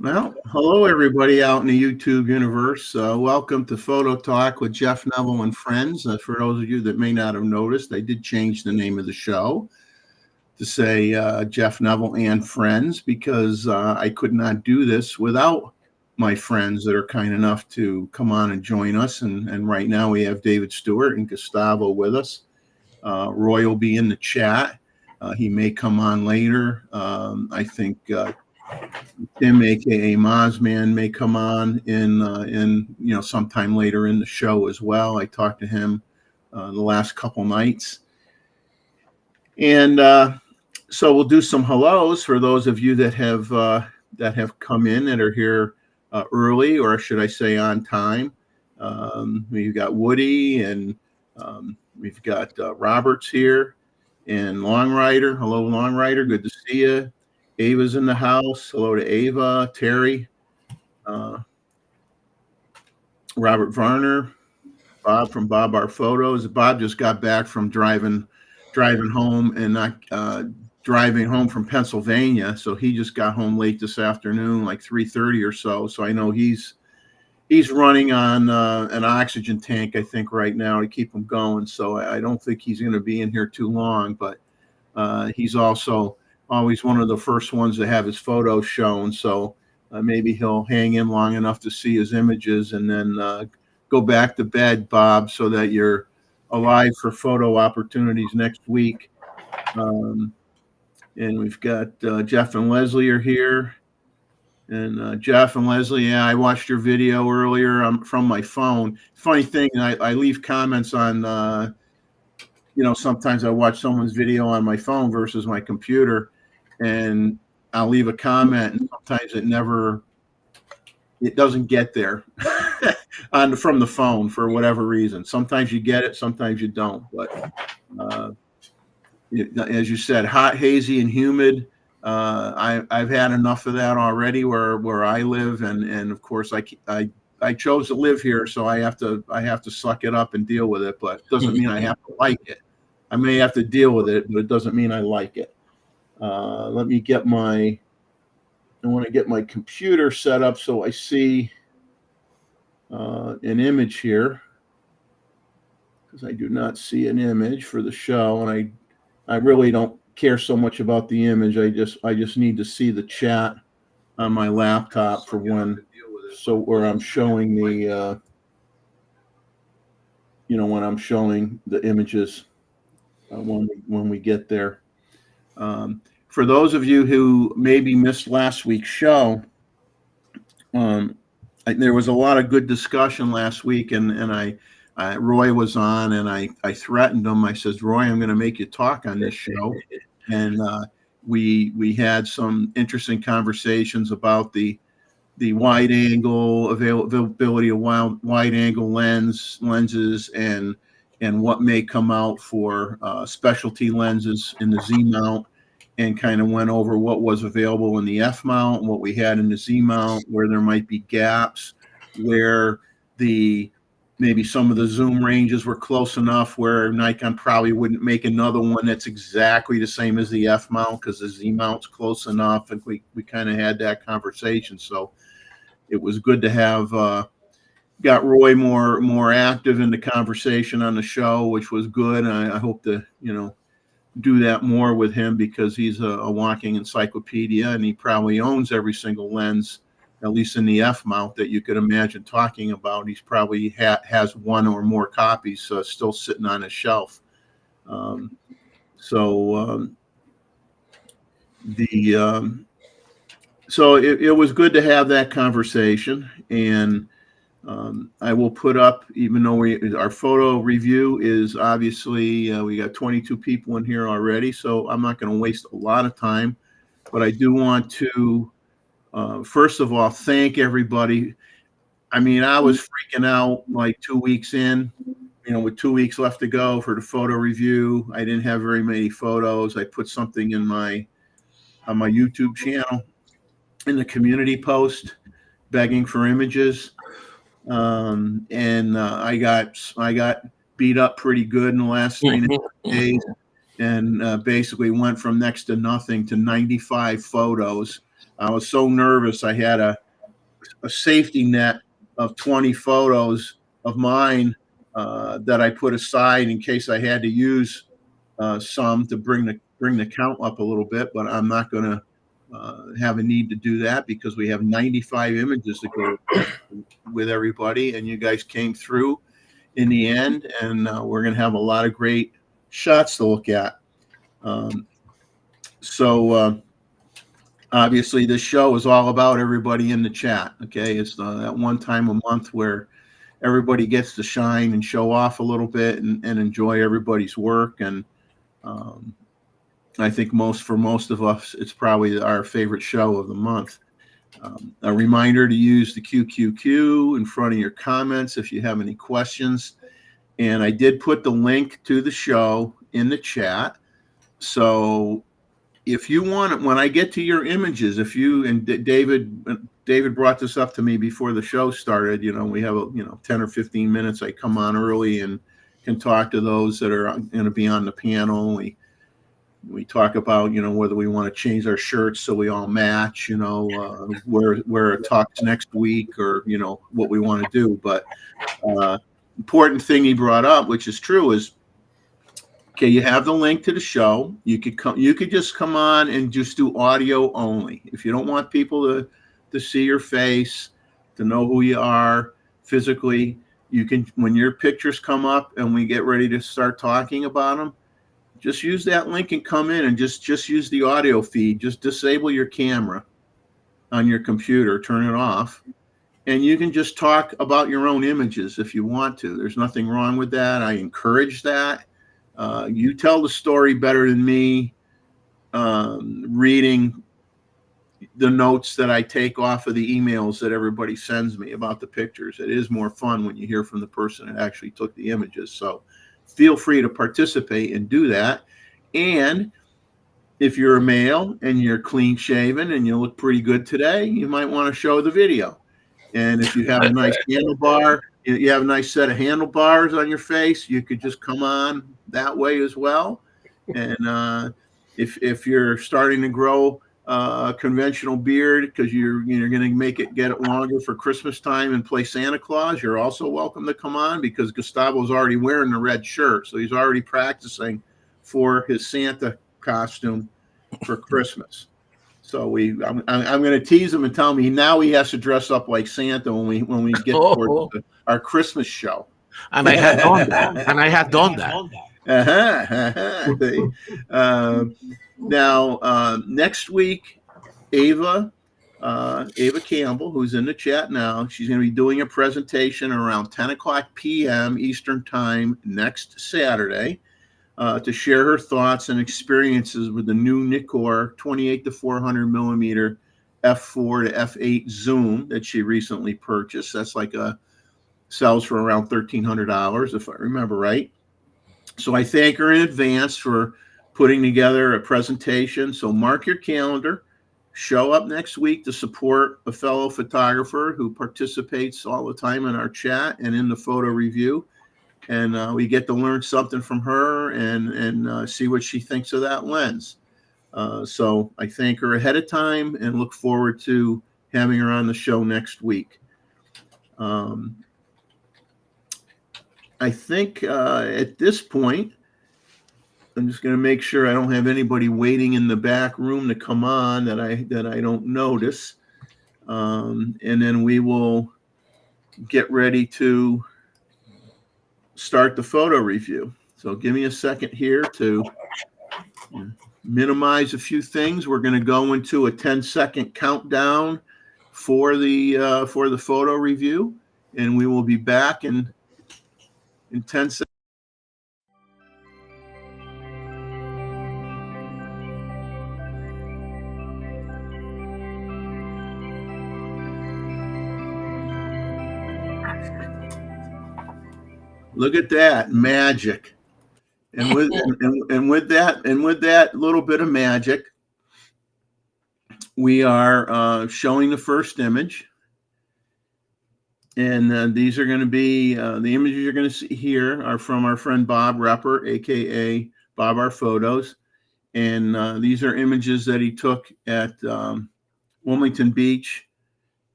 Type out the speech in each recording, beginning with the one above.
Well, hello everybody out in the YouTube universe. Welcome to Photo Talk with Jeff Neville and friends. For those of you that may not have noticed, I did change the name of the show to say Jeff Neville and friends because I could not do this without my friends that are kind enough to come on and join us. And right now we have David Stewart and Gustavo with us. Roy will be in the chat. He may come on later. I think Tim, aka Mozman, may come on in sometime later in the show as well. I talked to him the last couple nights, and so we'll do some hellos for those of you that have come in that are here early, or should I say on time. We've got Woody and we've got Roberts here and Long Rider. Hello, Long Rider. Good to see you. Ava's in the house. Hello to Ava, Terry, Robert Varner, Bob from Bob Our Photos. Bob just got back from driving home and not driving home from Pennsylvania, so he just got home late this afternoon, like 3:30 or so. So I know he's running on an oxygen tank, I think, right now to keep him going. So I don't think he's going to be in here too long, but he's also always one of the first ones to have his photos shown. So maybe he'll hang in long enough to see his images and then go back to bed, Bob, so that you're alive for photo opportunities next week. And we've got Jeff and Leslie are here. And Jeff and Leslie, yeah, I watched your video earlier from my phone. Funny thing, I leave comments on, sometimes I watch someone's video on my phone versus my computer, and I'll leave a comment, and sometimes it doesn't get there from the phone for whatever reason. Sometimes you get it, sometimes you don't. But as you said, hot, hazy, and humid. I've had enough of that already where I live, and of course I chose to live here, so I have to suck it up and deal with it. But it doesn't mean I have to like it. I may have to deal with it, but it doesn't mean I like it. Let me get I want to get my computer set up so I see an image here, because I do not see an image for the show, and I really don't care so much about the image. I just need to see the chat on my laptop for when, so where I'm showing the when I'm showing the images when we get there. For those of you who maybe missed last week's show, there was a lot of good discussion last week, and Roy was on, and I threatened him. I says, Roy, I'm going to make you talk on this show. And we had some interesting conversations about the wide angle availability of wide angle lenses and what may come out for specialty lenses in the Z mount, and kind of went over what was available in the F mount and what we had in the Z mount, where there might be gaps, where maybe some of the zoom ranges were close enough where Nikon probably wouldn't make another one that's exactly the same as the F mount because the Z mount's close enough. And we kind of had that conversation. So it was good to have got Roy more active in the conversation on the show, which was good. And I hope to, do that more with him, because he's a walking encyclopedia, and he probably owns every single lens, at least in the F mount, that you could imagine talking about. He's probably has one or more copies still sitting on his shelf. So it was good to have that conversation, and I will put up, even though our photo review is obviously, we got 22 people in here already, so I'm not going to waste a lot of time, but I do want to, first of all, thank everybody. I mean, I was freaking out like 2 weeks in, with 2 weeks left to go for the photo review. I didn't have very many photos. I put something on my YouTube channel in the community post begging for images. And I got beat up pretty good in the last 3 days, and basically went from next to nothing to 95 photos. I was so nervous. I had a safety net of 20 photos of mine that I put aside in case I had to use some to bring the count up a little bit, but I'm not going to have a need to do that because we have 95 images to go with everybody, and you guys came through in the end, and we're going to have a lot of great shots to look at. So obviously this show is all about everybody in the chat. Okay, it's that one time a month where everybody gets to shine and show off a little bit and enjoy everybody's work. And I think for most of us, it's probably our favorite show of the month. A reminder to use the QQQ in front of your comments if you have any questions. And I did put the link to the show in the chat. So if you want it, when I get to your images, if you and David brought this up to me before the show started, we have 10 or 15 minutes. I come on early and can talk to those that are going to be on the panel. We talk about, whether we want to change our shirts so we all match, wear a tux next week or, what we want to do. But important thing he brought up, which is true, is, okay, you have the link to the show. You could just come on and just do audio only. If you don't want people to see your face, to know who you are physically, you can, when your pictures come up and we get ready to start talking about them, just use that link and come in and just use the audio feed. Just disable your camera on your computer, turn it off, and you can just talk about your own images if you want to. There's nothing wrong with that. I encourage that. You tell the story better than me reading the notes that I take off of the emails that everybody sends me about the pictures. It is more fun when you hear from the person that actually took the images. So feel free to participate and do that. And if you're a male and you're clean shaven and you look pretty good today, you might want to show the video. And if you have a nice handlebar, you have a nice set of handlebars on your face, you could just come on that way as well. And if you're starting to grow a conventional beard because you're going to get it longer for Christmas time and play Santa Claus, you're also welcome to come on because Gustavo's already wearing the red shirt, so he's already practicing for his Santa costume for Christmas. So I'm going to tease him and tell him now he has to dress up like Santa when we get towards our Christmas show. And I had done that. Now, next week, Ava Campbell, who's in the chat now, she's going to be doing a presentation around 10 o'clock p.m. Eastern Time next Saturday to share her thoughts and experiences with the new Nikkor 28 to 400 millimeter f4 to f8 zoom that she recently purchased. That's sells for around $1,300 if I remember right. So I thank her in advance for putting together a presentation. So mark your calendar, show up next week to support a fellow photographer who participates all the time in our chat and in the photo review. And we get to learn something from her and see what she thinks of that lens. So I thank her ahead of time and look forward to having her on the show next week. I think at this point, I'm just going to make sure I don't have anybody waiting in the back room to come on that I don't notice. And then we will get ready to start the photo review. So give me a second here to minimize a few things. We're going to go into a 10-second countdown for the photo review, and we will be back in 10 seconds. Look at that magic. And with that little bit of magic, we are showing the first image. And these are going to be the images you're going to see here are from our friend Bob Repper, aka Bob Our Photos. And these are images that he took at Wilmington Beach,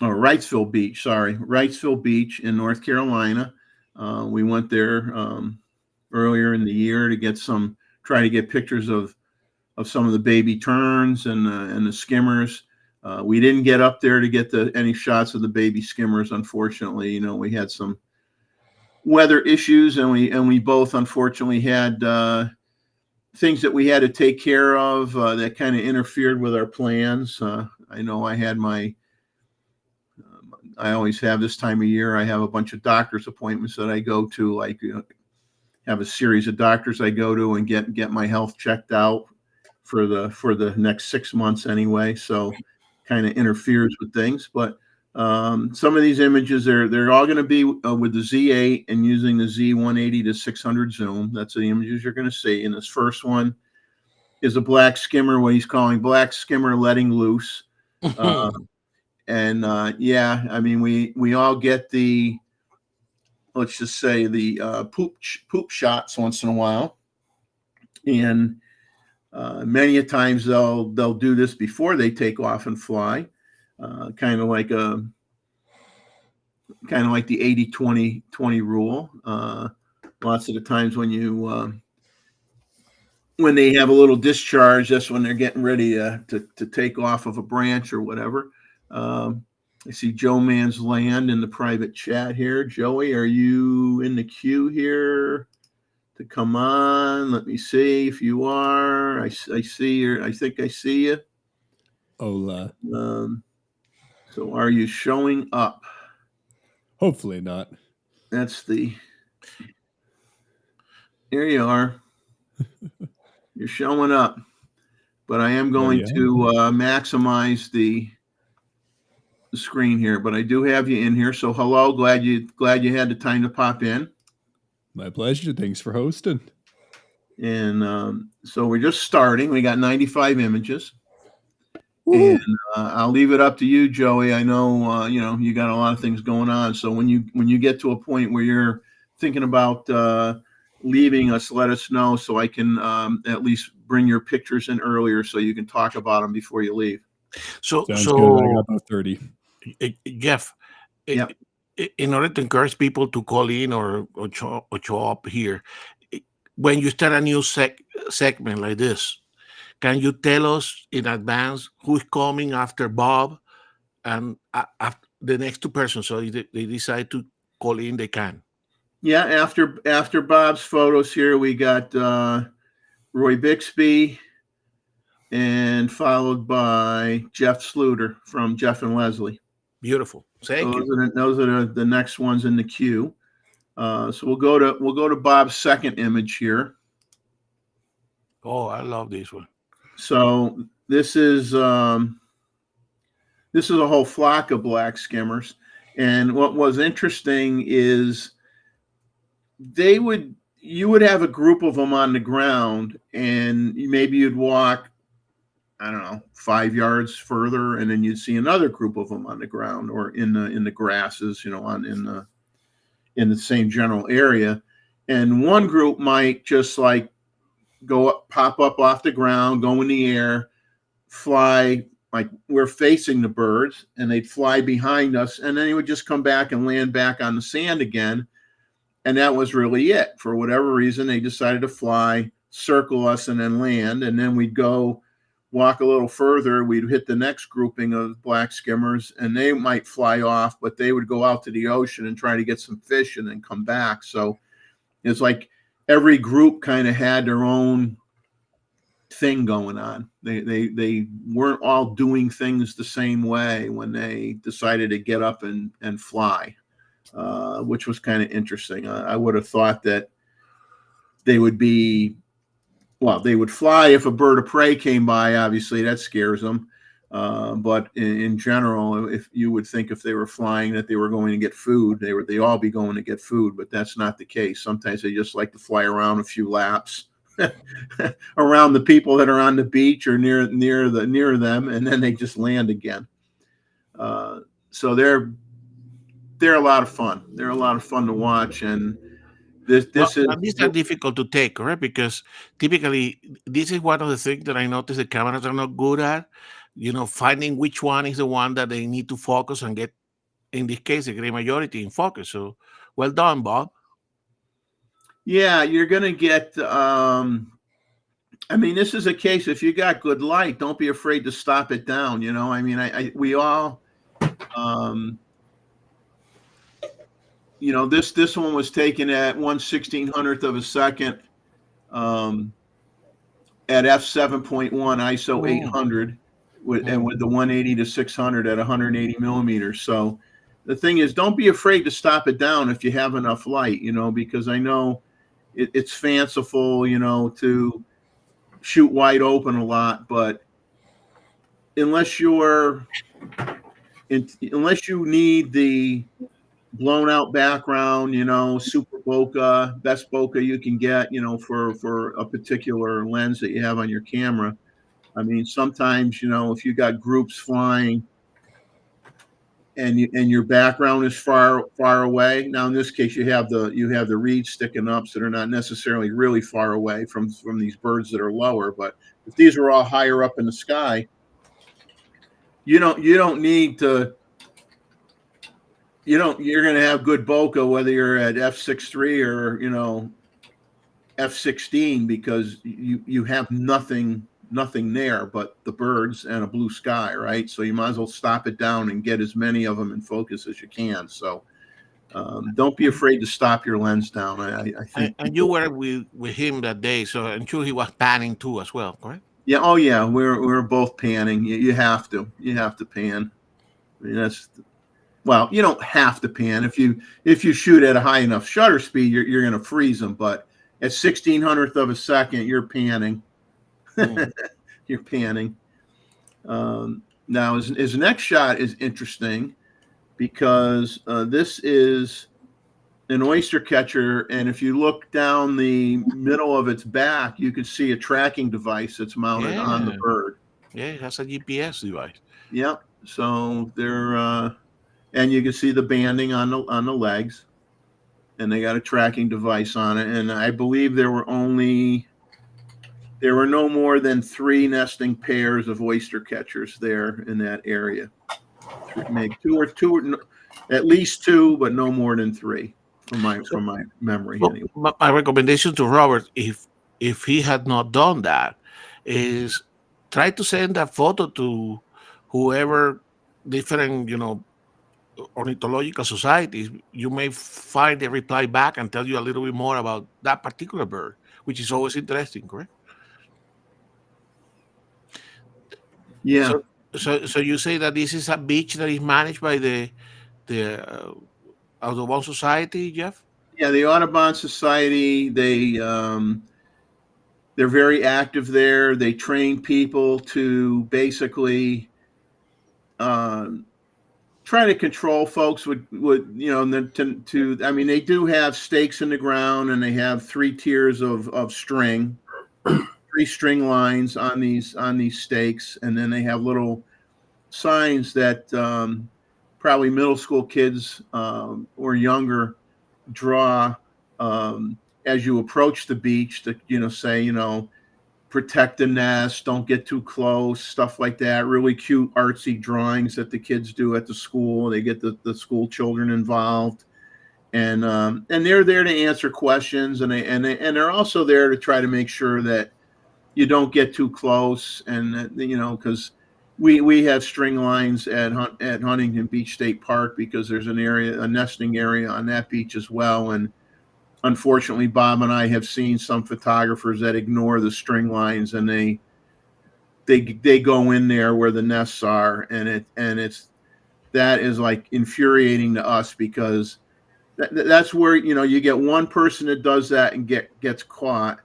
or Wrightsville Beach, Wrightsville Beach in North Carolina. We went there earlier in the year to try to get pictures of some of the baby terns and the skimmers. We didn't get up there to get any shots of the baby skimmers, unfortunately. We had some weather issues, and we both unfortunately had things that we had to take care of that kind of interfered with our plans. I know I always have this time of year, I have a bunch of doctor's appointments that I go to, like have a series of doctors I go to and get my health checked out for the next 6 months anyway. So kind of interferes with things. But some of these images, they're all going to be with the Z8 and using the Z180 to 600 zoom. That's the images you're going to see. And this first one is a black skimmer, what he's calling black skimmer letting loose. Yeah, I mean, we all get the, let's just say, the poop shots once in a while, and many a times they'll do this before they take off and fly, kind of like the 80-20-20 rule. Lots of the times when they have a little discharge, that's when they're getting ready to take off of a branch or whatever. I see Joe Man's Land in the private chat here. Joey, are you in the queue here to come on? Let me see if you are. I see you. I think I see you. Hola. So are you showing up? Hopefully not. Here you are. You're showing up. But I am going to maximize the screen here. But I do have you in here. So hello, glad you had the time to pop in. My pleasure. Thanks for hosting. And so we're just starting. We got 95 images. Woo. And I'll leave it up to you, Joey. I know you got a lot of things going on. So when you get to a point where you're thinking about leaving us, let us know so I can at least bring your pictures in earlier so you can talk about them before you leave. Sounds good. I got about 30. Jeff, yep. In order to encourage people to call in or show up here, when you start a new segment like this, can you tell us in advance who's coming after Bob and after the next two persons? So if they decide to call in, they can. Yeah, after Bob's photos here, we got Roy Bixby, and followed by Jeff Sluter from Jeff and Leslie. Beautiful. Thank you. Those are the next ones in the queue. So we'll go to Bob's second image here. Oh, I love this one. So this is a whole flock of black skimmers, and what was interesting is you would have a group of them on the ground, and maybe you'd walk, I don't know, 5 yards further, and then you'd see another group of them on the ground or in the grasses, in the same general area. And one group might just like go up, pop up off the ground, go in the air, fly like we're facing the birds, and they'd fly behind us, and then they would just come back and land back on the sand again. And that was really it. For whatever reason, they decided to fly, circle us, and then land. And then we'd go walk a little further. We'd hit the next grouping of black skimmers, and they might fly off, but they would go out to the ocean and try to get some fish and then come back. So it's like every group kind of had their own thing going on. They weren't all doing things the same way when they decided to get up and fly. Which was kind of interesting. I would have thought that they would fly if a bird of prey came by. Obviously, that scares them. But in general, if you would think if they were flying that they were going to get food, they all be going to get food. But that's not the case. Sometimes they just like to fly around a few laps around the people that are on the beach or near them, and then they just land again. So they're a lot of fun. They're a lot of fun to watch, and these are difficult to take, correct? Because typically, this is one of the things that I notice the cameras are not good at. finding which one is the one that they need to focus and get, in this case, the great majority in focus. So well done, Bob. Yeah, you're going to get, this is a case, if you got good light, don't be afraid to stop it down. We all, this one was taken at 1/1600th of a second at f7.1 ISO 800 and with the 180 to 600 at 180 millimeters. So the thing is, don't be afraid to stop it down if you have enough light, because I know it's fanciful, to shoot wide open a lot, but unless you need the blown out background, super bokeh, best bokeh you can get, for a particular lens that you have on your camera. Sometimes, if you got groups flying and your background is far away. Now in this case, you have the reeds sticking up, so they're not necessarily really far away from these birds that are lower. But if these are all higher up in the sky, you don't need to. You're going to have good bokeh whether you're at f6.3 or f16 because you have nothing there but the birds and a blue sky, right? So you might as well stop it down and get as many of them in focus as you can. So don't be afraid to stop your lens down. I think. And you were with him that day, so I'm sure he was panning too as well, correct? Yeah. Oh yeah. We're both panning. You have to pan. Well, you don't have to pan. If you shoot at a high enough shutter speed, you're going to freeze them. But at 1/1600th of a second, you're panning. You're panning. Now, his next shot is interesting because this is an oyster catcher, and if you look down the middle of its back, you can see a tracking device that's mounted on the bird. Yeah, it has a GPS device. Yep. So they're and you can see the banding on the legs, and they got a tracking device on it. And I believe there were no more than 3 nesting pairs of oyster catchers there in that area. Maybe two, at least 2, but no more than 3 from my memory. Well, anyway. My recommendation to Robert, if he had not done that, is try to send that photo to whoever different, ornithological societies. You may find a reply back and tell you a little bit more about that particular bird, which is always interesting, correct? Yeah. So you say that this is a beach that is managed by the Audubon Society, Jeff? Yeah, the Audubon Society, they're very active there. They train people to basically try to control folks they do have stakes in the ground, and they have 3 tiers of string, 3 string lines on these stakes, and then they have little signs that probably middle school kids or younger draw as you approach the beach to say protect the nest, don't get too close, stuff like that. Really cute artsy drawings that the kids do at the school. They get the school children involved, and they're there to answer questions, and they're also there to try to make sure that you don't get too close, and because we have string lines at Huntington Beach State Park because there's a nesting area on that beach as well. And unfortunately, Bob and I have seen some photographers that ignore the string lines, and they go in there where the nests are, and that is like infuriating to us because that's where you get one person that does that and gets caught.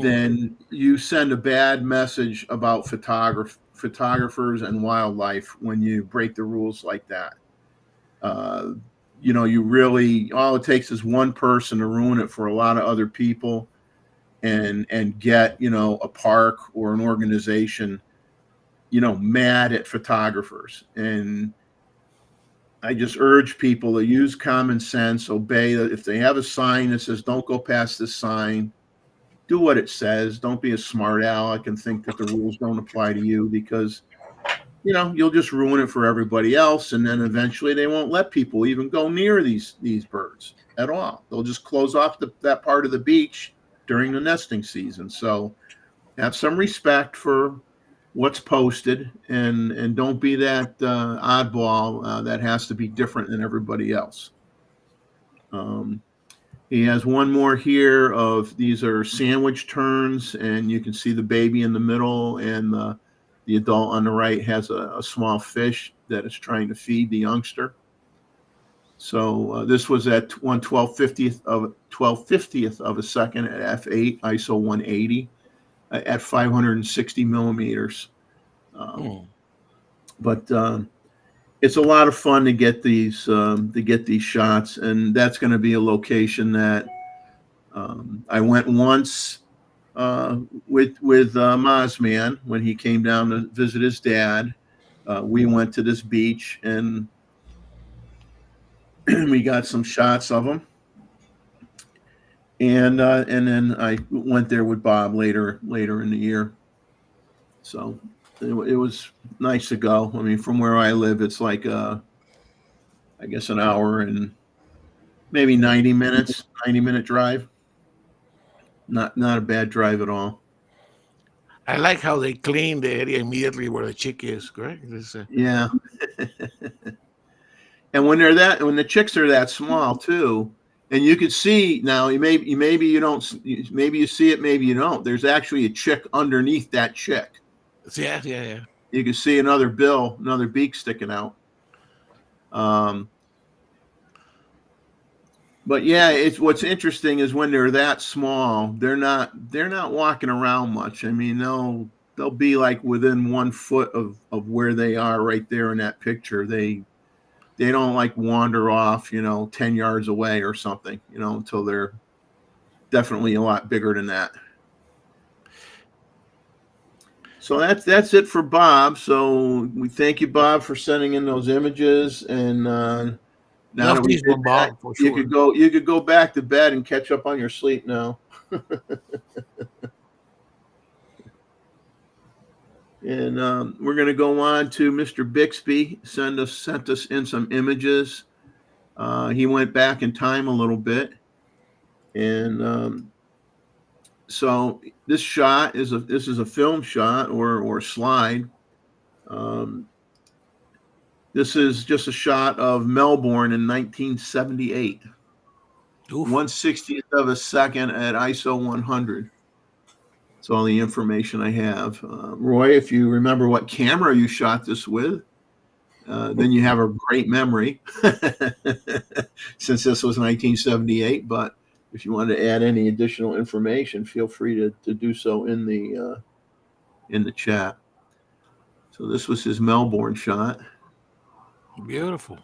Then you send a bad message about photographers and wildlife when you break the rules like that. You really, all it takes is one person to ruin it for a lot of other people, and get a park or an organization mad at photographers. And I just urge people to use common sense, obey. If they have a sign that says don't go past this sign, do what it says. Don't be a smart aleck and think that the rules don't apply to you, because you'll just ruin it for everybody else, and then eventually they won't let people even go near these birds at all. They'll just close off that part of the beach during the nesting season. So have some respect for what's posted, and don't be that oddball that has to be different than everybody else. He has one more here of these are sandwich turns, and you can see the baby in the middle, and the adult on the right has a small fish that is trying to feed the youngster. So this was at 1/1250th of a second at f8 ISO 180 at 560 millimeters. But it's a lot of fun to get these shots, and that's going to be a location that I went once with Mazman when he came down to visit his dad. We went to this beach and we got some shots of him, and then I went there with Bob later in the year. So it was nice to go. I mean, from where I live, it's like I guess an hour and maybe 90-minute drive. Not a bad drive at all. I like how they clean the area immediately where the chick is, correct? Yeah. And when the chicks are that small too, and you could see now, maybe you don't, maybe you see it, maybe you don't. There's actually a chick underneath that chick. Yeah. You can see another beak sticking out. But yeah, it's what's interesting is when they're that small, they're not walking around much. I mean, they'll be like within 1 foot of where they are right there in that picture. They don't like wander off, 10 yards away or something, until they're definitely a lot bigger than that. So that's it for Bob. So we thank you, Bob, for sending in those images. And now that we did that, you could go back to bed and catch up on your sleep now. And we're going to go on to Mr. Bixby. Sent us in some images. He went back in time a little bit, and so this shot is a film shot or slide. This is just a shot of Melbourne in 1978. 1/60th of a second at ISO 100. That's all the information I have. Roy, if you remember what camera you shot this with, then you have a great memory since this was 1978. But if you want to add any additional information, feel free to do so in the chat. So this was his Melbourne shot. Beautiful.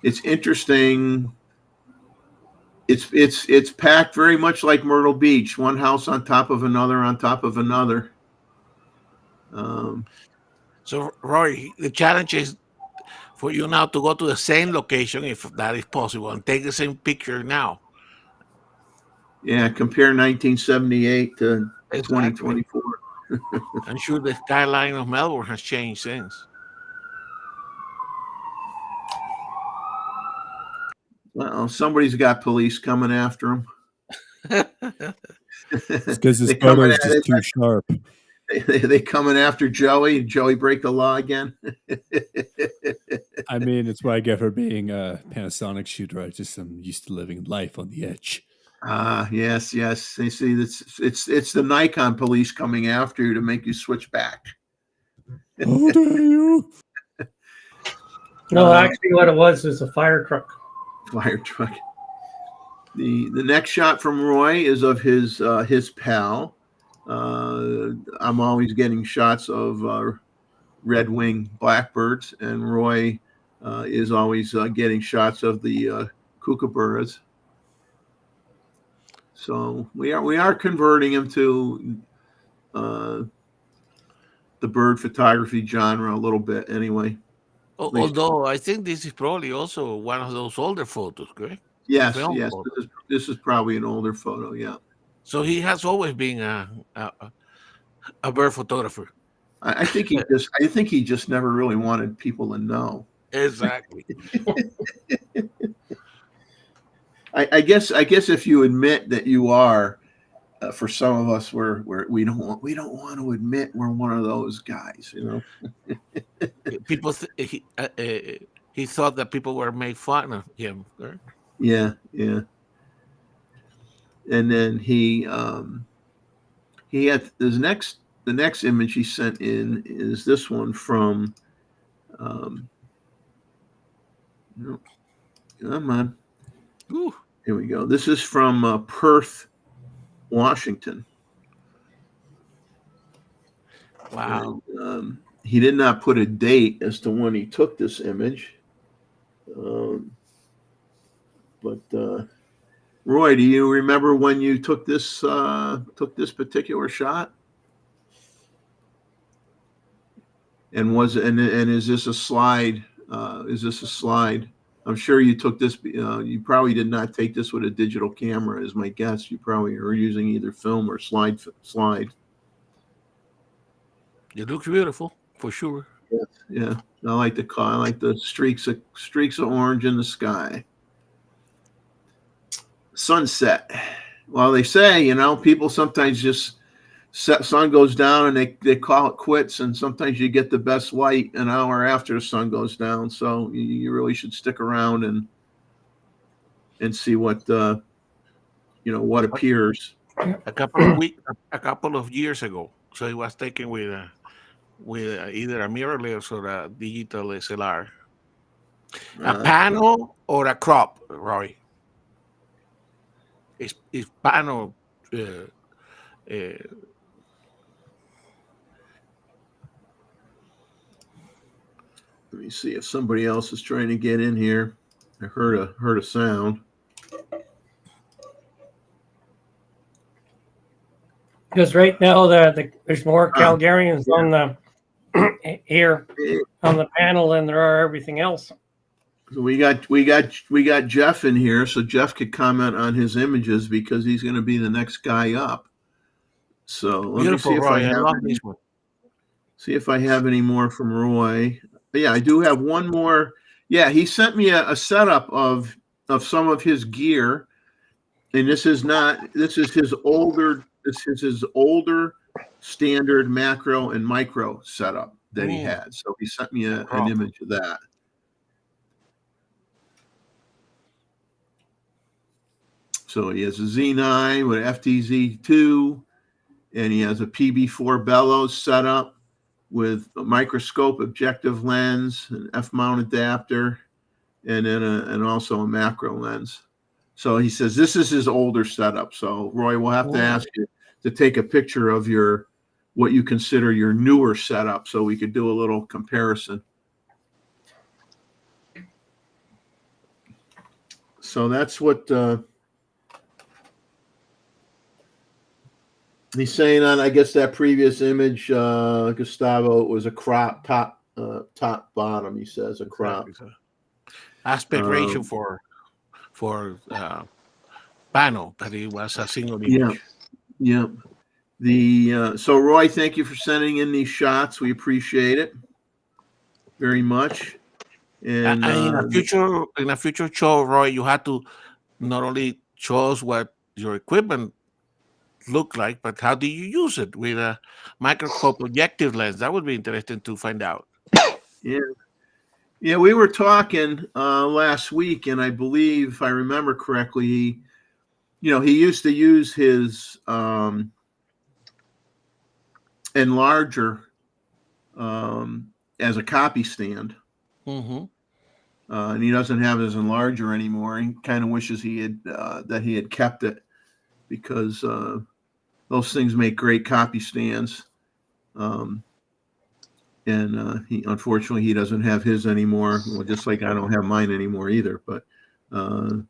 It's interesting. It's packed very much like Myrtle Beach, one house on top of another on top of another. So Roy, the challenge is for you now to go to the same location, if that is possible, and take the same picture now. Yeah, compare 1978 to 2024. I'm sure the skyline of Melbourne has changed since. Well, somebody's got police coming after him. It's because his photo is just too sharp. They coming after Joey? Joey break the law again? I mean, it's what I get for being a Panasonic shooter. I'm used to living life on the edge. Yes. They see it's the Nikon police coming after you to make you switch back. How dare you? No, actually, what it was a fire truck. Fire truck. The next shot from Roy is of his pal. I'm always getting shots of red-winged blackbirds, and Roy is always getting shots of the kookaburras. So we are converting him to the bird photography genre a little bit, anyway. Although I think this is probably also one of those older photos, correct? Yes. This is probably an older photo. Yeah. So he has always been a bird photographer. I think he just never really wanted people to know. Exactly. I guess if you admit that you are, for some of us, we don't want to admit we're one of those guys, People, he thought that people were made fun of him. Right? Yeah, yeah. And then he had the next image he sent in is this one from no, come on. Ooh. Here we go. This is from Perth, Washington. Wow. And, he did not put a date as to when he took this image. But Roy, do you remember when you took this particular shot? And is this a slide? Is this a slide? I'm sure you took this. You probably did not take this with a digital camera, is my guess. You probably are using either film or slide. It looks beautiful for sure. Yeah. I like the streaks of orange in the sky. Sunset. Well, they say, people sometimes just sun goes down and they call it quits, and sometimes you get the best light an hour after the sun goes down. So you really should stick around and see what what appears. A couple of years ago, so it was taken with either a mirrorless or a digital SLR. A panel or a crop, Roy? Is panel? Let me see if somebody else is trying to get in here. I heard a sound. Because right now there's more Calgarians on the here on the panel than there are everything else. So we got Jeff in here, so Jeff could comment on his images because he's going to be the next guy up. So let Beautiful, me see if Roy. I love this one. See if I have any more from Roy. But yeah, I do have one more. Yeah, he sent me a setup of some of his gear, and this is his older standard macro and micro setup that he had. So he sent me an image of that. So he has a Z9 with FTZ2, and he has a PB4 bellows setup with a microscope objective lens, an F-mount adapter, and then and also a macro lens. So he says this is his older setup. So Roy, we'll have to ask you to take a picture of what you consider your newer setup, so we could do a little comparison. So that's what he's saying on, I guess, that previous image, Gustavo, it was a crop top bottom. He says a crop. Aspect ratio for panel, that it was a single image. Yeah. So Roy, thank you for sending in these shots. We appreciate it very much. And in a future show, Roy, you had to not only show us what your equipment look like, but how do you use it with a microscope objective lens? That would be interesting to find out. Yeah, we were talking last week, and I believe, if I remember correctly, he used to use his enlarger as a copy stand. Mm-hmm. And he doesn't have his enlarger anymore. He kind of wishes he had kept it, because those things make great copy stands. And he unfortunately doesn't have his anymore. Well, just like I don't have mine anymore either. But that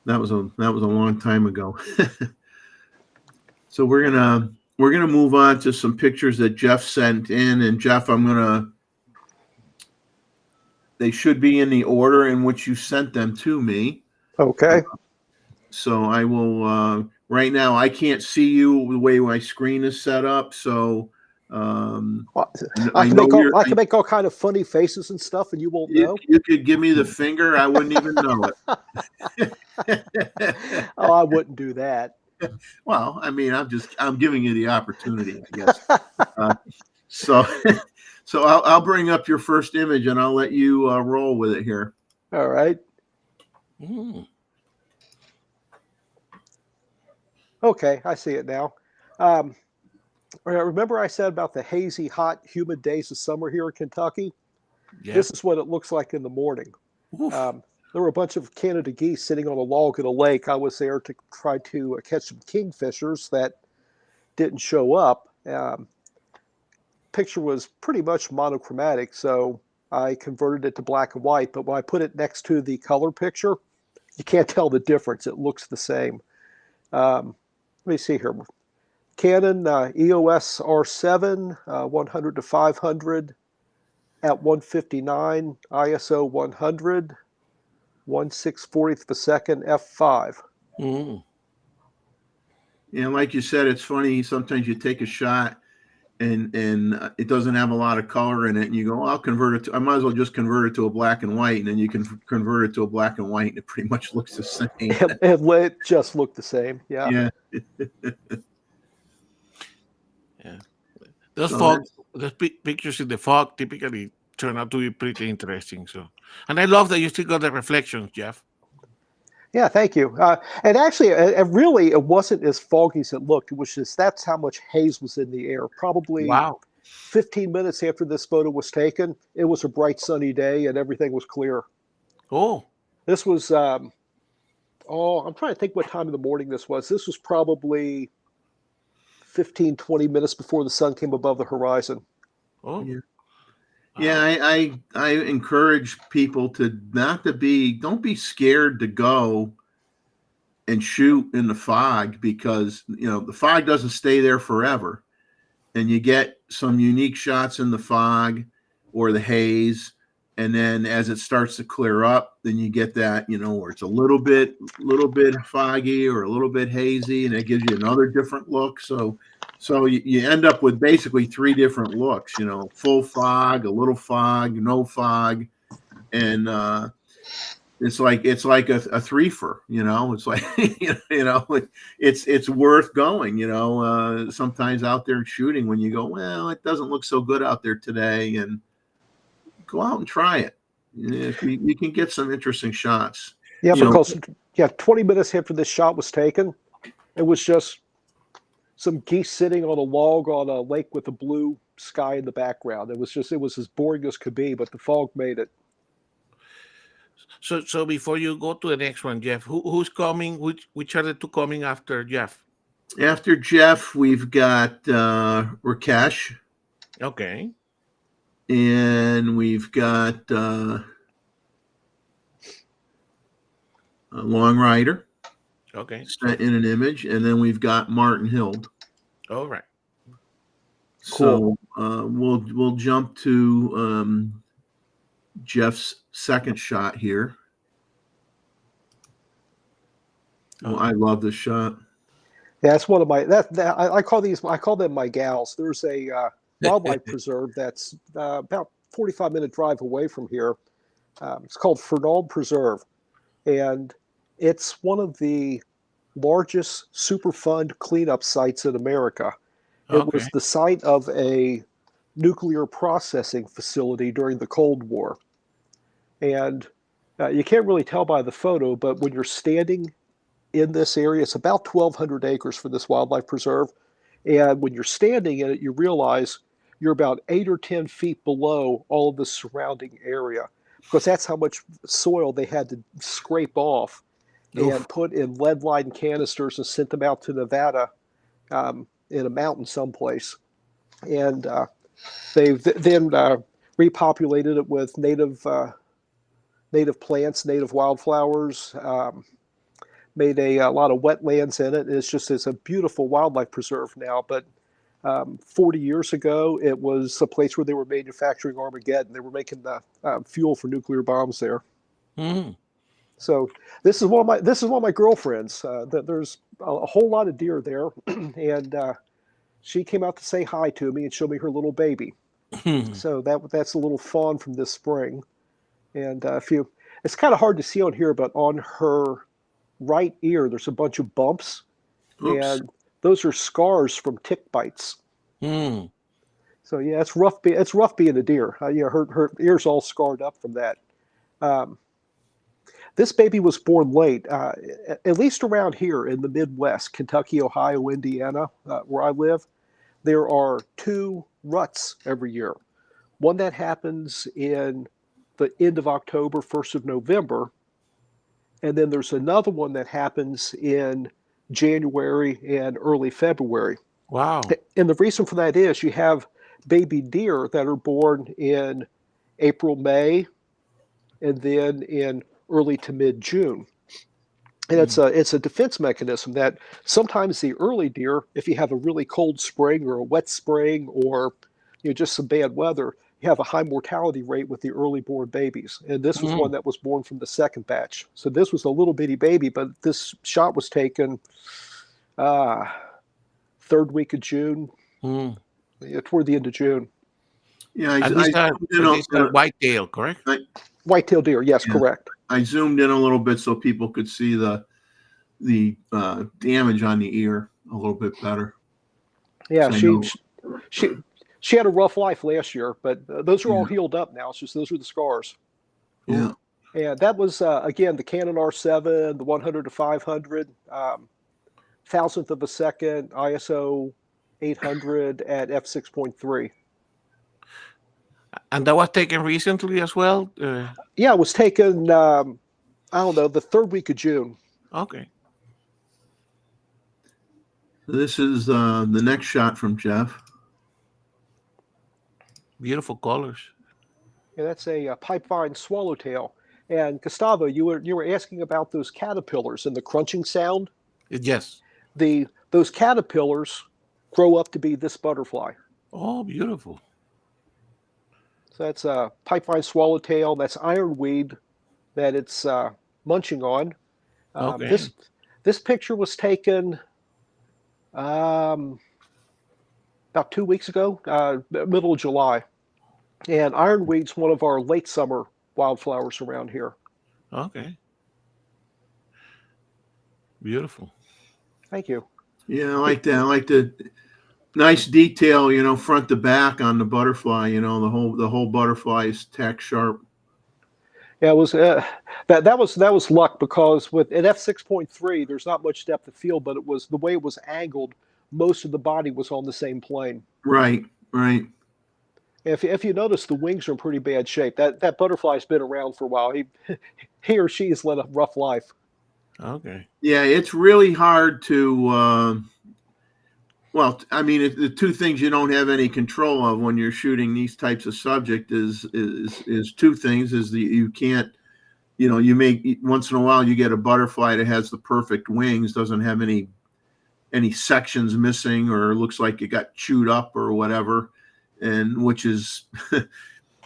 was a long time ago. So we're gonna move on to some pictures that Jeff sent in. And Jeff, they should be in the order in which you sent them to me. Okay. So I will. Right now, I can't see you the way my screen is set up. So Well, I know I can make all kind of funny faces and stuff, and you won't know. you could give me the finger, I wouldn't even know it. Oh, I wouldn't do that. Well, I mean, I'm giving you the opportunity, I guess. So, so I'll bring up your first image and I'll let you roll with it here. All right. Mm. Okay, I see it now. Remember I said about the hazy, hot, humid days of summer here in Kentucky? Yeah. This is what it looks like in the morning. Oof. There were a bunch of Canada geese sitting on a log in a lake. I was there to try to catch some kingfishers that didn't show up. Picture was pretty much monochromatic, so I converted it to black and white. But when I put it next to the color picture, you can't tell the difference. It looks the same. Let me see here. Canon EOS R7, 100 to 500 at 159, ISO 100, 1/640th of a second, f5. Mm. And like you said, it's funny. Sometimes you take a shot and it doesn't have a lot of color in it, and you go, I'll convert it to. I might as well just convert it to a black and white, and then you can convert it to a black and white, and it pretty much looks the same. It just looked the same. Yeah. Yeah. Yeah. Those So pictures in the fog typically turn out to be pretty interesting. So, and I love that you still got the reflections, Jeff. Yeah, thank you. And actually, it wasn't as foggy as it looked. It was just that's how much haze was in the air. Probably Wow. 15 minutes after this photo was taken, it was a bright sunny day and everything was clear. Oh. This was, I'm trying to think what time of the morning this was. This was probably 15, 20 minutes before the sun came above the horizon. Oh. Yeah. Yeah, I encourage people don't be scared to go and shoot in the fog, because the fog doesn't stay there forever, and you get some unique shots in the fog or the haze, and then as it starts to clear up, then you get that where it's a little bit foggy or a little bit hazy, and it gives you another different look. So you end up with basically three different looks, full fog, a little fog, no fog. And it's like a threefer, it's like, it's worth going, sometimes out there shooting when you go, well, it doesn't look so good out there today, and go out and try it. You can get some interesting shots. Yeah, because 20 minutes after this shot was taken, it was just some geese sitting on a log on a lake with a blue sky in the background. It was as boring as could be, but the fog made it. So before you go to the next one, Jeff, who's coming? Which are the two coming after Jeff? After Jeff, we've got Rakesh. Okay. And we've got a Long Rider. Okay. Sent in an image, and then we've got Martin Hild. All right. Cool. So we'll jump to Jeff's second shot here. Oh, I love this shot. Yeah, it's one of my I call them my gals. There's a wildlife preserve that's about 45-minute drive away from here. It's called Fernald Preserve, and it's one of the largest Superfund cleanup sites in America. It was the site of a nuclear processing facility during the Cold War. And you can't really tell by the photo, but when you're standing in this area, it's about 1,200 acres for this wildlife preserve. And when you're standing in it, you realize you're about 8 or 10 feet below all of the surrounding area, because that's how much soil they had to scrape off and put in lead-lined canisters and sent them out to Nevada in a mountain someplace. And they've then repopulated it with native plants, native wildflowers, made a lot of wetlands in it. It's a beautiful wildlife preserve now, but 40 years ago, it was a place where they were manufacturing Armageddon. They were making the fuel for nuclear bombs there. Mm. So this is one of my girlfriends. There's a whole lot of deer there, and she came out to say hi to me and show me her little baby. So that's a little fawn from this spring. And it's kind of hard to see on here, but on her right ear, there's a bunch of bumps. Oops. And those are scars from tick bites. Hmm. So yeah, it's rough. It's rough being a deer. Her ears all scarred up from that. This baby was born late, at least around here in the Midwest, Kentucky, Ohio, Indiana, where I live. There are 2 ruts every year. One that happens in the end of October, 1st of November, and then there's another one that happens in January and early February. Wow. And the reason for that is you have baby deer that are born in April, May, and then in early to mid-June. And it's a defense mechanism that sometimes the early deer, if you have a really cold spring or a wet spring or just some bad weather, you have a high mortality rate with the early born babies. And this was one that was born from the second batch. So this was a little bitty baby, but this shot was taken 3rd week of June, toward the end of June. Yeah, And these are whitetail, correct? Whitetail deer, yes, correct. I zoomed in a little bit so people could see the damage on the ear a little bit better. Yeah, So she had a rough life last year, but those are all healed up now. It's just those are the scars. Yeah. And that was again the Canon R7, the 100 to 500, thousandth of a second, ISO 800 at f6.3. And that was taken recently as well? Yeah, it was taken, I don't know, the 3rd week of June. Okay. This is the next shot from Jeff. Beautiful colors. Yeah, that's a pipevine swallowtail. And Gustavo, you were asking about those caterpillars and the crunching sound. Yes. Those caterpillars grow up to be this butterfly. Oh, beautiful. So that's a pipevine swallowtail. That's ironweed that it's munching on. Okay. This picture was taken about 2 weeks ago, middle of July. And ironweed's one of our late summer wildflowers around here. Okay. Beautiful. Thank you. Yeah, I like that. I like the nice detail, front to back on the butterfly. The whole butterfly is tack sharp. Yeah, it was that was luck because at f6.3 there's not much depth of field, but it was the way it was angled. Most of the body was on the same plane. Right. If you notice, the wings are in pretty bad shape. That butterfly's been around for a while. He or she has led a rough life. Okay. Yeah, it's really hard to. Well, I mean, the 2 things you don't have any control of when you're shooting these types of subject is 2 things: is that you can't, you make once in a while you get a butterfly that has the perfect wings, doesn't have any sections missing, or looks like it got chewed up or whatever, and which is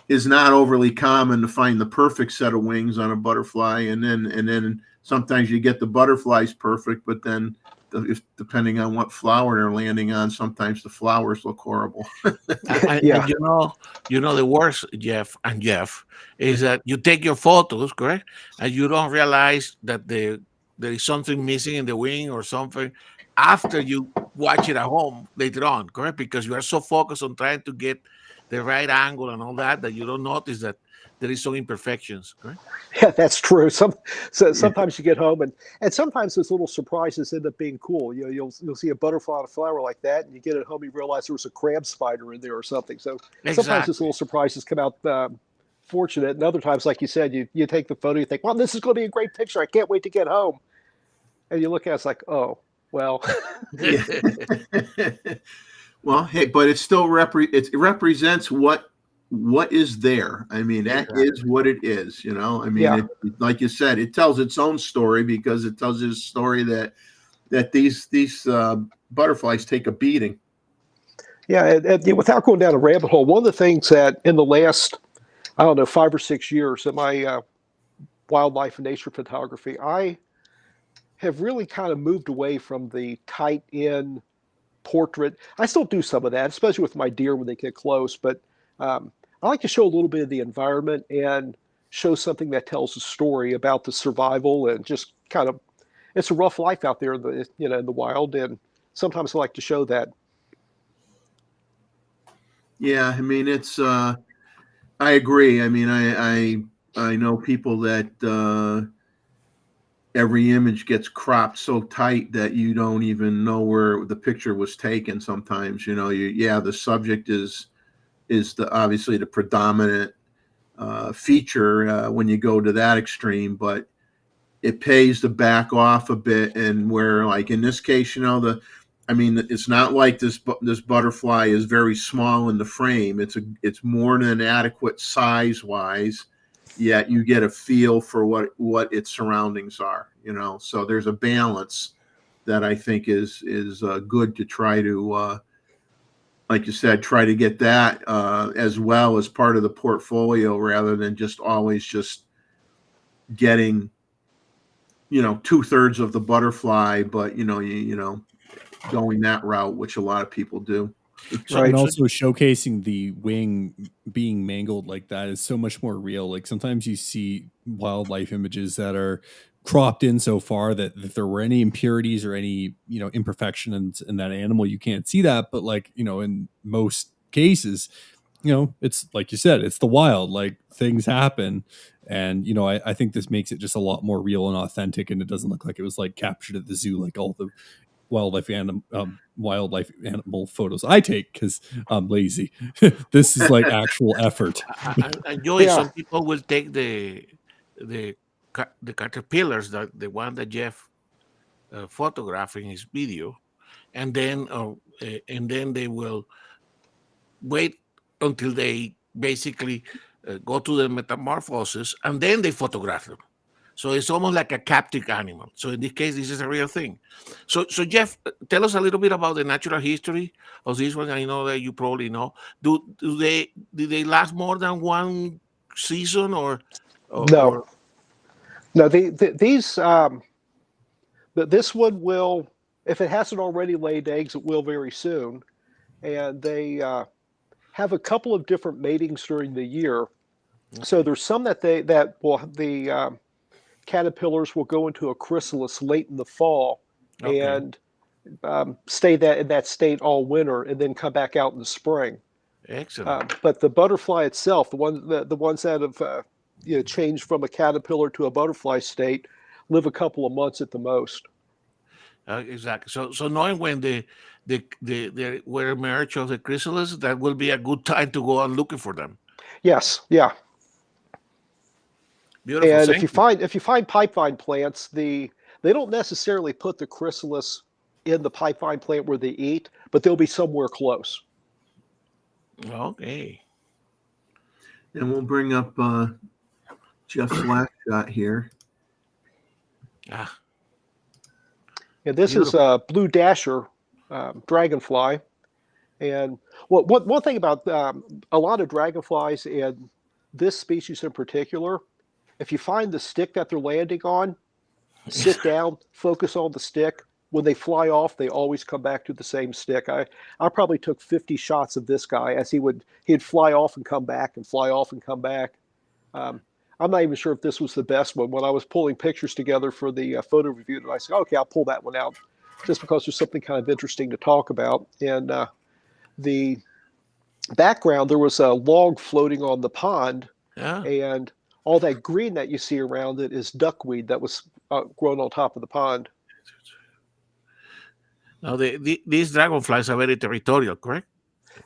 is not overly common to find the perfect set of wings on a butterfly, and then sometimes you get the butterflies perfect, but then depending on what flower they're landing on, sometimes the flowers look horrible. And the worst, Jeff, is that you take your photos, correct, and you don't realize that there is something missing in the wing or something after you watch it at home later on, correct? Because you are so focused on trying to get the right angle and all that you don't notice that there is some imperfections, correct? Yeah, that's true. Sometimes you get home and sometimes those little surprises end up being cool. You'll see a butterfly on a flower like that, and you get it home, you realize there was a crab spider in there or something. So sometimes those little surprises come out fortunate, and other times, like you said, you take the photo, you think, well, this is going to be a great picture. I can't wait to get home. And you look at it, it's like, oh, well. Well, hey, but it still it represents what is there. I mean, that is what it is. I mean, like you said, it tells its own story because it tells its story that these butterflies take a beating. Yeah, and without going down a rabbit hole, one of the things that in the last, 5 or 6 years in my wildlife and nature photography, I have really kind of moved away from the tight in portrait. I still do some of that, especially with my deer when they get close. But I like to show a little bit of the environment and show something that tells a story about the survival and just kind of, it's a rough life out there in the, you know, in the wild. And sometimes I like to show that. Yeah, I mean, it's I agree. I mean, I know people that every image gets cropped so tight that you don't even know where the picture was taken sometimes. You know, the subject is the obviously the predominant feature when you go to that extreme, but it pays to back off a bit. And where, like in this case, you know, it's not like this butterfly is very small in the frame. It's more than adequate size wise, yet you get a feel for what its surroundings are, you know. So there's a balance that I think is good to try to like you said, try to get that as well as part of the portfolio, rather than just always just getting, you know, 2/3 of the butterfly, but you know, going that route, which a lot of people do. Right. And also showcasing the wing being mangled like that is so much more real. Like sometimes you see wildlife images that are cropped in so far that if there were any impurities or any, you know, imperfections in that animal, you can't see that. But like, you know, in most cases, you know, it's like you said, it's the wild, like things happen. And, you know, I think this makes it just a lot more real and authentic. And it doesn't look like it was like captured at the zoo, like all the wildlife animal photos I take because I'm lazy. This is like actual effort. And Joey, Yeah. some people will take the caterpillars, the one that Jeff photographed in his video, and then they will wait until they basically go to the metamorphosis, and then they photograph them. So it's almost like a captive animal. So in this case, this is a real thing. So Jeff, tell us a little bit about the natural history of this one. I know that you probably know. Do they last more than one season or No. These this one will, if it hasn't already laid eggs, it will very soon. And they have a couple of different matings during the year. Okay. So there's some the caterpillars will go into a chrysalis late in the fall, okay, and stay in that state all winter, and then come back out in the spring. Excellent. But the butterfly itself, the ones that have changed from a caterpillar to a butterfly state, live a couple of months at the most. Exactly. So knowing when the were emerge of the chrysalis, that will be a good time to go and looking for them. Yes. Yeah. Beautiful. And if you find pipevine plants, they don't necessarily put the chrysalis in the pipevine plant where they eat, but they'll be somewhere close. Okay. And we'll bring up Jeff's last shot here. Ah. And this Beautiful. Is a blue dasher dragonfly. And one thing about a lot of dragonflies, and this species in particular, if you find the stick that they're landing on, sit down, focus on the stick. When they fly off, they always come back to the same stick. I probably took 50 shots of this guy as he'd fly off and come back and fly off and come back. I'm not even sure if this was the best one. When I was pulling pictures together for the photo review, and I said, okay, I'll pull that one out just because there's something kind of interesting to talk about. And the background, there was a log floating on the pond, and all that green that you see around it is duckweed that was grown on top of the pond. Now, these dragonflies are very territorial, correct?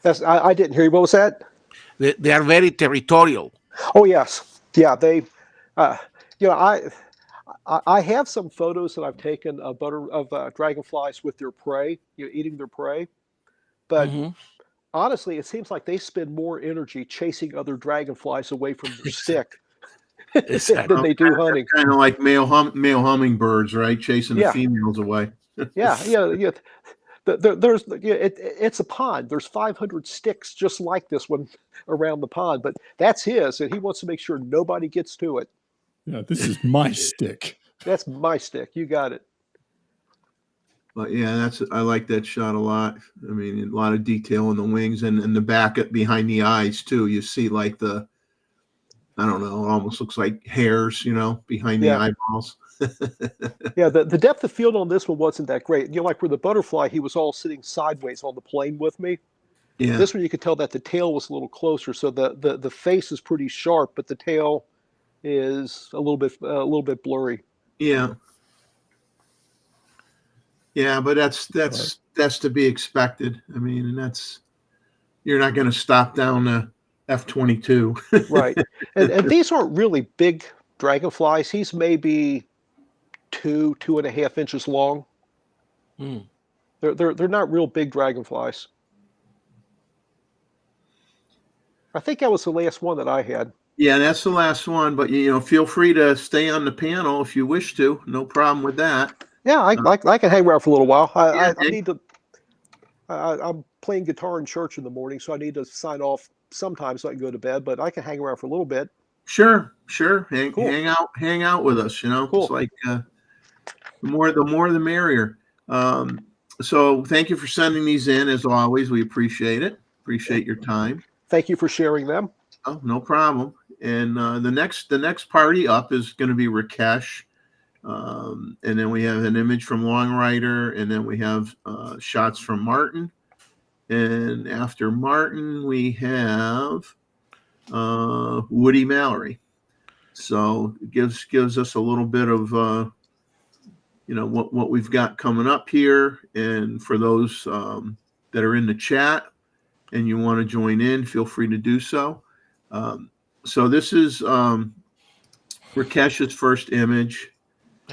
I didn't hear you. What was that? They are very territorial. Oh, yes. Yeah, they, I have some photos that I've taken of dragonflies with their prey, eating their prey. But honestly, it seems like they spend more energy chasing other dragonflies away from their stick than they do hunting. Kind of like male hummingbirds, right? Chasing the females away. Yeah. It's a pond. There's 500 sticks just like this one around the pond, but that's his, and he wants to make sure nobody gets to it. Yeah, this is my stick. That's my stick. You got it. But yeah, I like that shot a lot. I mean, a lot of detail in the wings and the back behind the eyes too. You see like I don't know, it almost looks like hairs, behind the Yeah. eyeballs. Yeah, the depth of field on this one wasn't that great. Like where the butterfly, he was all sitting sideways on the plane with me. Yeah. This one you could tell that the tail was a little closer, so the face is pretty sharp, but the tail is a little bit blurry. Yeah. Yeah, but that's to be expected. I mean, and you're not going to stop down the F-22. Right. And these aren't really big dragonflies. He's maybe 2.5 inches long. Mm. They're not real big dragonflies. I think that was the last one that I had. Yeah, that's the last one. But feel free to stay on the panel if you wish to. No problem with that. Yeah, I can hang around for a little while. Yeah, I need to. I'm playing guitar in church in the morning, so I need to sign off sometime so I can go to bed. But I can hang around for a little bit. Sure. Hang Cool. hang out with us. Cool. It's like the more the merrier. So thank you for sending these in. As always, we appreciate it. Appreciate your time. Thank you for sharing them. Oh, no problem. And the next party up is going to be Rakesh. And then we have an image from Long Rider, and then we have shots from Martin. And after Martin, we have Woody Mallory. So it gives us a little bit of what we've got coming up here. And for those that are in the chat and you want to join in, feel free to do so. So this is Rakesh's first image.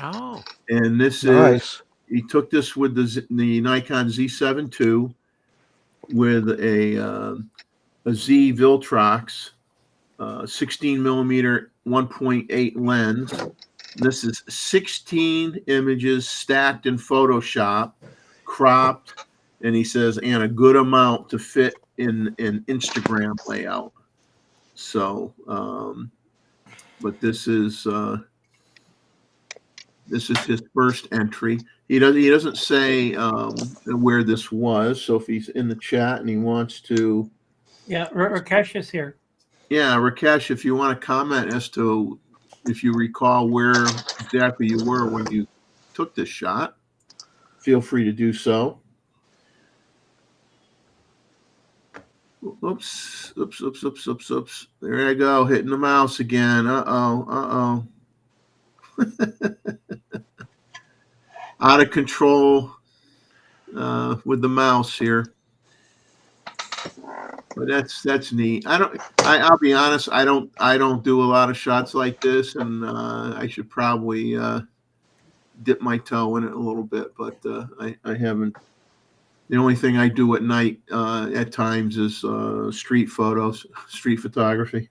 Oh. And this Nice. he took this with the Nikon Z7 II with a Z Viltrox 16 millimeter 1.8 lens. This is 16 images stacked in Photoshop, cropped, and he says, and a good amount to fit in an Instagram layout. So, but this is his first entry. He doesn't say where this was. So if he's in the chat and he wants to, Yeah, Rakesh is here. yeah, Rakesh, if you want to comment as to if you recall where exactly you were when you took this shot, feel free to do so. Oops. There I go, hitting the mouse again. Uh-oh. Out of control with the mouse here. But that's neat. I'll be honest, I don't do a lot of shots like this, and I should probably dip my toe in it a little bit, but I haven't. The only thing I do at night at times is street photography.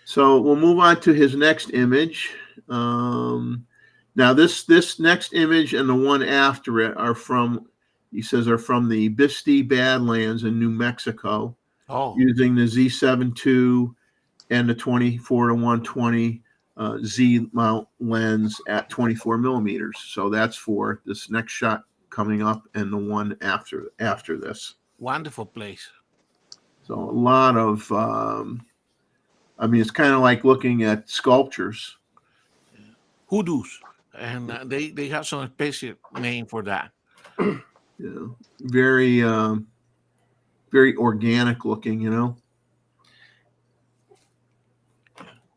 So we'll move on to his next image. Now this next image and the one after it are from the Biste Badlands in New Mexico. Oh. Using the Z7 II and the 24-120 Z mount lens at 24 millimeters. So that's for this next shot coming up and the one after this. Wonderful place. So a lot of, it's kind of like looking at sculptures. Hoodoos. And they have some special name for that. Very, very organic looking,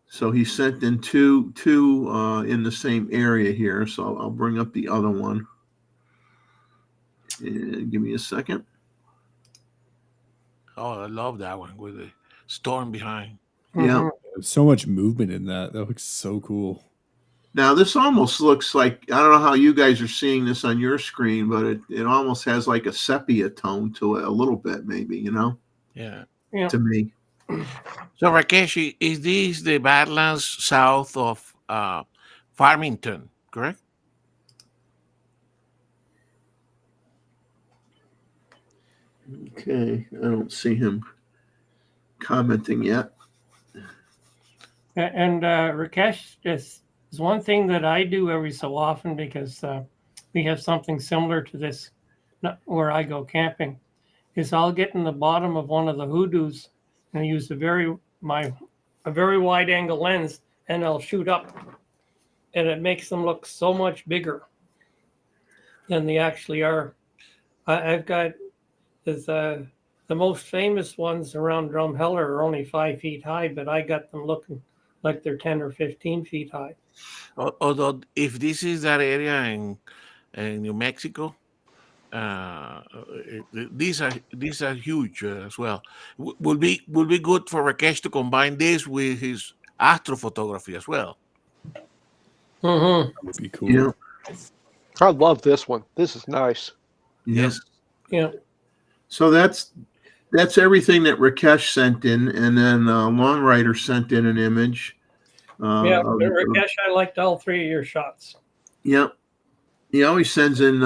So he sent in two in the same area here. So I'll bring up the other one. And give me a second. Oh, I love that one with the storm behind. Yeah. So much movement in that. That looks so cool. Now this almost looks like, I don't know how you guys are seeing this on your screen, but it almost has like a sepia tone to it a little bit, maybe, Yeah. to me. So Rakesh, is this the Badlands south of Farmington, correct? Okay. I don't see him commenting yet. And Rakesh, is one thing that I do every so often because we have something similar to this where I go camping. Is I'll get in the bottom of one of the hoodoos and use a very wide angle lens, and I'll shoot up, and it makes them look so much bigger than they actually are. I've got the most famous ones around Drumheller are only 5 feet high, but I got them looking like they're 10 or 15 feet high. Although, if this is that area in New Mexico, these are huge as well. Will be good for Rakesh to combine this with his astrophotography as well. Mm-hmm. That would be cool. Yeah. I love this one. This is nice. Yes. Yeah. So that's everything that Rakesh sent in, and then Long Rider sent in an image. Yeah, Rakesh, I liked all 3 of your shots. Yep. He always sends in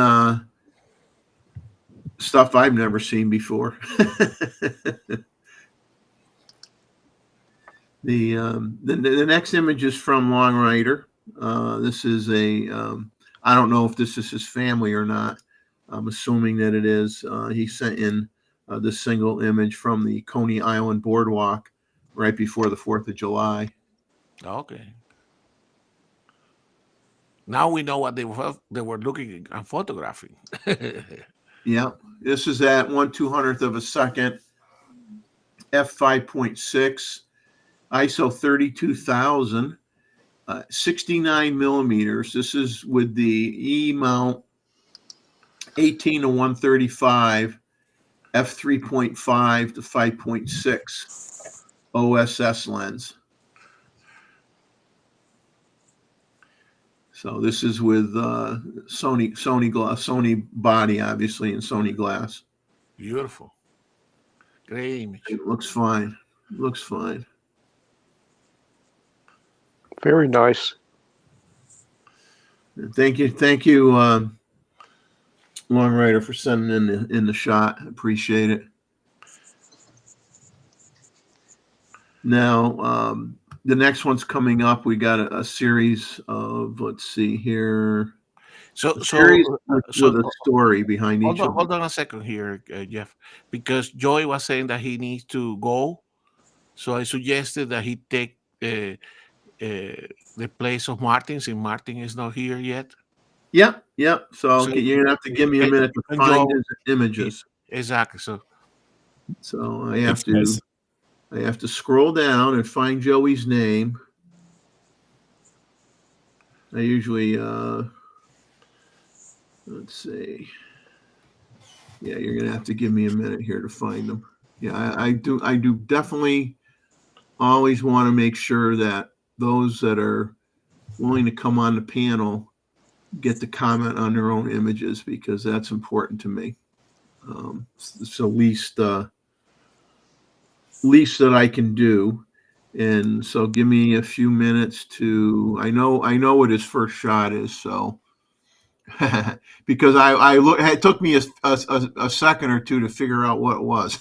stuff I've never seen before. The next image is from Long Rider. This is I don't know if this is his family or not. I'm assuming that it is. He sent in this single image from the Coney Island Boardwalk right before the 4th of July. Okay. Now we know what they were looking and photographing. Yeah, this is at 1/200th of a second, f5.6, ISO 32,000, 69 millimeters. This is with the E mount 18 to 135, f3.5 to 5.6 OSS lens. So this is with Sony body, obviously, and Sony glass. Beautiful. Great image. It looks fine. Looks fine. Very nice. Thank you, Long Rider, for sending in the shot. Appreciate it. Now, the next one's coming up. We got a series of, let's see here. So With a story behind each of them. hold on a second here, Jeff, because Joey was saying that he needs to go. So I suggested that he take the place of Martin, since Martin is not here yet. Yep. So So you're gonna have to give me a minute to find his images. Exactly. So I have Thanks, to scroll down and find Joey's name. I usually let's see. Yeah, you're gonna have to give me a minute here to find them. Yeah, I do definitely always want to make sure that those that are willing to come on the panel get to comment on their own images, because that's important to me. It's the least that I can do. And so give me a few minutes to, I know what his first shot is. So because I look, it took me a second or two to figure out what it was.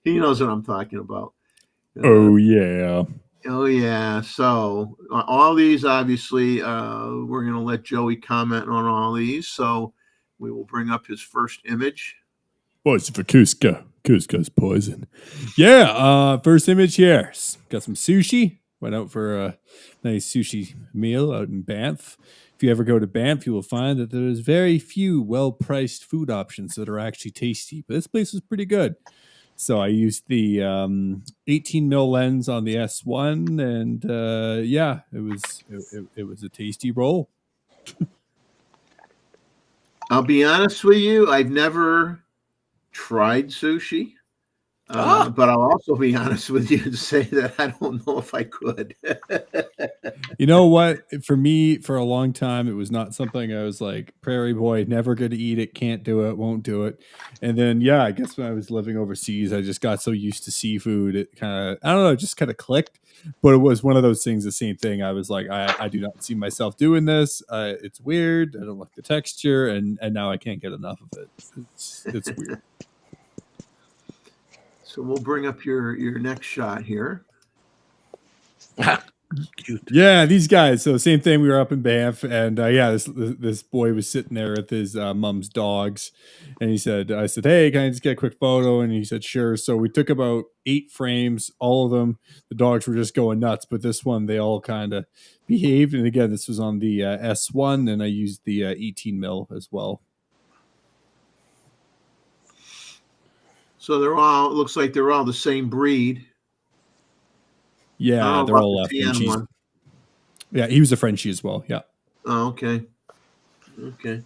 He knows what I'm talking about. Oh yeah. Oh yeah. So all these, obviously, we're going to let Joey comment on all these. So we will bring up his first image. What's for Cusco? Cusco's poison. Yeah. First image here. Got some sushi. Went out for a nice sushi meal out in Banff. If you ever go to Banff, you will find that there's very few well-priced food options that are actually tasty. But this place was pretty good. So I used the 18 mil lens on the S1, and yeah, it was a tasty roll. I'll be honest with you, I've never tried sushi. But I'll also be honest with you and say that I don't know if I could. You know what? For me, for a long time, it was not something I was like, prairie boy, never going to eat it, can't do it, won't do it. And then, yeah, I guess when I was living overseas, I just got so used to seafood. It kind of, I don't know, it just kind of clicked. But it was one of those things, the same thing. I was like, I do not see myself doing this. It's weird. I don't like the texture. And now I can't get enough of it. It's weird. So we'll bring up your next shot here. Cute. Yeah, these guys. So same thing. We were up in Banff, and this boy was sitting there with his mom's dogs, and I said, "Hey, can I just get a quick photo?" And he said, "Sure." So we took about 8 frames. All of them, the dogs were just going nuts, but this one, they all kind of behaved. And again, this was on the S1, and I used the 18 mil as well. So it looks like they're all the same breed. Yeah, they're all the tan Frenchies. one. Yeah, he was a Frenchie as well. Yeah. Oh, okay. Okay.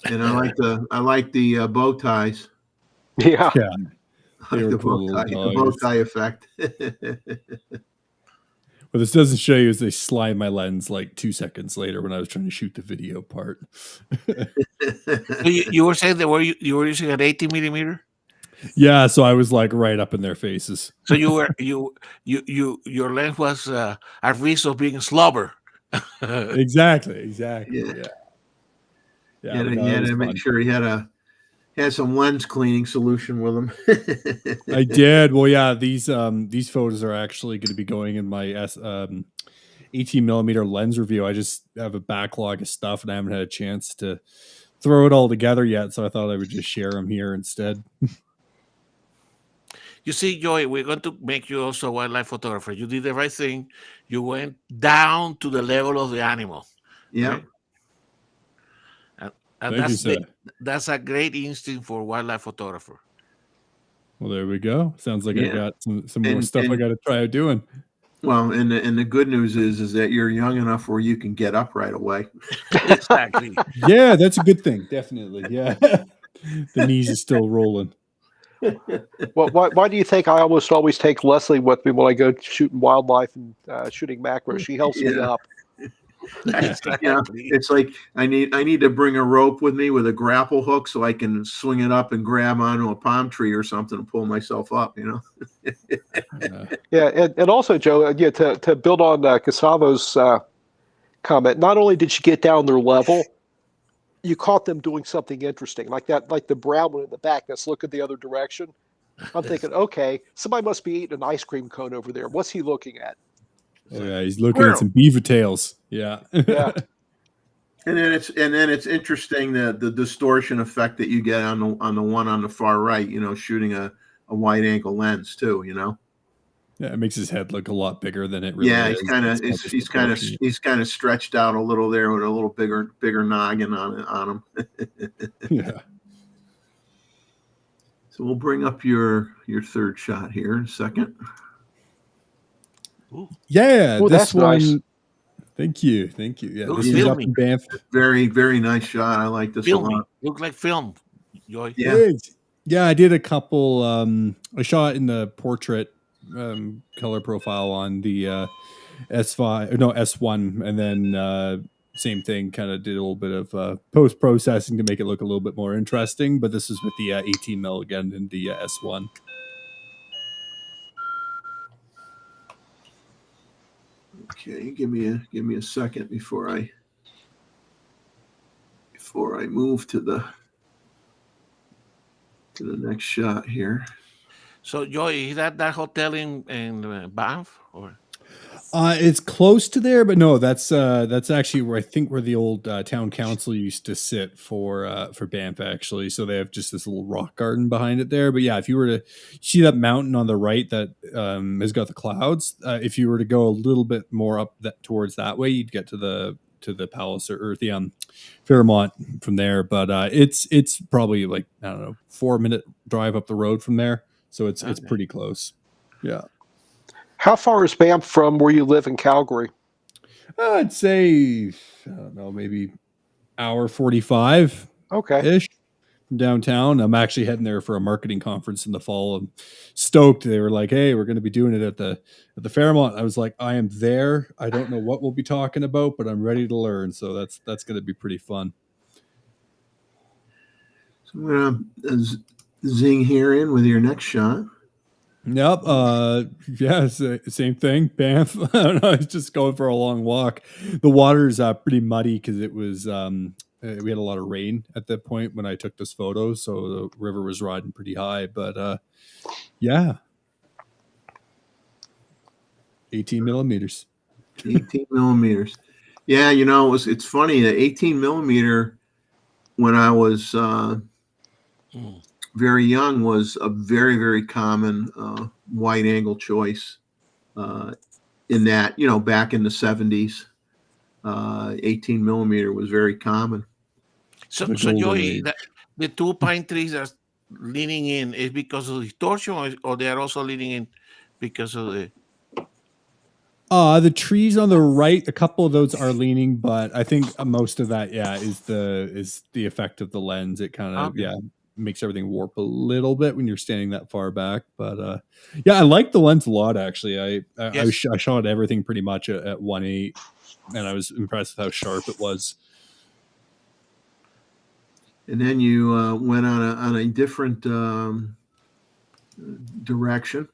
And I like the bow ties. Yeah. Yeah. I like They were the cool bow tie, little the bow dogs. tie effect. What this doesn't show you is they slide my lens like 2 seconds later when I was trying to shoot the video part. So you were saying that you were using an 80 millimeter? Yeah, so I was like right up in their faces. So your lens was a risk of being slobber. Exactly. Yeah. Yeah, You but no, it had was to make fun. sure he had some lens cleaning solution with him. I did. Well, yeah, these photos are actually going to be going in my 18 millimeter lens review. I just have a backlog of stuff, and I haven't had a chance to throw it all together yet. So I thought I would just share them here instead. You see, Joy, we're going to make you also a wildlife photographer. You did the right thing. You went down to the level of the animal. Yeah. Right? And Thank you, sir. that's a great instinct for wildlife photographer. Well, there we go. Sounds like I Yeah. got some more stuff I got to try out doing. Well, and the good news is that you're young enough where you can get up right away. Exactly. Yeah, that's a good thing. Definitely. Yeah. The knees is still rolling. Well, why do you think I almost always take Leslie with me when I go shooting wildlife and shooting macro? She helps me Yeah. up. Exactly. It's like I need to bring a rope with me with a grapple hook so I can swing it up and grab onto a palm tree or something and pull myself up. Yeah, and also, Joe, to build on Gustavo's comment, not only did you get down their level, you caught them doing something interesting, like the brown one in the back that's looking the other direction. I'm thinking, okay, somebody must be eating an ice cream cone over there. What's he looking at? Oh yeah, he's looking at some beaver tails. Yeah. Yeah. And then it's interesting the distortion effect that you get on the one on the far right, shooting a wide angle lens too, Yeah, it makes his head look a lot bigger than it really is. He's kind of stretched out a little there with a little bigger noggin on him. Yeah. So we'll bring up your third shot here in a second. Ooh. Yeah, Ooh, this that's one. nice. Thank you. Yeah, Looks this is up filmy. in Banff. Very, very nice shot. I like this a Filmy. lot. Look like film, Joy. Yeah. Yeah, I did a couple. I shot in the portrait color profile on the S1, and then same thing. Kind of did a little bit of post processing to make it look a little bit more interesting. But this is with the 18 mil again in the S1. Okay, give me a second before I move to the next shot here. So, Joy, is that hotel in Banff or? It's close to there, but no, that's actually where the old town council used to sit for Banff actually. So they have just this little rock garden behind it there. But yeah, if you were to see that mountain on the right that has got the clouds, if you were to go a little bit more up towards that way, you'd get to the palace or the Fairmont from there. But it's probably like, I don't know, 4-minute drive up the road from there. So it's pretty close. Yeah. How far is Banff from where you live in Calgary? I'd say, I don't know, maybe hour 45 ish from downtown. I'm actually heading there for a marketing conference in the fall. I'm stoked. They were like, "Hey, we're going to be doing it at the Fairmont." I was like, "I am there. I don't know what we'll be talking about, but I'm ready to learn." So that's going to be pretty fun. So I'm gonna zing here in with your next shot. Yep. Yeah, same thing. Banff. I don't know. It's just going for a long walk. The water's pretty muddy because it was we had a lot of rain at that point when I took this photo, so the river was riding pretty high. But yeah. 18 millimeters. 18 millimeters. Yeah, it's funny that 18 millimeter when I was very young was a very, very common wide angle choice in that, back in the 70s, 18 millimeter was very common. So, The so golden Joey, age. the two pine trees are leaning in is because of distortion, or they are also leaning in because of the. The trees on the right, a couple of those are leaning, but I think most of that, is the effect of the lens. It kind of Okay. makes everything warp a little bit when you're standing that far back. But I like the lens a lot. Actually, I shot everything pretty much at 1.8, and I was impressed with how sharp it was. And then you went on a different direction.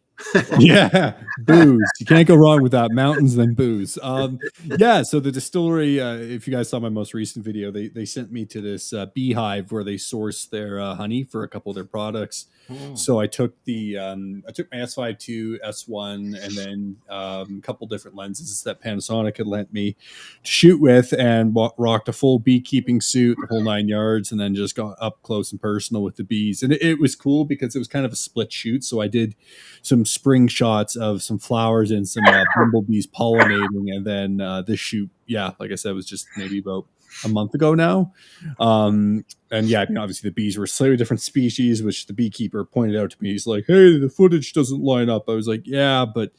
Yeah, booze. You can't go wrong with that. Mountains then booze. So the distillery, if you guys saw my most recent video, they sent me to this beehive where they source their honey for a couple of their products. So I took my S5 II, S1, and then a couple different lenses that Panasonic had lent me to shoot with, and rocked a full beekeeping suit, the whole 9 yards, and then just got up close and personal with the bees. And it was cool because it was kind of a split shoot. So I did some spring shots of some flowers and some bumblebees pollinating, and then this shoot, like I said, was just maybe about a month ago now. Obviously the bees were slightly different species, which the beekeeper pointed out to me. He's like, "Hey, the footage doesn't line up." I was like, "Yeah, but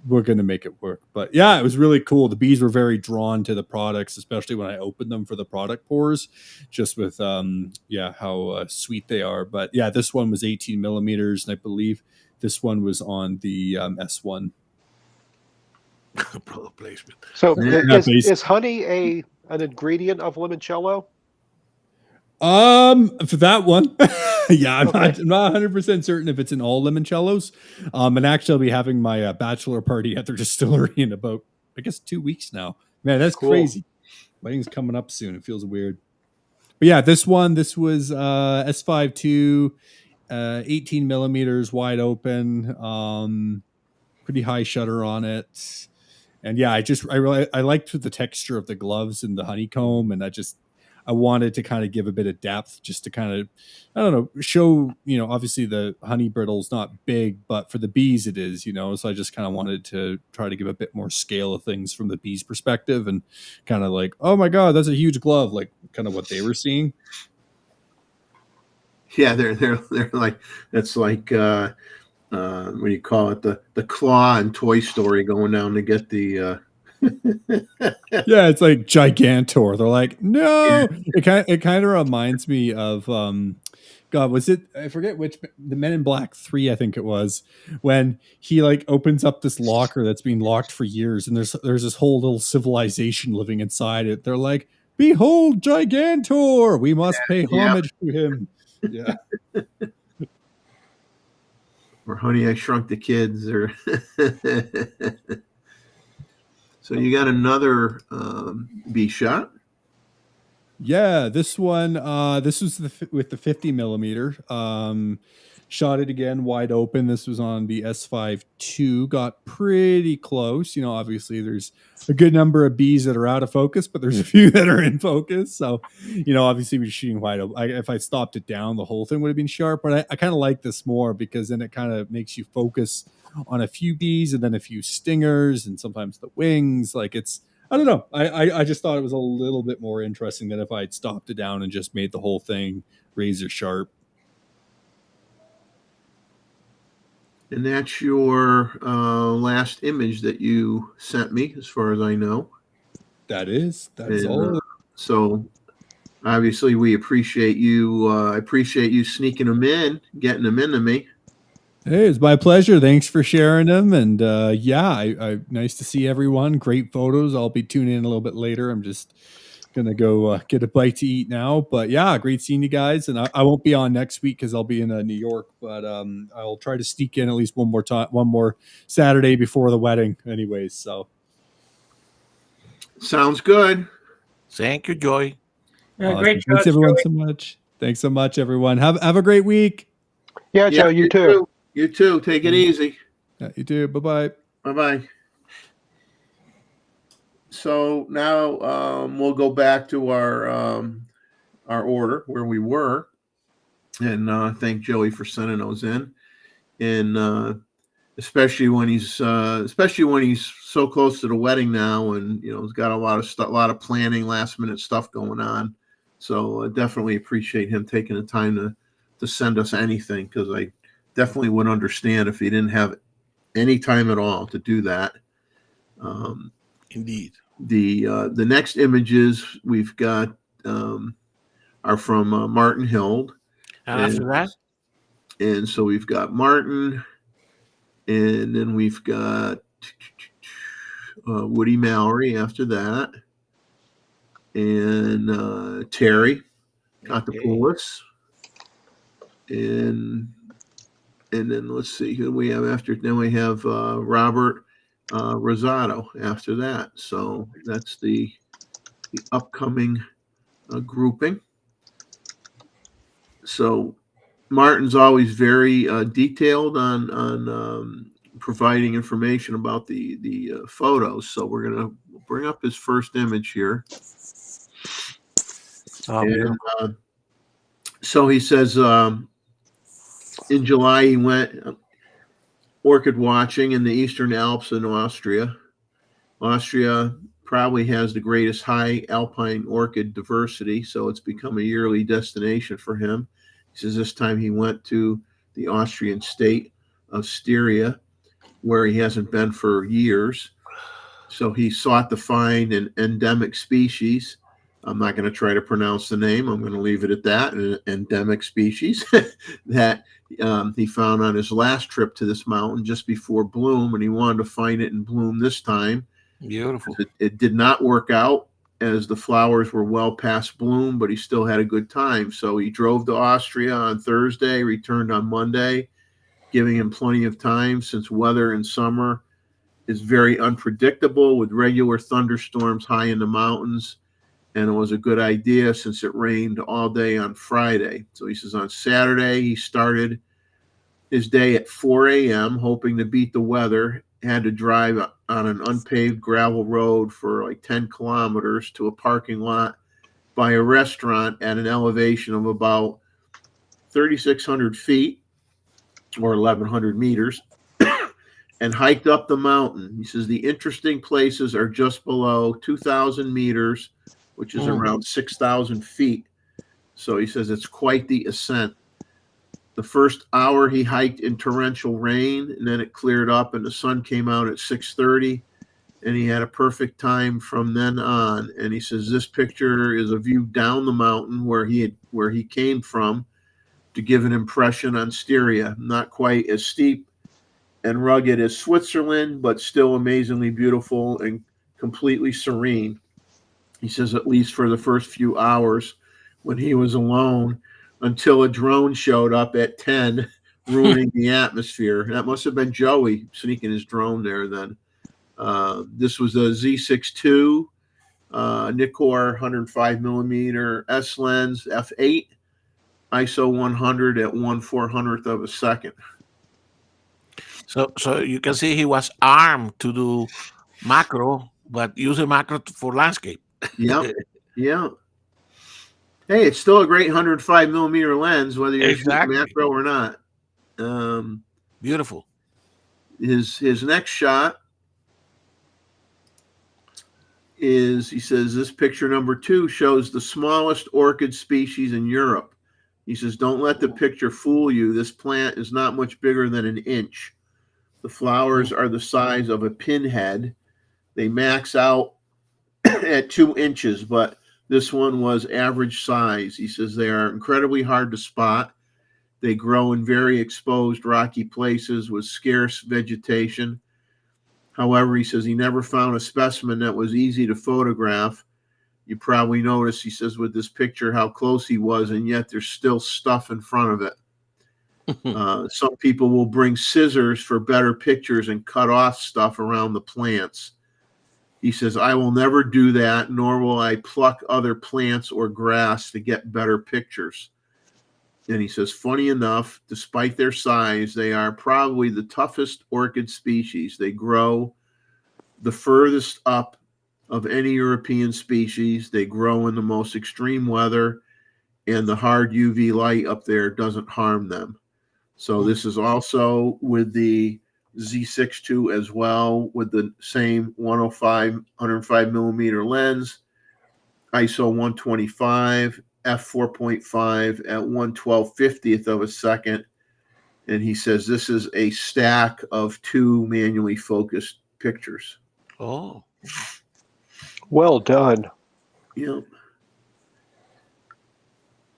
we're going to make it work." But it was really cool. The bees were very drawn to the products, especially when I opened them for the product pours, just with how sweet they are. But this one was 18 millimeters, and I believe this one was on the S1. Product placement. So is honey an ingredient of limoncello? For that one, I'm Okay. not 100% certain if it's in all limoncellos. And actually, I'll be having my bachelor party at their distillery in about, I guess, 2 weeks now. Man, that's Cool. crazy. Wedding's coming up soon. It feels weird. But this was S5 II, 18 millimeters wide open, pretty high shutter on it. And I liked the texture of the gloves and the honeycomb, and I wanted to kind of give a bit of depth, just to kind of, I don't know, show, obviously the honey brittle's not big, but for the bees it is, so I just kind of wanted to try to give a bit more scale of things from the bees' perspective, and kind of like, oh my God, that's a huge glove, like kind of what they were seeing. Yeah, they're like, it's like what do you call it, the claw in Toy Story going down to get the it's like Gigantor. They're like, no. It kind of reminds me of God, was it, I forget which, the Men in Black 3, I think it was, when he like opens up this locker that's been locked for years, and there's this whole little civilization living inside it. They're like, behold Gigantor, we must pay homage to him. Yeah. or Honey, I Shrunk the Kids, or so you got another bee shot. Yeah, this one, this was with the 50 millimeter. Shot it again wide open. This was on the S5 II. Got pretty close. Obviously there's a good number of bees that are out of focus, but there's a few that are in focus. So, obviously we're shooting wide open. If I stopped it down, the whole thing would have been sharp. But I kind of like this more, because then it kind of makes you focus on a few bees and then a few stingers and sometimes the wings. Like I don't know. I just thought it was a little bit more interesting than if I had stopped it down and just made the whole thing razor sharp. And that's your last image that you sent me, as far as I know. That's all. So obviously we appreciate you. I appreciate you sneaking them in, getting them into me. Hey, it's my pleasure. Thanks for sharing them. And I nice to see everyone. Great photos. I'll be tuning in a little bit later. I'm just gonna go get a bite to eat now. But great seeing you guys. And I won't be on next week because I'll be in New York. But I'll try to sneak in at least one more Saturday before the wedding. Anyways, so sounds good. Thank you, Joy. Yeah, awesome. great Thanks shots, everyone Joey. so much. Thanks so much, everyone. Have a great week. Yeah, Joe, you too. You too. Take it easy. Yeah, you too. Bye bye. Bye-bye. So now we'll go back to our order where we were, and thank Joey for sending those in. And especially when he's so close to the wedding now, and he's got a lot of planning, last minute stuff going on. So I definitely appreciate him taking the time to send us anything, because I definitely would understand if he didn't have any time at all to do that. Indeed. The next images we've got are from Martin Hild. And after that? And so we've got Martin, and then we've got Woody Mallory after that, and Terry Contopoulos, and then let's see who we have after. Then we have Robert Rosado after that. So that's the upcoming grouping. So Martin's always very detailed on providing information about the photos. So we're gonna bring up his first image here. And so he says in July he went orchid watching in the Eastern Alps in Austria. Austria probably has the greatest high alpine orchid diversity, so it's become a yearly destination for him. He says this time he went to the Austrian state of Styria, where he hasn't been for years. So he sought to find an endemic species. I'm not going to try to pronounce the name. I'm going to leave it at that, an endemic species that he found on his last trip to this mountain just before bloom, and he wanted to find it in bloom this time. Beautiful. It did not work out, as the flowers were well past bloom, but he still had a good time. So he drove to Austria on Thursday, returned on Monday, giving him plenty of time, since weather in summer is very unpredictable with regular thunderstorms high in the mountains. And it was a good idea since it rained all day on Friday. So he says on Saturday, he started his day at 4 a.m., hoping to beat the weather. Had to drive on an unpaved gravel road for like 10 kilometers to a parking lot by a restaurant at an elevation of about 3,600 feet or 1,100 meters and hiked up the mountain. He says the interesting places are just below 2,000 meters, which is around 6,000 feet. So he says it's quite the ascent. The first hour he hiked in torrential rain, and then it cleared up and the sun came out at 6:30, and he had a perfect time from then on. And he says this picture is a view down the mountain where he came from, to give an impression on Styria. Not quite as steep and rugged as Switzerland, but still amazingly beautiful and completely serene. He says at least for the first few hours when he was alone, until a drone showed up at 10, ruining the atmosphere. That must have been Joey sneaking his drone there then. This was a Z6 II, Nikkor 105 millimeter S lens, f8, ISO 100 at 1/400th of a second. So you can see he was armed to do macro, but using macro for landscape. Yep. Yeah. Hey, it's still a great 105 millimeter lens, whether you're shooting macro or not. Beautiful. His next shot is, he says, this picture number 2 shows the smallest orchid species in Europe. He says, don't let the picture fool you. This plant is not much bigger than an inch. The flowers are the size of a pinhead. They max out at 2 inches, but this one was average size. He says they are incredibly hard to spot. They grow in very exposed rocky places with scarce vegetation. However, he says he never found a specimen that was easy to photograph. You probably noticed, he says, with this picture how close he was, and yet there's still stuff in front of it. Some people will bring scissors for better pictures and cut off stuff around the plants. He says, I will never do that, nor will I pluck other plants or grass to get better pictures. And he says, funny enough, despite their size, they are probably the toughest orchid species. They grow the furthest up of any European species. They grow in the most extreme weather, and the hard UV light up there doesn't harm them. So this is also with the Z6II as well, with the same 105 millimeter lens, ISO 125, f4.5 at 1/1250th of a second. And he says this is a stack of 2 manually focused pictures. Oh, Well done. Yep.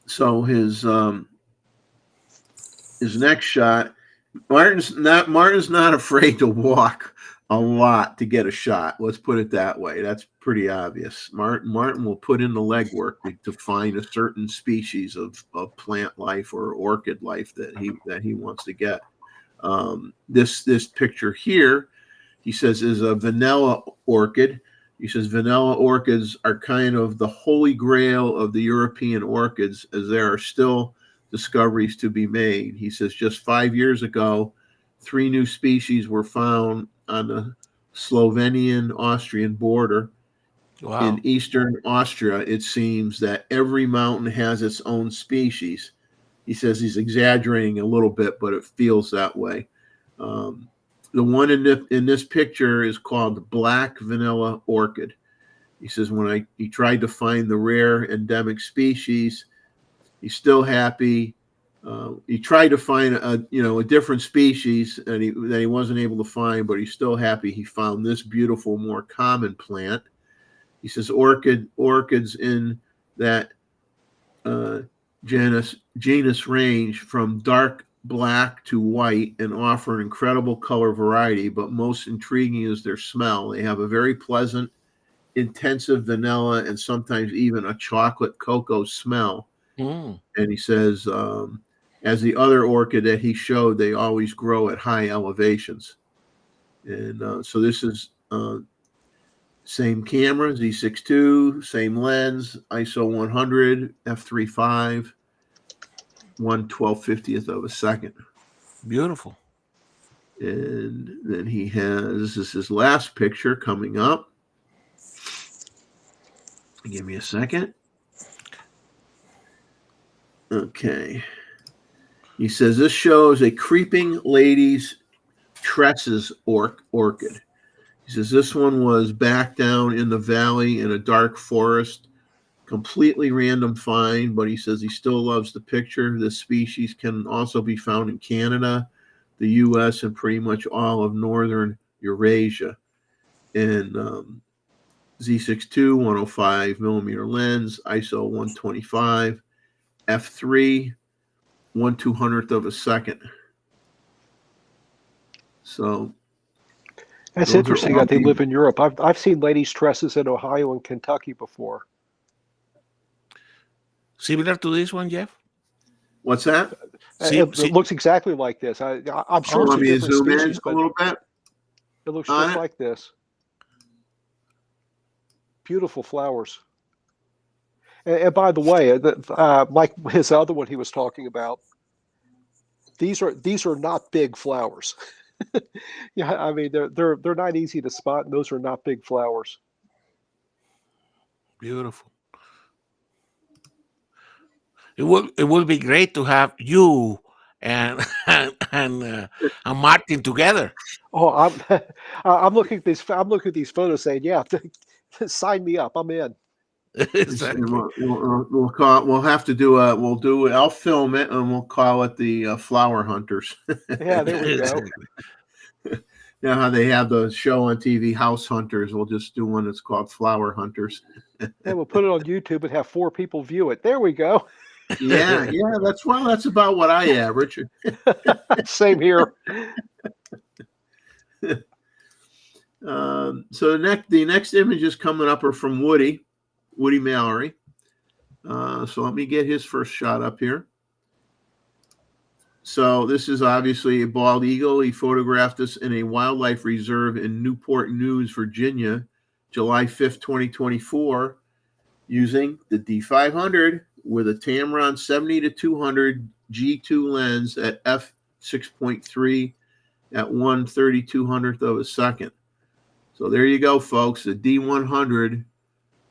So his next shot, Martin's not afraid to walk a lot to get a shot. Let's put it that way. That's pretty obvious. Martin will put in the legwork to find a certain species of plant life or orchid life that he wants to get. This picture here, he says, is a vanilla orchid. He says vanilla orchids are kind of the holy grail of the European orchids, as there are still discoveries to be made. He says just 5 years ago, 3 new species were found on the Slovenian-Austrian border. wow. In eastern Austria, it seems that every mountain has its own species. He says he's exaggerating a little bit, but it feels that way. The one in this picture is called black vanilla orchid. He says when he tried to find the rare endemic species, he's still happy. He tried to find a different species that he wasn't able to find, but he's still happy he found this beautiful, more common plant. He says orchids in that genus range from dark black to white and offer an incredible color variety, but most intriguing is their smell. They have a very pleasant, intensive vanilla and sometimes even a chocolate cocoa smell. Mm. And he says, as the other orchid that he showed, they always grow at high elevations. And so this is same camera, Z6II, same lens, ISO 100, f3.5, 1/1250th of a second. Beautiful. And then he has, this is his last picture coming up. Give me a second. Okay. He says this shows a creeping lady's tresses orchid. He says this one was back down in the valley in a dark forest, completely random find, but he says he still loves the picture. This species can also be found in Canada, the U.S., and pretty much all of northern Eurasia. And Z6II, 105 millimeter lens, ISO 125, f3, 1/200th of a second. So That's those are interesting all that they the- live in Europe. I've seen ladies' tresses in Ohio and Kentucky before. Similar to this one, Jeff? What's that? It looks exactly like this. I'm sure it's Let a me different zoom in species, a but little bit. it looks on just it. like this. Beautiful flowers. And by the way, like his other one he was talking about, these are not big flowers. Yeah, I mean they're not easy to spot, and those are not big flowers. Beautiful. It would be great to have you and and Martin together. Oh, I'm looking at these photos saying, yeah, sign me up. I'm in. Exactly. We'll have to do I'll film it and we'll call it the Flower Hunters. Yeah, there we go. Exactly. You know how they have the show on TV, House Hunters. We'll just do one that's called Flower Hunters. And we'll put it on YouTube and have 4 people view it. There we go. Yeah, that's about what I average. Same here. So the next images coming up are from Woody Mallory. So let me get his first shot up here. So this is obviously a bald eagle. He photographed this in a wildlife reserve in Newport News, Virginia, July 5th, 2024, using the D500 with a Tamron 70-200 G2 lens at f6.3 at 1/3200th of a second. So there you go, folks. The D100,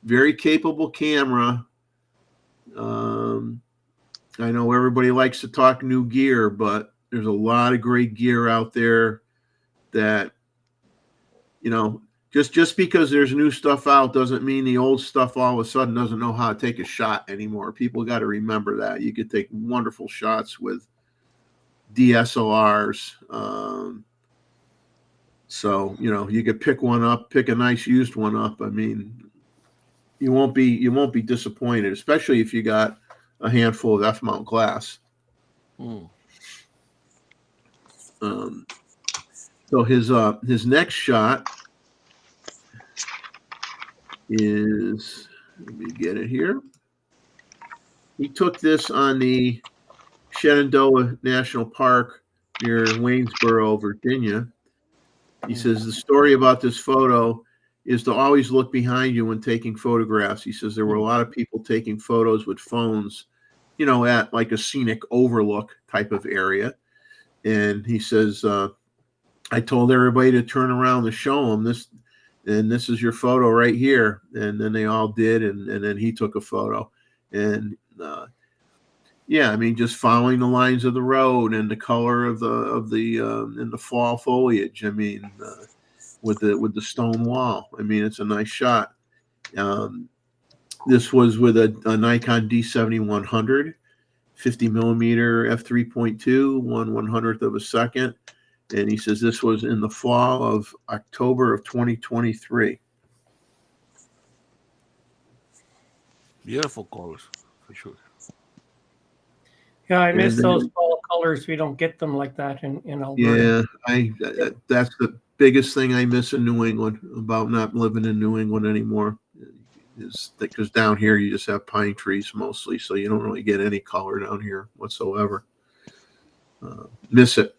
very capable camera. I know everybody likes to talk new gear, but there's a lot of great gear out there that, you know, just because there's new stuff out doesn't mean the old stuff all of a sudden doesn't know how to take a shot anymore. People got to remember that. You could take wonderful shots with DSLRs. So, you know, you could pick one up, pick a nice used one up. I mean, you won't be disappointed, especially if you got a handful of F-mount glass. So his next shot is, let me get it here. He took this on the Shenandoah National Park near Waynesboro, Virginia. He says the story about this photo is to always look behind you when taking photographs. He says there were a lot of people taking photos with phones, you know, at like a scenic overlook type of area. And he says, I told everybody to turn around to show them this, and this is your photo right here. And then they all did, and then he took a photo. And yeah, I mean, just following the lines of the road and the color of the in the fall foliage. I mean, with the stone wall. I mean, it's a nice shot. This was with a Nikon D7100, 50 millimeter f3.2, 1/100th of a second. And he says this was in the fall of October of 2023. Beautiful colors, for sure. Yeah, I miss those fall colors. We don't get them like that in Alberta. Yeah, that's the biggest thing I miss in New England about not living in New England anymore. Is because down here you just have pine trees mostly, so you don't really get any color down here whatsoever. Miss it.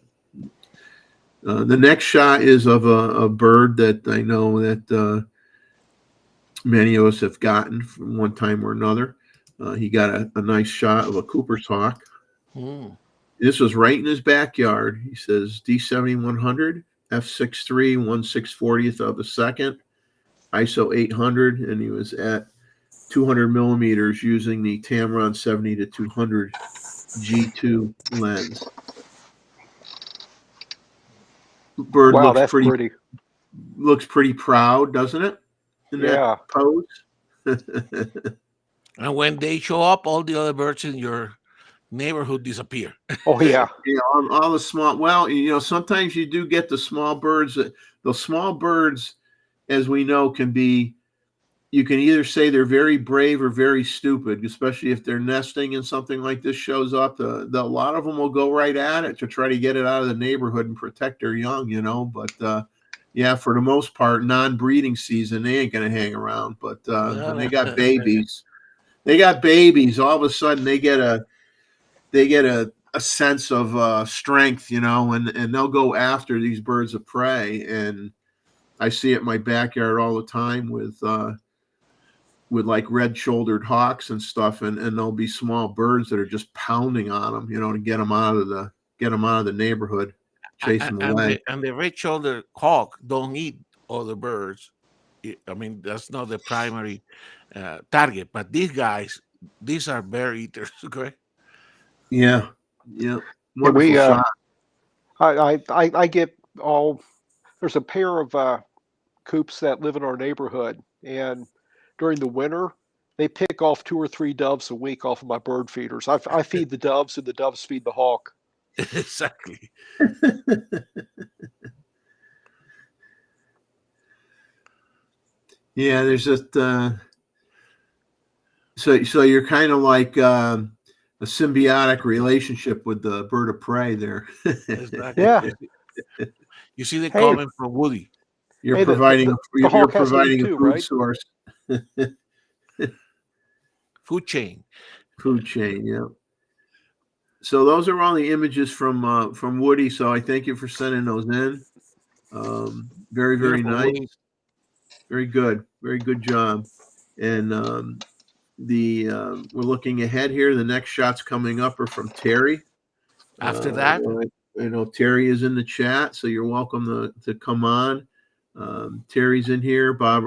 The next shot is of a bird that I know that many of us have gotten from one time or another. He got a nice shot of a Cooper's hawk. This was right in his backyard. He says D7100, f6.3, 1/640th of a second, ISO 800, and he was at 200 millimeters using the Tamron 70-200 G2 lens. Bird Wow, looks that's pretty. Looks pretty proud, doesn't it? In Yeah. that pose. And when they show up, all the other birds in your neighborhood disappear. Oh yeah. Yeah, all the small. Well, you know, sometimes you do get the small birds. The small birds, as we know, can be. You can either say they're very brave or very stupid, especially if they're nesting and something like this shows up. A lot of them will go right at it to try to get it out of the neighborhood and protect their young, you know. But yeah, for the most part, non-breeding season, they ain't going to hang around. But when they got babies, all of a sudden they get a sense of strength, you know, and they'll go after these birds of prey. And I see it in my backyard all the time with like red-shouldered hawks and stuff, and there'll be small birds that are just pounding on them, you know, to get them out of the neighborhood, chase them away. And the red-shouldered hawk don't eat other birds. I mean, that's not the primary target. But these are bear eaters, correct? Yeah. We Wonderful shot. I get all. There's a pair of coops that live in our neighborhood, and during the winter, they pick off 2 or 3 doves a week off of my bird feeders. I feed the doves, and the doves feed the hawk. Exactly. Yeah, there's just so you're kind of like a symbiotic relationship with the bird of prey there. Exactly. Yeah. You see the Hey. comment from Woody. You're Hey, providing the hawk has to providing eat a too, food right? source. Food chain. Food chain, yeah. So those are all the images from Woody. So I thank you for sending those in. Very, very Beautiful, nice. Woody. Very good. Very good job. And we're looking ahead here. The next shots coming up are from Terry. After that, I know Terry is in the chat, so you're welcome to come on. Terry's in here. Bob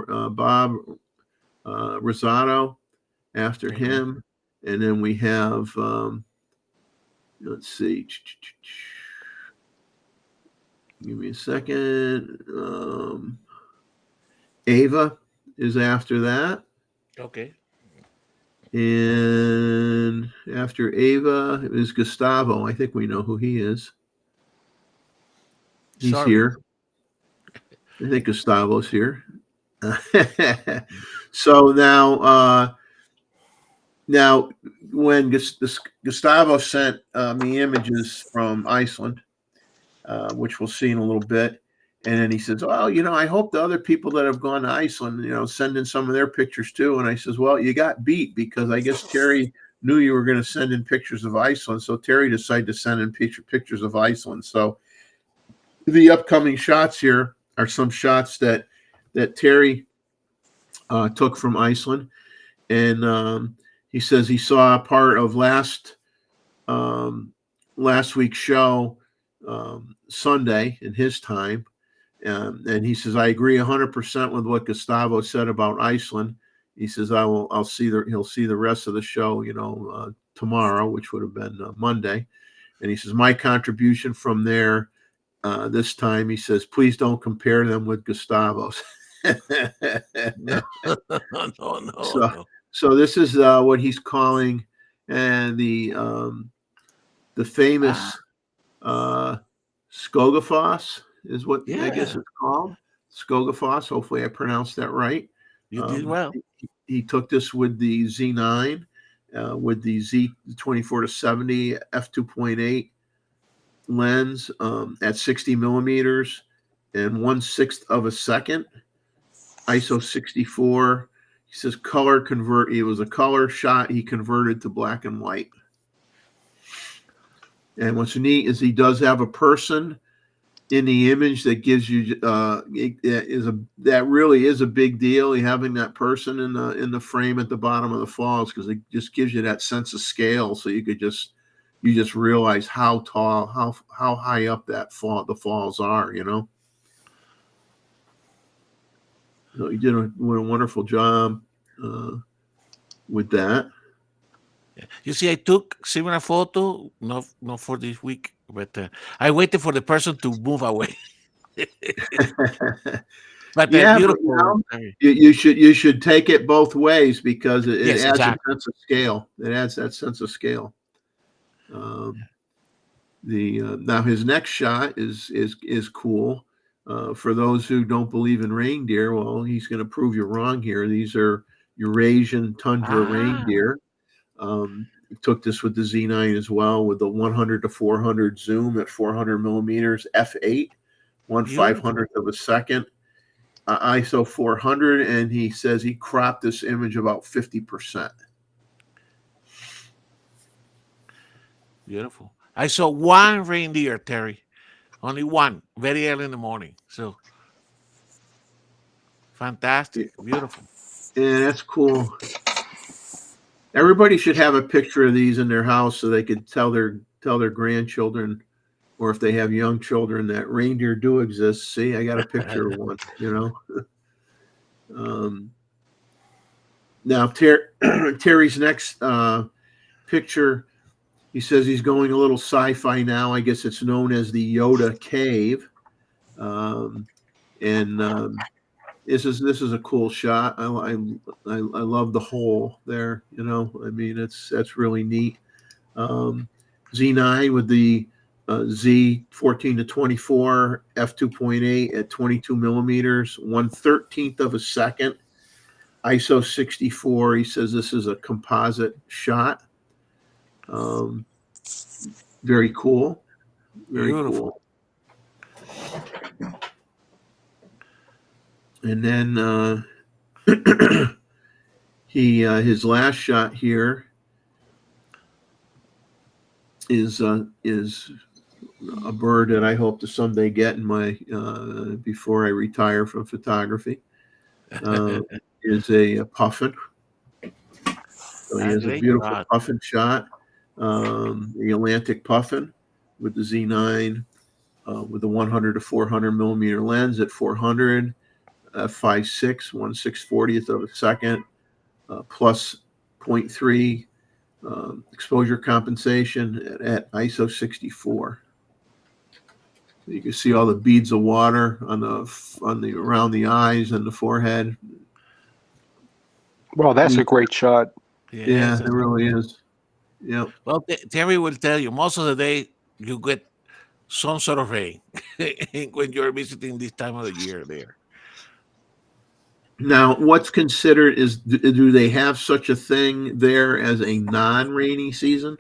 Rosado after him, and then we have let's see. Give me a second. Ava is after that. okay. And after Ava is Gustavo. I think we know who he is. He's Sorry. here. I think Gustavo's here. So now when Gustavo sent me images from Iceland, which we'll see in a little bit, and then he says, "Well, I hope the other people that have gone to Iceland, send in some of their pictures too." And I says, "Well, you got beat because I guess Terry knew you were going to send in pictures of Iceland, so Terry decided to send in pictures of Iceland." So the upcoming shots here are some shots that Terry took from Iceland, and he says he saw a part of last week's show Sunday in his time. And he says, I agree 100% with what Gustavo said about Iceland. He says, he'll see the rest of the show, tomorrow, which would have been Monday. And he says, my contribution from there this time, he says, please don't compare them with Gustavo's. No. So this is what he's calling the famous Skogafoss is what I guess it's called. Skogafoss. Hopefully I pronounced that right. You did well. He took this with the Z9, with the Z24-70 f2.8 lens at 60 millimeters and 1/6 of a second, ISO 64. He says color convert. It was a color shot. He converted to black and white. And what's neat is he does have a person in the image that gives you that really is a big deal. Having that person in the frame at the bottom of the falls, because it just gives you that sense of scale. So you just realize how tall, how high up the falls are. So he did a wonderful job with that. You see, I took similar photo, not for this week, but I waited for the person to move away. But yeah, beautiful. You should take it both ways because it adds exactly. a sense of scale. It adds that sense of scale. Now his next shot is cool. For those who don't believe in reindeer, well, he's going to prove you wrong here. These are Eurasian tundra reindeer. Took this with the Z9 as well, with the 100 to 400 zoom at 400 millimeters, f8, 1/500th of a second, ISO 400, and he says he cropped this image about 50%. Beautiful. I saw one reindeer, Terry, only one, very early in the morning. So fantastic, beautiful. Yeah, that's cool. Everybody should have a picture of these in their house so they could tell their grandchildren, or if they have young children, that reindeer do exist. See, I got a picture of one. Now Terry's next picture, he says he's going a little sci-fi now. I guess it's known as the Yoda Cave, This is a cool shot. I love the hole there. That's really neat. Z9 with the Z14-24 f2.8 at 22 millimeters, 1/13th of a second, ISO 64. He says this is a composite shot. Very cool. Very Beautiful. cool. And then his last shot here is a bird that I hope to someday get in my before I retire from photography. Is a puffin. So he has a great beautiful shot. puffin shot, the Atlantic puffin with the Z9 with the 100 to 400 millimeter lens at 400, f5.6, 1/640th of a second, plus 0.3 exposure compensation at ISO 64. You can see all the beads of water on the around the eyes and the forehead. Well, that's a great shot. Yeah, it really is. Yep. Well, Terry will tell you most of the day you get some sort of rain when you're visiting this time of the year there. Now, what's considered is do they have such a thing there as a non-rainy season?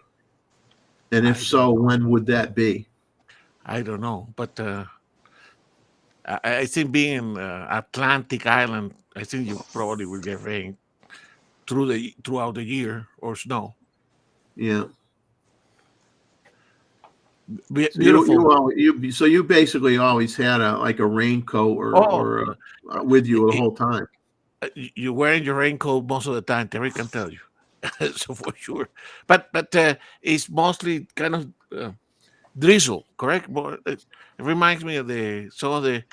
And if so, when would that be? I don't know, but I think being in Atlantic Island, I think you probably will get rain throughout the year or snow. Yeah. Beautiful. So you basically always had a raincoat or with you the whole time. You're wearing your raincoat most of the time. Terry can tell you, so for sure. But it's mostly kind of drizzle, correct? But it reminds me of some of the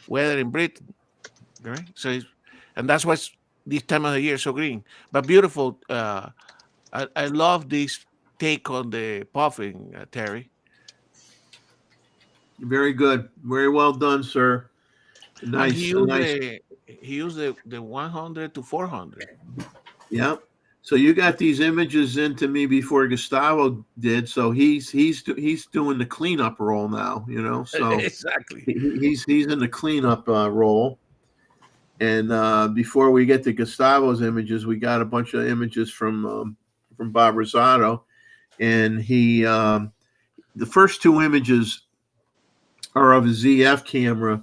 weather in Britain, right? So and that's why this time of the year so green, but beautiful. I love this take on the puffing, Terry. Very good. Very well done, sir. And Nice. he used the 100 to 400. Yep. So you got these images into me before Gustavo did. So he's doing the cleanup role now, So Exactly. he's in the cleanup role. And before we get to Gustavo's images, we got a bunch of images from Bob Rosato, and the first two images are of a ZF camera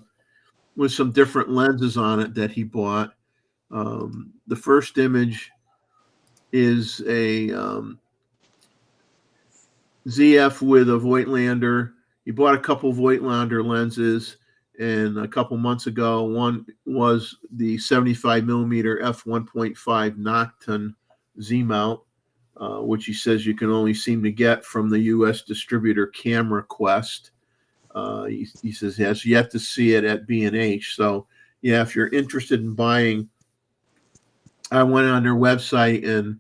with some different lenses on it that he bought. The first image is a ZF with a Voigtlander. He bought a couple Voigtlander lenses, and a couple months ago, one was the 75 millimeter f1.5 Nocton Z mount, which he says you can only seem to get from the U.S. distributor Camera Quest. He says he has yet to see it at B&H. So, yeah, if you're interested in buying, I went on their website and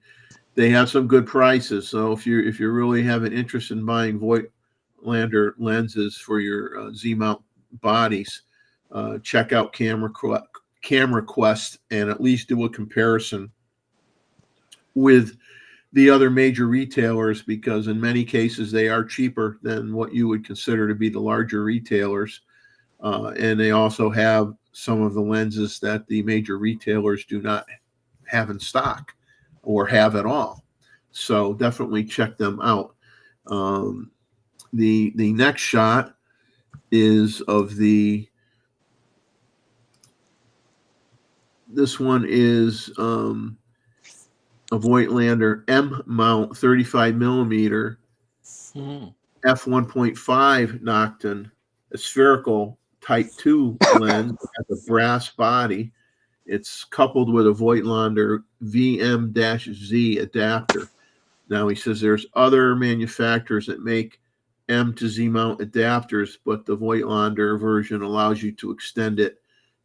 they have some good prices. So if you really have an interest in buying Voigtlander lenses for your Z mount bodies, check out Camera Quest and at least do a comparison with the other major retailers, because in many cases they are cheaper than what you would consider to be the larger retailers. And they also have some of the lenses that the major retailers do not have in stock or have at all. So definitely check them out. The next shot is of this one is a Voigtlander M mount 35 millimeter f1.5 Nocton, a spherical type 2 lens has a brass body. It's coupled with a Voigtlander VM-Z adapter. Now he says there's other manufacturers that make M to Z mount adapters, but the Voigtlander version allows you to extend it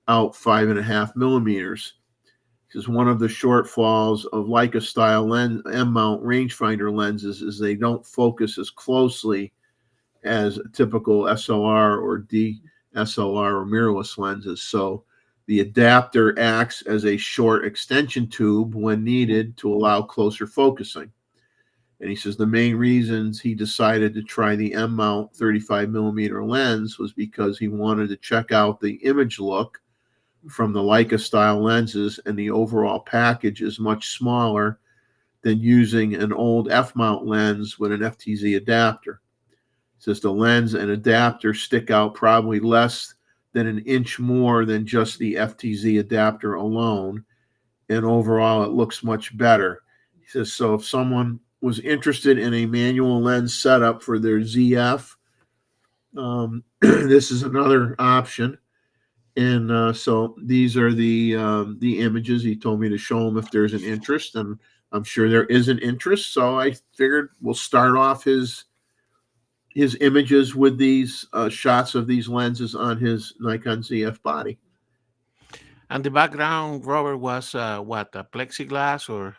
out 5.5 millimeters. Because one of the shortfalls of Leica style lens M mount rangefinder lenses is they don't focus as closely as typical SLR or DSLR or mirrorless lenses. So the adapter acts as a short extension tube when needed to allow closer focusing. And he says the main reasons he decided to try the M mount 35 millimeter lens was because he wanted to check out the image look from the Leica style lenses, and the overall package is much smaller than using an old F-mount lens with an FTZ adapter. It says the lens and adapter stick out probably less than an inch more than just the FTZ adapter alone, and overall it looks much better. He says, so if someone was interested in a manual lens setup for their ZF, this is another option. And so these are the images. He told me to show them if there's an interest, and I'm sure there is an interest. So I figured we'll start off his images with these shots of these lenses on his Nikon ZF body. And the background, Robert, was what, a plexiglass or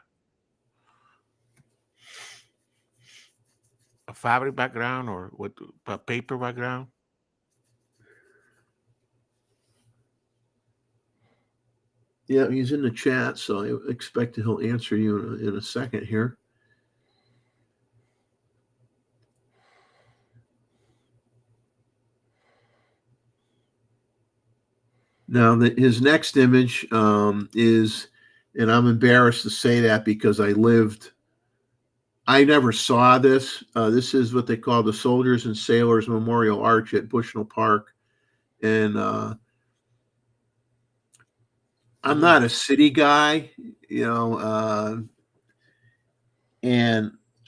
a fabric background or what, a paper background? Yeah, he's in the chat, so I expect he'll answer you in a second here. Now, his next image is, and I'm embarrassed to say that because I never saw this. This is what they call the Soldiers and Sailors Memorial Arch at Bushnell Park. And I'm not a city guy, and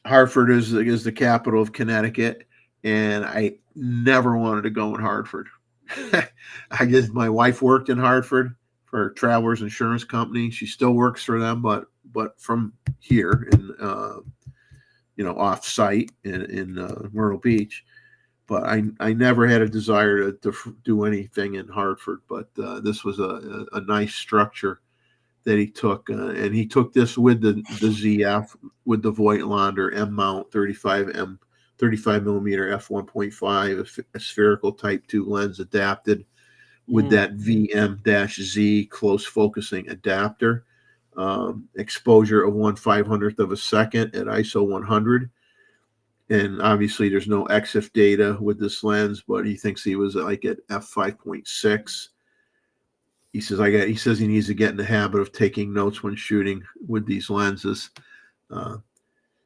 Hartford is the capital of Connecticut, and I never wanted to go in Hartford. My wife worked in Hartford for Travelers Insurance Company. She still works for them, but from here in off site in Myrtle Beach. But I never had a desire to do anything in Hartford. But this was a nice structure that he took, and he took this with the ZF with the Voigtlander M mount 35 millimeter f1.5 a spherical type 2 lens adapted with that VM-Z close focusing adapter, exposure of 1/500th of a second at ISO 100. And obviously there's no EXIF data with this lens, but he thinks he was like at f5.6. He says he needs to get in the habit of taking notes when shooting with these lenses. I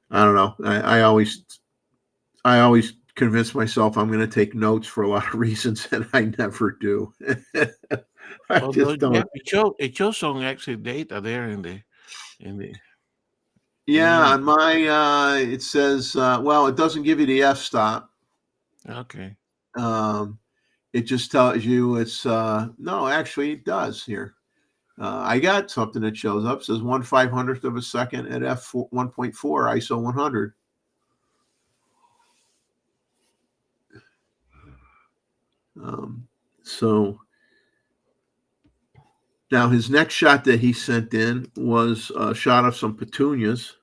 don't know. I always convince myself I'm going to take notes for a lot of reasons, and I never do. I just don't. It shows some exit data there in the. Yeah, on my it says it doesn't give you the f-stop. Okay. It just tells you it's no, actually it does here. I got something that shows up. It says 1/500th of a second at f1.4 ISO 100. So now his next shot that he sent in was a shot of some petunias.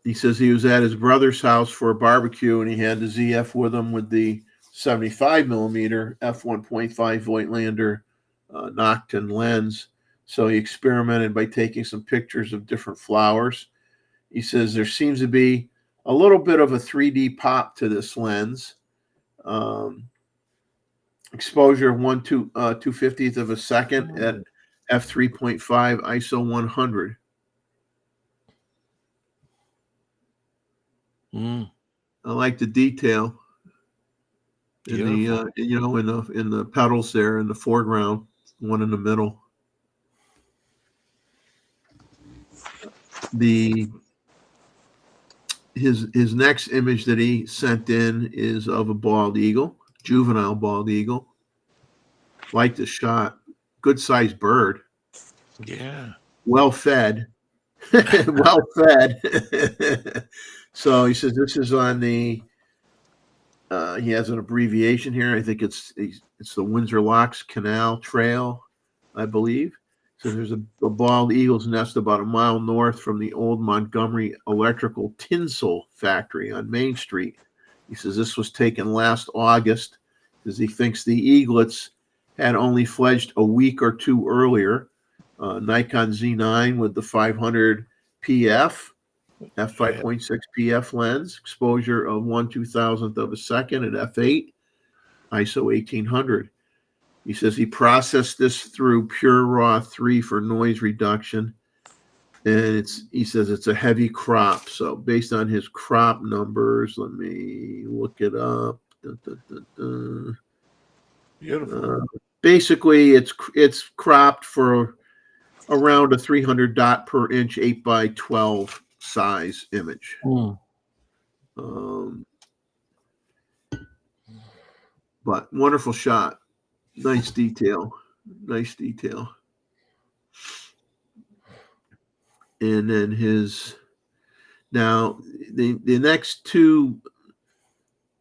He says he was at his brother's house for a barbecue, and he had the ZF with him with the 75 millimeter f1.5 Voigtlander Nocton lens. So he experimented by taking some pictures of different flowers. He says there seems to be a little bit of a 3D pop to this lens. Exposure of 2/50th of a second at f3.5 ISO 100. I like the detail in the petals there in the foreground, one in the middle. His next image that he sent in is of a bald eagle, juvenile bald eagle. Like the shot, good sized bird. Yeah. Well fed. Well fed. So he says this is on the he has an abbreviation here. I think it's the Windsor Locks Canal Trail, I believe. So there's a bald eagle's nest about a mile north from the old Montgomery Electrical Tinsel Factory on Main Street. He says this was taken last August because he thinks the eaglets had only fledged a week or two earlier. Nikon Z9 with the 500 PF, f5.6 PF lens, exposure of 1/2000th of a second at f8, ISO 1800. He says he processed this through Pure Raw 3 for noise reduction, and he says it's a heavy crop. So based on his crop numbers, let me look it up. Beautiful. Basically, it's cropped for around a 300 dot per inch 8x12 size image. But wonderful shot. Nice detail. And then now the next two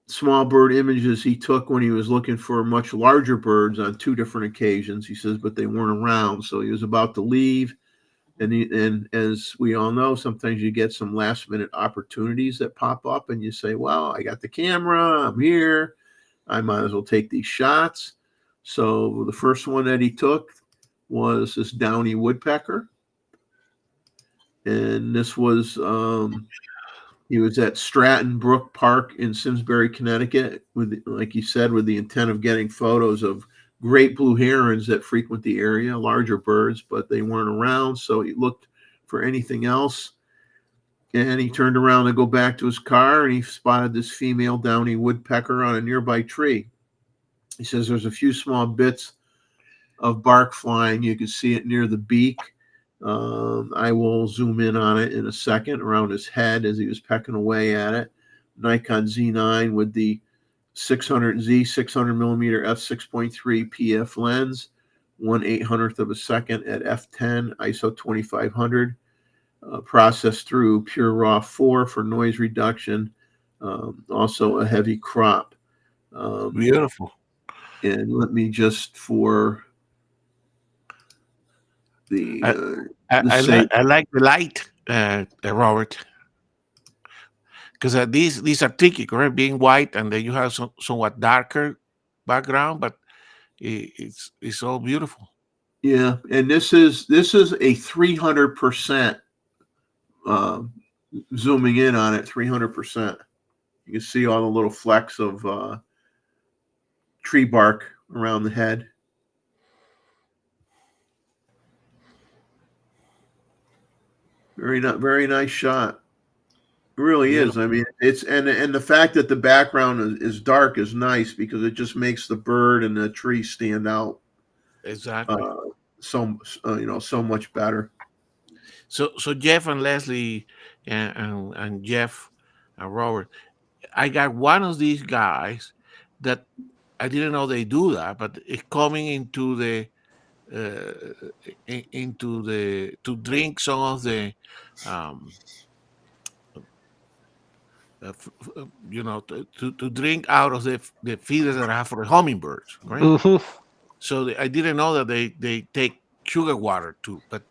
small bird images he took when he was looking for much larger birds on two different occasions. He says, but they weren't around. So he was about to leave. And as we all know, sometimes you get some last minute opportunities that pop up and you say, well, I got the camera, I'm here, I might as well take these shots. So the first one that he took was this downy woodpecker. And this was, he was at Stratton Brook Park in Simsbury, Connecticut, with, like he said, with the intent of getting photos of great blue herons that frequent the area, larger birds, but they weren't around. So he looked for anything else. And he turned around to go back to his car and he spotted this female downy woodpecker on a nearby tree. He says there's a few small bits of bark flying. You can see it near the beak. I will zoom in on it in a second around his head as he was pecking away at it. Nikon Z9 with the 600Z 600 millimeter f6.3 PF lens, 1/800th of a second at f10, ISO 2500, processed through Pure Raw 4 for noise reduction. Also a heavy crop. Beautiful. And let me just for the I like the light, Robert, because these are tricky, correct? Being white and then you have some somewhat darker background, but it's all beautiful. yeah, and this is a 300% zooming in on it, 300%. You can see all the little flecks of tree bark around the head. Very nice shot. It really is. I mean, it's and the fact that the background is dark is nice because it just makes the bird and the tree stand out. Exactly. So much better. So Jeff and Leslie and Jeff and Robert, I got one of these guys that I didn't know they do that, but it's coming into the to drink some of the to drink out of the feeders that I have for the hummingbirds, right? Mm-hmm. So I didn't know that they take sugar water too, but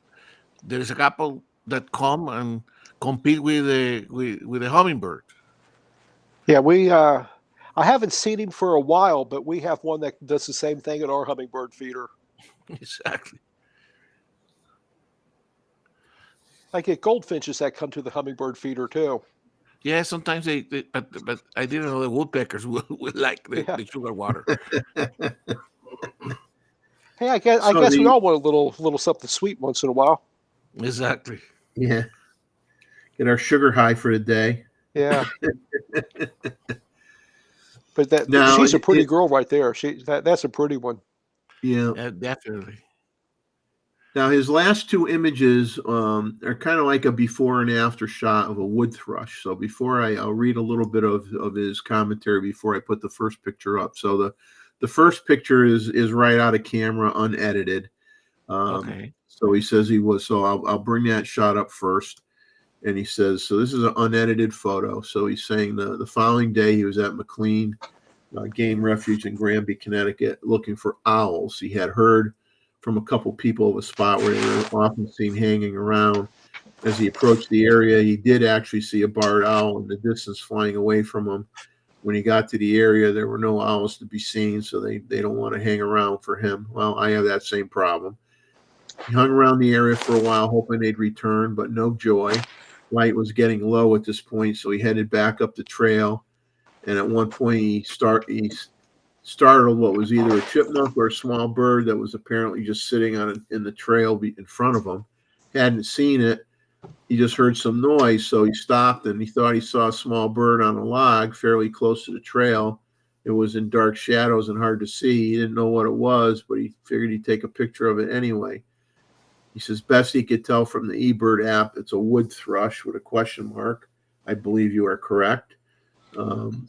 there's a couple that come and compete with the hummingbird. Yeah, I haven't seen him for a while, but we have one that does the same thing at our hummingbird feeder. Exactly. I get goldfinches that come to the hummingbird feeder too. Yeah, sometimes but I didn't know the woodpeckers would like the sugar water. Hey, I guess we all want a little something sweet once in a while. Exactly. Yeah. Get our sugar high for the day. Yeah. But she's a pretty girl right there. That's a pretty one. Yeah, definitely. Now his last two images are kind of like a before and after shot of a wood thrush. So before I'll read a little bit of his commentary before I put the first picture up. So the first picture is right out of camera, unedited. Okay. So he says he was. So I'll bring that shot up first. And he says, so this is an unedited photo. So he's saying the following day he was at McLean Game Refuge in Granby, Connecticut, looking for owls. He had heard from a couple people of a spot where they were often seen hanging around. As he approached the area, he did actually see a barred owl in the distance flying away from him. When he got to the area, there were no owls to be seen, so they don't want to hang around for him. Well, I have that same problem. He hung around the area for a while, hoping they'd return, but no joy. Light was getting low at this point, so he headed back up the trail. And at one point, he startled what was either a chipmunk or a small bird that was apparently just sitting in the trail in front of him. Hadn't seen it. He just heard some noise, so he stopped and he thought he saw a small bird on a log fairly close to the trail. It was in dark shadows and hard to see. He didn't know what it was, but he figured he'd take a picture of it anyway. He says, best he could tell from the eBird app, it's a wood thrush with a question mark. I believe you are correct.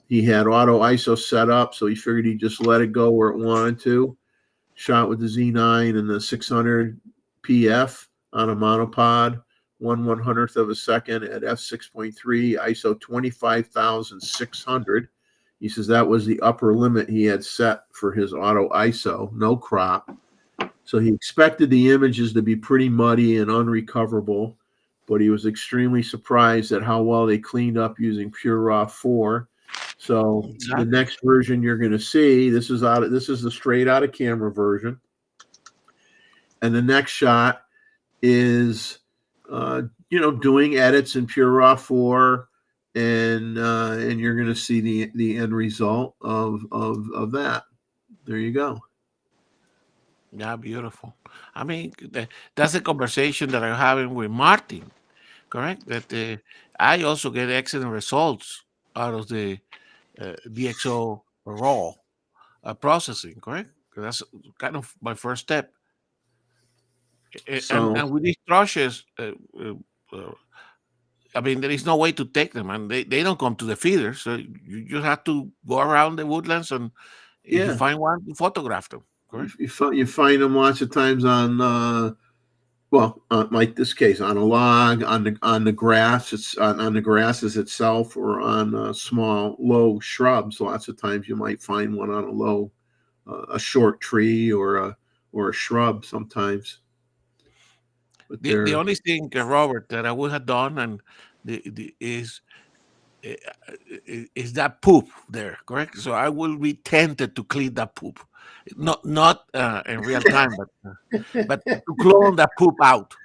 He had auto ISO set up, so he figured he'd just let it go where it wanted to. Shot with the Z9 and the 600 PF on a monopod 1/100th of a second at f6.3, ISO 25,600. He says that was the upper limit he had set for his auto ISO, no crop. So he expected the images to be pretty muddy and unrecoverable, but he was extremely surprised at how well they cleaned up using Pure Raw 4. So the next version you're going to see, this is the straight out of camera version. And the next shot is, doing edits in Pure Raw 4, and you're going to see the end result of that. There you go. Yeah, beautiful. I mean, that's a conversation that I'm having with Martin, correct? That I also get excellent results out of the DxO raw processing, correct? That's kind of my first step. So, and with these thrushes, I mean, there is no way to take them, and they don't come to the feeder. So you just have to go around the woodlands, and if you find one, you photograph them, correct? You find them lots of times on, like this case, on a log, on the grass, it's on the grasses itself, or on small, low shrubs. Lots of times you might find one on a low, a short tree or a shrub sometimes. But the only thing, Robert, that I would have done, and is that poop there, correct? So I will be tempted to clean that poop, not in real time, but to clone that poop out,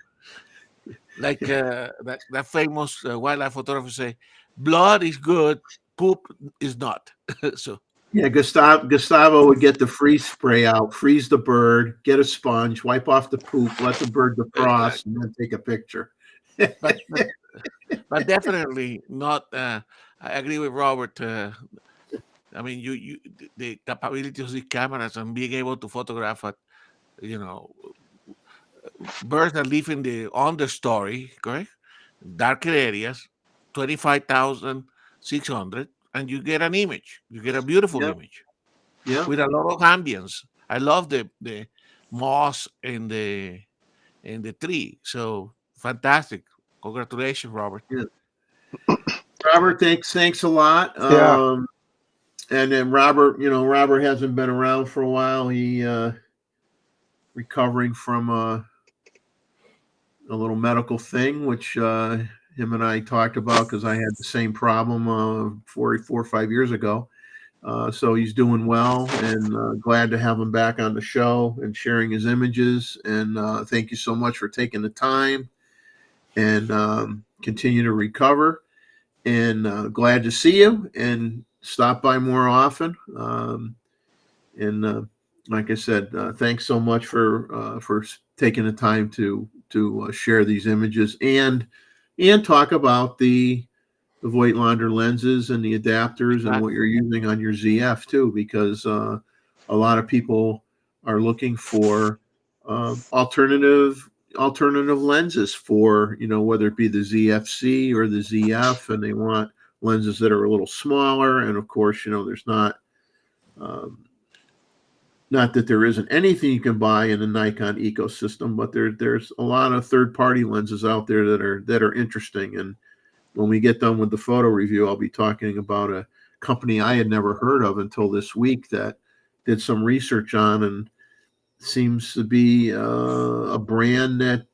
like that famous wildlife photographer say, blood is good, poop is not. So yeah, Gustavo would get the freeze spray out, freeze the bird, get a sponge, wipe off the poop, let the bird defrost, and then take a picture. but definitely not. I agree with Robert. I mean, you the capability of these cameras and being able to photograph at, birds that live in the understory, correct? Darker areas, 25,600, and you get an image. You get a beautiful image. Yeah, with a lot of ambience. I love the moss in the tree. So fantastic! Congratulations, Robert. Yeah. Robert, thanks a lot. Yeah. And then Robert hasn't been around for a while. He recovering from a little medical thing, which him and I talked about, because I had the same problem 4 or 5 years ago. So he's doing well, and glad to have him back on the show and sharing his images. And thank you so much for taking the time, and continue to recover. And glad to see you, and stop by more often. And like I said, thanks so much for taking the time to share these images and talk about the Voigtlander lenses and the adapters and what you're using on your ZF too, because a lot of people are looking for alternative lenses for, whether it be the ZFC or the ZF, and they want lenses that are a little smaller. And of course, there's not that there isn't anything you can buy in the Nikon ecosystem, but there's a lot of third-party lenses out there that are interesting. And when we get done with the photo review, I'll be talking about a company I had never heard of until this week that did some research on, and seems to be a brand that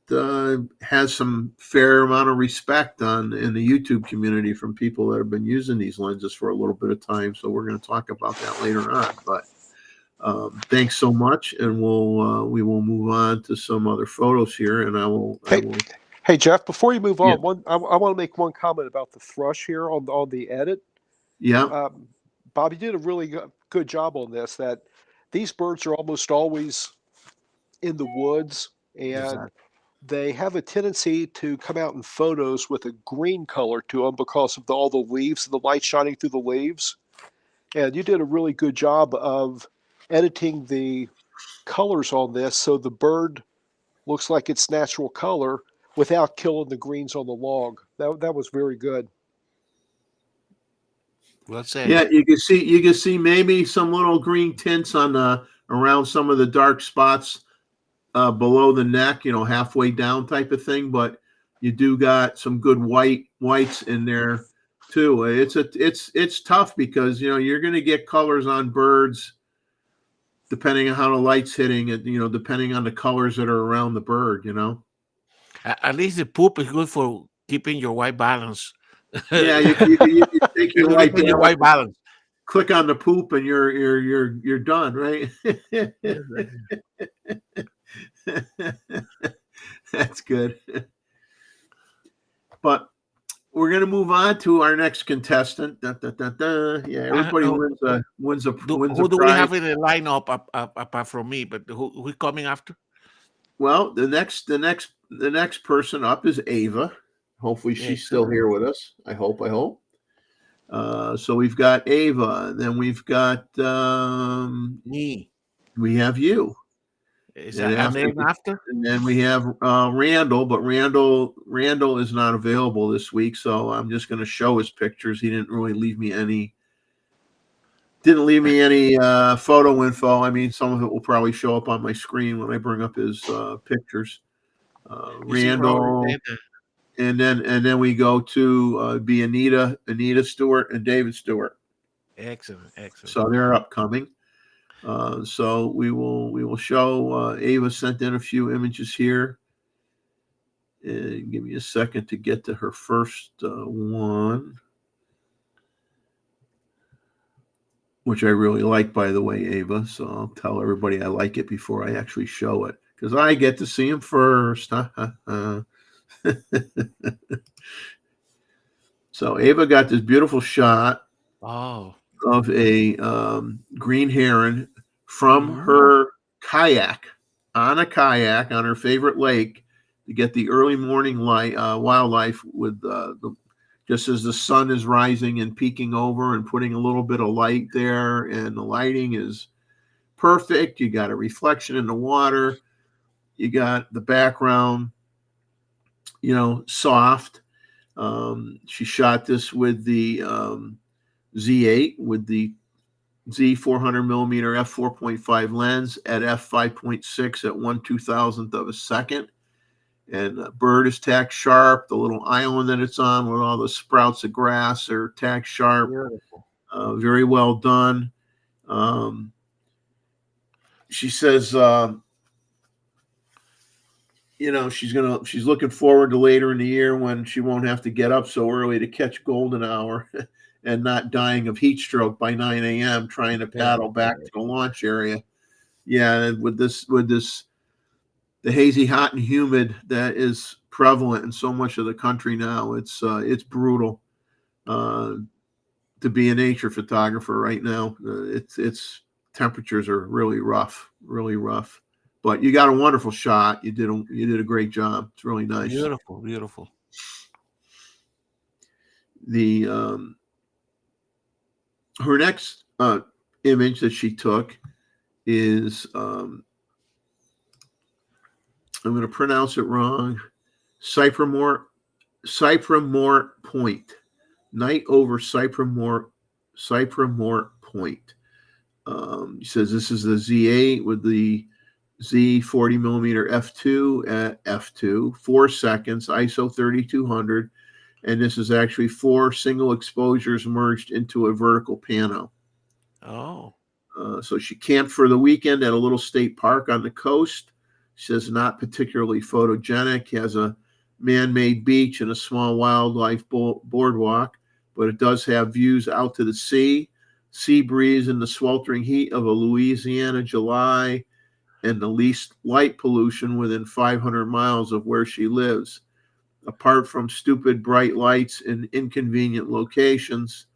has some fair amount of respect in the YouTube community from people that have been using these lenses for a little bit of time. So we're going to talk about that later on. But thanks so much, and we will move on to some other photos here, and I will. Hey, Jeff, before you move on, Yeah. I want to make one comment about the thrush here on the edit. Yeah. Bob, you did a really good job on this, that these birds are almost always in the woods, and they have a tendency to come out in photos with a green color to them because of all the leaves and the light shining through the leaves. And you did a really good job of editing the colors on this so the bird looks like its natural color without killing the greens on the log. That was very good. Well said. Yeah, you can see maybe some little green tints on around some of the dark spots below the neck, halfway down type of thing. But you do got some good whites in there too. It's tough because you're going to get colors on birds depending on how the light's hitting it. Depending on the colors that are around the bird. At least the poop is good for keeping your white balance. Yeah, you take your white Keeping your white balance. click on the poop, and you're done, right? That's good. But we're gonna move on to our next contestant. Da, da, da, da. Yeah, everybody wins a who do we prize. have in the lineup apart from me? But who's coming after? Well, the next person up is Ava. Hopefully, she's still here with us. I hope. So we've got Ava, and then we've got Me. we have you. Is that name after? And then we have Randall, but Randall is not available this week, so I'm just going to show his pictures. He didn't really leave me any photo info. I mean, some of it will probably show up on my screen when I bring up his pictures. Randall, and then we go to be Anita Stewart and David Stewart. Excellent. So they're upcoming. So we will show. Ava sent in a few images here. Give me a second to get to her first one, which I really like, by the way, Ava. So I'll tell everybody I like it before I actually show it, because I get to see them first. So Ava got this beautiful shot of a green heron from her kayak on her favorite lake to get the early morning light wildlife with just as the sun is rising and peeking over and putting a little bit of light there, and the lighting is perfect. You got a reflection in the water. You got the background, soft. She shot this with the Z8 with the Z 400 millimeter f4.5 lens at f5.6 at 1/2000th of a second. And the bird is tacked sharp. The little island that it's on with all the sprouts of grass are tacked sharp. Very well done. She says, she's looking forward to later in the year when she won't have to get up so early to catch golden hour and not dying of heat stroke by 9 a.m. trying to paddle back to the launch area. Yeah, with the hazy, hot, and humid that is prevalent in so much of the country now, it's brutal to be a nature photographer right now. It's temperatures are really rough. But you got a wonderful shot. You did a great job. It's really nice. Beautiful. The her next image that she took is I'm going to pronounce it wrong. Cypremort Point. Night over Cypremort Point. He says this is the Z8 with the Z 40 millimeter f2 at f2, 4 seconds, ISO 3200, and this is actually 4 single exposures merged into a vertical pano. So she camped for the weekend at a little state park on the coast. She says not particularly photogenic, has a man-made beach and a small wildlife boardwalk, but it does have views out to the sea breeze in the sweltering heat of a Louisiana July, and the least light pollution within 500 miles of where she lives. Apart from stupid bright lights in inconvenient locations,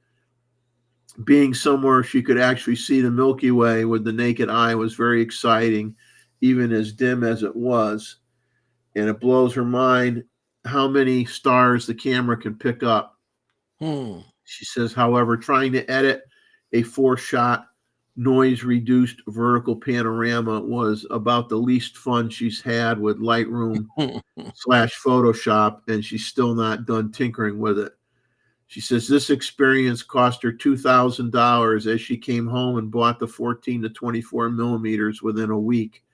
being somewhere she could actually see the Milky Way with the naked eye was very exciting, even as dim as it was. And it blows her mind how many stars the camera can pick up. She says, however, trying to edit a 4-shot noise-reduced vertical panorama was about the least fun she's had with Lightroom /Photoshop, and she's still not done tinkering with it. She says this experience cost her $2,000 as she came home and bought the 14 to 24 millimeters within a week.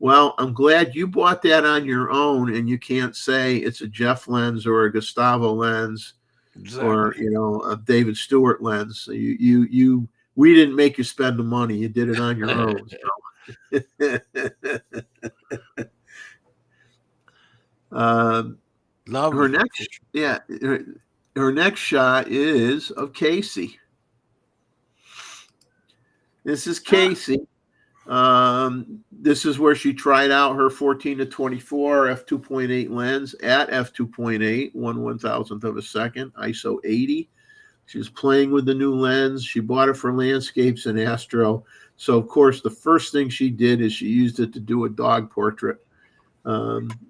Well, I'm glad you bought that on your own, and you can't say it's a Jeff lens or a Gustavo lens or a David Stewart lens. So we didn't make you spend the money. You did it on your own. Lovely. Her next shot is of Casey. This is Casey. This is where she tried out her 14-24 f2.8 lens at f2.8, 1/1000th of a second, ISO 80. She was playing with the new lens. She bought it for landscapes and astro. So, of course, the first thing she did is she used it to do a dog portrait.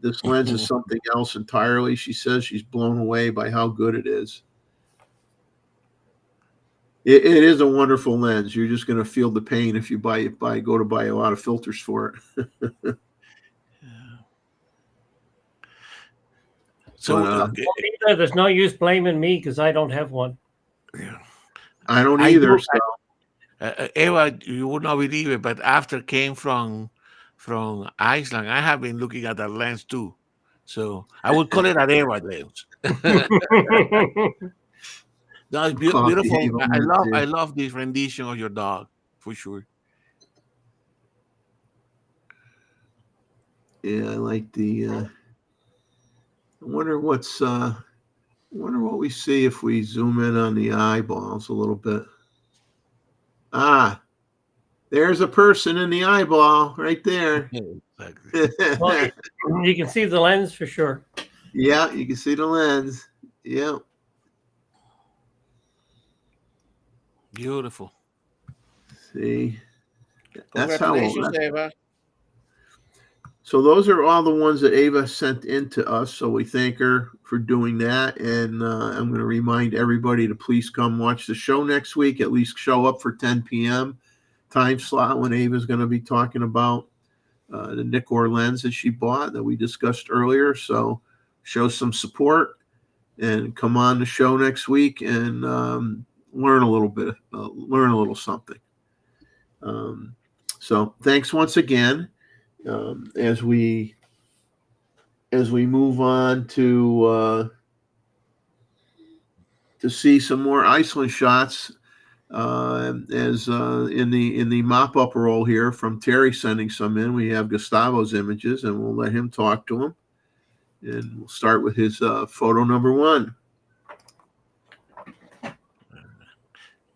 This lens is something else entirely. She says she's blown away by how good it is. It is a wonderful lens. You're just going to feel the pain if you go to buy a lot of filters for it. So there's no use blaming me because I don't have one. Yeah. I don't either. Eva, you would not believe it, but after came from Iceland, I have been looking at that lens too. So I would call it an Eva lens. No, it's beautiful. I love this rendition of your dog for sure. Yeah, I like the. I wonder what we see if we zoom in on the eyeballs a little bit. There's a person in the eyeball right there. Well, you can see the lens for sure. Yeah, you can see the lens. Yeah. Beautiful. See, that's Congratulations, Eva. So those are all the ones that Eva sent in to us. So we thank her for doing that. And I'm going to remind everybody to please come watch the show next week. At least show up for 10 p.m. time slot when Eva's going to be talking about the Nikkor lens that she bought that we discussed earlier. So show some support and come on the show next week and learn a little something. So thanks once again. As we move on to see some more Iceland shots, as in the mop-up roll here from Terry sending some in, we have Gustavo's images, and we'll let him talk to them. And we'll start with his photo number 1.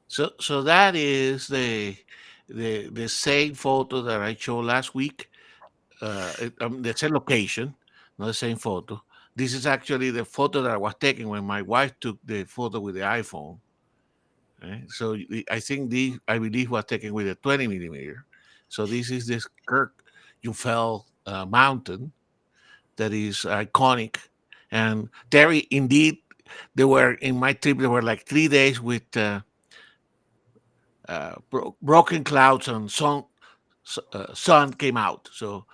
So that is the same photo that I showed last week. The same location, not the same photo. This is actually the photo that I was taking when my wife took the photo with the iPhone. Okay? So I believe was taken with a 20 millimeter. So this is this Kirkjufell mountain that is iconic. And Terry, indeed, there were in my trip. There were like 3 days with broken clouds and sun came out. So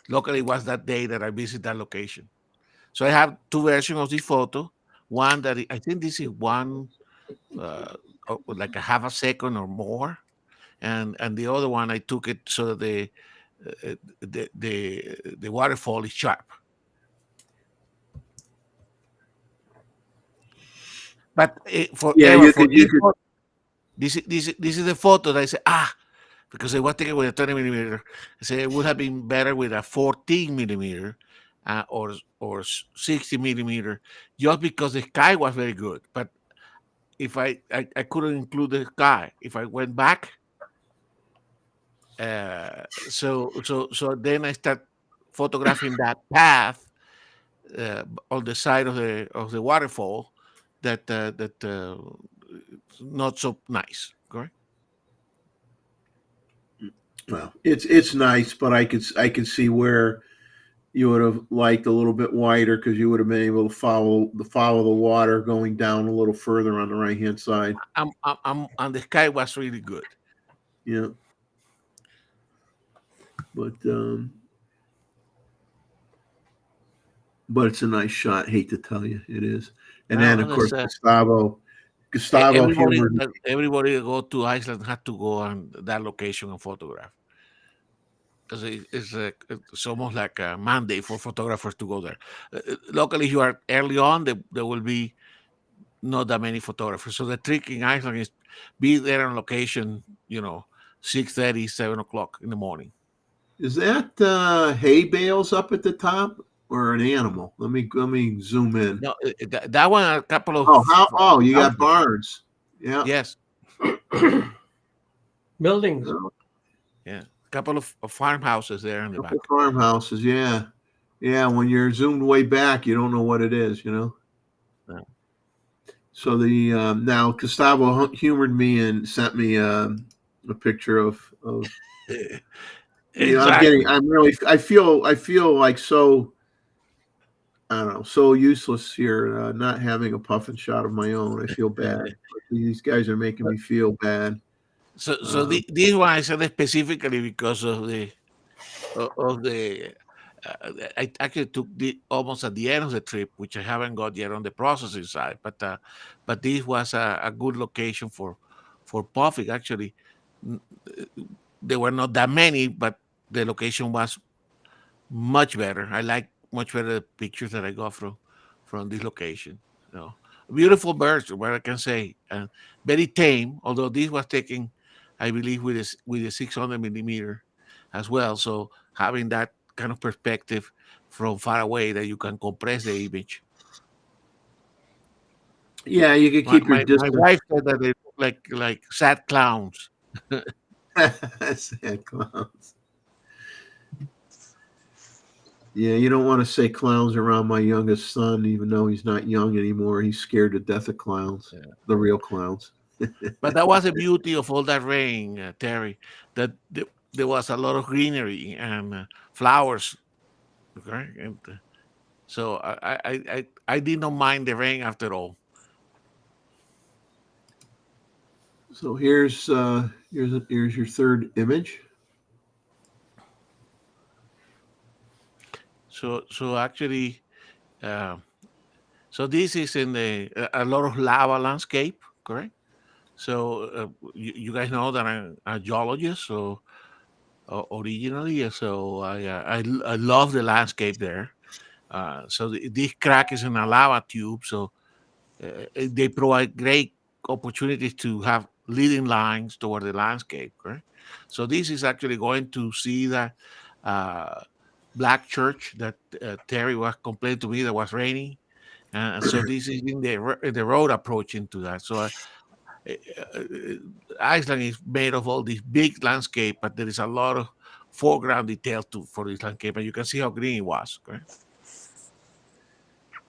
luckily, it was that day that I visited that location. So I have 2 versions of this photo. One that I think this is one like a half a second or more, and the other one I took it so that the waterfall is sharp. But this is the photo that I said because I was taken with a 20 millimeter. I said it would have been better with a 14 millimeter or 60 millimeter, just because the sky was very good. But if I couldn't include the sky, if I went back, so then I start photographing that path on the side of the waterfall that not so nice. Correct. Well, it's nice, but I could see where you would have liked a little bit wider because you would have been able to follow the water going down a little further on the right hand side. I'm and the sky was really good. Yeah, but it's a nice shot. Hate to tell you, it is. And then of course Gustavo. Everybody that go to Iceland had to go on that location and photograph. because it's almost like a mandate for photographers to go there. Locally, if you are early on, there will be not that many photographers. So the trick in Iceland is be there on location, 6:30, 7 o'clock in the morning. Is that hay bales up at the top or an animal? Let me zoom in. No, that one, a couple of. Oh, you got barns. Yeah. Yes. Buildings. Yeah. A couple of farmhouses there in the back. Farmhouses, yeah. Yeah, when you're zoomed way back, you don't know what it is, No. So the now Gustavo humored me and sent me a picture of Exactly. I feel like so, I don't know, so useless here, not having a puffin shot of my own. I feel bad. These guys are making me feel bad. So this one I said specifically because of the I actually took almost at the end of the trip, which I haven't got yet on the processing side, but this was a good location for puffing. Actually, there were not that many, but the location was much better. I like much better the pictures that I got from this location. Beautiful birds, what I can say, and very tame. Although this was taken, I believe, with a 600 millimeter as well. So having that kind of perspective from far away that you can compress the image. Yeah, you can keep your distance. My wife said that they look like sad clowns. Sad clowns. Yeah, you don't want to say clowns around my youngest son, even though he's not young anymore. He's scared to death of clowns, the real clowns. But that was the beauty of all that rain, Terry, that there was a lot of greenery and flowers. Okay, and so I did not mind the rain after all. So here's your third image. So actually, so this is in a lot of lava landscape, correct? So you guys know that I'm a geologist, so originally, so I love the landscape there. So this crack is in a lava tube, so they provide great opportunities to have leading lines toward the landscape, correct? So this is actually going to see that black church that Terry was complaining to me that was raining. So this is in the road approach into that. So Iceland is made of all this big landscape, but there is a lot of foreground detail for this landscape, and you can see how green it was. Okay?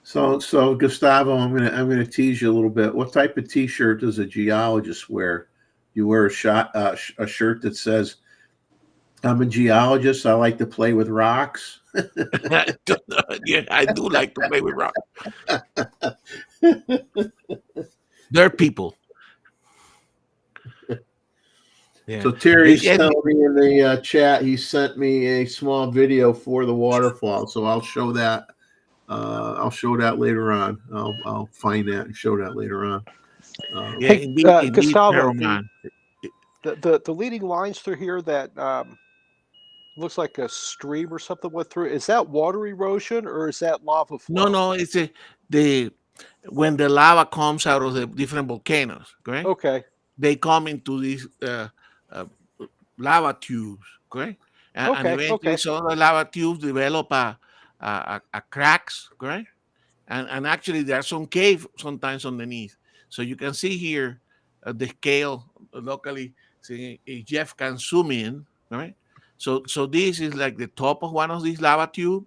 So Gustavo, I'm gonna tease you a little bit. What type of T-shirt does a geologist wear? You wear a shirt that says, "I'm a geologist. I like to play with rocks." Yeah, I do like to play with rocks. They're people. Yeah. So Terry's telling me in the chat he sent me a small video for the waterfall. So I'll show that. I'll show that later on. I'll find that and show that later on. Hey, Gustavo, the leading lines through here that looks like a stream or something went through. Is that water erosion or is that lava flow? No, it's when the lava comes out of the different volcanoes, correct? Okay. They come into these lava tubes, correct? And eventually some of the lava tubes develop a cracks, correct? And actually there are some caves sometimes underneath. So you can see here the scale locally. See, if Jeff can zoom in, right? So this is like the top of one of these lava tube,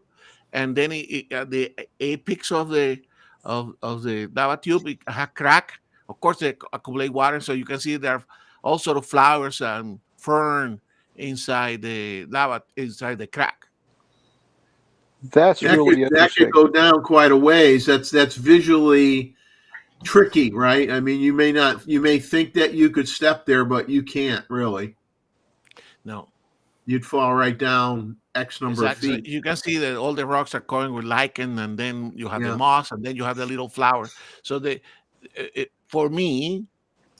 and then the apex of the lava tube it has crack. Of course, they accumulate water, so you can see there are all sort of flowers and fern inside the lava, inside the crack. That's really interesting. That could go down quite a ways. That's visually tricky, right? I mean, you may think that you could step there, but you can't really. No. You'd fall right down X number of feet. So you can see that all the rocks are covered with lichen, and then you have the moss, and then you have the little flowers. So for me,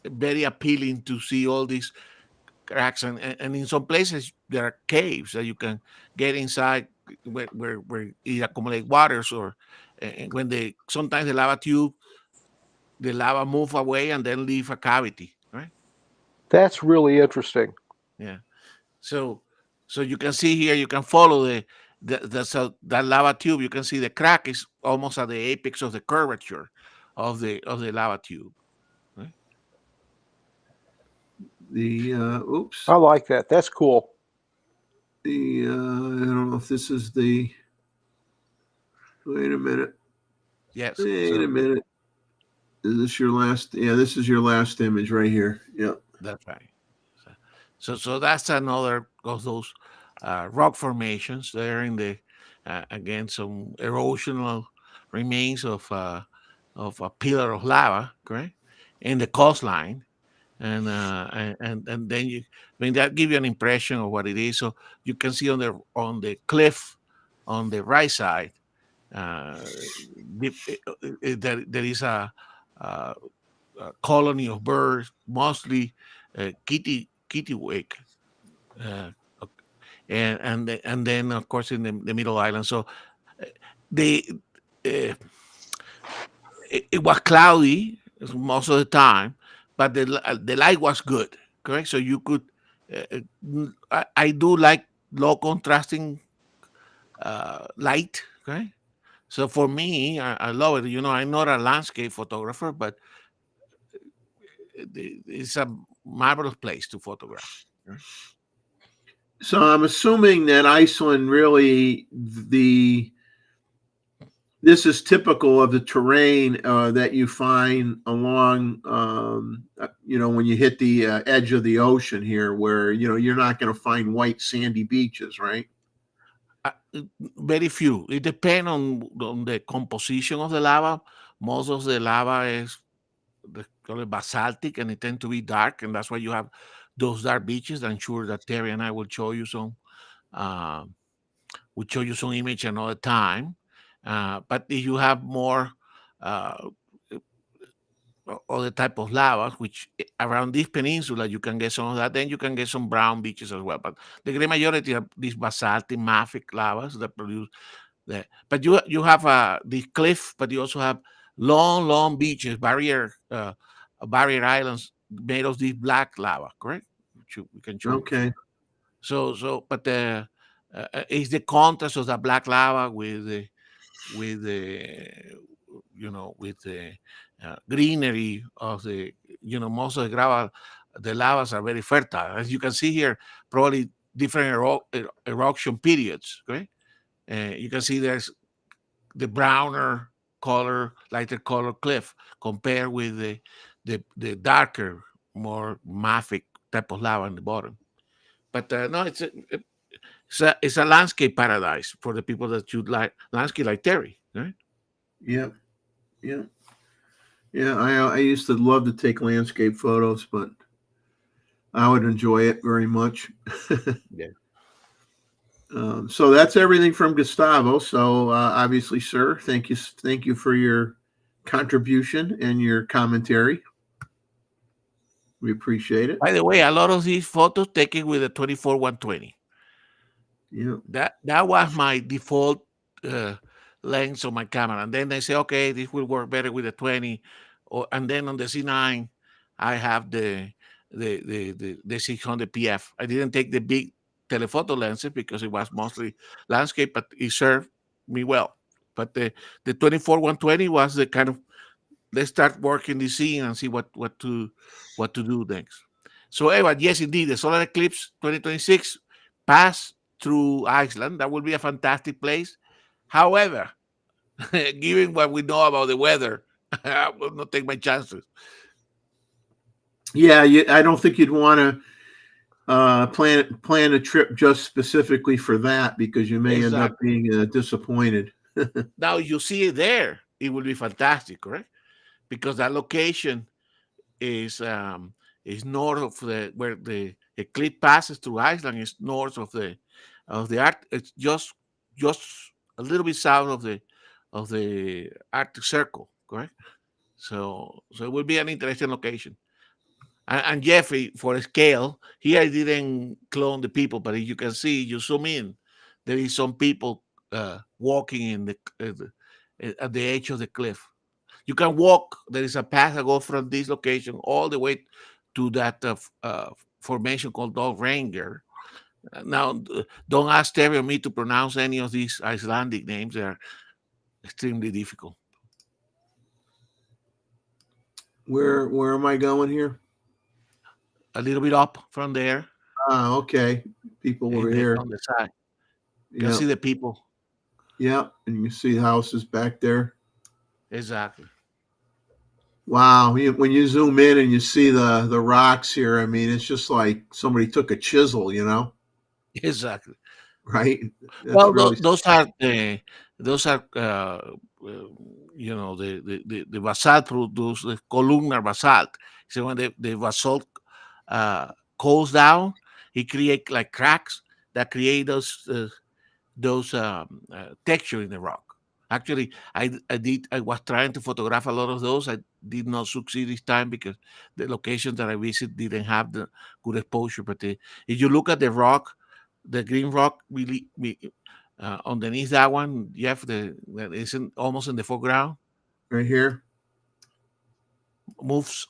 very appealing to see all these cracks, and in some places there are caves that you can get inside where it accumulate waters, or when sometimes the lava tube, the lava move away and then leave a cavity, right? That's really interesting. Yeah. So you can see here, you can follow that lava tube. You can see the crack is almost at the apex of the curvature of the lava tube. Right? Oops. I like that. That's cool. I don't know if this is the. Wait a minute. Yes. Wait a minute. Is this your last? Yeah, this is your last image right here. Yep. That's right. So that's another of those rock formations there in the again, some erosional remains of a pillar of lava, correct, in the coastline, and then that give you an impression of what it is. So you can see on the cliff on the right side, there is a colony of birds, mostly kittiwake, uh, and then of course in the middle island. So they uh, it was cloudy most of the time, but the light was good, correct? So you could. I do like low contrasting light, okay? So for me, I love it. I'm not a landscape photographer, but it's a marvelous place to photograph. Right? So I'm assuming that Iceland really this is typical of the terrain that you find along, when you hit the edge of the ocean here, where you're not going to find white sandy beaches, right? Very few. It depends on the composition of the lava. Most of the lava is call it basaltic, and it tends to be dark, and that's why you have those dark beaches. I'm sure that Terry and I will show you some. We'll show you some image another time. But if you have more other type of lava, which around this peninsula you can get some of that, then you can get some brown beaches as well. But the great majority of these basaltic mafic lavas that produce that. But you have the cliff, but you also have long beaches, barrier islands made of this black lava, correct? Which we can show. Okay. But it's the contrast of the black lava with the greenery of the most of the lavas are very fertile, as you can see here. Probably different erosion periods, right? You can see there's the browner color, lighter color cliff compared with the darker, more mafic type of lava on the bottom. But no, it's a landscape paradise for the people that should like landscape like Terry, right? Yeah. I used to love to take landscape photos, but I would enjoy it very much. Yeah. So that's everything from Gustavo. So obviously, sir, thank you for your contribution and your commentary. We appreciate it. By the way, a lot of these photos taken with the 24-120. Yeah. That was my default lens on my camera, and then they say, okay, this will work better with the 20, and then on the C9, I have the 600 PF. I didn't take the big telephoto lenses because it was mostly landscape, but it served me well. But the 24-120 was the kind of, let's start working the scene and see what to do next. So anyway, yes, indeed, the solar eclipse 2026 pass through Iceland. That will be a fantastic place. However, given what we know about the weather, I will not take my chances. Yeah, I don't think you'd want to plan a trip just specifically for that, because you may end up being disappointed. Now you see it there, it will be fantastic, correct? Because that location is north of where the eclipse passes through Iceland. Is north of the It's just a little bit south of the Arctic Circle, correct? So it will be an interesting location. And Jeffrey, for scale, here I didn't clone the people, but as you can see, you zoom in, there is some people walking in at the edge of the cliff. You can walk. There is a path that goes from this location all the way to that formation called Dog Ranger. Now, don't ask Terry or me to pronounce any of these Icelandic names. They are extremely difficult. Where am I going here? A little bit up from there. Ah, okay. People over here. On the side. You can Yeah. see the people. Yeah, and you can see houses back there. Exactly. Wow, when you zoom in and you see the rocks here, I mean, it's just like somebody took a chisel, Exactly. right? That's Well, really those are the basalt produce the columnar basalt. So when the basalt cools down, it create like cracks that create those texture in the rock. Actually, I was trying to photograph a lot of those. I did not succeed this time because the locations that I visit didn't have the good exposure. But if you look at the rock, the green rock, really, underneath that one, Jeff, that is almost in the foreground, right here. moves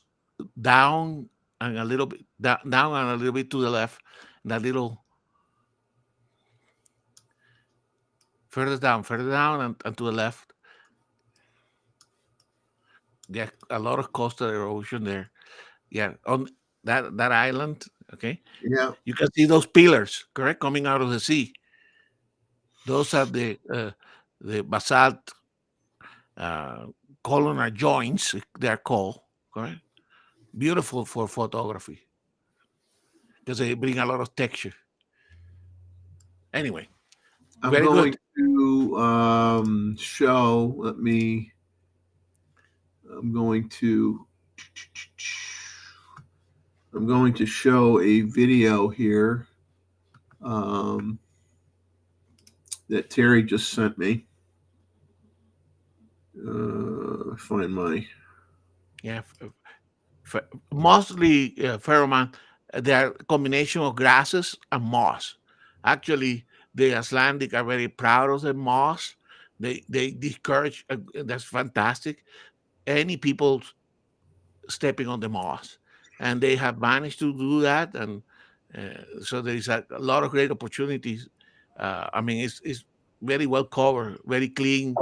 down and a little bit down and a little bit to the left, and a little further down, and to the left. Yeah, a lot of coastal erosion there. Yeah, on that island. Okay, Yeah, you can see those pillars, correct, coming out of the sea. Those are the basalt columnar joints. They're called, correct. Beautiful for photography because they bring a lot of texture. Anyway, I'm very going good. to show. I'm going to show a video here that Terry just sent me. Find my. Yeah, mostly pheromone. They're a combination of grasses and moss. Actually, the Icelandic are very proud of the moss. They discourage. That's fantastic. Any people stepping on the moss, and they have managed to do that. And so there is a lot of great opportunities. I mean, it's very well covered, very clean.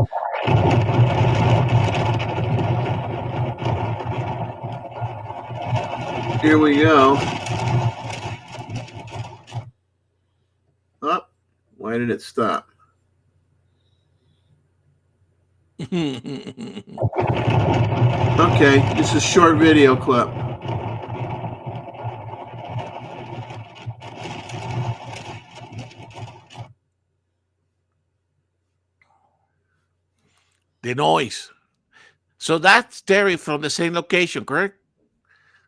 Here we go. Oh, why did it stop? Okay, this is a short video clip. The noise. So that's Terry from the same location, correct?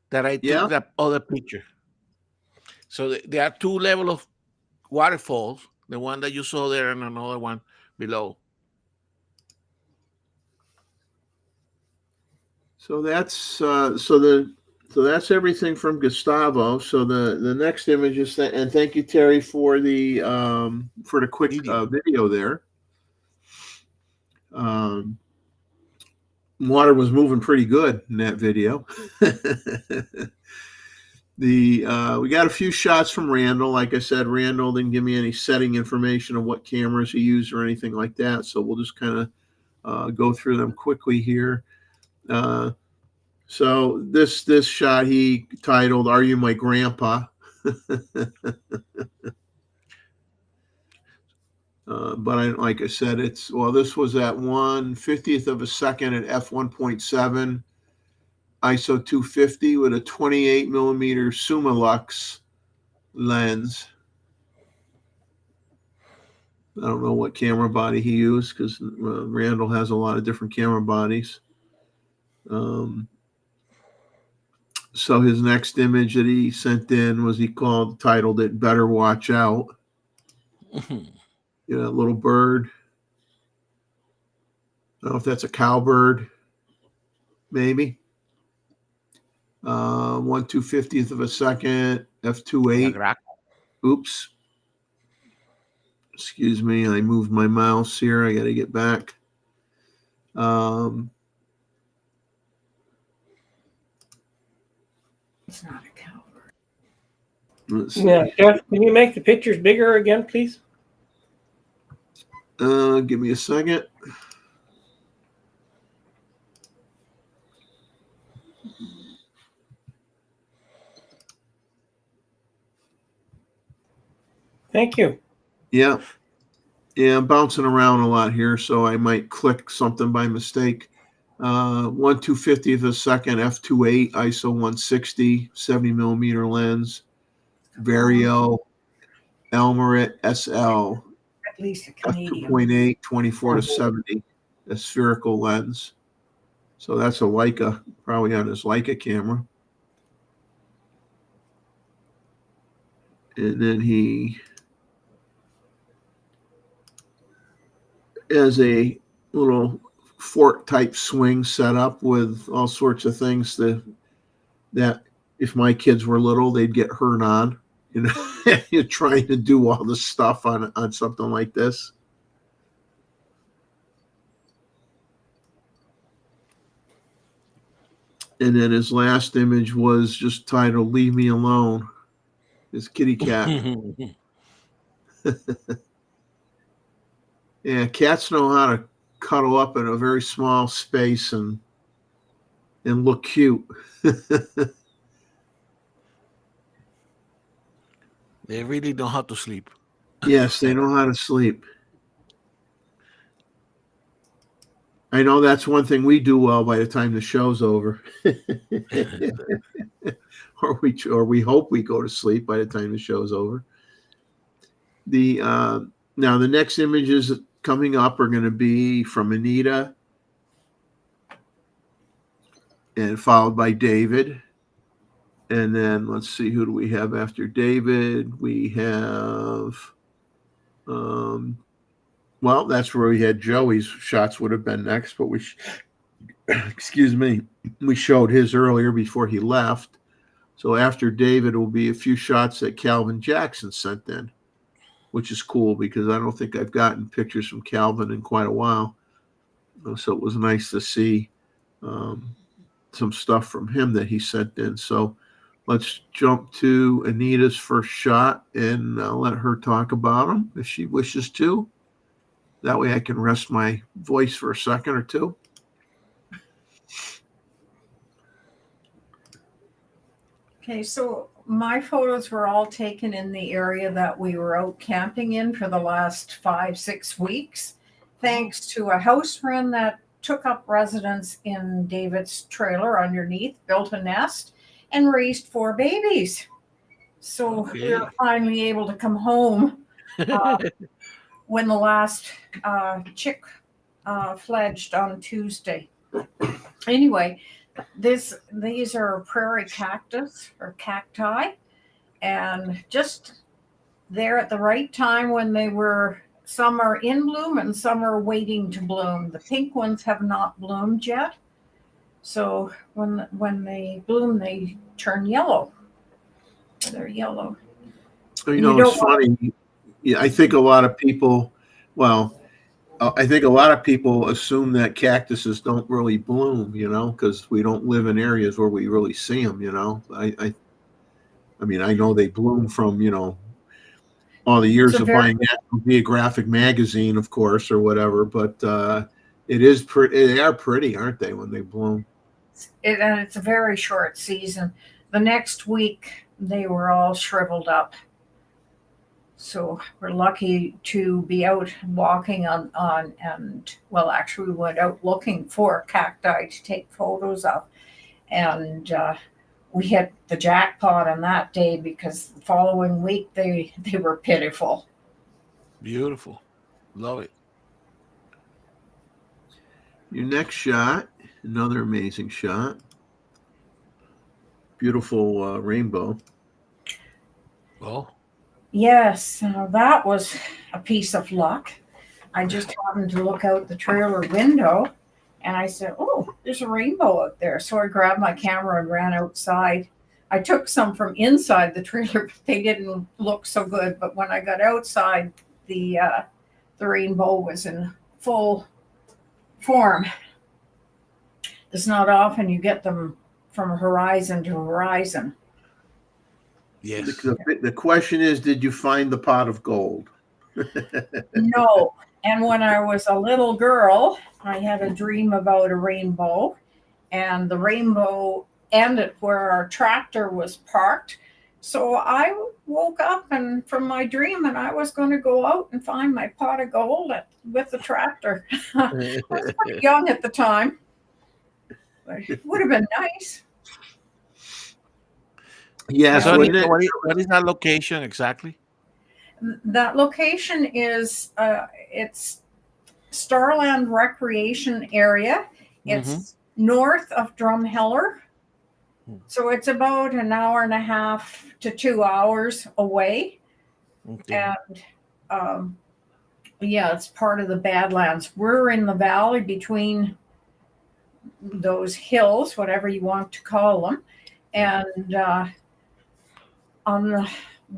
That I took that other picture. So there are two levels of waterfalls. The one that you saw there and another one below. So that's that's everything from Gustavo. So the next image is that, and thank you, Terry, for the quick video there. Water was moving pretty good in that video. We got a few shots from Randall. Like I said, Randall didn't give me any setting information of what cameras he used or anything like that. So we'll just kind of go through them quickly here. So this shot he titled "Are You My Grandpa?" But like I said, this was at 1/50th of a second at f1.7 ISO 250 with a 28 millimeter Summilux lens. I don't know what camera body he used because Randall has a lot of different camera bodies. So his next image that he sent in was titled it "Better Watch Out." You know, little bird. I don't know if that's a cowbird, maybe. What 1/250th of a second, f2.8. Oops. Excuse me, I moved my mouse here. I got to get back. It's not a cow. Let's see. Yeah, Jeff, can you make the pictures bigger again, please? Give me a second. Thank you. Yeah. Yeah, I'm bouncing around a lot here, so I might click something by mistake. 1/250th of a second, f2.8, ISO 160, 70 millimeter lens, Vario, Elmerit SL, At least a Canadian. f2.8, 24-70, a spherical lens. So that's a Leica, probably on his Leica camera. And then he has a little fork type swing set up with all sorts of things that if my kids were little, they'd get hurt on. You know, you're trying to do all this stuff on something like this. And then his last image was just titled "Leave Me Alone." His kitty cat. Yeah, cats know how to cuddle up in a very small space and look cute. They really know how to sleep. Yes, they know how to sleep. I know that's one thing we do well by the time the show's over. or we hope we go to sleep by the time the show's over. Now the next images coming up are going to be from Anita and followed by David. And then let's see, who do we have after David? We have, well, that's where we had Joey's shots would have been next, but excuse me, we showed his earlier before he left. So after David will be a few shots that Calvin Jackson sent in, which is cool because I don't think I've gotten pictures from Calvin in quite a while. So it was nice to see some stuff from him that he sent in. So let's jump to Anita's first shot and let her talk about him if she wishes to. That way I can rest my voice for a second or two. Okay, so my photos were all taken in the area that we were out camping in for the last 5-6 weeks, thanks to a house friend that took up residence in David's trailer underneath, built a nest, and raised 4 babies. So we were finally able to come home when the last chick fledged on Tuesday. Anyway, these are prairie cactus or cacti, and just there at the right time when they were, some are in bloom and some are waiting to bloom. The pink ones have not bloomed yet. So when they bloom, they turn yellow. They're yellow. You know, it's funny. Yeah, I think a lot of people, I think a lot of people assume that cactuses don't really bloom, you know, because we don't live in areas where we really see them, you know. I mean, I know they bloom from, you know, all the years of buying National Geographic magazine, of course, or whatever, but it is pretty. They are pretty, aren't they, when they bloom? And it's a very short season. The next week, they were all shriveled up. So we're lucky to be out walking on and, well, actually we went out looking for cacti to take photos of. And we hit the jackpot on that day because the following week they were pitiful. Beautiful. Love it. Your next shot, another amazing shot. Beautiful rainbow. Oh. Yes, that was a piece of luck. I just happened to look out the trailer window and I said, oh, there's a rainbow out there. So I grabbed my camera and ran outside. I took some from inside the trailer, but they didn't look so good. But when I got outside, the rainbow was in full form. It's not often you get them from horizon to horizon. Yes. The question is, did you find the pot of gold? No. And when I was a little girl, I had a dream about a rainbow, and the rainbow ended where our tractor was parked. So I woke up and from my dream, and I was going to go out and find my pot of gold with the tractor. I was pretty young at the time. But it would have been nice. Yes. So, what Anita, what is that location exactly? That location is it's Starland Recreation Area. It's north of Drumheller. So it's about an hour and a half to 2 hours away. Okay. And yeah, it's part of the Badlands. We're in the valley between those hills, whatever you want to call them. And on the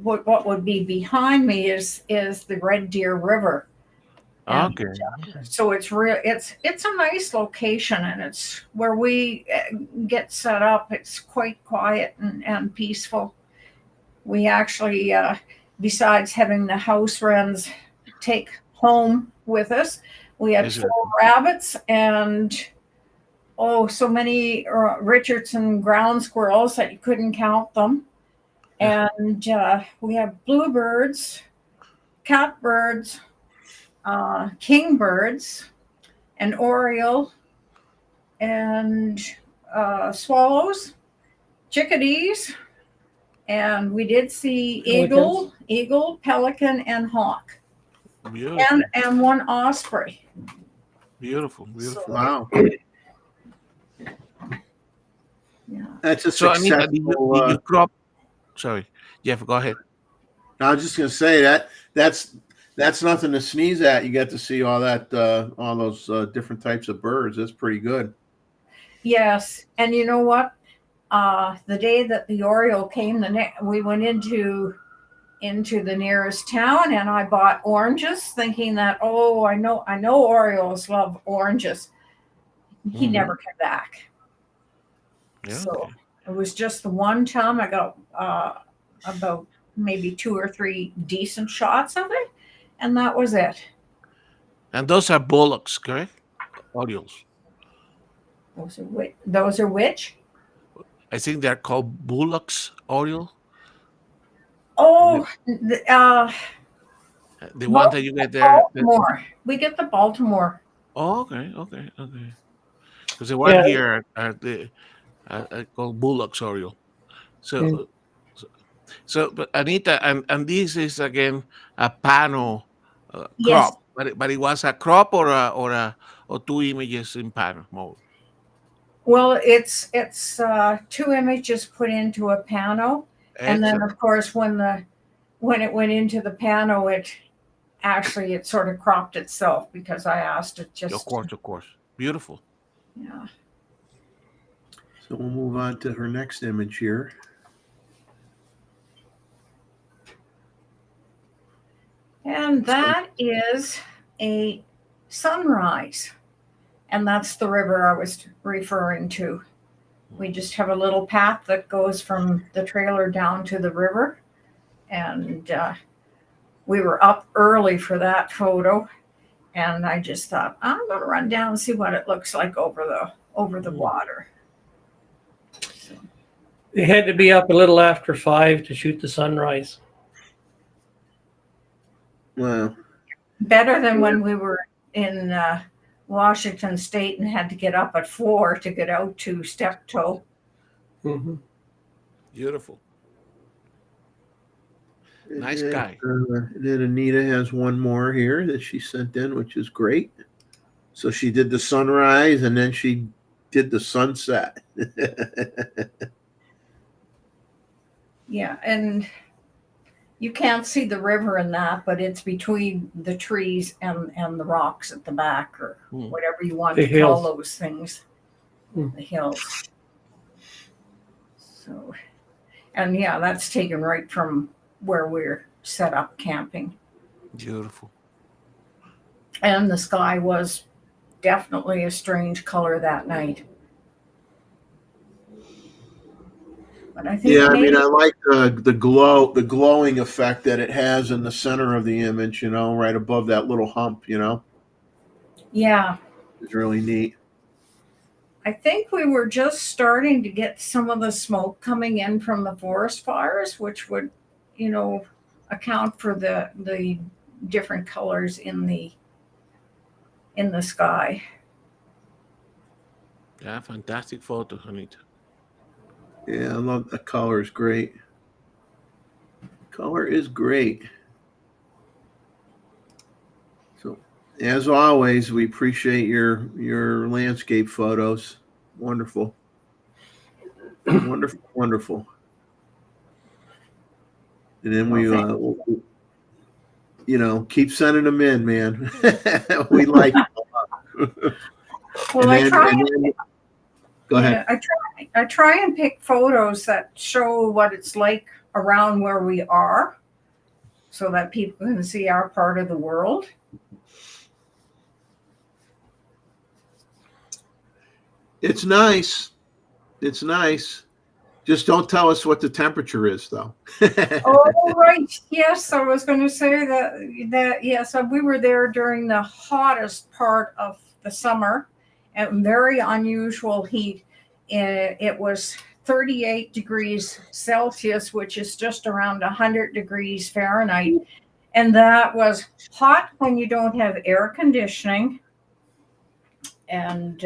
what would be behind me is the Red Deer River. And, Okay. so it's a nice location, and it's where we get set up. It's quite quiet and peaceful. We actually, besides having the house wrens take home with us, we had 4 rabbits and so many Richardson ground squirrels that you couldn't count them. And we have bluebirds, catbirds, kingbirds, an oriole, and swallows, chickadees, and we did see eagle, pelican, and hawk, Beautiful. and one osprey. Beautiful. So, Wow. yeah. That's a So, successful. Anita, did you crop? Sorry, Jeff, go ahead. I was just going to say that's nothing to sneeze at. You get to see all those different types of birds. That's pretty good. Yes, and you know what? The day that the oriole came, we went into the nearest town, and I bought oranges, thinking that I know orioles love oranges. He never came back. Yeah, So okay. it was just the one time I got about maybe 2 or 3 decent shots of it, and that was it. And those are bullocks, correct? Orioles. Those are which? I think they're called bullocks, Oriole. Oh, The one that you get there. Baltimore. We get the Baltimore. Oh, okay. Because the one here are called bullocks, Oriole. So, but Anita, and this is again a pano Yes. crop, but it was a crop or 2 images in pano mode. Well, it's 2 images put into a pano, and then of course when it went into the pano, it sort of cropped itself because I asked it just. Of course, beautiful. Yeah. So we'll move on to her next image here. And that is a sunrise. And that's the river I was referring to. We just have a little path that goes from the trailer down to the river. And we were up early for that photo. And I just thought, I'm going to run down and see what it looks like over the water. So. They had to be up a little after 5 to shoot the sunrise. Wow. Better than when we were in Washington State and had to get up at 4 to get out to Steptoe. Mm-hmm. Beautiful. Nice guy. Then Anita has one more here that she sent in, which is great. So she did the sunrise and then she did the sunset. Yeah, and you can't see the river in that, but it's between the trees and the rocks at the back, or whatever you want to call those things. The hills. So, And yeah, that's taken right from where we're set up camping. Beautiful. And the sky was definitely a strange color that night. But I think Yeah, I mean, maybe, I like the glowing effect that it has in the center of the image. Right above that little hump. yeah, It's really neat. I think we were just starting to get some of the smoke coming in from the forest fires, which would, account for the different colors in the sky. Yeah, fantastic photo, Anita. Yeah, I love the color. Is great. Color is great. So, as always, we appreciate your landscape photos. Wonderful, wonderful, wonderful. And then keep sending them in, man. We like them. Well, Go ahead. I try and pick photos that show what it's like around where we are, so that people can see our part of the world. It's nice. It's nice. Just don't tell us what the temperature is, though. Oh, right. Yes, I was going to say that yes, we were there during the hottest part of the summer, and very unusual heat. It was 38 degrees Celsius, which is just around 100 degrees Fahrenheit, and that was hot when you don't have air conditioning. And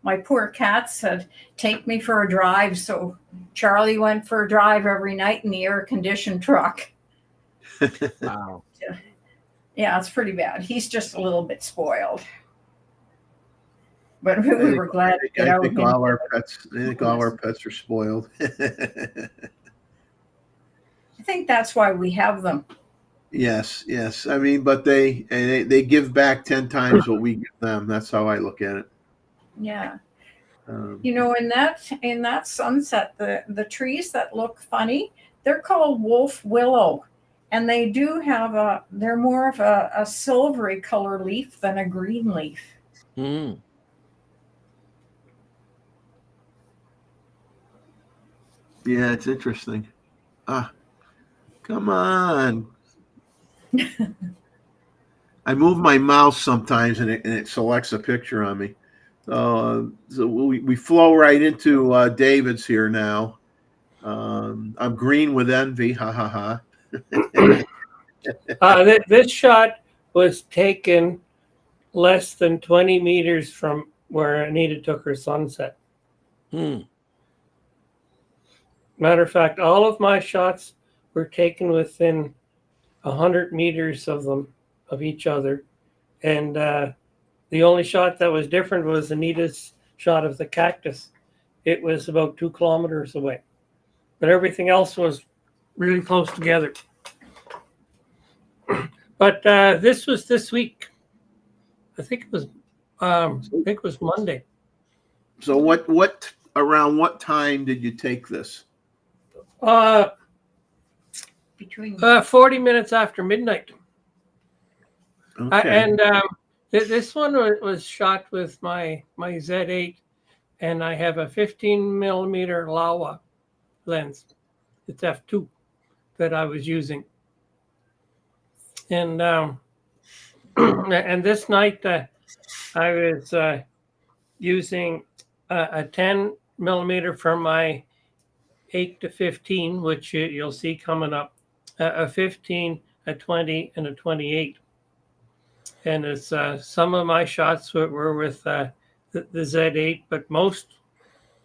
my poor cat said, "Take me for a drive." So Charlie went for a drive every night in the air-conditioned truck. Wow. Yeah, it's pretty bad. He's just a little bit spoiled. But we were glad to get out. I think all our pets are spoiled. I think that's why we have them. Yes. I mean, but they give back 10 times what we give them. That's how I look at it. Yeah. In that sunset, the trees that look funny, they're called wolf willow, and they do have they're more of a silvery color leaf than a green leaf. Mm. Yeah, it's interesting. Come on. I move my mouse sometimes and it selects a picture on me. So we flow right into David's here now. I'm green with envy. Ha ha ha. This shot was taken less than 20 meters from where Anita took her sunset. Hmm. Matter of fact, all of my shots were taken within 100 meters of each other. And the only shot that was different was Anita's shot of the cactus. It was about 2 kilometers away. But everything else was really close together. But this was this week. I think it was Monday. So what around what time did you take this? Between 40 minutes after midnight. Okay. And this one was shot with my Z8, and I have a 15 millimeter Laowa lens. It's f2 that I was using. And and this night I was using a 10 millimeter from my 8 to 15, which you'll see coming up, a 15, a 20, and a 28. And it's some of my shots were with the Z8, but most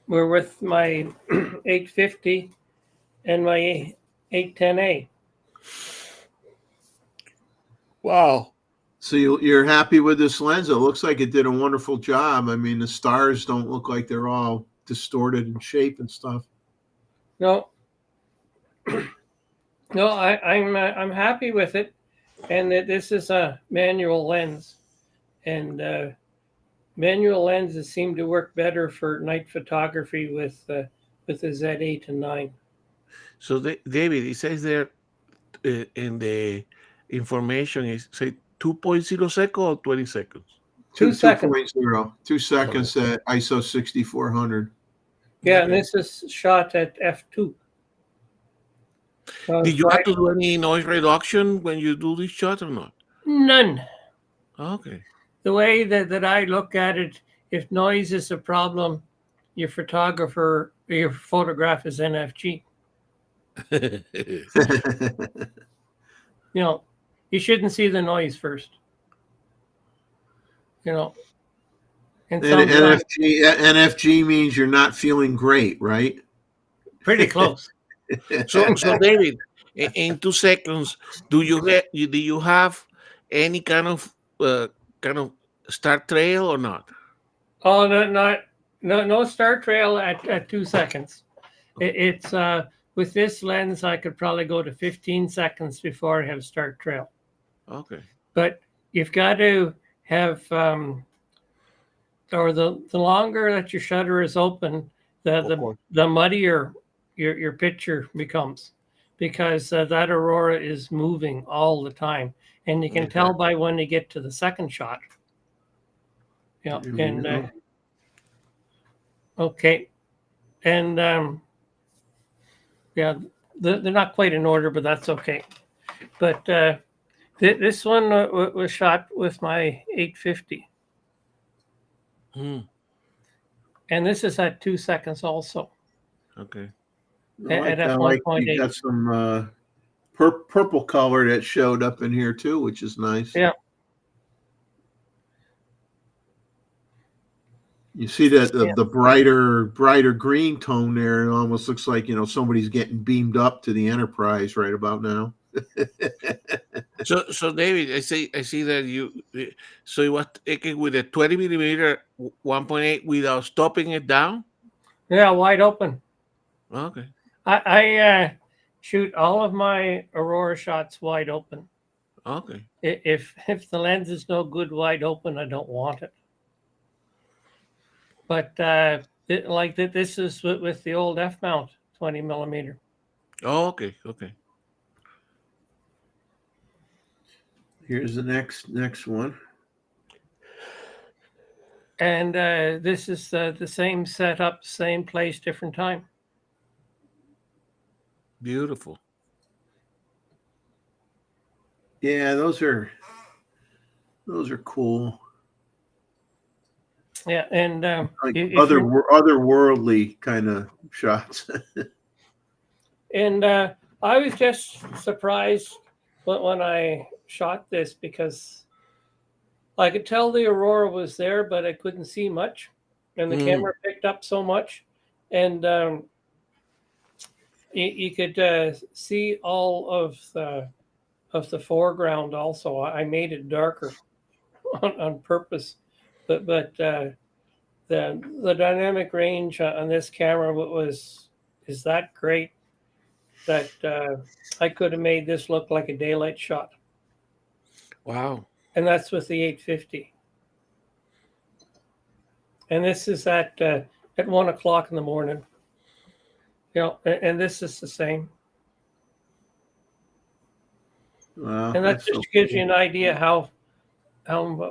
were with my 850 and my 810A. Wow. So you're happy with this lens? It looks like it did a wonderful job. I mean, the stars don't look like they're all distorted in shape and stuff. No, no, I'm happy with it, and this is a manual lens, and manual lenses seem to work better for night photography with the Z8 and 9. So David, it says there in the information is say 2.0 seconds or 20 seconds. 2 seconds. 2.0, 2 seconds at ISO 6400. Yeah, Okay. and this is shot at f2. So Did it's you have right- to do any noise reduction when you do this shot or not? None. Okay. The way that I look at it, if noise is a problem, your photograph is NFG. You know, you shouldn't see the noise first. You know, and sometimes NFG means you're not feeling great, right? pretty close. So David, in 2 seconds, do you have any kind of start trail or not? Oh, no start trail at 2 seconds. It's with this lens, I could probably go to 15 seconds before I have start trail. Okay. But you've got to have, or the longer that your shutter is open, the muddier your picture becomes, because that aurora is moving all the time, and you can tell by when you get to the second shot. Yeah, and okay, and yeah, they're not quite in order, but that's okay. But this one was shot with my 850, Hmm. and this is at 2 seconds also. Okay. At I like you f1.8. got some purple color that showed up in here too, which is nice. Yeah. You see that Yeah. the brighter green tone there. It almost looks like somebody's getting beamed up to the Enterprise right about now. So David, I see that so you was taken with a 20 millimeter 1.8 without stopping it down. Yeah, wide open. Okay. I shoot all of my aurora shots wide open. Okay. If the lens is no good wide open, I don't want it. But this is with the old F mount 20 millimeter. Oh, okay. Okay. Here's the next one. And this is the same setup, same place, different time. Beautiful. Yeah, those are cool. Yeah, and Like otherworldly kind of shots. And I was just surprised when I shot this, because I could tell the aurora was there, but I couldn't see much, and the camera picked up so much, and you could see all of the foreground. Also, I made it darker on purpose, but the dynamic range on this camera is that great that I could have made this look like a daylight shot. Wow. And that's with the 850. And this is at 1 o'clock in the morning. And this is the same. Wow, And that that's just so gives cool. you an idea how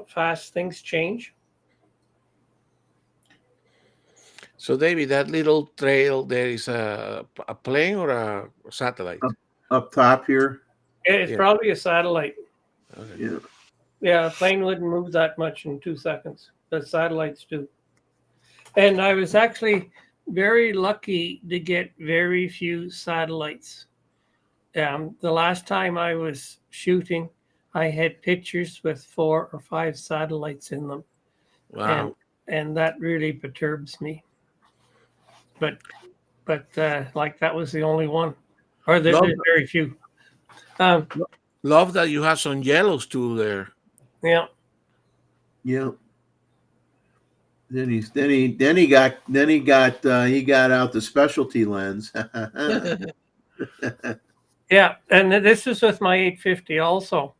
fast things change. So David, that little trail there is a plane or a satellite? Up top here. It's probably a satellite. Okay. Yeah. Yeah, a plane wouldn't move that much in 2 seconds. The satellites do. And I was actually very lucky to get very few satellites. The last time I was shooting, I had pictures with 4 or 5 satellites in them. Wow. And that really perturbs me. But like that was the only one, or there's very few. Love that you have some yellows too there. Yeah. Yeah. Then he got out the specialty lens. Yeah, and this is with my 850 also,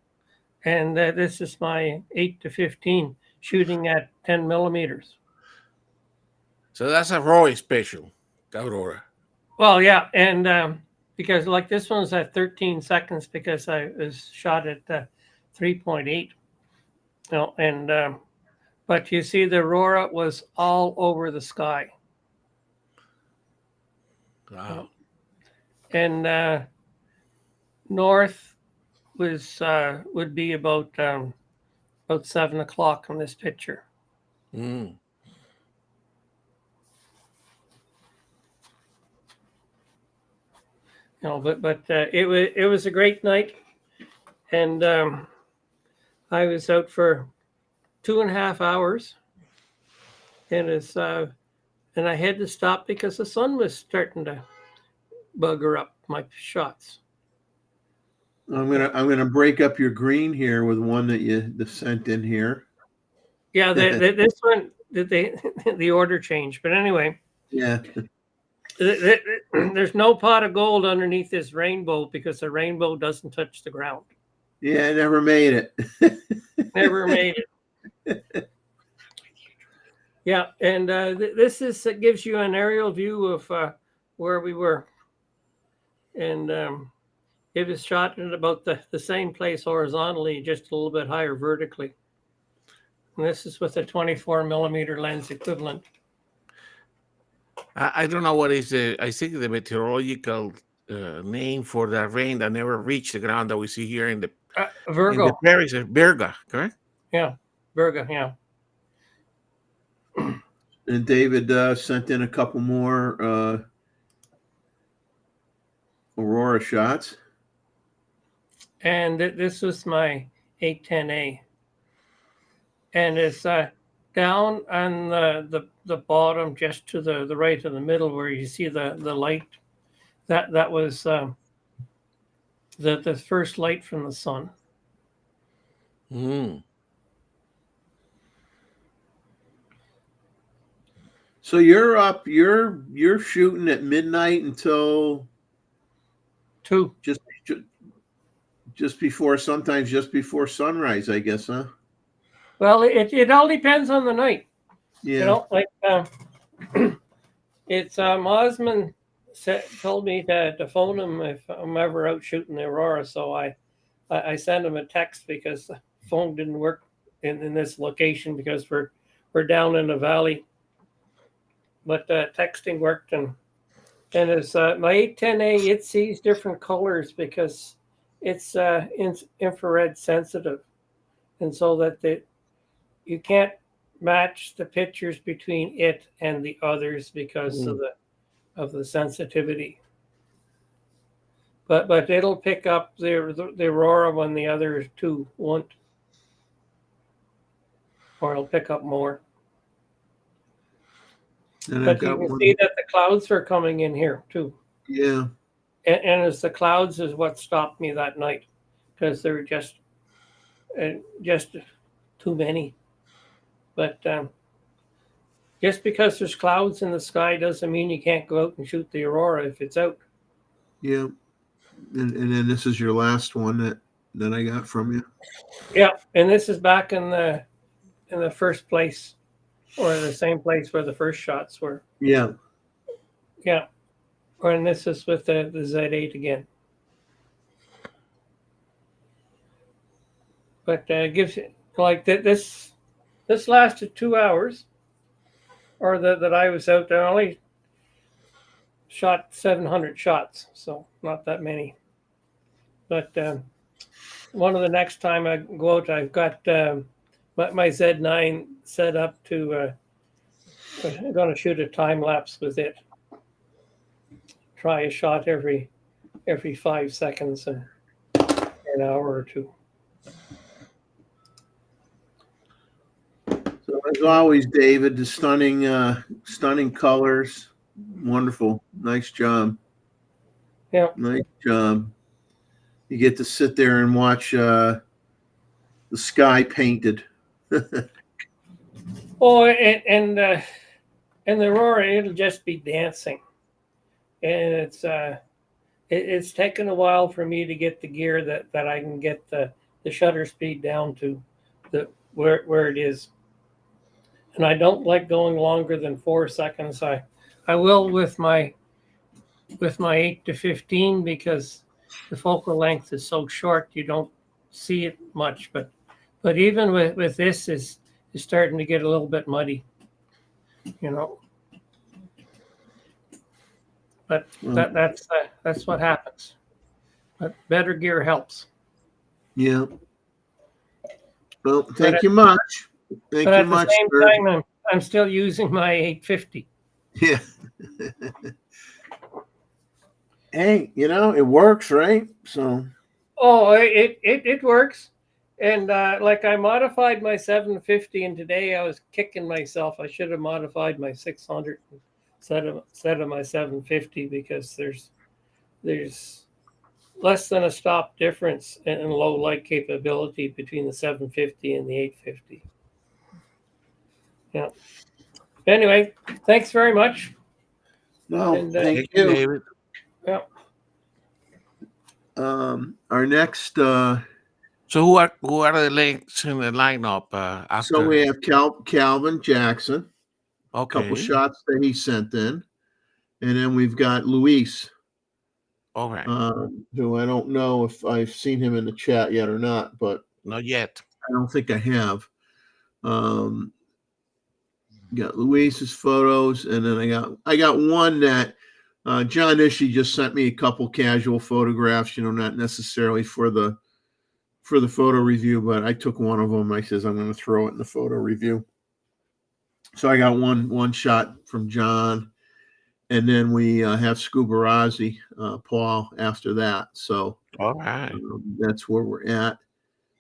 and this is my 8-15 shooting at 10 millimeters. So that's a raw special, Aurora. Well, yeah, and because like this one's at 13 seconds because I was shot at 3.8. No, and but you see the aurora was all over the sky. Wow. And north was would be about 7 o'clock on this picture. Mm. You know, but it was a great night, and I was out for 2.5 hours, and it's and I had to stop because the sun was starting to bugger up my shots. I'm gonna break up your green here with one that you sent in here. Yeah, this one the order changed, but anyway, Yeah. there's no pot of gold underneath this rainbow because the rainbow doesn't touch the ground. Yeah, I never made it. Never made it. Yeah, and this gives you an aerial view of where we were, and it was shot in about the same place horizontally, just a little bit higher vertically. And this is with a 24 millimeter lens equivalent. I don't know what is I think the meteorological name for that rain that never reached the ground that we see here in the Virgo. In the prairies, Virga, correct? Yeah, Virgo. Yeah. And David sent in a couple more aurora shots. And this was my 810A, and it's down on the bottom, just to the right of the middle, where you see the light. That was the first light from the sun. Mm. So you're up. You're shooting at midnight until 2. just before, sometimes just before sunrise, I guess, huh? Well, it all depends on the night. Yeah. You know, like it's Osman told me to phone him if I'm ever out shooting the aurora. So I sent him a text because the phone didn't work in this location because we're down in the valley. But texting worked, and it's my 810A. It sees different colors because it's infrared sensitive, and so that you can't match the pictures between it and the others because of the sensitivity. But it'll pick up the aurora when the other two won't, or it'll pick up more. And But you can see that the clouds are coming in here too. Yeah. And it's the clouds is what stopped me that night, because there were just too many. But just because there's clouds in the sky doesn't mean you can't go out and shoot the aurora if it's out. Yeah. And then this is your last one that I got from you. Yeah, and this is back in the first place, or the same place where the first shots were. Yeah. Yeah. And this is with the Z8 again. But gives you like this lasted 2 hours, or that I was out there. I only shot 700 shots, so not that many. But one of the next time I go out, I've got my Z9 set up to. I'm going to shoot a time lapse with it. Try a shot every 5 seconds and an hour or two. So as always, David, the stunning colors, wonderful, nice job. Yeah, nice job. You get to sit there and watch the sky painted. Oh, and the aurora, it'll just be dancing, and it's taken a while for me to get the gear that I can get the shutter speed down to where it is. And I don't like going longer than 4 seconds. I will with my with my 8-15 because the focal length is so short you don't see it much. But even with this is starting to get a little bit muddy, you know. But Well, that's what happens. But better gear helps. yeah. Well, But thank at, you much. Thank but you at the much, same sir. time, I'm still using my 850. Yeah. Hey, it works, right? So. Oh, it works. And like I modified my 750, and today I was kicking myself. I should have modified my 600 instead of my 750 because there's less than a stop difference in low light capability between the 750 and the 850. Yeah. Anyway, thanks very much. No, And thank Thank you, you. David. yeah. Our next, So who are the links in the lineup so after? we have Calvin Jackson, a couple Okay. shots that he sent in, and then we've got Luis, All right. who I don't know if I've seen him in the chat yet or not, but Not yet. I don't think I have. Got Luis's photos, and then I got one that John Ishii just sent me a couple casual photographs, not necessarily for the photo review, but I took one of them. I says I'm going to throw it in the photo review. So I got one shot from John, and then we have Scubarazzi, Paul after that. So All right. that's where we're at.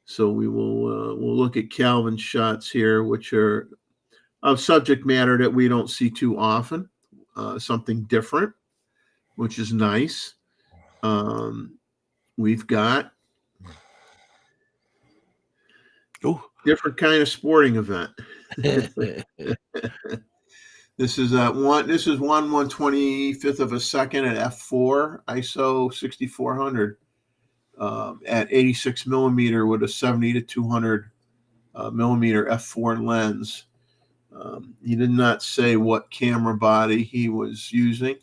So we will we'll look at Calvin's shots here, which are of subject matter that we don't see too often, something different, which is nice. We've got different kind of sporting event. This is 1/125th of a second at f4 ISO 6400 at 86 millimeter with a 70 to 200 millimeter f4 lens. He did not say what camera body he was using,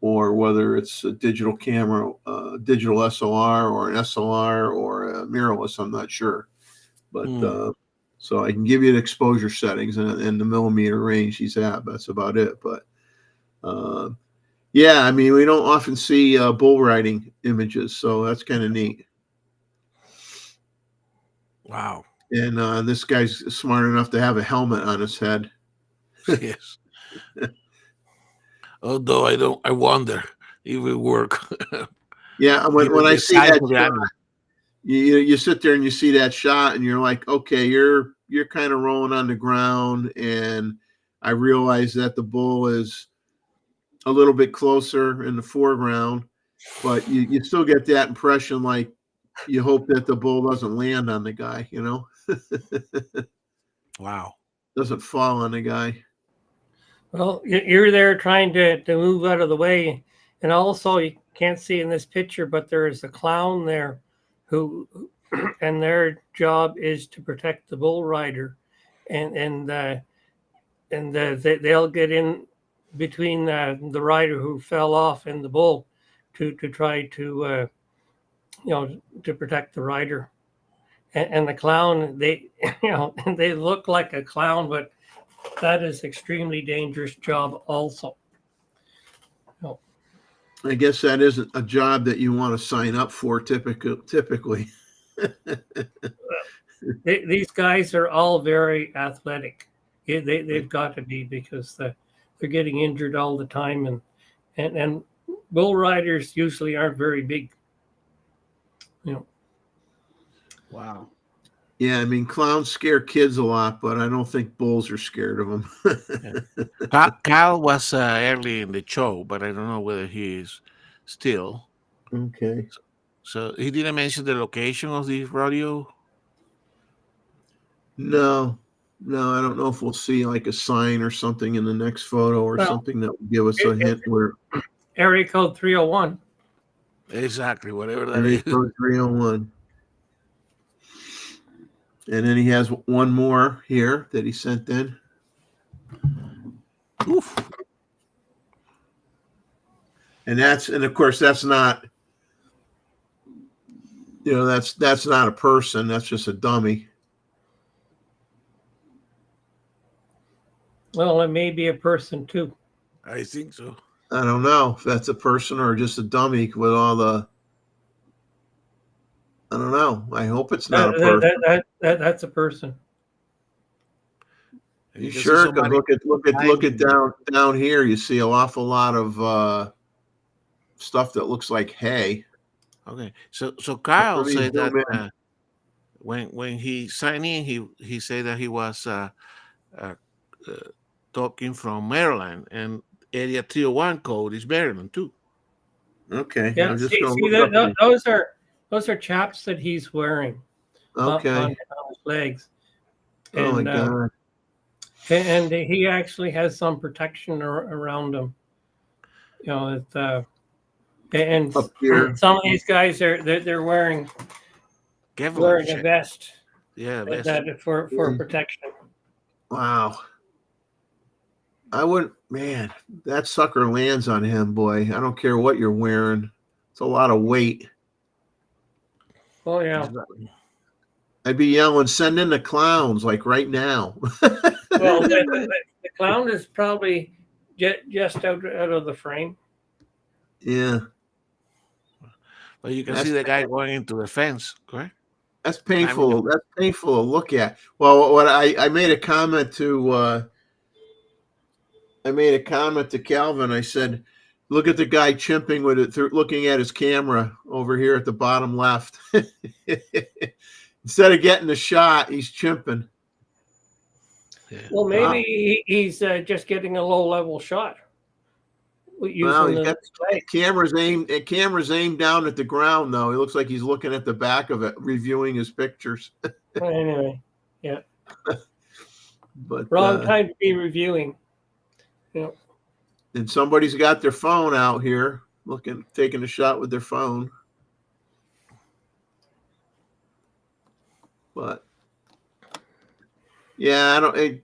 or whether it's a digital camera, digital SLR or an SLR or a mirrorless. I'm not sure, but so I can give you the exposure settings and the millimeter range he's at. But that's about it. But yeah, I mean, we don't often see bull riding images, so that's kind of neat. Wow. And this guy's smart enough to have a helmet on his head. Yes. Although I wonder if it work. Yeah, when I see size that of the shot, animal. you sit there and you see that shot, and you're like, okay, you're kind of rolling on the ground, and I realize that the bull is a little bit closer in the foreground, but you still get that impression, like you hope that the bull doesn't land on the guy, Wow. doesn't fall on the guy. Well, you're there trying to move out of the way, and also you can't see in this picture, but there is a clown there, who, and their job is to protect the bull rider, and they'll get in between the rider who fell off and the bull, to try to to protect the rider, and the clown, they they look like a clown, but that is extremely dangerous job also. I guess that isn't a job that you want to sign up for typically. These guys are all very athletic. They've got to be, because they're getting injured all the time, and bull riders usually aren't very big. Wow. Yeah, I mean, clowns scare kids a lot, but I don't think bulls are scared of them. Cal was early in the show, but I don't know whether he is still. Okay. So he didn't mention the location of the rodeo. No, I don't know if we'll see like a sign or something in the next photo, or something that will give us a hint where. Area code 301. Exactly, whatever that is. 301. And then he has one more here that he sent in. Oof. and of course that's not, that's not a person. That's just a dummy. Well, it may be a person too. I think so. I don't know if that's a person or just a dummy with all the. I don't know. I hope it's not a person. That's a person. You sure? Because look at down here. You see an awful lot of stuff that looks like hay. Okay, so Kyle Really said zoom that when he signed in, he said that he was talking from Maryland, and area 301 code is Maryland too. Okay. Yeah, I'm just see, gonna see look that, up those are chaps that he's wearing okay. on his legs. Oh my And, God. and he actually has some protection around him. And Up here. some of these guys they're wearing Kevlar a check. vest Yeah, vest. that for protection. Wow. I wouldn't, man, that sucker lands on him, boy. I don't care what you're wearing. It's a lot of weight. Oh yeah. I'd be yelling, send in the clowns, like right now. Well, the clown is probably just out of the frame. Yeah. But you can see the guy going into the fence, correct? That's painful. That's painful to look at. Well, what I made a comment to Calvin. I said, look at the guy chimping with it through looking at his camera over here at the bottom left. Instead of getting the shot, he's chimping. Yeah. Well, maybe he's just getting a low level shot. Well, he's got camera's aimed down at the ground, though. He looks like he's looking at the back of it, reviewing his pictures. Anyway, yeah. But wrong time to be reviewing. Yeah. And somebody's got their phone out here, taking a shot with their phone. But yeah, I don't.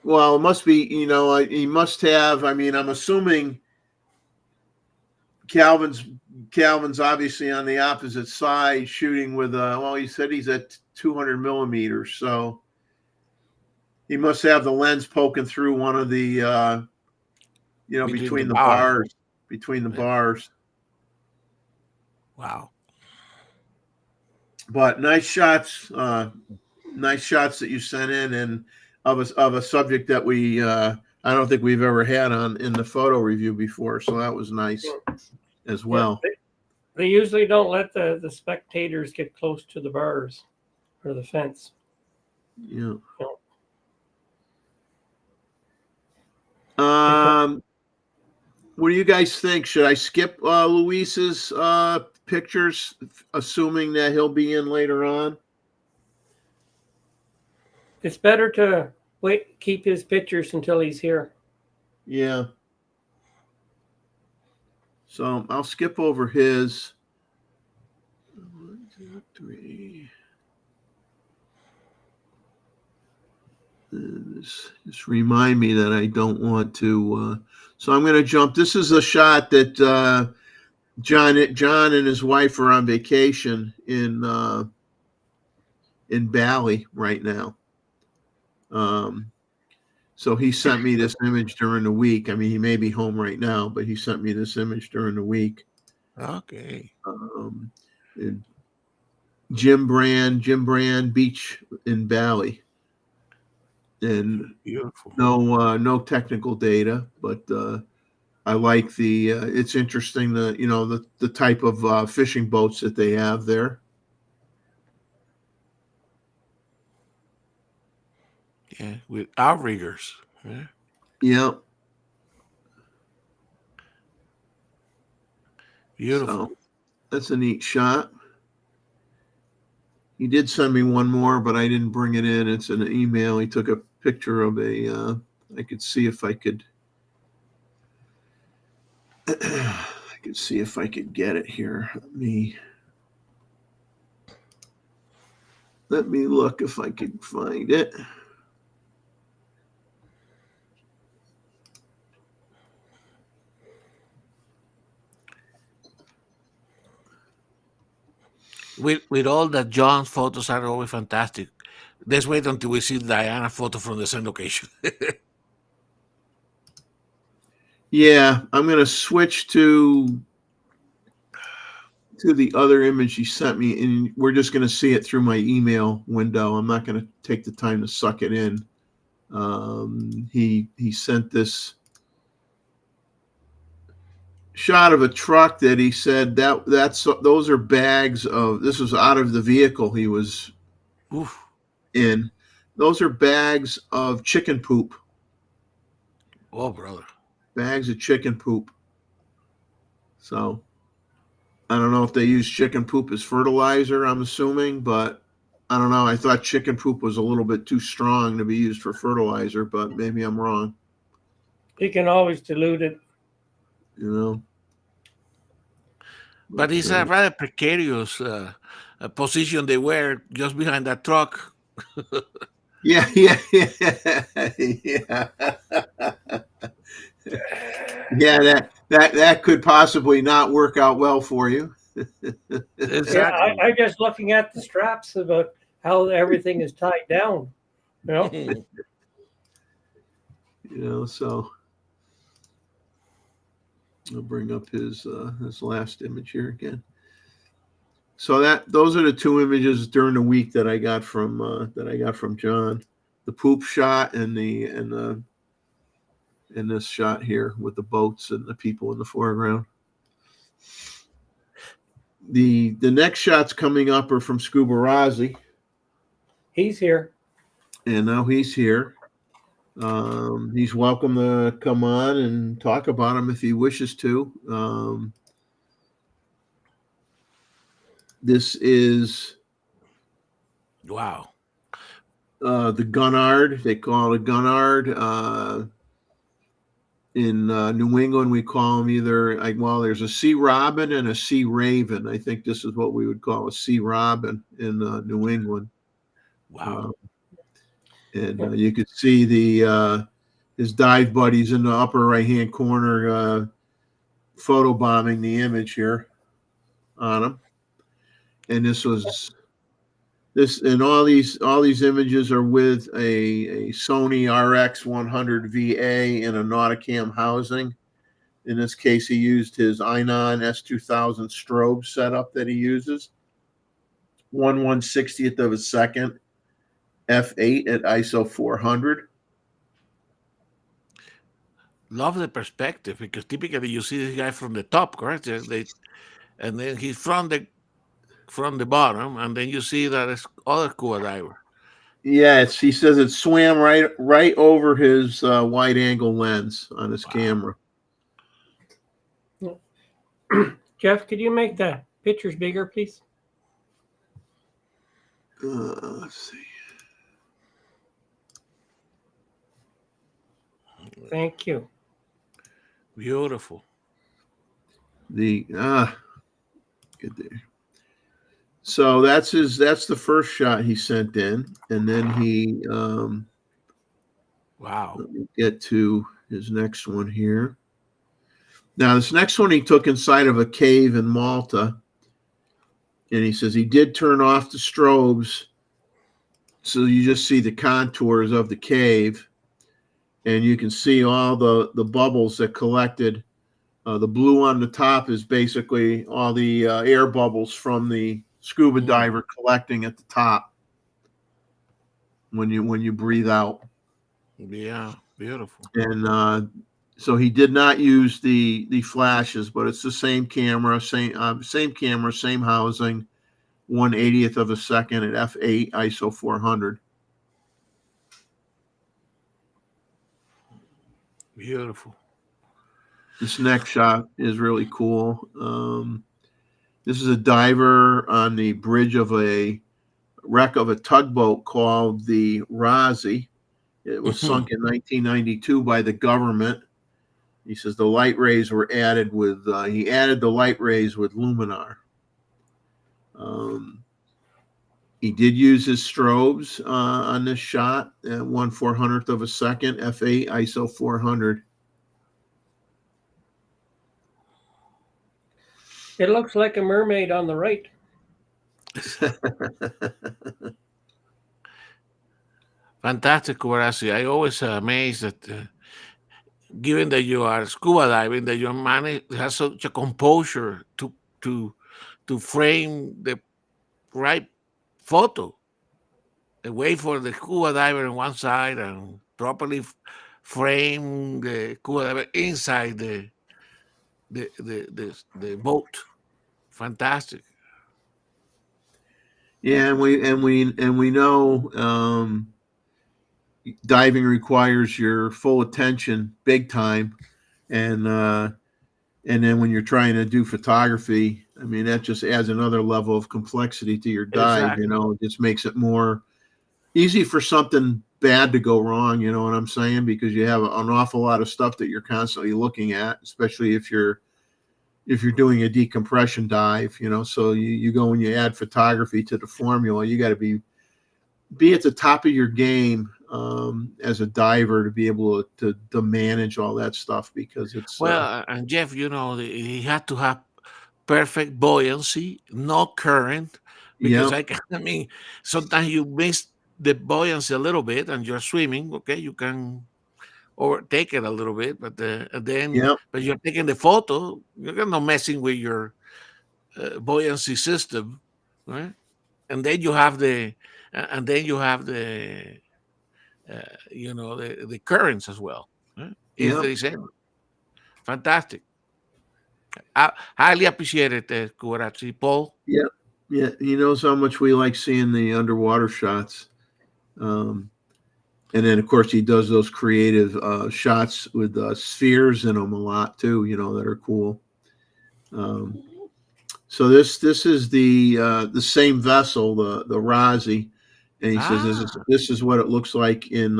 Well, it must be. He must have. I mean, I'm assuming Calvin's obviously on the opposite side, shooting with. Well, he said he's at 200 millimeters, so he must have the lens poking through one of the. Between the bars. Between the bars. Wow. But nice shots that you sent in, and of a subject that we I don't think we've ever had in the photo review before, so that was nice as well. Yeah, they usually don't let the spectators get close to the bars or the fence. Yeah. What do you guys think? Should I skip Luis's pictures, assuming that he'll be in later on? It's better to keep his pictures until he's here. Yeah. So I'll skip over his. 1, 2, 3. Just remind me that I don't want to. So I'm going to jump. This is a shot that John and his wife are on vacation in Bali right now. So he sent me this image during the week. I mean, he may be home right now, but he sent me this image during the week. Okay. Jim Brand Beach in Bali. And beautiful. No technical data, but I like the. It's interesting the type of fishing boats that they have there. Yeah, with outriggers. Yeah. Yeah. Beautiful. So that's a neat shot. He did send me one more, but I didn't bring it in. It's an email. He took a picture of I could see if I could. I could see if I could get it here. Let me look if I could find it. with all that, John's photos are always fantastic. Let's wait until we see Diana's photo from the same location. Yeah, I'm going to switch to the other image he sent me, and we're just going to see it through my email window. I'm not going to take the time to suck it in. He sent this shot of a truck that he said those are bags of. This was out of the vehicle he was Oof. in. Those are bags of chicken poop. Oh, brother. Bags of chicken poop. So I don't know if they use chicken poop as fertilizer, I'm assuming, but I don't know. I thought chicken poop was a little bit too strong to be used for fertilizer, but maybe I'm wrong. You can always dilute it. You know. But it's a rather precarious position they were just behind that truck. Yeah. Yeah, that could possibly not work out well for you. Exactly. Yeah, I'm just looking at the straps about how everything is tied down. You know? You know, so I'll bring up his last image here again. So those are the two images during the week that I got from John, the poop shot and this shot here with the boats and the people in the foreground. The next shots coming up are from Scuba Rozzi. He's here. And now he's here. He's welcome to come on and talk about them if he wishes to. This is Wow. The Gunnard. They call it a Gunnard. In New England, we call them either there's a sea robin and a sea raven. I think this is what we would call a sea robin in New England. Wow. And you could see his dive buddies in the upper right-hand corner photobombing the image here on him. And all these images are with a Sony RX100 VA in a Nauticam housing. In this case, he used his Inon S2000 strobe setup that he uses. 1/160th of a second, f8 at ISO 400. Love the perspective, because typically you see this guy from the top, correct? And then he's from the bottom, and then you see that it's other scuba diver. Yeah, he says it swam right over his wide angle lens on his camera. Jeff, could you make the pictures bigger, please? Let's see. Thank you. Beautiful. Get there. So that's the first shot he sent in, and then he Wow. let me get to his next one here. Now this next one he took inside of a cave in Malta, and he says he did turn off the strobes, so you just see the contours of the cave, and you can see all the bubbles that collected. The blue on the top is basically all the air bubbles from the scuba diver collecting at the top when you breathe out. Yeah, beautiful. And so he did not use the flashes, but it's the same camera, same housing, 1/80th of a second at f8 ISO 400. Beautiful. This next shot is really cool. This is a diver on the bridge of a wreck of a tugboat called the Rozzi. It was sunk in 1992 by the government. He says the light rays were added with, he added the light rays with luminar. He did use his strobes on this shot at 1/400th of a second, f8 ISO 400. It looks like a mermaid on the right. Fantastic, Kubarasi. I always amazed that, given that you are scuba diving, that your man has such a composure to frame the right photo, and wait for the scuba diver on one side and properly frame the scuba diver inside the boat. Fantastic. Yeah, and we know diving requires your full attention, big time, and then when you're trying to do photography, I mean that just adds another level of complexity to your dive. Exactly. It just makes it more easy for something bad to go wrong. You know what I'm saying? Because you have an awful lot of stuff that you're constantly looking at, especially if you're doing a decompression dive. So you go and you add photography to the formula. You got to be at the top of your game as a diver to be able to manage all that stuff, because it's Well, and Jeff, he had to have perfect buoyancy, no current, because yeah, I mean, sometimes you miss the buoyancy a little bit and you're swimming. Okay, you can overtake it a little bit, but yeah, but you're taking the photo. You're not messing with your buoyancy system, right? And then you have the the currents as well, right? If yeah, there is any. Fantastic. I highly appreciate it, Kubaratsi. Paul. yeah, yeah. He knows how much we like seeing the underwater shots. And then, of course, he does those creative shots with spheres in them a lot too. That are cool. So this is the same vessel, the Razi, and he says this is what it looks like in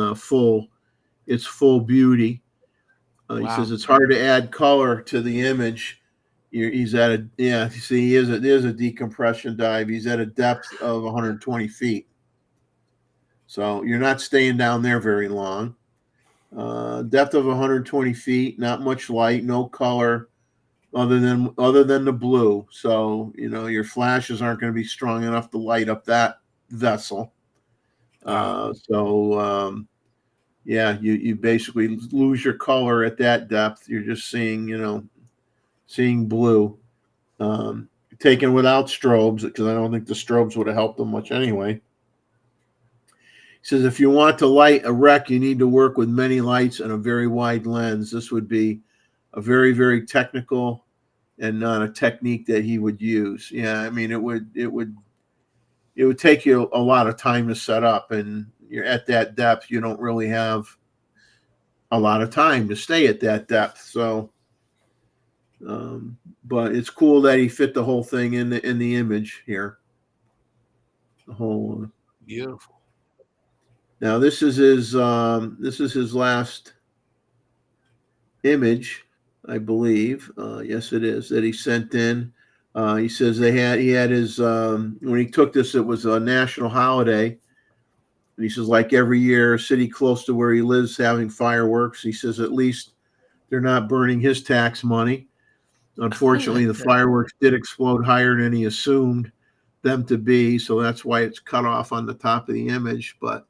its full beauty. He Wow. says it's hard to add color to the image. He's at a You see, there's a decompression dive. He's at a depth of 120 feet. So you're not staying down there very long. Depth of 120 feet, not much light, no color other than the blue. So your flashes aren't going to be strong enough to light up that vessel. You basically lose your color at that depth. You're just seeing blue. Taken without strobes, because I don't think the strobes would have helped them much anyway. He says, if you want to light a wreck, you need to work with many lights and a very wide lens. This would be a very, very technical and not a technique that he would use. Yeah, I mean, it would take you a lot of time to set up, and you're at that depth. You don't really have a lot of time to stay at that depth. So, but it's cool that he fit the whole thing in the image here. The whole Beautiful. Now this is his last image, I believe. Yes, it is, that he sent in. He says he had his when he took this, it was a national holiday, and he says, like every year, a city close to where he lives having fireworks. He says at least they're not burning his tax money. Unfortunately, the fireworks did explode higher than he assumed them to be, so that's why it's cut off on the top of the image. But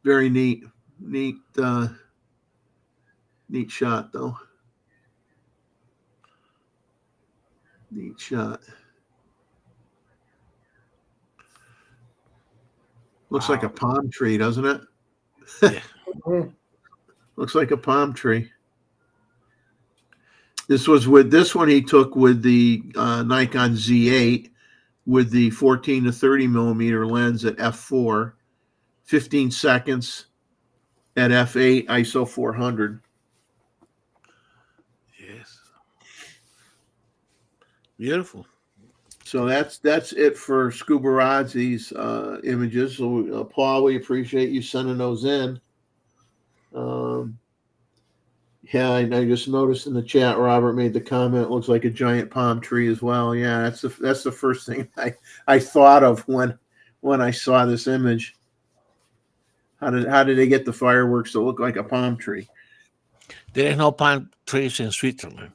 very neat shot, though. Neat shot. Looks like a palm tree, doesn't it? Yeah. Looks like a palm tree. This one he took with the Nikon Z8 with the 14 to 30 millimeter lens at f4, 15 seconds at f8, ISO 400. Yes. Beautiful. So that's it for Scubarazzi's images. So Paul, we appreciate you sending those in. Yeah, I just noticed in the chat, Robert made the comment, it looks like a giant palm tree as well. Yeah, that's the first thing I thought of when I saw this image. How did they get the fireworks to look like a palm tree? There is no palm trees in Switzerland.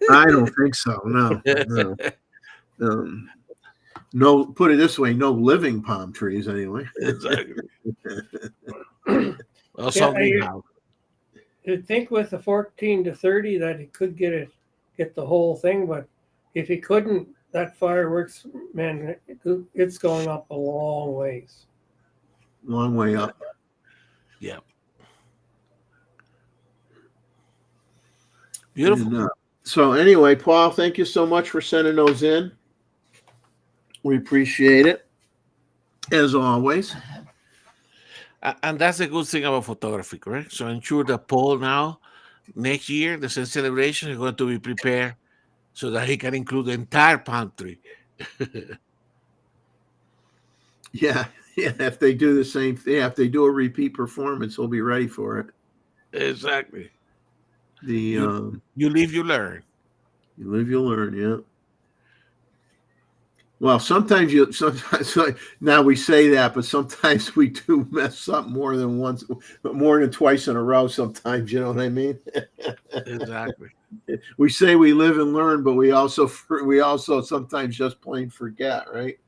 I don't think so. No, no. No, put it this way, no living palm trees anyway. Exactly. Well, Yeah, something now. you'd think with the 14 to 30 that he could get the whole thing, but if he couldn't, that fireworks, man, it's going up a long ways. Long way up. Yeah. Beautiful. And, so anyway, Paul, thank you so much for sending those in. We appreciate it, as always. And that's the good thing about photography, correct? So ensure the Paul now, next year, the Zen celebration is going to be prepared so that he can include the entire palm tree. Yeah, if they do the same thing, if they do a repeat performance, we'll be ready for it. Exactly. You live, you learn. You live, you learn. Yeah. Well, sometimes now we say that, but sometimes we do mess up more than once, more than twice in a row. Sometimes, you know what I mean? Exactly. We say we live and learn, but we also sometimes just plain forget, right?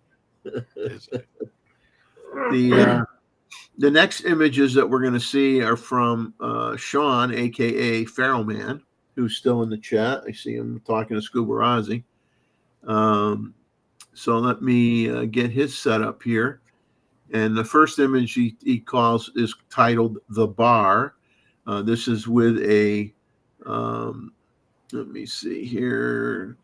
Exactly. The next images that we're going to see are from Sean, aka Feral Man, who's still in the chat. I see him talking to Scuba Rozzy. So let me get his setup here. And the first image he calls is titled "The Bar." This is with a let me see here.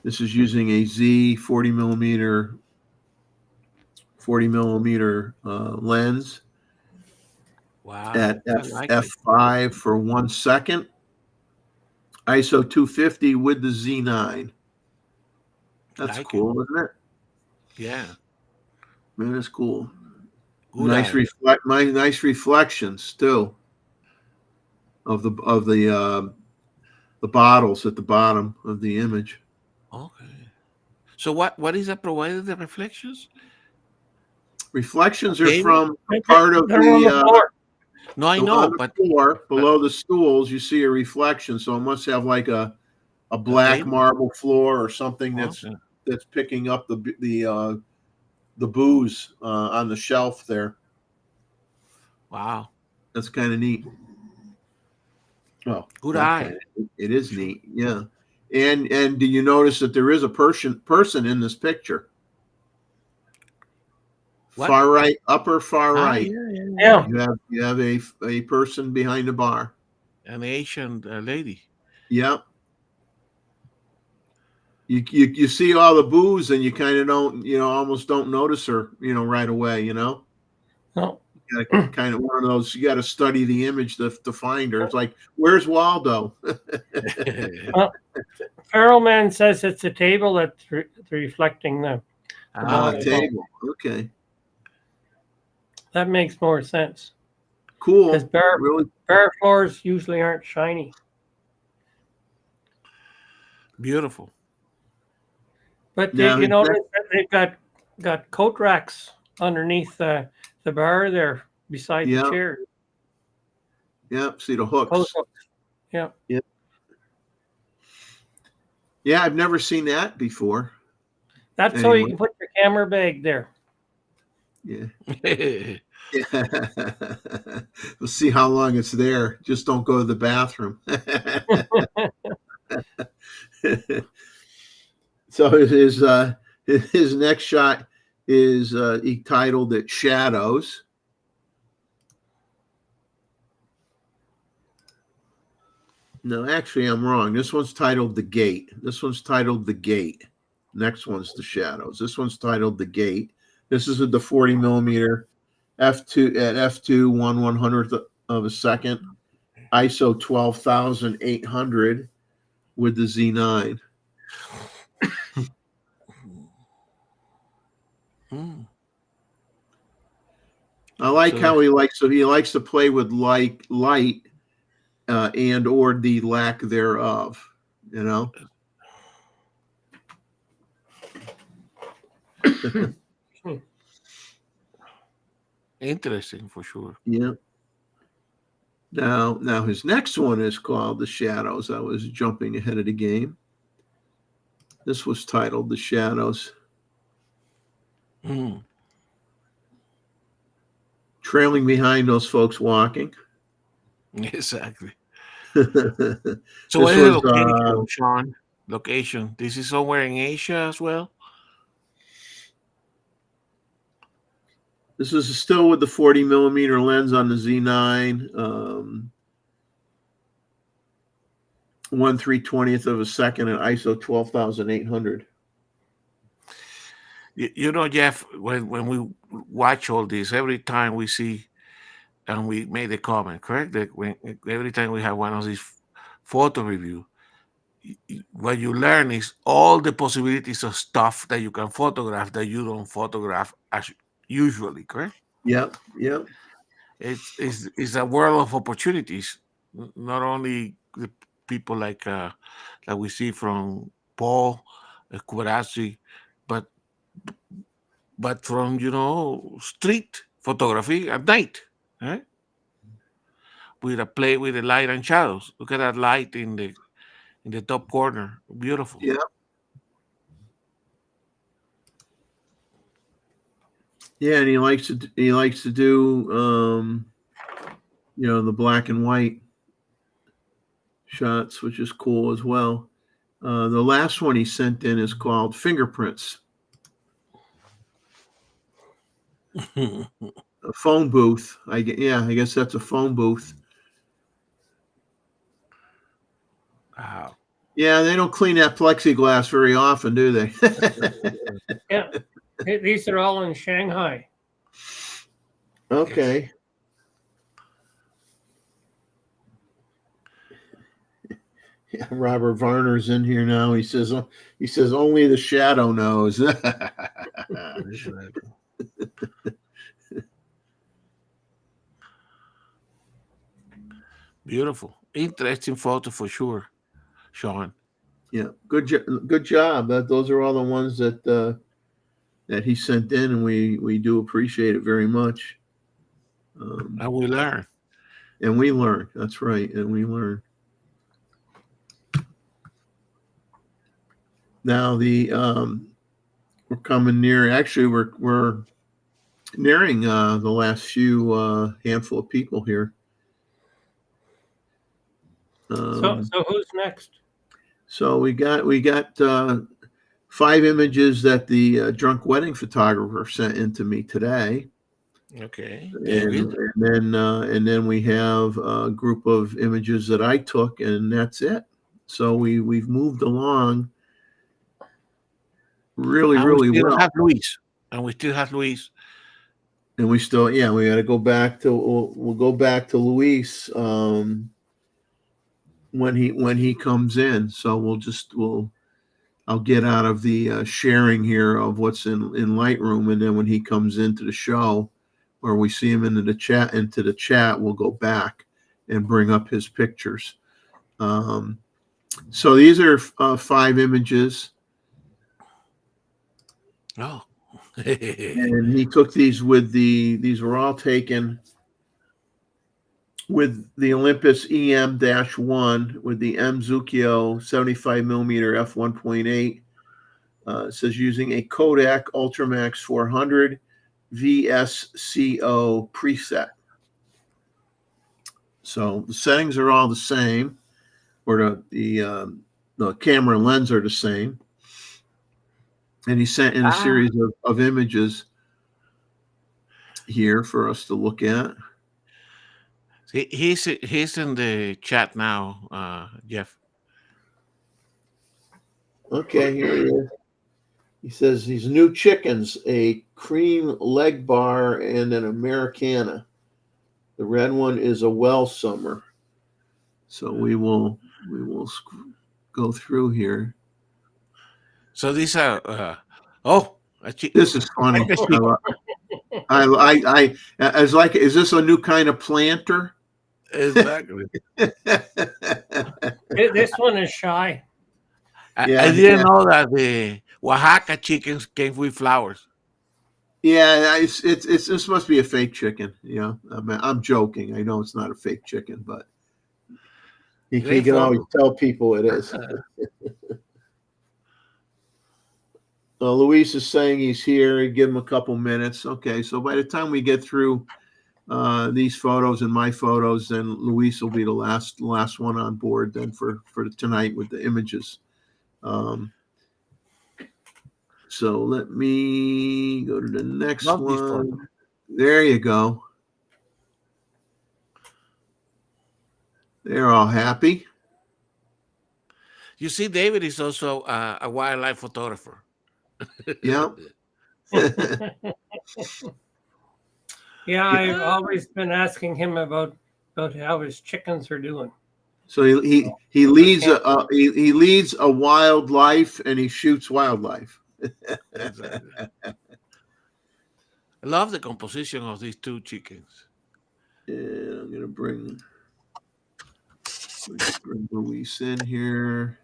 This is using a Z 40 millimeter lens. Wow. At like f5 for 1 second. ISO 250 with the Z9. That's like cool, isn't it? Yeah. Man, that's cool. Good Nice reflections too of the bottles at the bottom of the image. Okay. So what is that provided the reflections? Reflections are Table? from part of They're on the floor. No, I on know, the but floor below the stools. You see a reflection, so it must have like a black table? marble floor or something that's picking up the booze on the shelf there. Wow. That's kind of neat. Oh, Good eye. It is neat, yeah. And do you notice that there is a person in this picture? What? Far right, upper far right. Yeah. You have a person behind the bar. An Asian lady. Yep. You see all the booze and you kind of don't, almost don't notice her, right away, No. You gotta, kind of one of those, you got to study the image to find her. It's like, where's Waldo? Well, Feral Man says it's a table that's reflecting the bottle. Table. Okay. That makes more sense. Cool. Because bare floors usually aren't shiny. Beautiful. But Now, you notice that they've got coat racks underneath the bar there beside the chair. Yeah, see the hooks. Hooks. Yeah. Yeah. Yeah, I've never seen that before. That's so you can put your camera bag there. Yeah. Yeah. We'll see how long it's there. Just don't go to the bathroom. So his next shot is he titled it Shadows. No, actually, I'm wrong. This one's titled The Gate. Next one's The Shadows. This one's titled The Gate. This is with the 40 millimeter f2 at f2 1/100th of a second, ISO 12,800 with the Z9. I like how he likes to play with light and or the lack thereof, Interesting for sure. Yeah. Now his next one is called The Shadows. I was jumping ahead of the game. This was titled The Shadows. Trailing behind those folks walking. Exactly. So So what is the location, Sean? Location. This is somewhere in Asia as well? This is still with the 40 millimeter lens on the Z9. 1/320th of a second at ISO 12,800. You know, Jeff, when we watch all this, every time we see, and we made a comment, correct? That every time we have one of these photo review, what you learn is all the possibilities of stuff that you can photograph that you don't photograph as usually, correct? Yep. It's a world of opportunities. Not only the people like we see from Paul Kubarasi, but from street photography at night, right? With a play with the light and shadows. Look at that light in the top corner. Beautiful. Yeah. Yeah, and he likes to do the black and white shots, which is cool as well. The last one he sent in is called Fingerprints. A phone booth. I guess that's a phone booth. Wow. Yeah, they don't clean that plexiglass very often, do they? Yeah, these are all in Shanghai. Okay. Yeah, Robert Varner's in here now. He says only the shadow knows. Beautiful. Interesting photo for sure, Sean. Yeah, good job. Those are all the ones that he sent in, and we do appreciate it very much. And we learn. And we learn. That's right. And we learn. Now we're coming near. Actually, we're nearing the last few handful of people here. So who's next? So we got 5 images that the drunk wedding photographer sent in to me today. Okay. And then we have a group of images that I took, and that's it. So we've moved along really well. We still have Luis. And we still, we got to go back to. We'll go back to Luis when he comes in. So I'll get out of the sharing here of what's in Lightroom, and then when he comes into the show, or we see him into the chat, we'll go back and bring up his pictures. So these are 5 images. Oh. And he took these these were all taken with the Olympus EM-1 with the M Zucchio 75 millimeter f1.8. It says using a Kodak Ultramax 400 VSCO preset. So the settings are all the same, or the camera and lens are the same. And he sent in a series of images here for us to look at. He's in the chat now, Jeff. Okay, here he is. He says these new chickens, a cream leg bar and an Americana. The red one is a well summer. So we will go through here. So these are this is funny. I was like, is this a new kind of planter? Exactly. This one is shy. I didn't know that the Oaxaca chickens came with flowers. Yeah, it's this must be a fake chicken. I'm joking. I know it's not a fake chicken, but you Great can always photo. tell people it is. Luis is saying he's here. Give him a couple minutes. Okay, so by the time we get through these photos and my photos, then Luis will be the last one on board then for tonight with the images. So let me go to the next Love this photo. one. There you go. They're all happy. You see, David is also a wildlife photographer. Yeah. Yeah, I've always been asking him about how his chickens are doing. So he leads he leads a wildlife and he shoots wildlife. Exactly. I love the composition of these two chickens. And I'm gonna bring Luis in here.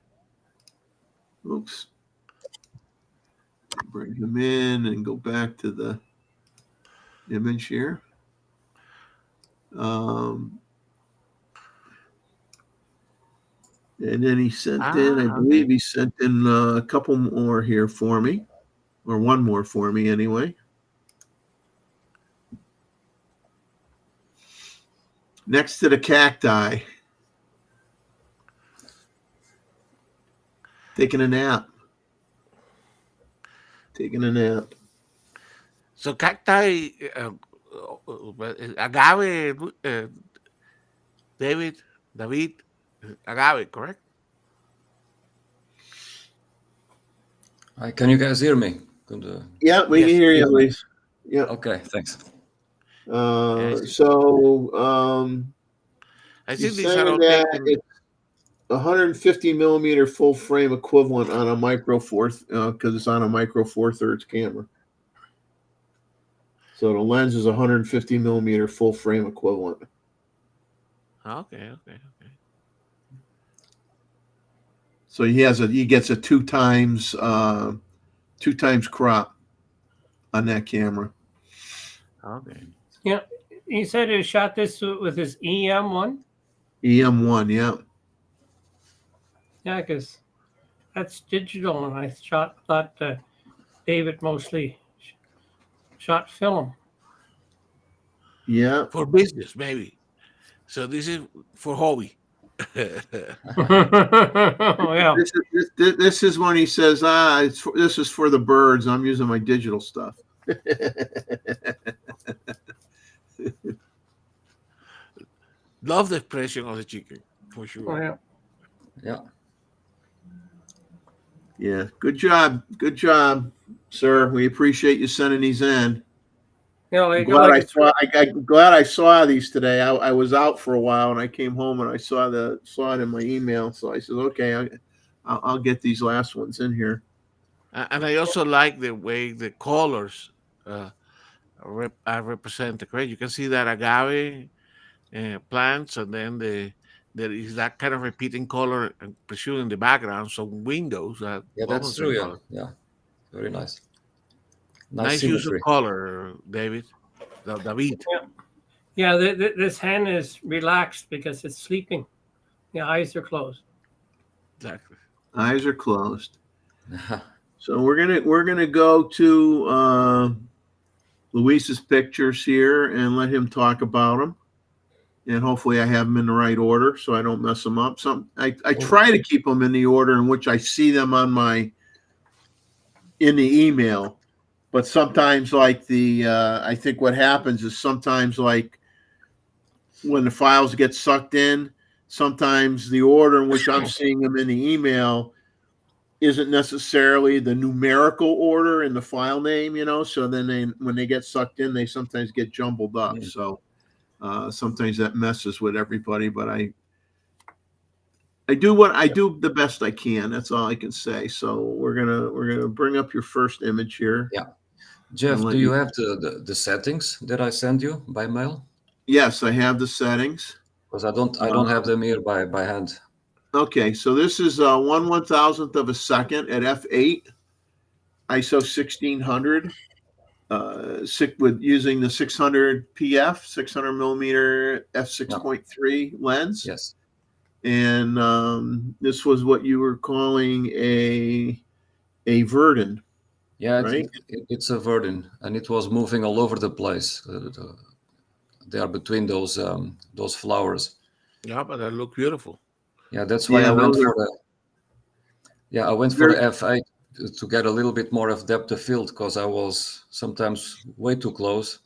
Oops. Bring him in and go back to the image here. And then he sent in, I believe he sent in a couple more here for me, or one more for me anyway. Next to the cacti. Taking a nap. So cacti, agave, David, agave, correct? Can you guys hear me? Yeah, we can hear you, Luis. Yeah. Okay, thanks. I think these saying are all that taken. it's 150 millimeter full frame equivalent on a micro because it's on a micro 4/3 camera. So the lens is 150 millimeter full frame equivalent. Okay. So he gets a two times crop on that camera. Okay. Yeah, he said he shot this with his EM1. EM1, yeah. Yeah, because that's digital, and I thought David mostly shot film. Yeah. For business, maybe. So this is for hobby. Yeah. This is when he says, this is for the birds. I'm using my digital stuff. Love the expression of the chicken, for sure. Oh, yeah. Yeah. Yeah. Good job, sir. We appreciate you sending these in. I'm glad I saw these today. I was out for a while and I came home and I saw it in my email. So I said, okay, I'll get these last ones in here. And I also like the way the colors represent the crate. You can see that agave plants, and then there is that kind of repeating color, presumably in the background. Some windows. Yeah, that's true. Yeah, yeah, very nice. Nice use of color, David. David. Yeah, this hen is relaxed because it's sleeping. The eyes are closed. Exactly. Eyes are closed. So we're gonna go to Luis's pictures here and let him talk about them. And hopefully I have them in the right order so I don't mess them up. I try to keep them in the order in which I see them in the email. But sometimes I think what happens is sometimes like when the files get sucked in, sometimes the order in which I'm seeing them in the email isn't necessarily the numerical order in the file name, so then when they get sucked in, they sometimes get jumbled up. Mm. So sometimes that messes with everybody, but I do the best I can. That's all I can say. So we're gonna bring up your first image here. Yeah. Jeff, do you have the settings that I sent you by mail? Yes, I have the settings. Because I don't have them here by hand. Okay, so this is 1/1000th of a second at f8, ISO 1600. with using the 600 PF 600 millimeter f6.3 lens. Yes. And this was what you were calling a verdin. Yeah, right? it's a verdin, and it was moving all over the place. They are between those flowers. Yeah, but that look beautiful. Yeah, that's why Yeah, I went those for the. Yeah, I went for the f8 to get a little bit more of depth of field, because I was sometimes way too close.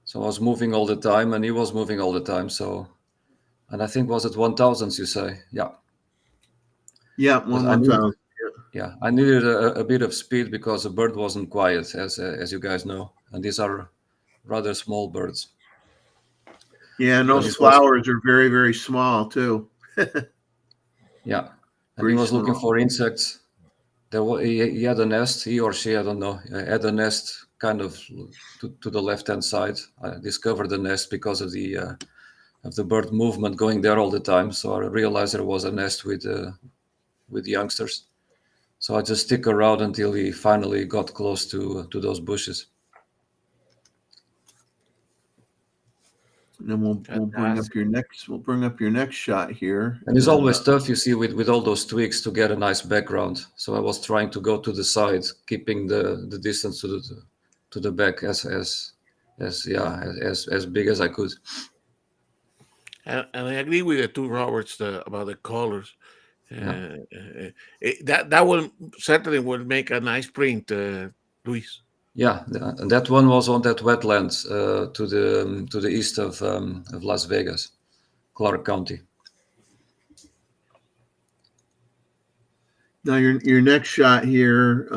So I was moving all the time, and he was moving all the time. So, and I think was it 1000s, you say? Yeah. Yeah, But 1000. Yeah, I needed a bit of speed because the bird wasn't quiet, as you guys know, and these are rather small birds. Yeah, and those flowers are very, very small too. Yeah, and Pretty he was looking small. for insects. He had a nest, he or she, I don't know, had a nest kind of to the left-hand side. I discovered the nest because of the bird movement going there all the time. So I realized there was a nest with youngsters. So I just stick around until he finally got close to those bushes. And then we'll bring up your next. We'll bring up your next shot here. And it's always tough, you see, with all those twigs to get a nice background. So I was trying to go to the side, keeping the distance to the back as big as I could. And I agree with the two Roberts about the colors. That one certainly would make a nice print, Luis. Yeah, and that one was on that wetlands to the east of Las Vegas, Clark County. Now your next shot here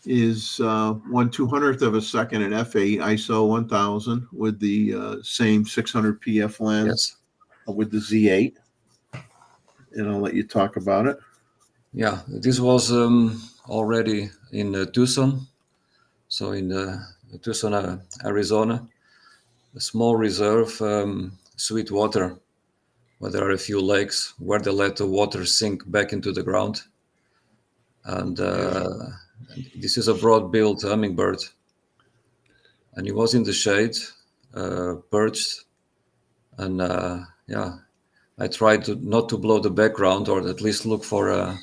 is 1/200th of a second at f8 ISO 1000 with the same 600 PF lens. Yes. With the Z8, and I'll let you talk about it. Yeah, this was already in Tucson, so in Tucson, Arizona, a small reserve, sweet water, where there are a few lakes where they let the water sink back into the ground. And this is a broad-billed hummingbird, and he was in the shade, perched, and I tried not to blow the background, or at least look for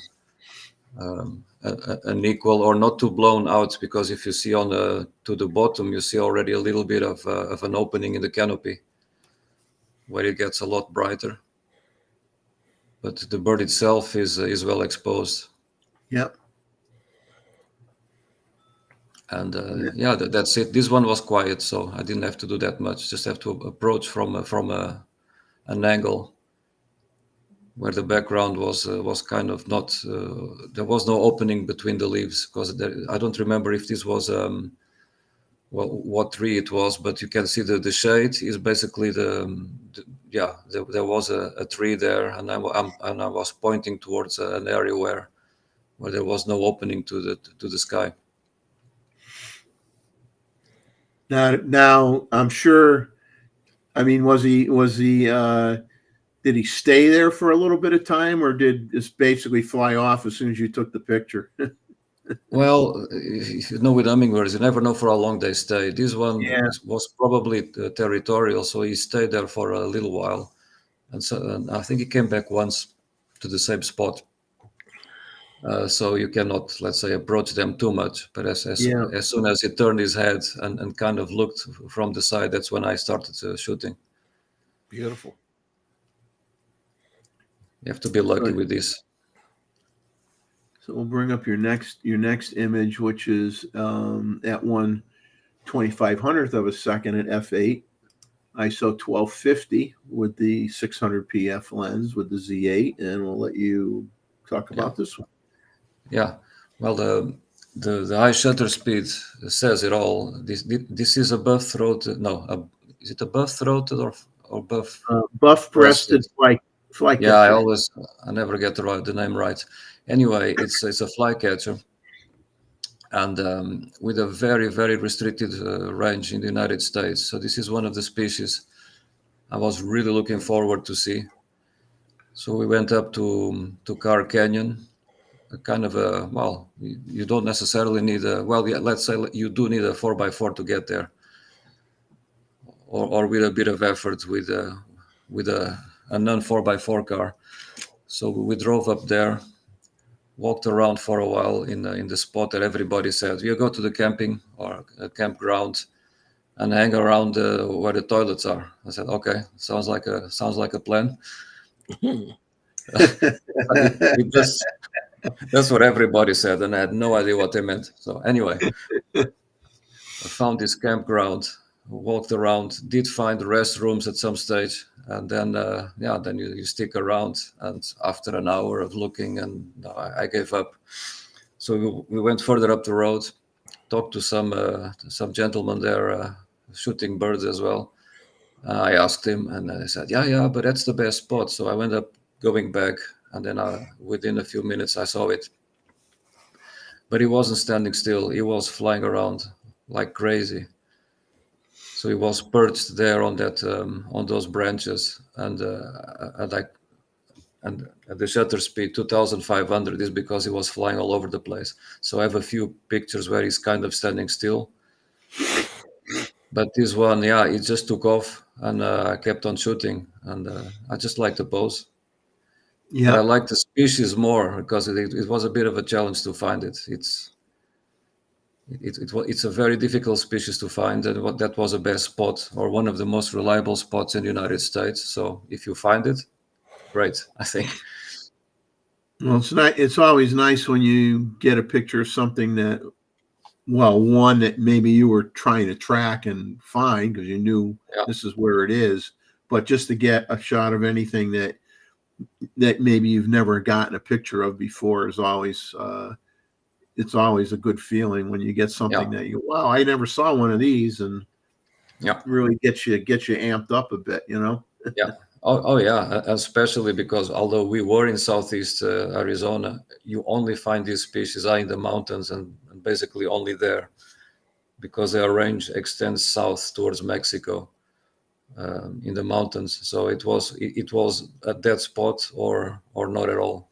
an equal, or not too blown out, because if you see to the bottom, you see already a little bit of an opening in the canopy where it gets a lot brighter. But the bird itself is well exposed. Yep. And that's it. This one was quiet, so I didn't have to do that much. Just have to approach from an angle where the background was kind of not. There was no opening between the leaves, because I don't remember if this was what tree it was, but you can see the shade is basically there was a tree there, and I was pointing towards an area where there was no opening to the sky. Now I'm sure. I mean, was he? Did he stay there for a little bit of time, or did this basically fly off as soon as you took the picture? Well, with hummingbirds, you never know for how long they stay. This one was probably territorial, so he stayed there for a little while, and I think he came back once to the same spot. So you cannot, let's say, approach them too much. But as soon as he turned his head and kind of looked from the side, that's when I started shooting. Beautiful. You have to be lucky with this. So we'll bring up your next image, which is at 1/2500th of a second at f8, ISO 1250 with the 600 PF lens with the Z8, and we'll let you talk about this one. Yeah, well, the high shutter speed says it all. This is above throated. No, is it above throated or above? Buff-breasted flycatcher. Yeah, I never get the name right. Anyway, it's a flycatcher, and with a very, very restricted range in the United States. So this is one of the species I was really looking forward to see. So we went up to Carr Canyon, a kind of a, well, you don't necessarily need a, well, yeah, let's say you do need a 4x4 to get there, or with a bit of effort with a non 4x4 car. So we drove up there, walked around for a while in the spot that everybody said, you go to the camping or a campground and hang around where the toilets are. I said, okay, sounds like a plan. It just, that's what everybody said, and I had no idea what they meant. So anyway, I found this campground, walked around, did find restrooms at some stage, and then then you stick around. And after an hour of looking, and I gave up. So we went further up the road, talked to some gentleman there shooting birds as well. I asked him, and I said, yeah, but that's the best spot. So I went up, going back, and then within a few minutes I saw it. But he wasn't standing still. He was flying around like crazy. So he was perched there on that on those branches, and the shutter speed 2,500 is because he was flying all over the place. So I have a few pictures where he's kind of standing still. But this one, it just took off, and I kept on shooting, and I just like the pose. Yeah, but I like the species more because it was a bit of a challenge to find it. It's a very difficult species to find, and that was the best spot, or one of the most reliable spots in the United States. So if you find it, great, I think. Well, it's always nice when you get a picture of something that, well, one that maybe you were trying to track and find because you knew this is where it is, but just to get a shot of anything that maybe you've never gotten a picture of before is always it's always a good feeling when you get something that you, wow, I never saw one of these, and really gets you amped up a bit, you know. Oh yeah, especially because although we were in Southeast Arizona, you only find these species in the mountains and basically only there, because their range extends south towards Mexico in the mountains. So it was at that spot or not at all.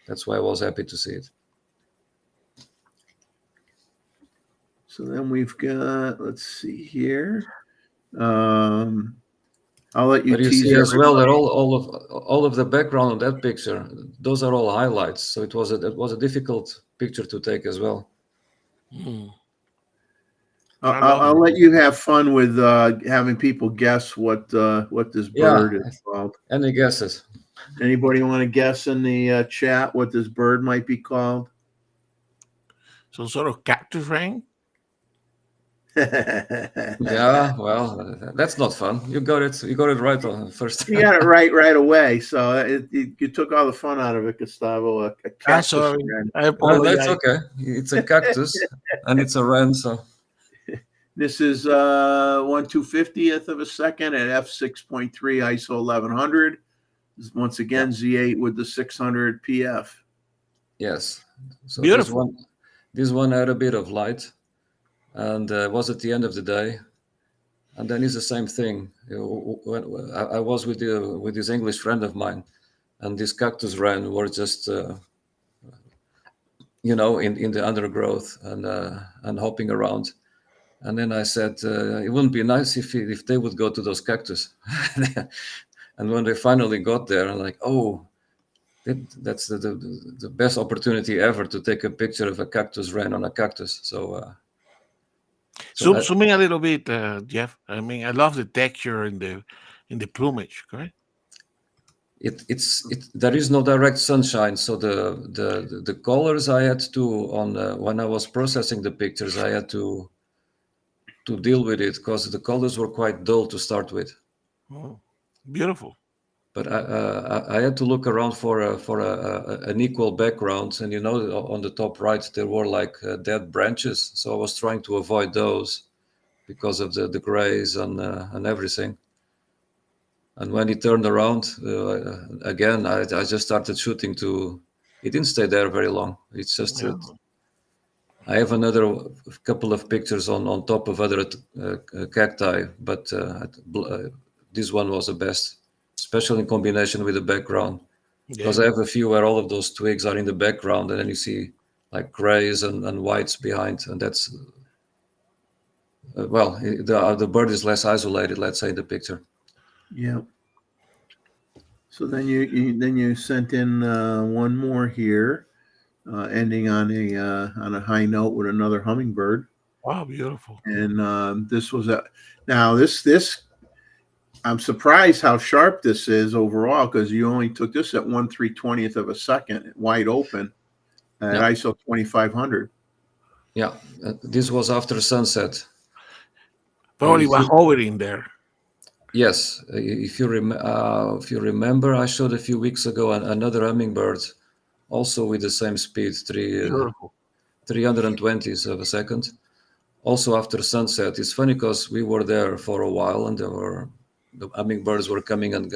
That's why I was happy to see it. So then we've got, let's see here. I'll let you tease see as well that all of the background on that picture, those are all highlights. So it was a difficult picture to take as well. I'll let you have fun with having people guess what this bird is called. Any guesses? Anybody want to guess in the chat what this bird might be called? Some sort of cactus ring? Yeah, well, that's not fun. You got it right on first. You got it right away. So you took all the fun out of it, Gustavo. A cactus. Sorry. Well, that's okay. It's a cactus, and it's a wren. So this is 1/250th of a second at f6.3 ISO 1100. Once again, Z8 with the 600 PF. Yes. So beautiful. This one had a bit of light, and was at the end of the day. And then it's the same thing. When I was with this English friend of mine, and this cactus wren were just, in the undergrowth and hopping around. And then I said, it wouldn't be nice if they would go to those cactus. And when they finally got there, I'm like, oh, that's the best opportunity ever to take a picture of a cactus wren on a cactus. So. Zoom in a little bit, Jeff. I mean, I love the texture in the plumage, correct? There is no direct sunshine, so the colors I had to when I was processing the pictures, I had to deal with it because the colors were quite dull to start with. Oh, beautiful. But I had to look around for an equal background, and on the top right there were like dead branches, so I was trying to avoid those because of the grays and everything. And when he turned around again, I just started shooting It didn't stay there very long. It's just I have another couple of pictures on top of other cacti, but this one was the best, especially in combination with the background. because I have a few where all of those twigs are in the background, and then you see like grays and whites behind, and that's the bird is less isolated, let's say, in the picture. Yeah. So then you sent in one more here, ending on a high note with another hummingbird. Wow, beautiful. And this was this. I'm surprised how sharp this is overall, because you only took this at 1/320th of a second, wide open, at ISO 2500. Yeah, this was after sunset. Probably was hovering there. Yes, if you remember, I showed a few weeks ago another hummingbird, also with the same speed, 320th of a second. Also after sunset. It's funny because we were there for a while, and the hummingbirds were coming and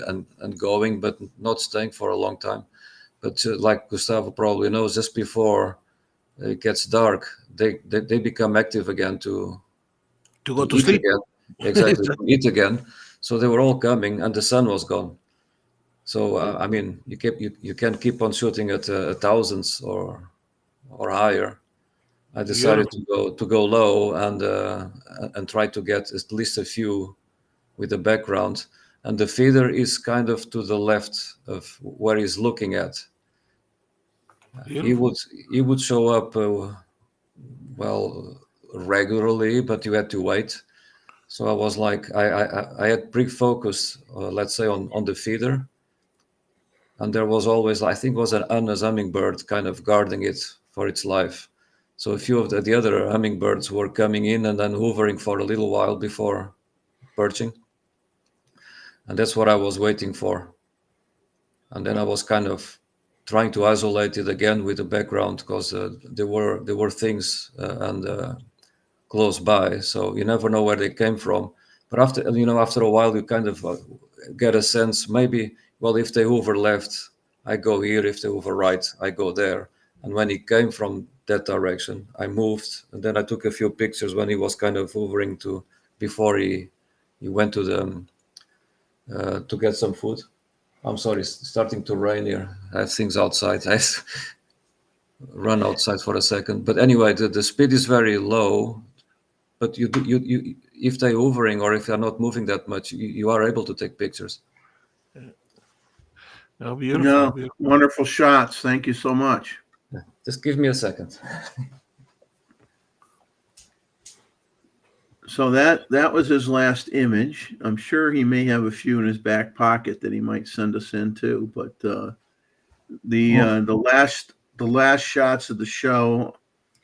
going, but not staying for a long time. But like Gustavo probably knows, just before it gets dark, they become active again to go to eat sleep again. Exactly, to eat again. So they were all coming, and the sun was gone. So I mean, you can't keep on shooting at thousands or higher. I decided to go low and try to get at least a few with the background. And the feeder is kind of to the left of where he's looking at. He would show up regularly, but you had to wait. So I was like, I had pre-focus, let's say, on the feeder, and there was always, I think, was an hummingbird kind of guarding it for its life. So a few of the other hummingbirds were coming in and then hovering for a little while before perching, and that's what I was waiting for. And then I was kind of trying to isolate it again with the background, because there were things close by, so you never know where they came from. But after a while, you kind of get a sense, maybe, well, if they hover left, I go here. If they hover right, I go there. And when he came from that direction, I moved, and then I took a few pictures when he was kind of hovering before he went to the to get some food. I'm sorry, it's starting to rain here. I have things outside. I run outside for a second. But anyway, the speed is very low. But you if they're hovering or if they're not moving that much, you are able to take pictures. Oh, beautiful, beautiful. Wonderful shots. Thank you so much. Just give me a second. So that was his last image. I'm sure he may have a few in his back pocket that he might send us in too. But the last shots of the show.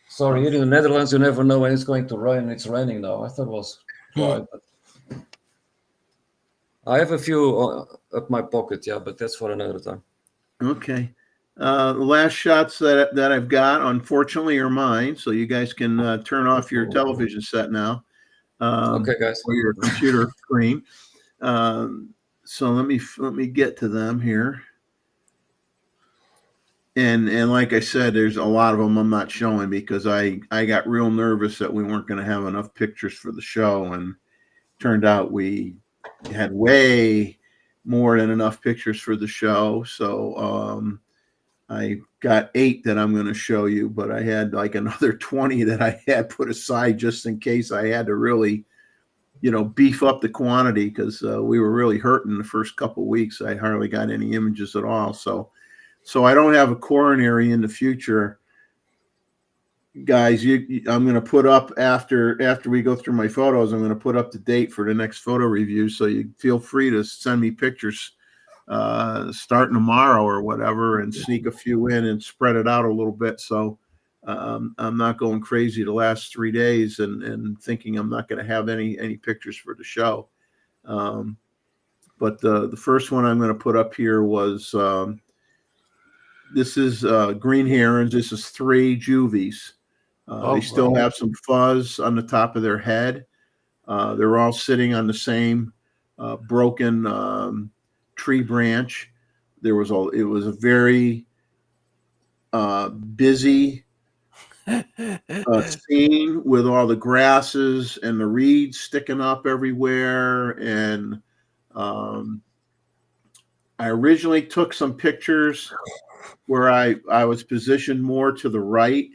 Sorry, here in the Netherlands, you never know when it's going to rain. It's raining now. I thought it was dry, but I have a few up my pocket, but that's for another time. Okay. The last shots that I've got, unfortunately, are mine. So you guys can turn off your television set now. Okay, guys. Or your computer screen. So let me get to them here. And like I said, there's a lot of them I'm not showing because I got real nervous that we weren't going to have enough pictures for the show, and turned out we had way more than enough pictures for the show. So I got 8 that I'm going to show you, but I had like another 20 that I had put aside just in case I had to really, beef up the quantity, because we were really hurting the first couple of weeks. I hardly got any images at all. So I don't have a coronary in the future, guys. I'm going to put up after we go through my photos. I'm going to put up the date for the next photo review. So you feel free to send me pictures starting tomorrow or whatever, and sneak a few in and spread it out a little bit. So I'm not going crazy the last 3 days and thinking I'm not going to have any pictures for the show. But the first one I'm going to put up here was. This is green herons. This is 3 juvies. They still have some fuzz on the top of their head. They're all sitting on the same broken tree branch. It was a very busy scene with all the grasses and the reeds sticking up everywhere, and I originally took some pictures where I was positioned more to the right,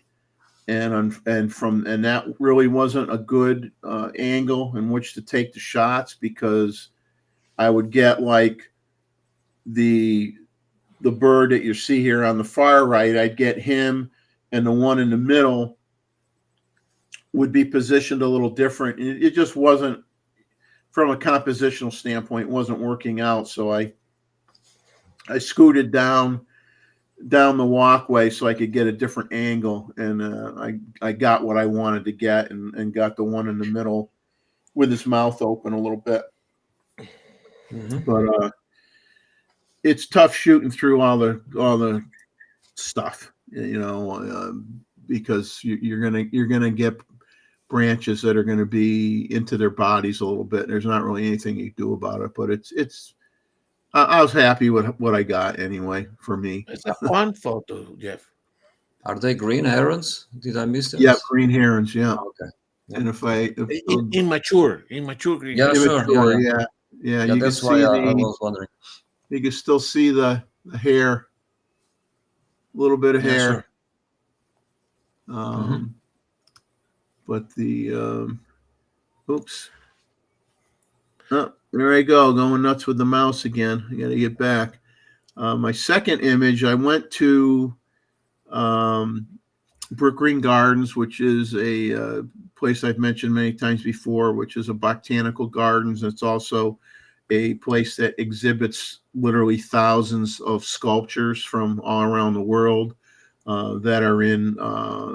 and that really wasn't a good angle in which to take the shots, because I would get like the bird that you see here on the far right, I'd get him, and the one in the middle would be positioned a little different. It just wasn't, from a compositional standpoint, wasn't working out. So I scooted down the walkway so I could get a different angle, and I got what I wanted to get, and got the one in the middle with his mouth open a little bit. Mhm. But it's tough shooting through all the stuff, because you're gonna get branches that are going to be into their bodies a little bit. There's not really anything you can do about it, but I was happy with what I got anyway. For me, It's a fun photo, Jeff. Are they green herons? Did I miss them? yeah, green herons, yeah. Okay. Yeah. And Immature green. Yeah, sure. immature, Yeah. yeah, Yeah, you can that's why see I was wondering. you can still see the hair, a little bit of Yeah, hair. sure. But oops. Oh, there I go, going nuts with the mouse again. I got to get back. My second image, I went to Brook Green Gardens, which is a place I've mentioned many times before, which is a botanical gardens. It's also a place that exhibits literally thousands of sculptures from all around the world that are in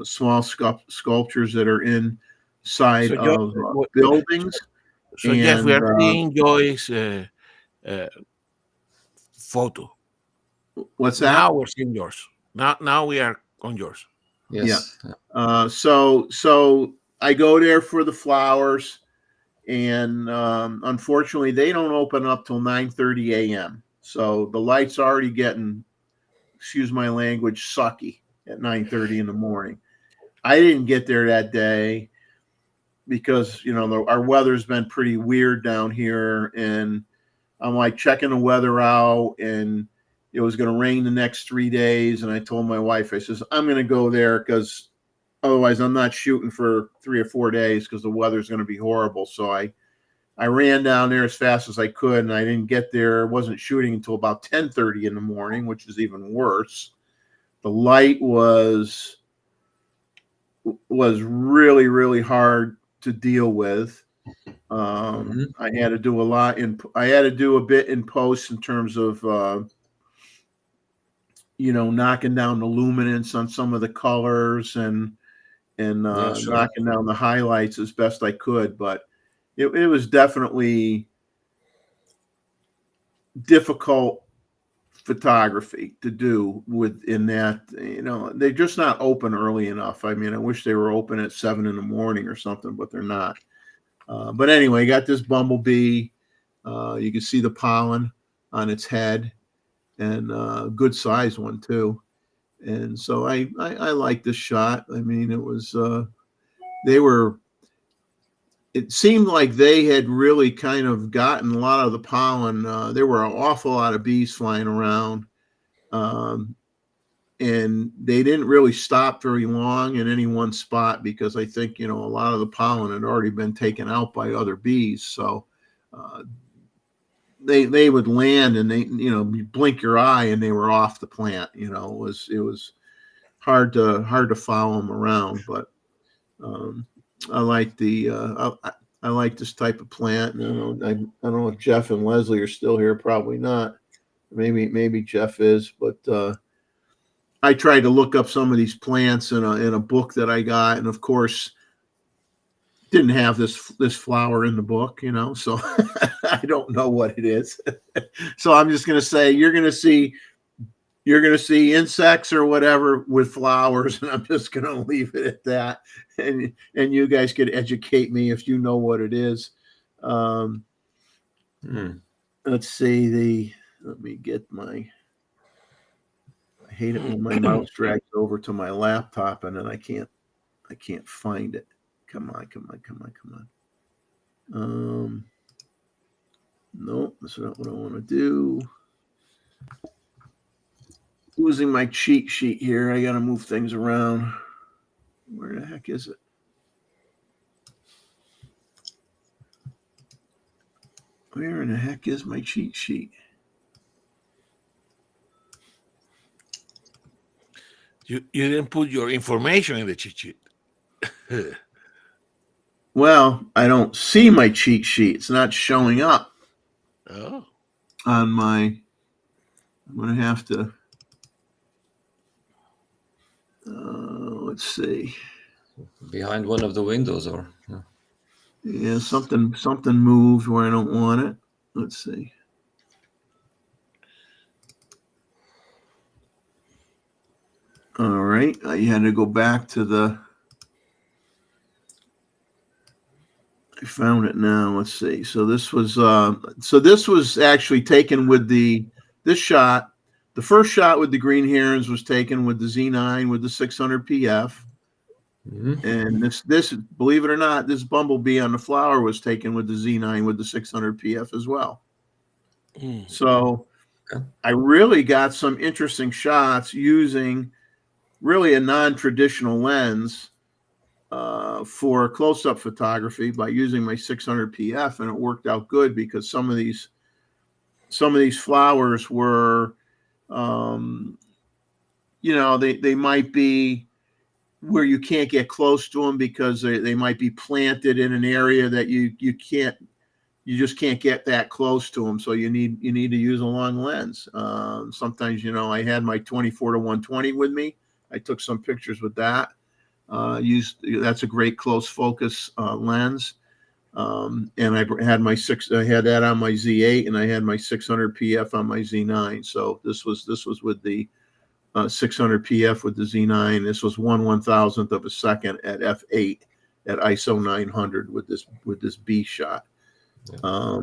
small sculptures that are inside So, of buildings. So Jeff, we And are seeing Joy's photo. what's that? Now we're seeing yours. Now we are on yours. Yes. So I go there for the flowers, and unfortunately they don't open up till 9:30 a.m. So the light's already getting, excuse my language, sucky at 9:30 in the morning. I didn't get there that day because our weather's been pretty weird down here, and I'm like checking the weather out, and it was going to rain the next 3 days. And I told my wife, I says, I'm going to go there because otherwise I'm not shooting for 3 or 4 days because the weather's going to be horrible. So I ran down there as fast as I could, and I didn't get there. Wasn't shooting until about 10:30 in the morning, which is even worse. The light was really, really hard to deal with. I had to do a bit in post in terms of knocking down the luminance on some of the colors, and Yeah, sure. knocking down the highlights as best I could. But it was definitely difficult photography to do in that, they're just not open early enough. I mean, I wish they were open at 7 in the morning or something, but they're not. But anyway, got this bumblebee. You can see the pollen on its head, and good size one too. And so I like this shot. I mean, it was it seemed like they had really kind of gotten a lot of the pollen. There were an awful lot of bees flying around, and they didn't really stop very long in any one spot because I think a lot of the pollen had already been taken out by other bees. So they would land, and they you blink your eye and they were off the plant. It was hard to follow them around, but I like I like this type of plant. And I don't know if Jeff and Leslie are still here. Probably not. Maybe Jeff is, but I tried to look up some of these plants in a book that I got, and of course didn't have this flower in the book, so I don't know what it is. So I'm just going to say you're going to see insects or whatever with flowers, and I'm just going to leave it at that. And you guys could educate me if you know what it is. Let's see let me get I hate it when my mouse drags over to my laptop and then I can't find it. Come on. Nope, that's not what I want to do. Losing my cheat sheet here. I got to move things around. Where the heck is it? Where in the heck is my cheat sheet? You didn't put your information in the cheat sheet. Well, I don't see my cheat sheet. It's not showing up Oh. on my. I'm going to have to. Let's see. Behind one of the windows, or Yeah, something moved where I don't want it. Let's see. All right, I had to go back to the. I found it now. Let's see. So this was actually taken with this shot. The first shot with the green herons was taken with the Z9 with the 600 PF. Mhm. And this, believe it or not, this bumblebee on the flower was taken with the Z9 with the 600 PF as well. Mm. So Okay. I really got some interesting shots using really a non-traditional lens for close-up photography by using my 600 PF, and it worked out good because some of these flowers were, they might be where you can't get close to them because they might be planted in an area that you just can't get that close to them. So you need to use a long lens. Sometimes, I had my 24 to 120 with me. I took some pictures with that. That's a great close focus lens. And I had that on my Z8, and I had my 600 PF on my Z9. So this was with the 600 PF with the Z9. This was 1/1000th of a second at f8 at ISO 900 with this B shot. Yeah.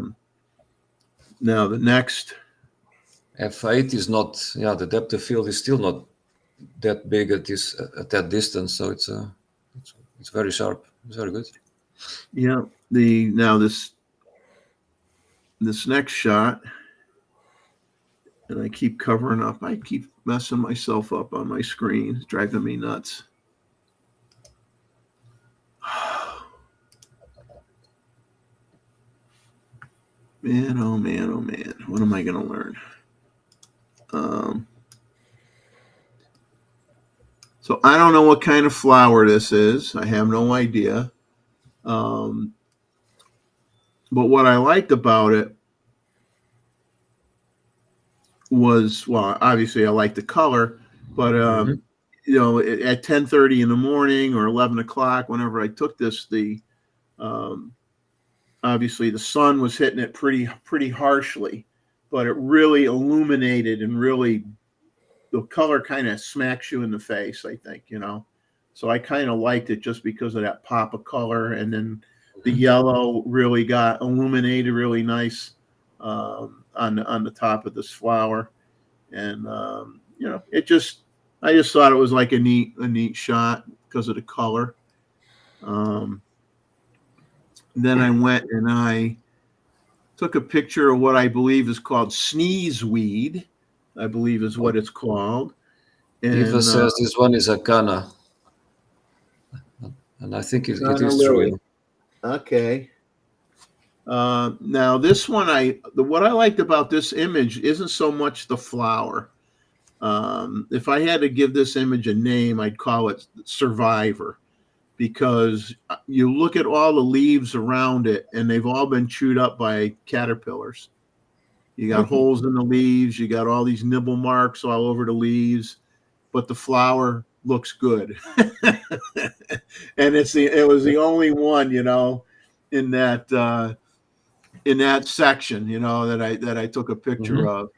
Now the next f8 is not. Yeah, the depth of field is still not that big at that distance, so it's very sharp. It's very good. Yeah. This next shot, and I keep covering up. I keep messing myself up on my screen. It's driving me nuts. Man, oh man, oh man. What am I going to learn? So I don't know what kind of flower this is. I have no idea. But what I liked about it was, well, obviously I like the color, but at 10:30 in the morning or 11 o'clock, whenever I took this, obviously the sun was hitting it pretty harshly, but it really illuminated, and really the color kind of smacks you in the face, I think, So I kind of liked it just because of that pop of color, and then the yellow really got illuminated really nice on the top of this flower, and I just thought it was like a neat shot because of the color. Then I went and I took a picture of what I believe is called sneezeweed, I believe is what it's called. And Eva says this one is a Kana, and I think it is really true. Okay. Now this one, what I liked about this image isn't so much the flower. If I had to give this image a name, I'd call it Survivor, because you look at all the leaves around it and they've all been chewed up by caterpillars. You got holes in the leaves, you got all these nibble marks all over the leaves, but the flower looks good. And it was the only one, in that section, that I took a picture of.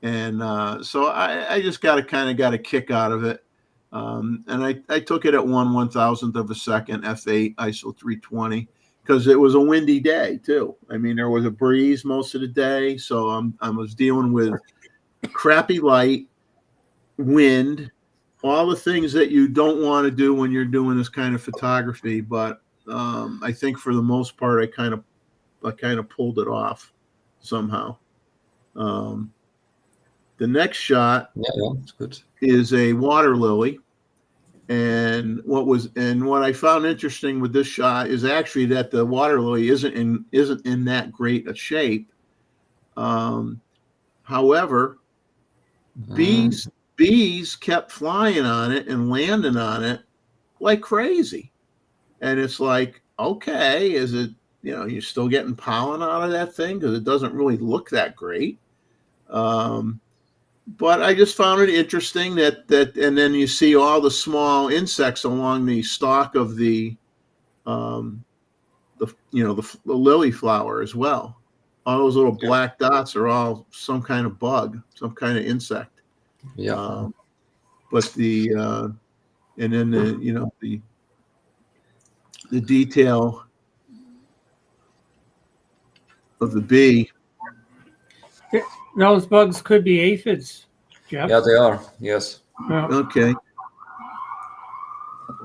And so I just got a kick out of it. And I took it at 1/1000th of a second, f8 ISO 320, because it was a windy day too. I mean, there was a breeze most of the day, so I was dealing with crappy light, wind, all the things that you don't want to do when you're doing this kind of photography. But I think for the most part, I kind of pulled it off somehow. The next shot Yeah, it's good. is a water lily. And what I found interesting with this shot is actually that the water lily isn't in that great a shape. However, bees kept flying on it and landing on it like crazy. And it's like, okay, is it, you're still getting pollen out of that thing? Because it doesn't really look that great. But I just found it interesting that, and then you see all the small insects along the stalk of the lily flower as well. All those little black dots are all some kind of bug, some kind of insect. Yeah. But and then the detail of the bee. Those bugs could be aphids, Jeff. Yeah, they are. Yes. Yeah. Okay.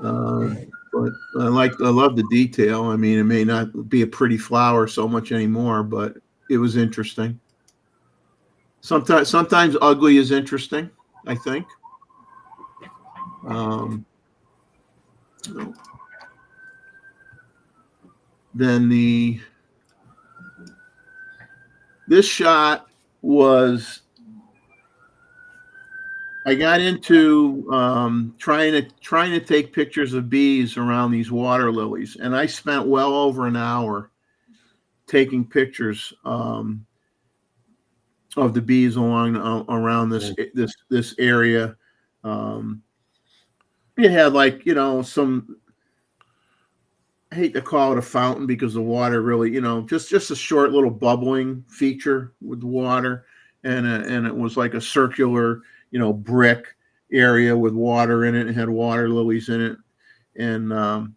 But I love the detail. I mean, it may not be a pretty flower so much anymore, but it was interesting. Sometimes ugly is interesting, I think. Then this shot was, I got into trying to take pictures of bees around these water lilies, and I spent well over an hour taking pictures of the bees around this area. You had some, I hate to call it a fountain because the water really, just a short little bubbling feature with the water, and it was like a circular, brick area with water in it. It had water lilies in it, and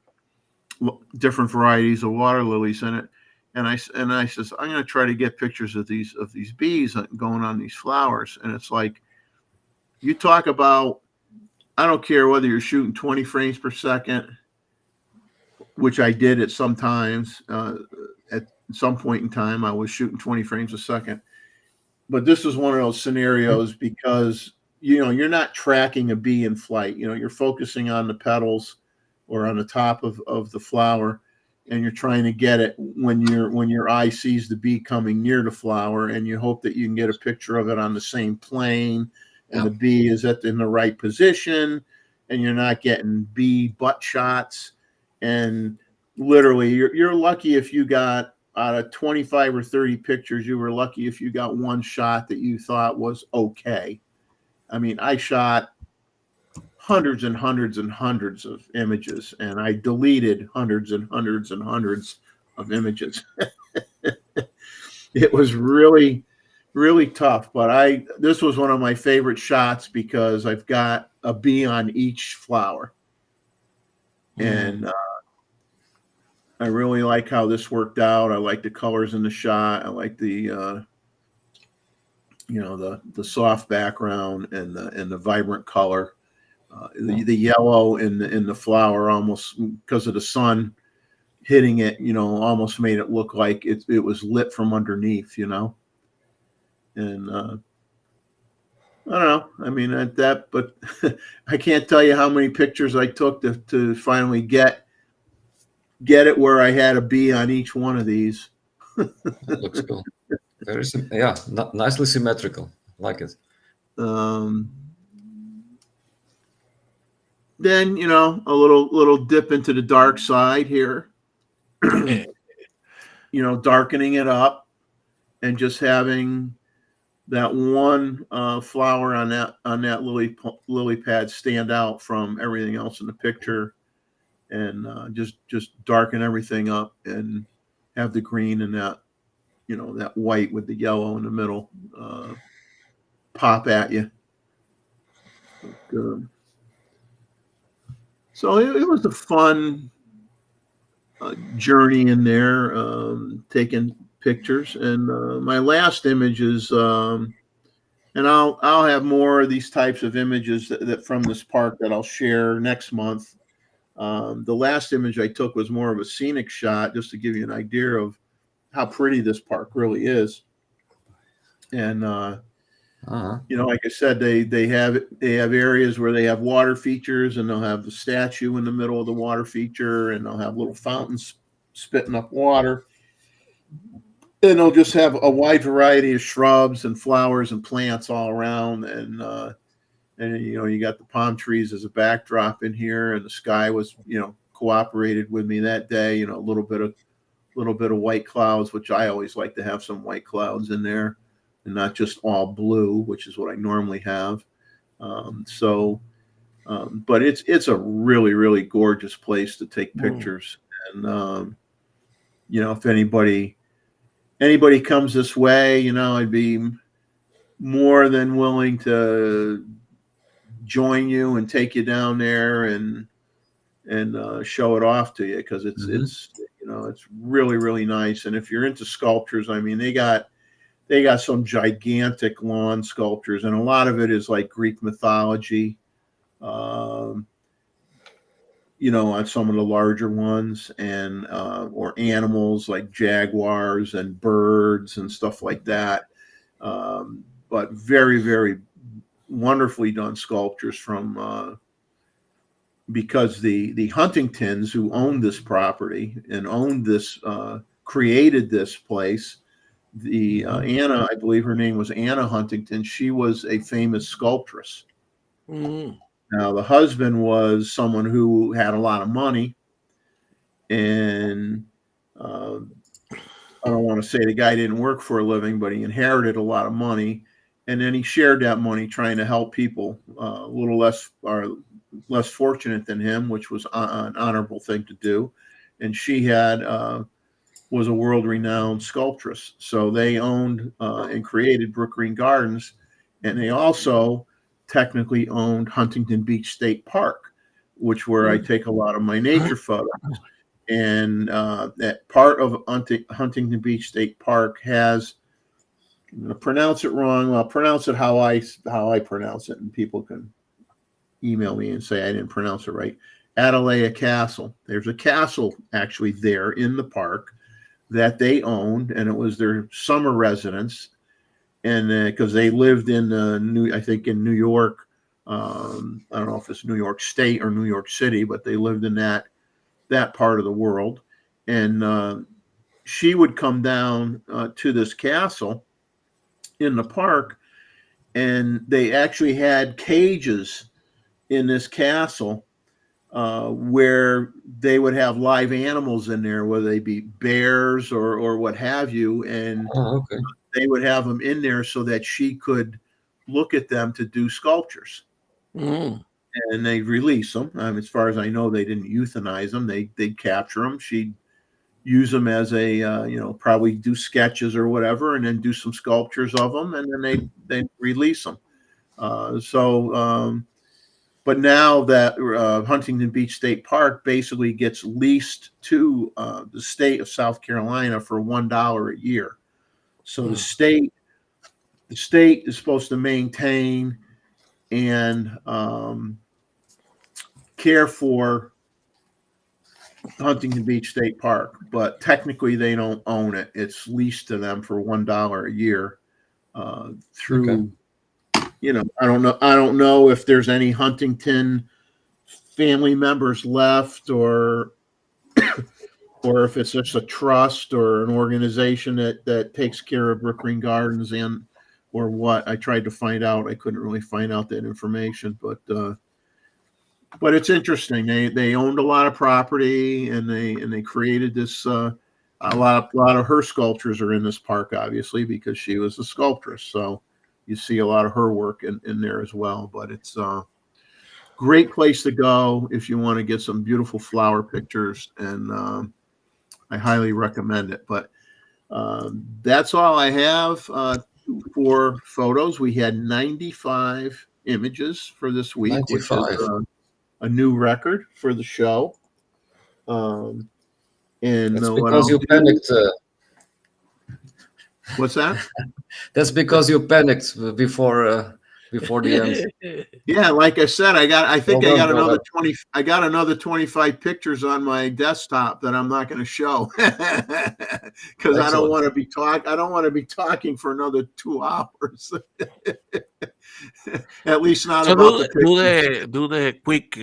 different varieties of water lilies in it. And I says, I'm going to try to get pictures of these bees going on these flowers. And it's like, you talk about, I don't care whether you're shooting 20 frames per second, which I did at some times. At some point in time, I was shooting 20 frames a second. But this is one of those scenarios because, you're not tracking a bee in flight. You're focusing on the petals or on the top of the flower, and you're trying to get it when your eye sees the bee coming near the flower, and you hope that you can get a picture of it on the same plane, and the bee is in the right position, and you're not getting bee butt shots. And literally, you're lucky if you got, out of 25 or 30 pictures, you were lucky if you got one shot that you thought was okay. I mean, I shot hundreds and hundreds and hundreds of images, and I deleted hundreds and hundreds and hundreds of images. It was really, really tough, but this was one of my favorite shots because I've got a bee on each flower. And I really like how this worked out. I like the colors in the shot. I like the the soft background and the vibrant color. The yellow in the flower, almost because of the sun hitting it, almost made it look like it was lit from underneath, And I don't know. I mean, but I can't tell you how many pictures I took to finally get it where I had a bee on each one of these. That looks cool. Very nicely symmetrical. Like it. Then a little dip into the dark side here. Darkening it up and just having that one flower on that lily pad stand out from everything else in the picture, and just darken everything up and have the green and that that white with the yellow in the middle pop at you. Good. So it was a fun journey in there, taking pictures. And my last image is, and I'll have more of these types of images that from this park that I'll share next month. The last image I took was more of a scenic shot, just to give you an idea of how pretty this park really is. And Like I said, they have areas where they have water features, and they'll have the statue in the middle of the water feature, and they'll have little fountains spitting up water. And they'll just have a wide variety of shrubs and flowers and plants all around. And you got the palm trees as a backdrop in here, and the sky was, cooperated with me that day. A little bit of white clouds, which I always like to have some white clouds in there, and not just all blue, which is what I normally have. But it's a really, really gorgeous place to take pictures. And if anybody comes this way, I'd be more than willing to join you and take you down there and show it off to you, because it's really, really nice. And if you're into sculptures, I mean, they got some gigantic lawn sculptures, and a lot of it is like Greek mythology, on some of the larger ones, and or animals like jaguars and birds and stuff like that. But very, very wonderfully done sculptures from because the Huntingtons, who owned this property and owned this, created this place. The Anna, I believe her name was Anna Huntington. She was a famous sculptress. Now, the husband was someone who had a lot of money, and I don't want to say the guy didn't work for a living, but he inherited a lot of money, and then he shared that money trying to help people a little less fortunate than him, which was an honorable thing to do. And she was a world-renowned sculptress, so they owned and created Brook Green Gardens, and they also technically owned Huntington Beach State Park, where I take a lot of my nature photos. And that part of Huntington Beach State Park has, I'm going to pronounce it wrong. I'll pronounce it how I pronounce it, and people can email me and say I didn't pronounce it right. Atalaya Castle. There's a castle actually there in the park that they owned, and it was their summer residence. And because they lived in I think in New York, I don't know if it's New York State or New York City, but they lived in that part of the world. And she would come down to this castle in the park, and they actually had cages in this castle where they would have live animals in there, whether they be bears or what have you. And they would have them in there so that she could look at them to do sculptures. And they'd release them. As far as I know, they didn't euthanize them. They'd capture them. She'd use them as a, probably do sketches or whatever, and then do some sculptures of them, and then they'd release them. But now that Huntington Beach State Park basically gets leased to the state of South Carolina for $1 a year. So the state is supposed to maintain and care for Huntington Beach State Park, but technically they don't own it. It's leased to them for $1 a year through. Okay. I don't know if there's any Huntington family members left, or if it's just a trust or an organization that takes care of Brook Green Gardens, or what. I tried to find out. I couldn't really find out that information, but it's interesting. They owned a lot of property, and they created this. A lot of her sculptures are in this park, obviously, because she was a sculptress. So you see a lot of her work in there as well. But it's a great place to go if you want to get some beautiful flower pictures, and I highly recommend it. But that's all I have for photos. We had 95 images for this week, 95. Which is a new record for the show. And that's because you panicked. What's that? That's because you panicked before before the end. Yeah, like I said, I think Well I done, got another brother. 20. I got another 25 pictures on my desktop that I'm not going to show because I don't Excellent. want to be I don't want to be talking for another 2 hours. At least not So about the pictures. do the quick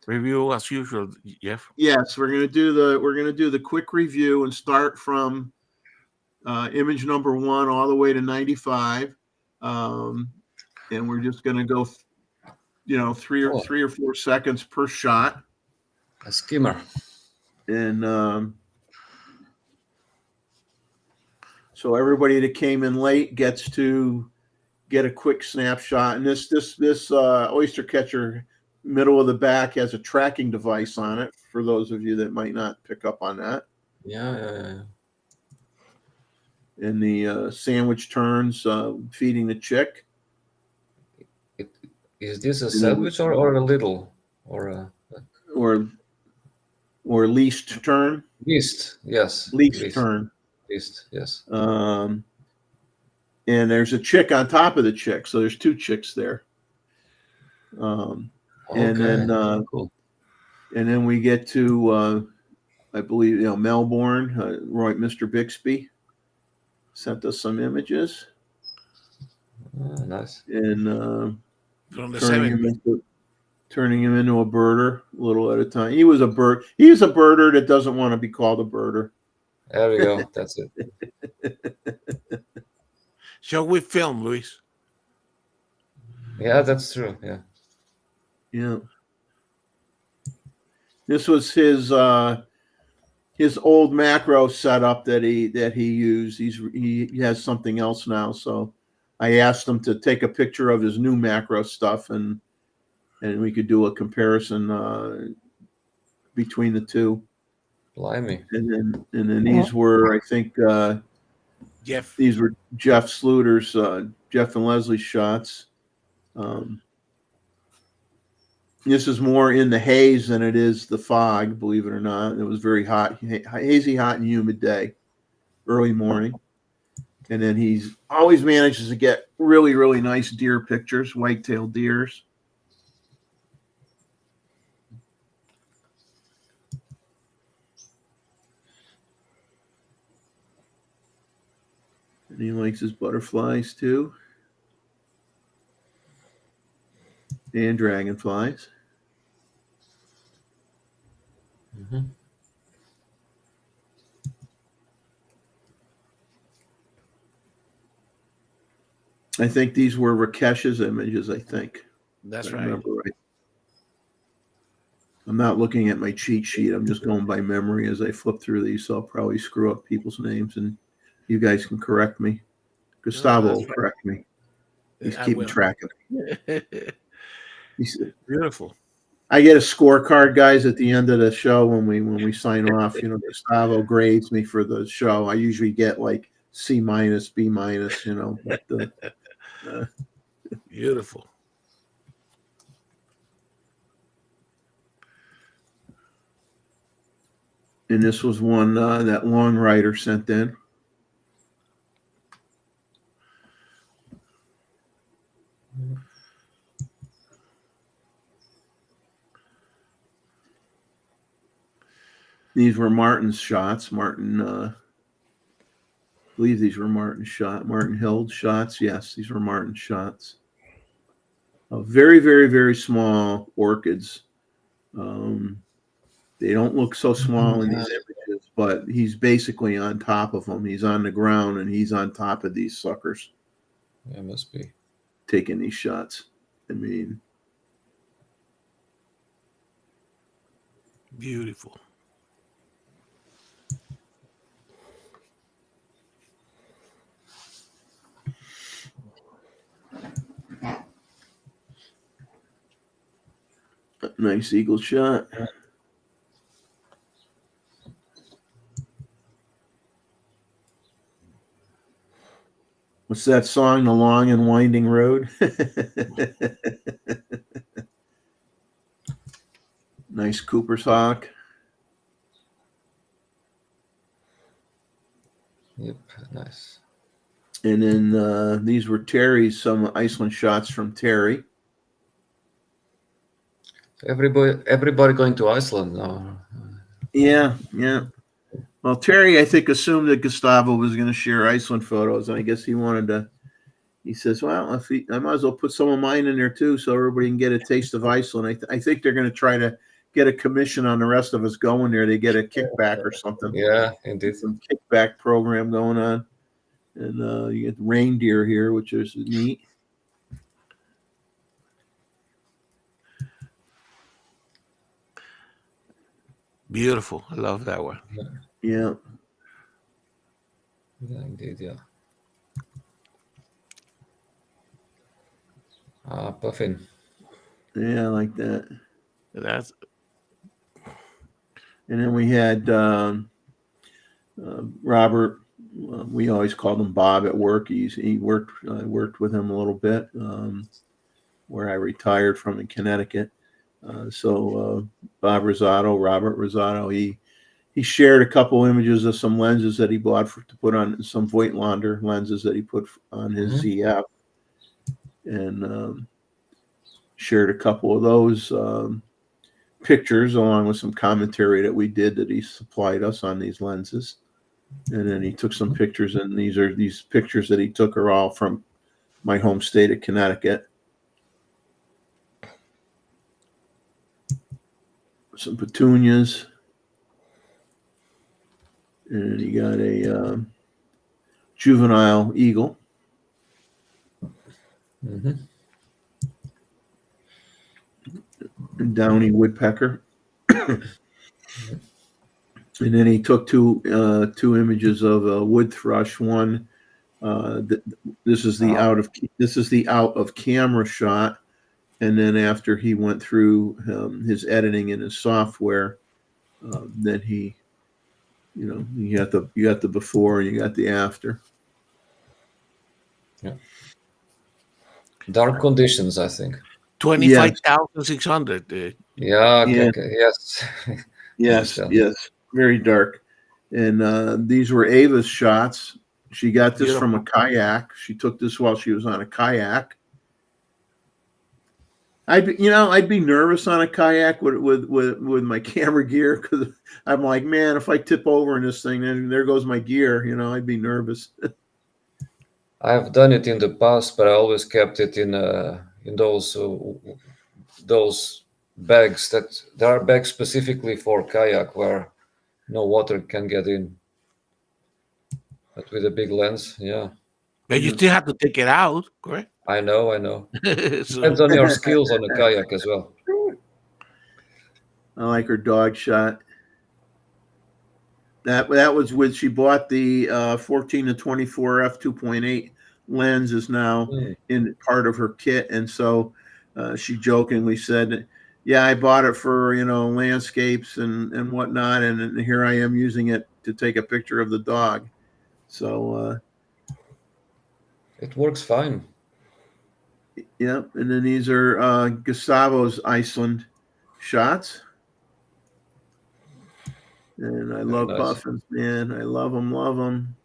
review as usual, Jeff. Yes, we're going to do the quick review and start from image number 1 all the way to 95, and we're just going to go, 3 or 4 seconds per shot. A skimmer. And so everybody that came in late gets to get a quick snapshot. And this oyster catcher middle of the back has a tracking device on it for those of you that might not pick up on that. Yeah. And the sandwich turns, feeding the chick. Is this a sandwich or a little or a or least turn? least? Yes. Least turn. Least, yes. And there's a chick on top of the chick, so there's 2 chicks there. And then cool. And then we get to I believe Melbourne. Mr. Bixby sent us some images. Nice. And From the turning him into a birder a little at a time. He was a birder that doesn't want to be called a birder. There we go. That's it. Shall we film, Luis? Yeah, that's true. Yeah. Yeah. This was his old macro setup that he used. He has something else now, so I asked him to take a picture of his new macro stuff, and we could do a comparison between the 2. Blimey. And then these were, I think, Jeff. These were Jeff Sluter's, Jeff and Leslie's shots. This is more in the haze than it is the fog, believe it or not. It was very hot, hazy, hot, and humid day, early morning. And then he's always manages to get really, really nice deer pictures, white-tailed deers. And he likes his butterflies too. And dragonflies. Mm-hmm. I think these were Rakesh's images, I think. That's I right. remember right. I'm not looking at my cheat sheet. I'm just going by memory as I flip through these, so I'll probably screw up people's names, and you guys can correct me. Gustavo will correct me. He's keeping track of it. Beautiful. I get a scorecard, guys, at the end of the show when we sign off. Gustavo grades me for the show. I usually get like C-, B-. But Beautiful. and this was one that Long Rider sent in. These were Martin's shots. I believe these were Martin Hill's shots. Yes, these were Martin's shots. Very, very, very small orchids. They don't look so small in these images, but he's basically on top of them. He's on the ground, and he's on top of these suckers. Yeah, must be. Taking these shots. I mean, beautiful. Nice eagle shot. What's that song? The Long and Winding Road. Nice Cooper's hawk. Yep, nice. And then these were Terry's, some Iceland shots from Terry. Everybody going to Iceland now. Yeah. Well, Terry, I think, assumed that Gustavo was going to share Iceland photos, and I guess he wanted to. He says, "Well, I might as well put some of mine in there too, so everybody can get a taste of Iceland." I think they're going to try to get a commission on the rest of us going there. They get a kickback or something. Yeah, indeed. Some kickback program going on, and you get reindeer here, which is neat. Beautiful. I love that one. Yeah. Yeah, indeed, yeah. Puffin. Yeah, I like that. That's And then we had Robert. We always called him Bob at work. He worked. I worked with him a little bit where I retired from in Connecticut. So Robert Rosado. He shared a couple images of some lenses that he bought to put on some Voigtlander lenses that he put on his ZF, and shared a couple of those pictures along with some commentary that we did that he supplied us on these lenses. And then he took some pictures, and these pictures that he took are all from my home state of Connecticut. Some petunias. And he got a juvenile eagle. And downy woodpecker. And then he took two images of a wood thrush. One, this is the out of camera shot, and then after he went through his editing in his software, then he, you got the before and you got the after. Yeah. Dark conditions, I think. 25,600. Yeah. Yeah. Okay, yes. Yes. Very dark. And these were Ava's shots. She got this from a kayak. She took this while she was on a kayak. I'd be nervous on a kayak with my camera gear, because I'm like, man, if I tip over in this thing, then there goes my gear. I'd be nervous. I've done it in the past, but I always kept it in those bags there are bags specifically for kayak where no water can get in. But with a big lens, yeah. But you still have to take it out, correct? I know. So, Depends on your skills on the kayak as well. I like her dog shot. That was with, she bought the 14 to 24 f2.8 lens, is now in part of her kit, and so she jokingly said, "Yeah, I bought it for landscapes and whatnot, and here I am using it to take a picture of the dog." So it works fine. Yeah, and then these are Gustavo's Iceland shots. And I love puffins, man. I love them.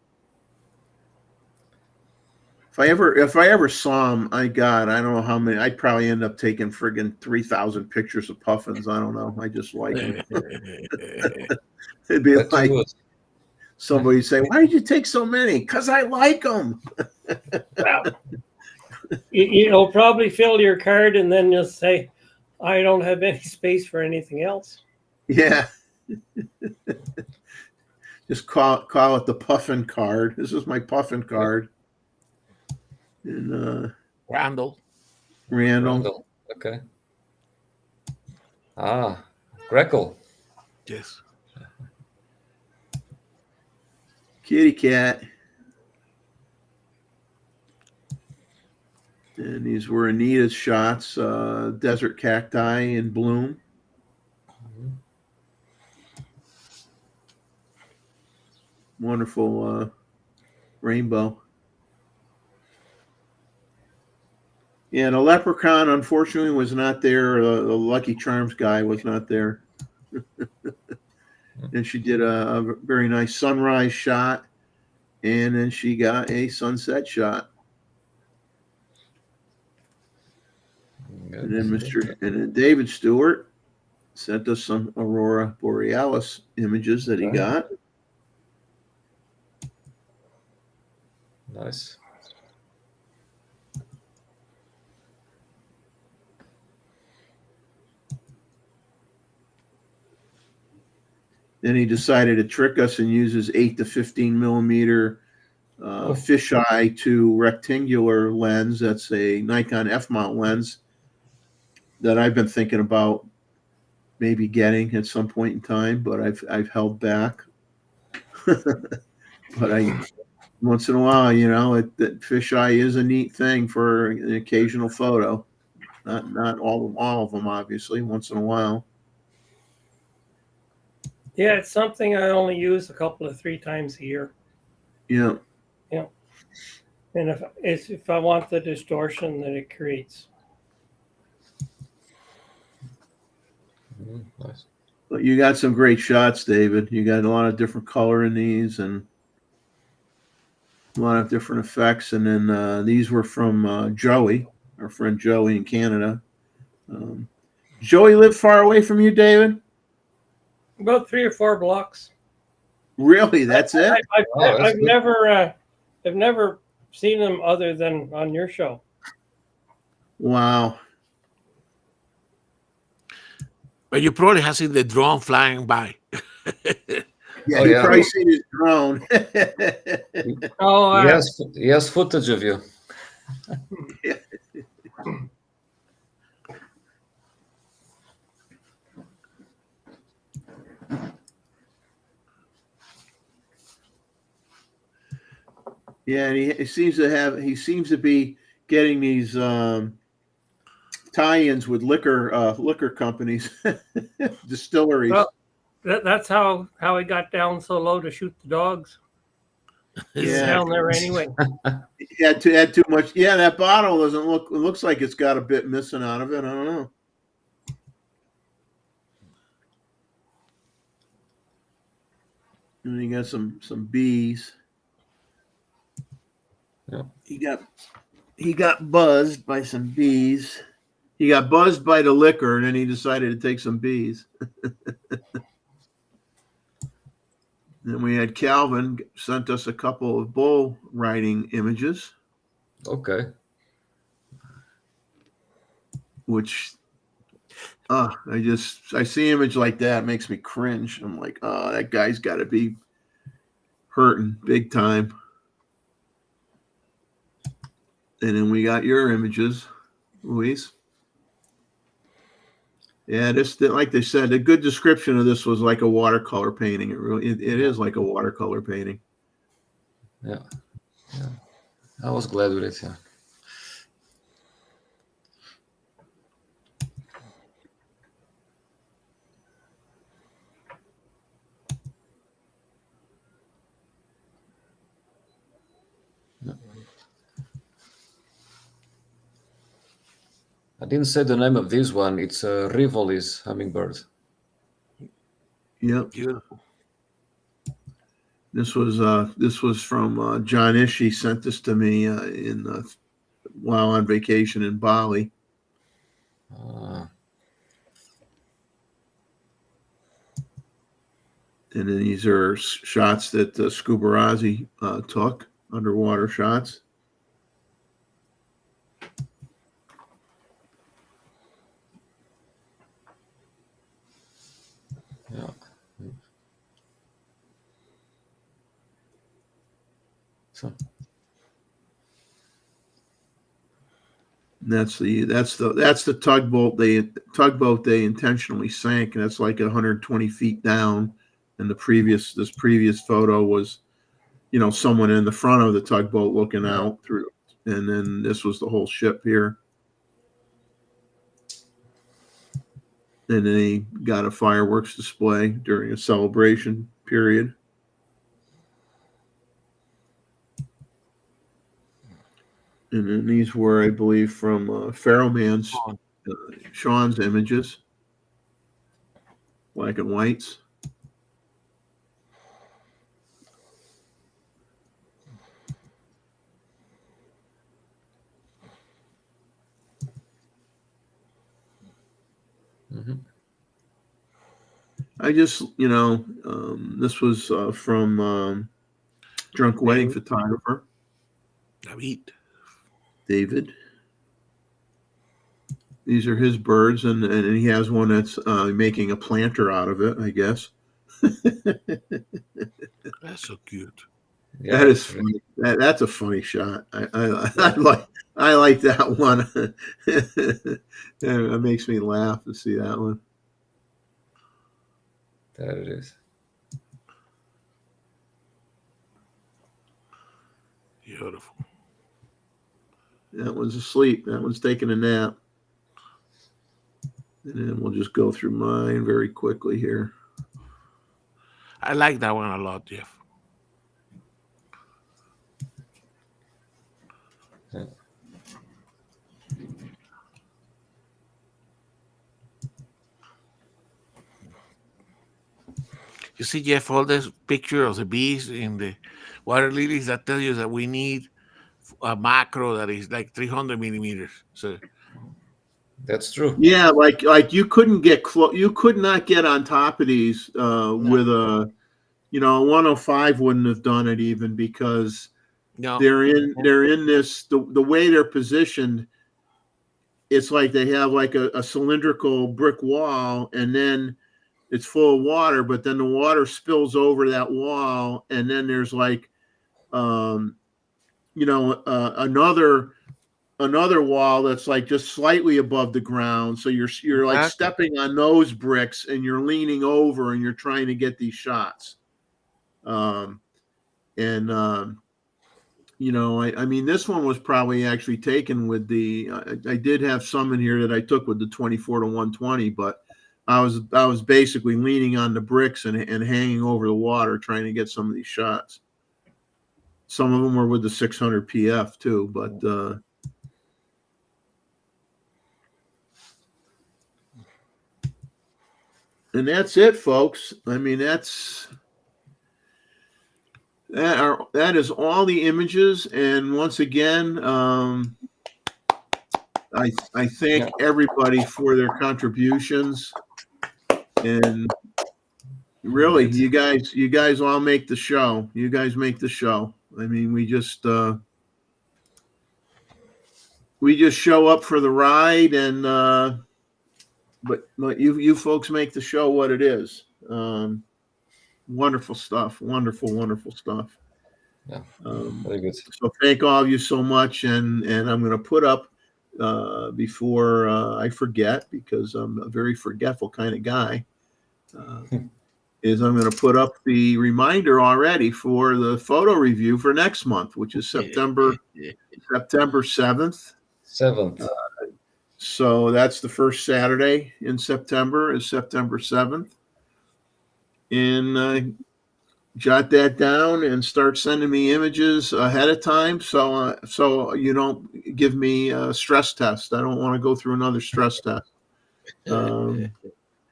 If I ever saw them, I don't know how many. I'd probably end up taking friggin' 3,000 pictures of puffins. I don't know. I just like them. It'd be like somebody say, "Why did you take so many?" "Because I like them." Well, you'll probably fill your card and then you'll say, "I don't have any space for anything else." Yeah. Just call it the puffin card. This is my puffin card. And Randall. Okay. Greco. Yes. Kitty cat. And these were Anita's shots, desert cacti in bloom. Wonderful rainbow. Yeah, the leprechaun, unfortunately, was not there. The Lucky Charms guy was not there. And she did a very nice sunrise shot. and then she got a sunset shot. And then David Stewart sent us some aurora borealis images that he got. Nice. Then he decided to trick us and use his 8 to 15 millimeter fisheye to rectangular lens. That's a Nikon F-mount lens that I've been thinking about maybe getting at some point in time, but I've held back. But once in a while, that fisheye is a neat thing for an occasional photo. Not all of them, obviously. Once in a while. Yeah, it's something I only use a couple of 3 times a year. Yeah. Yeah. And if I want the distortion that it creates. Nice. But you got some great shots, David. You got a lot of different color in these and a lot of different effects. And then these were from Joey, our friend Joey in Canada. Joey lived far away from you, David? About 3 or 4 blocks. Really? That's it? I've never seen them other than on your show. Wow. But you probably have seen the drone flying by. Yeah, you probably seen his drone. He has footage of you. Yeah, and he seems to be getting these tie-ins with liquor companies, distilleries. Well, that's how he got down so low to shoot the dogs. He's down there anyway. He had too much. Yeah, that bottle doesn't look. It looks like it's got a bit missing out of it. I don't know. And he got some bees. Yeah. He got buzzed by some bees. He got buzzed by the liquor, and then he decided to take some bees. Then we had Calvin sent us a couple of bull riding images. Okay. Which, I see image like that, it makes me cringe. I'm like, oh, that guy's got to be hurting big time. And then we got your images, Luis. Yeah, like they said, a good description of this was like a watercolor painting. It is like a watercolor painting. Yeah. I was glad with it. Yeah. I didn't say the name of this one. It's a Rivolis hummingbird. Yep. Beautiful. This was from John Ishii. Sent this to me while on vacation in Bali. And then these are shots that Scubarazzi took, underwater shots. Yeah. So. That's the tugboat. They intentionally sank, and that's like 120 feet down. And this previous photo was, someone in the front of the tugboat looking out through, and then this was the whole ship here. And then he got a fireworks display during a celebration period. And then these were, I believe, from Pharaoh Man's, Sean's images, black and whites. Mhm. I just, this was from Drunk Wedding Photographer, David. David. These are his birds, and he has one that's making a planter out of it, I guess. That's so cute. Yeah, That is funny. That's a funny shot. I like that one. It makes me laugh to see that one. there it is. Beautiful. That one's asleep. That one's taking a nap. And then we'll just go through mine very quickly here. I like that one a lot, Jeff. Yeah. You see, Jeff, all this picture of the bees in the water lilies that tell you that we need a macro that is like 300 millimeters. So That's true. Yeah, like you couldn't get close. You could not get on top of these with a, 105 wouldn't have done it even, because no, they're in this the way they're positioned. It's like they have like a cylindrical brick wall, and then it's full of water, but then the water spills over that wall, and then there's like another wall that's like just slightly above the ground. So you're like Exactly. stepping on those bricks, and you're leaning over, and you're trying to get these shots. I mean, this one was probably actually taken with the. I did have some in here that I took with the 24 to 120, but I was basically leaning on the bricks and hanging over the water trying to get some of these shots. Some of them were with the 600 PF too, but. And that's it, folks. I mean, that is all the images. And once again, I thank everybody for their contributions. And really, you guys all make the show. You guys make the show. I mean, we just show up for the ride, and but you folks make the show what it is. Wonderful stuff. Wonderful stuff. Yeah, very good. So thank all of you so much, and I'm going to put up before I forget, because I'm a very forgetful kind of guy. Is I'm going to put up the reminder already for the photo review for next month, which is September 7th. 7th. So that's the first Saturday in September, is September 7th. And jot that down and start sending me images ahead of time, so you don't give me a stress test. I don't want to go through another stress test.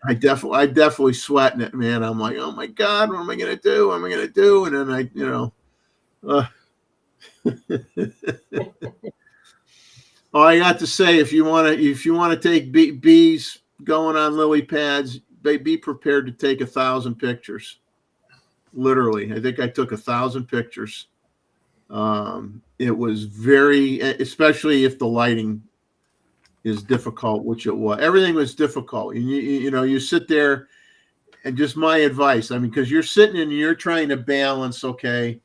I definitely sweating it, man. I'm like, oh my God, what am I gonna do? What am I gonna do? And then all I got to say, if you want to take bees going on lily pads, be prepared to take 1,000 pictures. Literally, I think I took 1,000 pictures. It was very, especially if the lighting is difficult, which it was. Everything was difficult. And you sit there, and just my advice, I mean, because you're sitting and you're trying to balance, okay,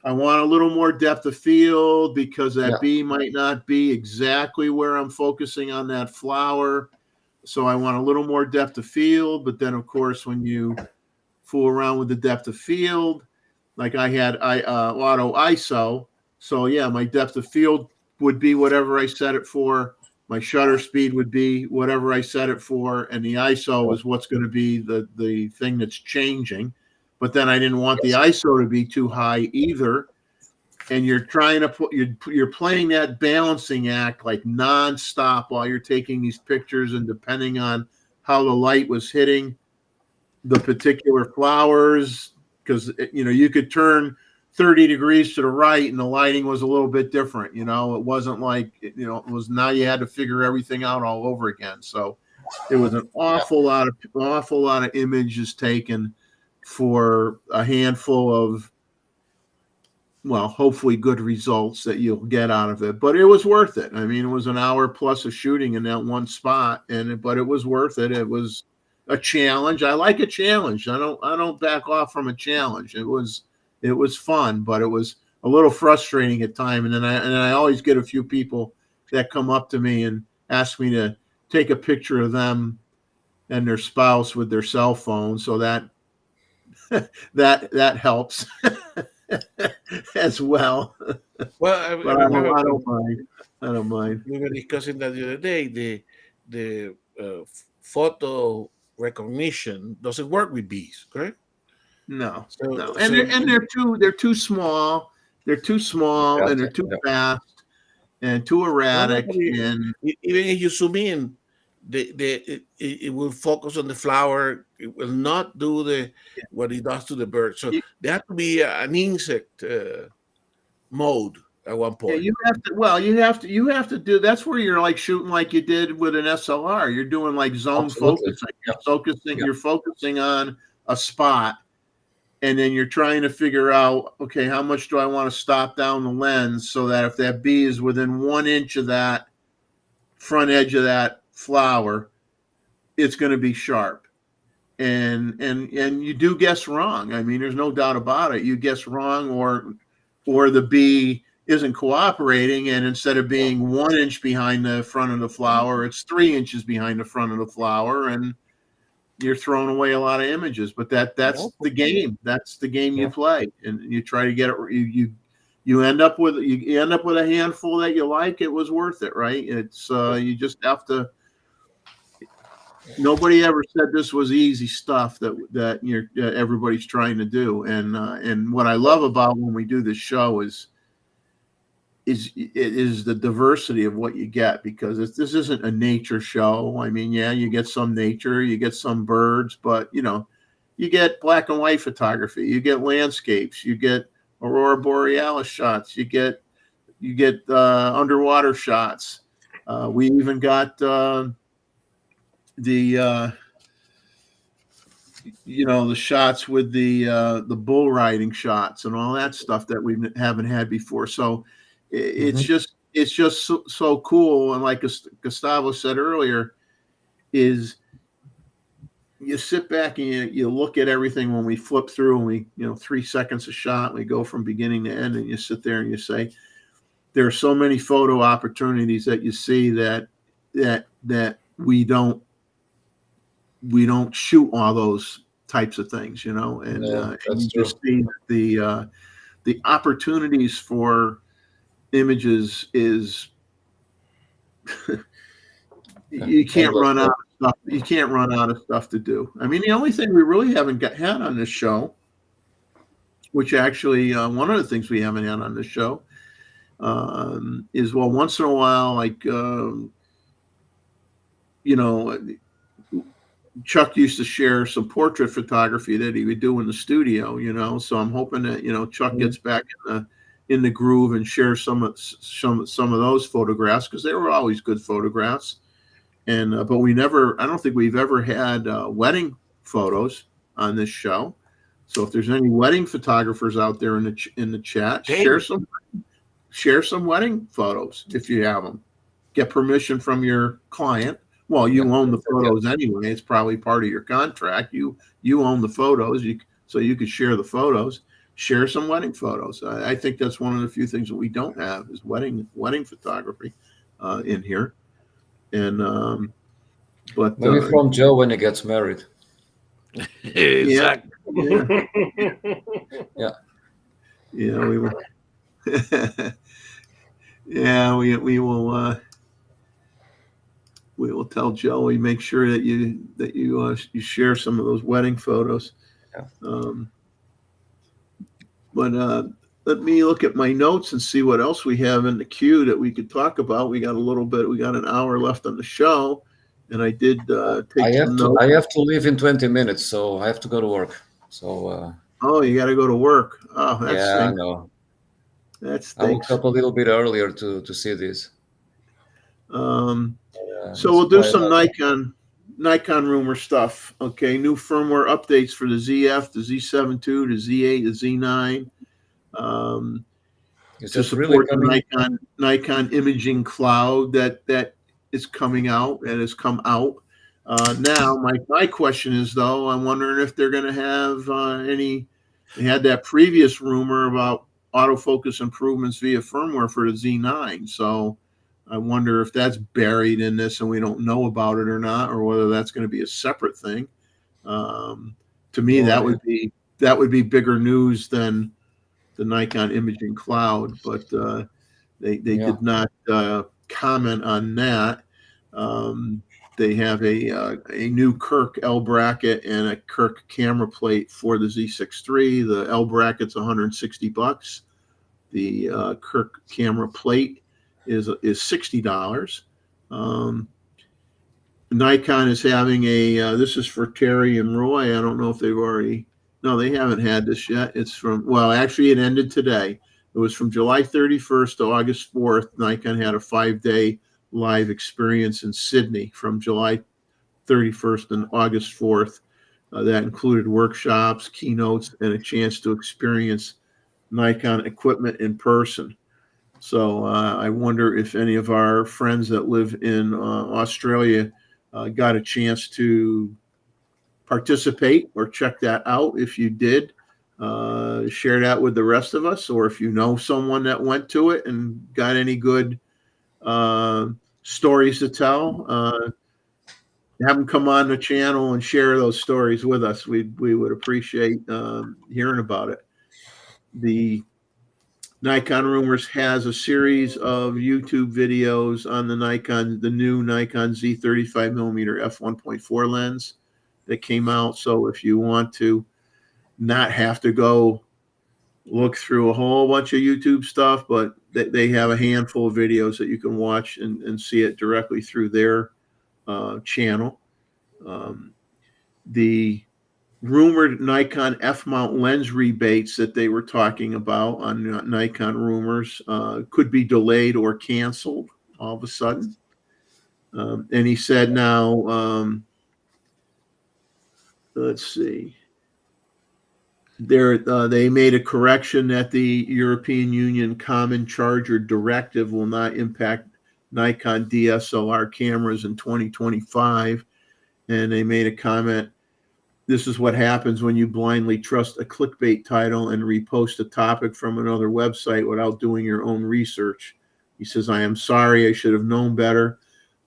I want a little more depth of field because that bee might not be exactly where I'm focusing on that flower. So I want a little more depth of field. But then, of course, when you fool around with the depth of field, like I had auto ISO. So yeah, my depth of field would be whatever I set it for. My shutter speed would be whatever I set it for. And the ISO is what's going to be the thing that's changing. But then I didn't want the ISO to be too high either. And you're trying to you're playing that balancing act like nonstop while you're taking these pictures, and depending on how the light was hitting the particular flowers, because you could turn 30 degrees to the right and the lighting was a little bit different. It wasn't like it was, now you had to figure everything out all over again. So there was an awful lot of images taken for a handful of, well, hopefully good results that you'll get out of it. But it was worth it. I mean, it was an hour plus of shooting in that one spot, but it was worth it. It was a challenge. I like a challenge. I don't back off from a challenge. It was fun, but it was a little frustrating at times. And I always get a few people that come up to me and ask me to take a picture of them and their spouse with their cell phone. So that helps as well. Well, I remember I don't mind. we were discussing that the other day. The photo recognition doesn't work with bees, correct? No. So They're too small. They're too small and they're too fast and too erratic. And even if you zoom in, it will focus on the flower. It will not do what it does to the bird. So there has to be an insect mode at one point. You have to do. That's where you're like shooting like you did with an SLR. You're doing like zone focusing. You're focusing on a spot, and then you're trying to figure out, okay, how much do I want to stop down the lens so that if that bee is within 1 inch of that front edge of that flower, it's going to be sharp. And you do guess wrong. I mean, there's no doubt about it. You guess wrong, or the bee isn't cooperating, and instead of being 1 inch behind the front of the flower, it's 3 inches behind the front of the flower, and you're throwing away a lot of images. But that's the game. That's the game you play, and you try to get it. You end up with a handful that you like. It was worth it, right? It's you just have to. Nobody ever said this was easy stuff that everybody's trying to do, and what I love about when we do this show is the diversity of what you get, because this isn't a nature show. I mean, yeah, you get some nature, you get some birds, but you get black and white photography, you get landscapes, you get aurora borealis shots, you get underwater shots. We even got the shots with the bull riding shots and all that stuff that we haven't had before. So it's just so cool. And like Gustavo said earlier, is you sit back and you look at everything when we flip through, and we 3 seconds a shot, and we go from beginning to end, and you sit there and you say, there are so many photo opportunities that you see that we don't shoot all those types of things, and you just see the opportunities for images is you can't run out of stuff. You can't run out of stuff to do. I mean, the only thing we really haven't had on this show, which actually one of the things we haven't had on this show is, well, once in a while, like Chuck used to share some portrait photography that he would do in the studio, so I'm hoping that Chuck gets back in the groove and shares some of those photographs, because they were always good photographs. And but I don't think we've ever had wedding photos on this show. So if there's any wedding photographers out there in the chat, share some wedding photos if you have them. Get permission from your client. Well, you own the photos anyway. It's probably part of your contract. You own the photos, so you could share the photos. Share some wedding photos. I think that's one of the few things that we don't have is wedding photography in here. And but maybe from Joe when he gets married. Exactly. Yeah. We will. Yeah, we will. We will tell Joey, make sure that you share some of those wedding photos. Yeah. But let me look at my notes and see what else we have in the queue that we could talk about. We got an hour left on the show, and I did take some notes. I have to leave in 20 minutes, so I have to go to work. So. Oh, you got to go to work. Oh, that's yeah, I know. That I woke stinks. up a little bit earlier to see this. So we'll do some Nikon. Nikon rumor stuff. Okay, new firmware updates for the ZF, the Z7 II, the Z8, the Z9. Is To that really support the coming? Nikon imaging cloud that is coming out and has come out. Now, my question is, though, I'm wondering if they're going to have any. They had that previous rumor about autofocus improvements via firmware for the Z9. So I wonder if that's buried in this and we don't know about it or not, or whether that's going to be a separate thing. To me, No that would be bigger news than the Nikon imaging cloud, but they Yeah. did not comment on that. They have a new Kirk L bracket and a Kirk camera plate for the Z6 III. The L bracket's $160. The Kirk camera plate is $60. Nikon is having this is for Terry and Roy. I don't know if they've already, no, they haven't had this yet. It's actually it ended today. It was from July 31st to August 4th. Nikon had a 5-day live experience in Sydney from July 31st and August 4th. That included workshops, keynotes, and a chance to experience Nikon equipment in person. So I wonder if any of our friends that live in Australia got a chance to participate or check that out. If you did, share that with the rest of us, or if you know someone that went to it and got any good stories to tell, have them come on the channel and share those stories with us. We would appreciate hearing about it. The Nikon Rumors has a series of YouTube videos on the new Nikon Z35mm f1.4 lens that came out. So if you want to not have to go look through a whole bunch of YouTube stuff, but they have a handful of videos that you can watch and see it directly through their channel. The rumored Nikon F-mount lens rebates that they were talking about on Nikon Rumors could be delayed or canceled all of a sudden. And he said now, let's see, they made a correction that the European Union Common Charger Directive will not impact Nikon DSLR cameras in 2025. And they made a comment, this is what happens when you blindly trust a clickbait title and repost a topic from another website without doing your own research. He says, I am sorry, I should have known better.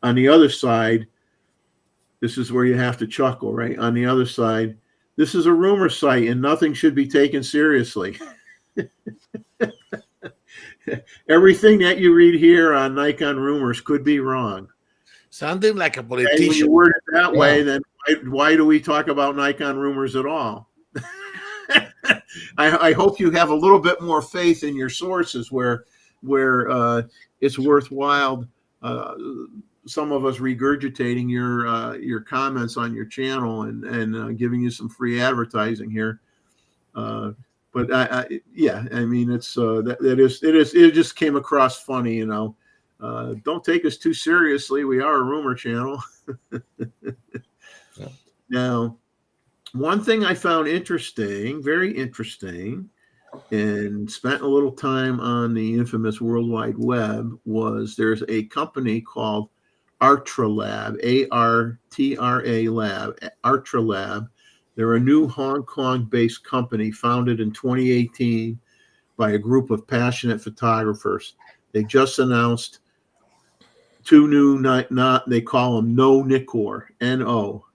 On the other side, this is where you have to chuckle, right? On the other side, this is a rumor site and nothing should be taken seriously. Everything that you read here on Nikon Rumors could be wrong. Sounding like a Okay, when you politician. word it that way, then why do we talk about Nikon Rumors at all? I hope you have a little bit more faith in your sources where it's worthwhile. Some of us regurgitating your comments on your channel and giving you some free advertising here. But I mean, it's it just came across funny, you know. Don't take us too seriously. We are a rumor channel. Yeah. Now, one thing I found interesting, very interesting, and spent a little time on the infamous World Wide Web was there's a company called Artralab, A-R-T-R-A Lab, Artralab. They're a new Hong Kong-based company founded in 2018 by a group of passionate photographers. They just announced two new, they call them No Nikkor, N-O-N-I-K-K-O-R,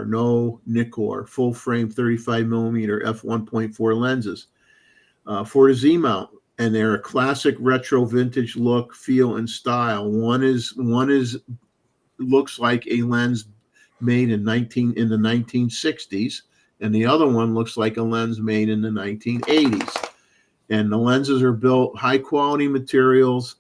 No Nikkor, full frame 35mm f1.4 lenses for the Z mount. And they're a classic retro vintage look, feel, and style. One looks like a lens made in the 1960s, and the other one looks like a lens made in the 1980s. And the lenses are built high quality materials,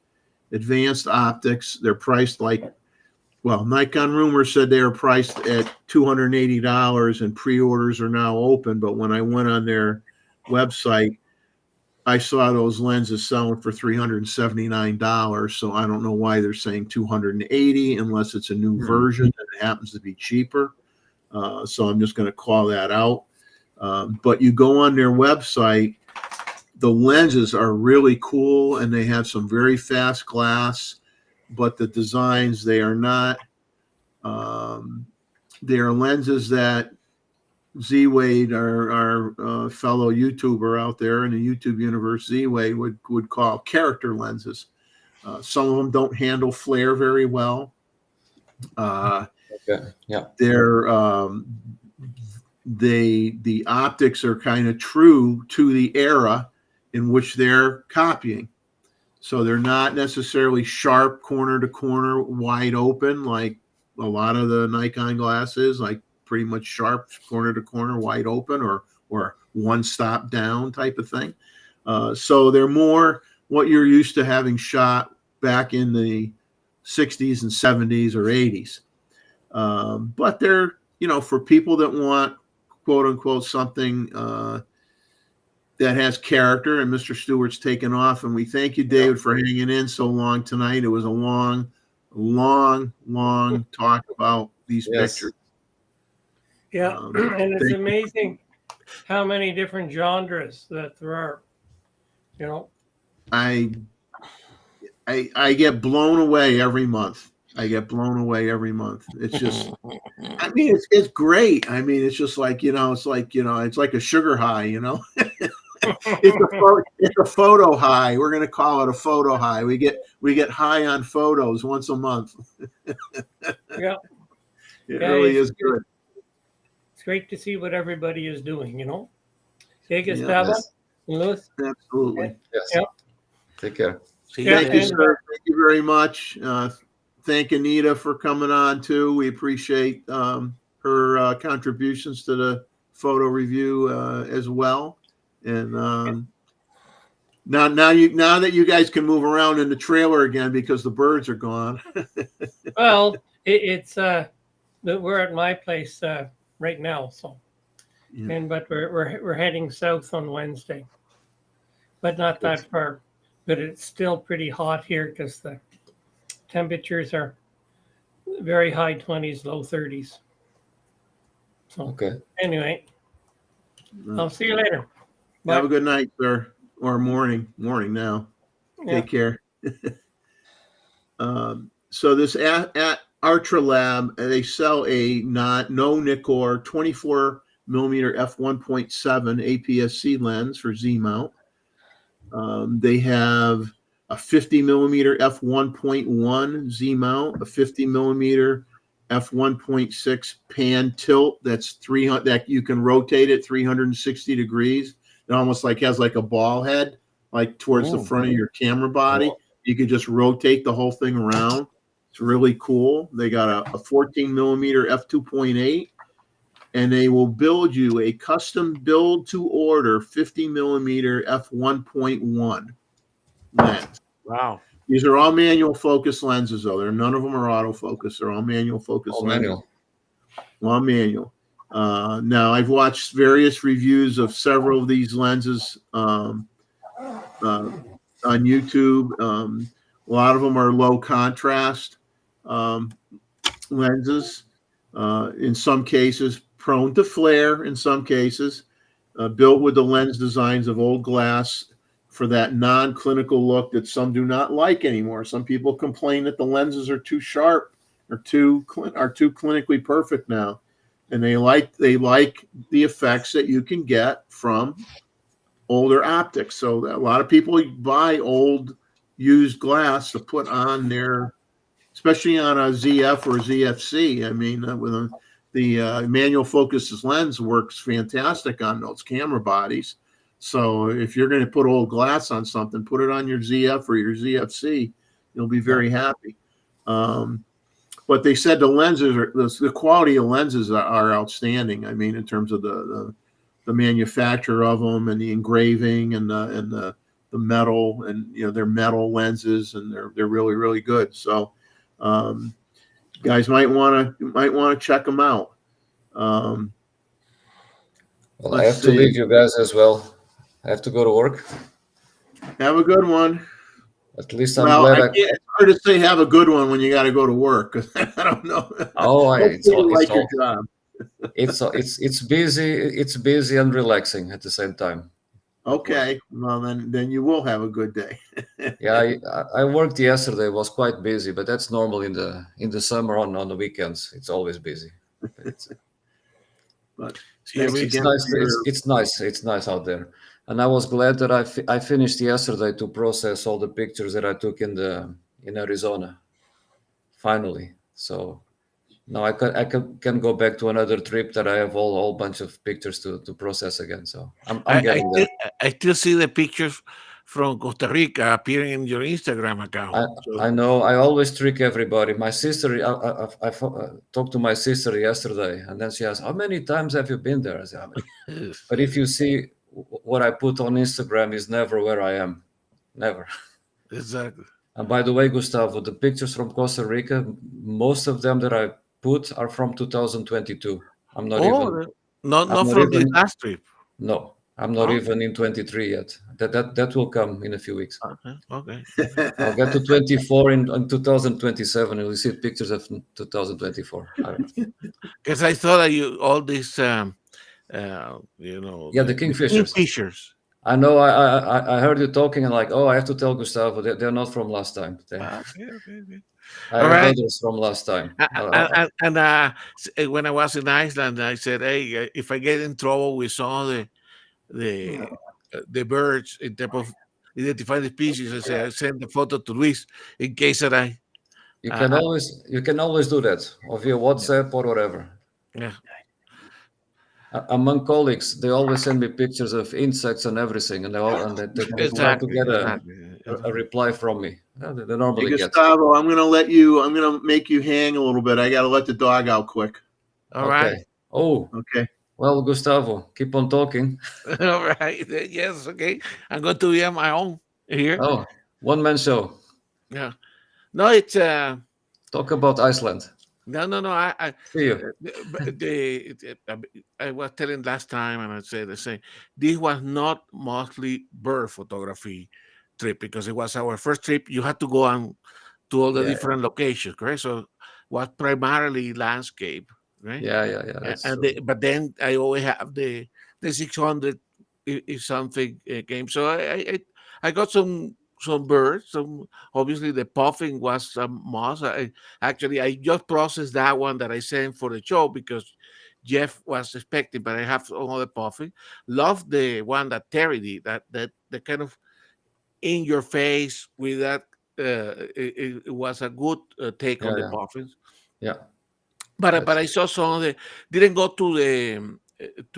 advanced optics. They're priced Nikon Rumors said they were priced at $280 and pre-orders are now open. But when I went on their website, I saw those lenses selling for $379. So I don't know why they're saying $280 unless it's a new version and it happens to be cheaper. So I'm just going to call that out. But you go on their website, the lenses are really cool, and they have some very fast glass, but the designs, they are not, they are lenses that Z-Wade, our fellow YouTuber out there in the YouTube universe, Z-Wade would call character lenses. Some of them don't handle flare very well. Okay. Yeah. The optics are kind of true to the era in which they're copying. So they're not necessarily sharp corner to corner, wide open like a lot of the Nikon glasses, like pretty much sharp corner to corner, wide open, or one stop down type of thing. So they're more what you're used to having shot back in the 60s and 70s or 80s. But they're, for people that want, quote unquote, something that has character, and Mr. Stewart's taken off. And we thank you, David, for hanging in so long tonight. It was a long talk about these pictures. Yeah, and it's amazing how many different genres that there are. I get blown away every month. It's just, I mean, it's great. I mean, it's just like, it's like a sugar high, It's a photo high. We're going to call it a photo high. We get high on photos once a month. Yeah. It really is good. It's great to see what everybody is doing, Hey, Gustavo and Louis. Absolutely. Yes. Yep. Take care. Thank you, sir. Thank you very much. Thank Anita for coming on too. We appreciate her contributions to the photo review as well. And now that you guys can move around in the trailer again because the birds are gone. Well, it's we're at my place right now, so but we're heading south on Wednesday, but not that far. But it's still pretty hot here because the temperatures are very high 20s, low 30s. So anyway, I'll see you later. Bye. Have a good night, sir, or morning now. Yeah. Take care. So this at Artralab, they sell a no Nikkor 24 millimeter f1.7 APS-C lens for Z mount. They have a 50 millimeter f1.1 Z mount, a 50 millimeter f1.6 pan tilt that's 300 that you can rotate it 360 degrees. It almost has like a ball head, like towards the front of your camera body. You could just rotate the whole thing around. It's really cool. They got a 14 millimeter f2.8, and they will build you a custom build to order 50 millimeter f1.1 lens. Wow. These are all manual focus lenses, though. None of them are autofocus. They're all manual focus lenses. Manual. All manual. Now, I've watched various reviews of several of these lenses on YouTube. A lot of them are low contrast lenses. In some cases, prone to flare. In some cases, built with the lens designs of old glass for that non-clinical look that some do not like anymore. Some people complain that the lenses are too sharp or too clinically perfect now, and they like the effects that you can get from older optics. So a lot of people buy old used glass to put on their, especially on a ZF or ZFC. I mean, with the manual focus lens works fantastic on those camera bodies. So if you're going to put old glass on something, put it on your ZF or your ZFC. You'll be very happy. But they said the quality of lenses are outstanding. I mean, in terms of the manufacture of them and the engraving and the metal, and they're metal lenses, and they're really, really good. So guys might want to check them out. Well, I have to leave you guys as well. I have to go to work. Have a good one. At least I'm Well, glad. it's hard to say have a good one when you got to go to work. I don't know. It's you like your job. it's busy. It's busy and relaxing at the same time. Okay, well then you will have a good day. Yeah, I worked yesterday. It was quite busy, but that's normal in the summer on the weekends. It's always busy. But See, thanks It's again. nice. for your- It's nice. It's nice out there. And I was glad that I finished yesterday to process all the pictures that I took in Arizona. Finally, so now I can go back to another trip that I have whole bunch of pictures to process again. So I'm getting there. I still see the pictures from Costa Rica appearing in your Instagram account. I know. I always trick everybody. My sister, I talked to my sister yesterday, and then she asked, "How many times have you been there?" I said, "But if you see what I put on Instagram is never where I am, never." Exactly. And by the way, Gustavo, the pictures from Costa Rica, most of them that I put are from 2022. I'm not even. not I'm not from the even. last trip. No, I'm not Oh. even in 23 yet. That will come in a few weeks. Okay. I'll get to 24 in 2027, and we'll see pictures of 2024. Because I thought that you all these The kingfishers. kingfishers. I know. I heard you talking and like, oh, I have to tell Gustavo they're not from last time. Okay. I All have right. others from last time. And when I was in Iceland, I said, "Hey, if I get in trouble with some of the birds in terms of identifying the species," I send the photo to Luis in case that You can always do that, or via WhatsApp or whatever. yeah. Among colleagues, they always send me pictures of insects and everything, and they would like to get a reply from me. They normally get. Gustavo, I'm gonna make you hang a little bit. I gotta let the dog out quick. All right. Oh, okay. Well, Gustavo, keep on talking. All right. Yes. Okay. I'm going to be on my own here. Oh, one-man show. Yeah. No, it's talk about Iceland. No. I see you. I was telling last time, and I said the same. This was not mostly bird photography trip because it was our first trip. You had to go on to all the different locations, correct? So it was primarily landscape, right? Yeah. But then I always have the 600 if something came. So I got some birds. Obviously the puffin was some moss. I just processed that one that I sent for the show because Jeff was expecting, but I have some other puffin. Love the one that Terry did. That the kind of in your face with that. It was a good take on the puffins. Yeah. But I saw some of the didn't go to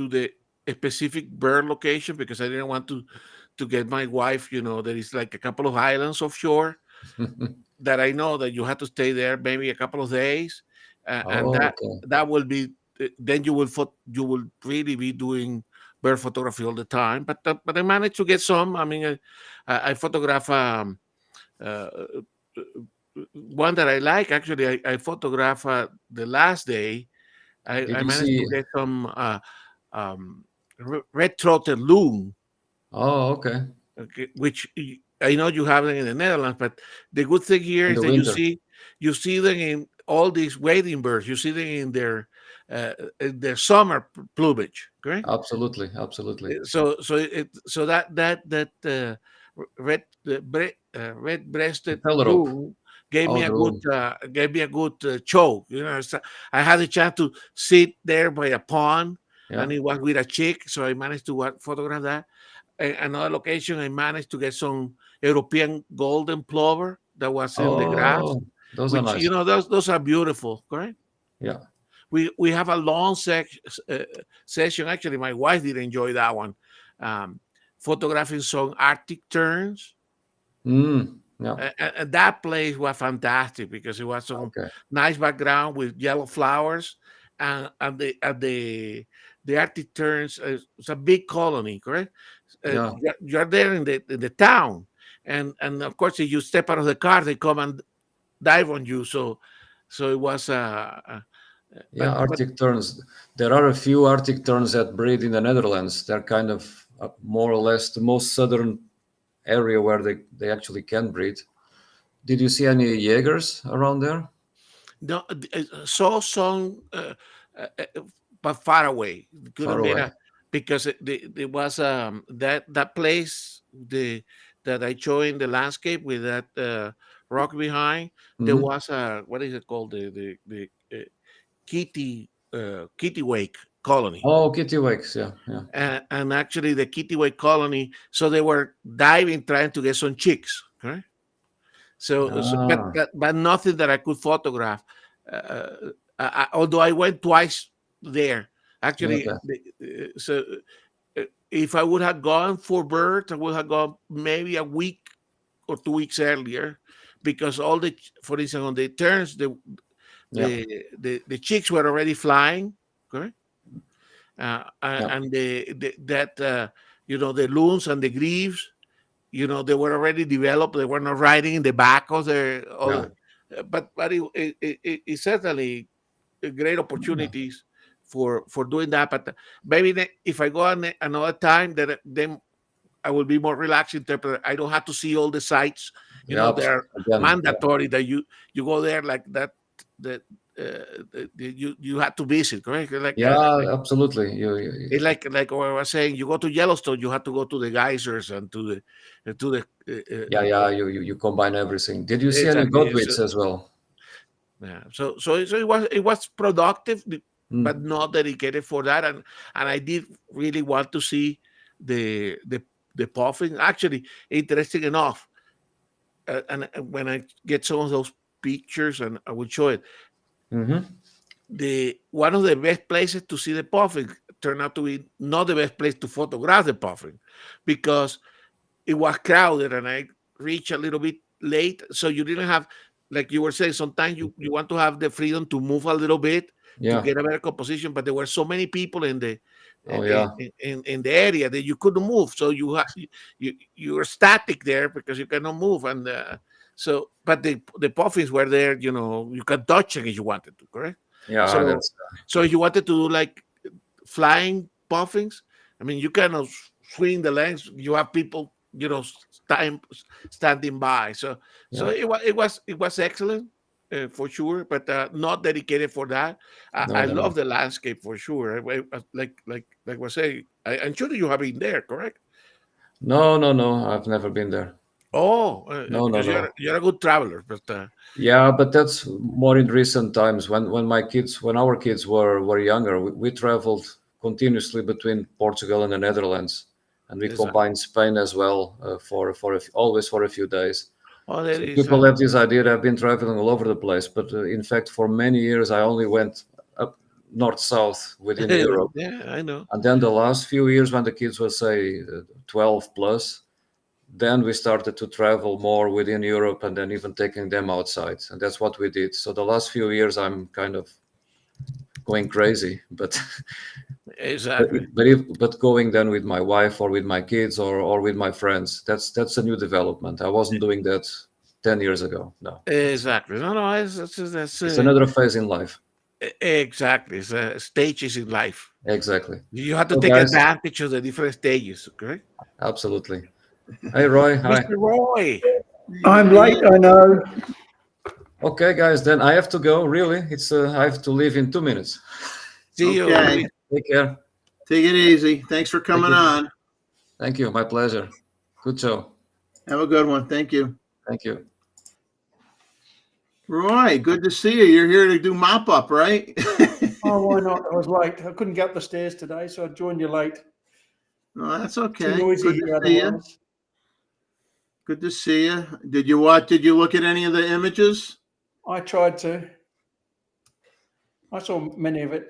the specific bird location because I didn't want to get my wife. There is like a couple of islands offshore that I know that you have to stay there maybe a couple of days, and that will be then you will really be doing bird photography all the time. But I managed to get some. I mean, I photograph one that I like. Actually, I photographed the last day. I managed to get some red-throated loon. Oh, okay. Which I know you have them in the Netherlands, but the good thing here is that you see them in all these wading birds. You see them in their summer plumage, correct? Absolutely. So that red-breasted loon gave me a good choke. So I had a chance to sit there by a pond, and it was with a chick, so I managed to photograph that. Another location, I managed to get some European golden plover that was in the grass. Those are nice. Those are beautiful, correct? Yeah. We have a long session. Actually, my wife did enjoy that one. Photographing some Arctic terns. Yeah. And that place was fantastic because it was some nice background with yellow flowers, and the Arctic terns. It's a big colony, correct? You're there in the town, and of course, if you step out of the car, they come and dive on you. So it was Arctic terns. There are a few Arctic terns that breed in the Netherlands. They're kind of more or less the most southern area where they actually can breed. Did you see any Jaegers around there? No, saw some, but far away. Far Couldn't get away. a because there was that place that I showed in the landscape with that rock behind. There Mhm. was a what is it called Kitty Wake colony. Oh, kittiwakes. Yeah, yeah. And actually the Kittiwake colony, so they were diving trying to get some chicks, right? Ah, But nothing that I could photograph. Although I went twice there, actually. okay. If I would have gone for birds, I would have gone maybe a week or 2 weeks earlier, because for instance, on the turns, Yeah, the chicks were already flying, correct? yeah, And the loons and the grebes, they were already developed. They were not riding in the back of the yeah. other, but it certainly great opportunities for doing that. But maybe if I go another time, then I will be more relaxed interpreter. I don't have to see all the sites. Yeah, They're again, yeah, mandatory that you go there like that. That you have to visit, correct? yeah, absolutely. It's like what I was saying. You go to Yellowstone, you have to go to the geysers and to the yeah, yeah. You combine everything. Did you see any exactly. godwits as well? Yeah. So it was productive, but Mm. not dedicated for that. And I did really want to see the puffing. Actually, interesting enough. And when I get some of those pictures, and I will show it, Mm-hmm. the one of the best places to see the puffing turned out to be not the best place to photograph the puffing, because it was crowded and I reached a little bit late. So you didn't have, like you were saying, sometimes you want to have the freedom to move a little bit to Yeah. get a better composition, but there were so many people in the Oh, yeah. in the area that you couldn't move. So you were static there because you cannot move. And but the puffins were there. You can touch them if you wanted to, correct? Yeah, So that's so if you wanted to do like flying puffins, I mean, you cannot swing the legs. You have people, standing by. So yeah. it was excellent, for sure, but not dedicated for that. I No, no, love no. the landscape for sure. Like was saying, I'm sure that you have been there, correct? No, no, no. I've never been there. Oh, No, no, because no. you're a good traveler, but Yeah, but that's more in recent times. When our kids were younger, we traveled continuously between Portugal and the Netherlands, and we there's combined Spain as well always for a few days. oh, there So is people have this idea that I've been traveling all over the place, but in fact, for many years, I only went up north south within Europe. yeah, I know. And then the last few years, when the kids were say 12 plus, then we started to travel more within Europe and then even taking them outside. And that's what we did. So the last few years, I'm kind of going crazy, but Exactly. but going then with my wife or with my kids or with my friends, that's a new development. I wasn't doing that 10 years ago. No, Exactly. No, that's it's another phase in life. exactly. It's stages in life. Exactly. You have to So take guys, advantage of the different stages, correct? absolutely. Hey Roy, hi. Mr. Roy. I'm late, I know. Okay, guys, then I have to go. Really, it's I have to leave in 2 minutes. See you. Okay. Take care. Take it easy. Thanks for coming you. on. Thank you. My pleasure. Good show. Have a good one. Thank you. Thank you. Roy, good to see you. You're here to do mop up, right? Oh, why not? I was late. I couldn't get up the stairs today, so I joined you late. No, that's Too okay. noisy Good here to see you. otherwise. Good to see you. Did you look at any of the images? I tried to. I saw many of it.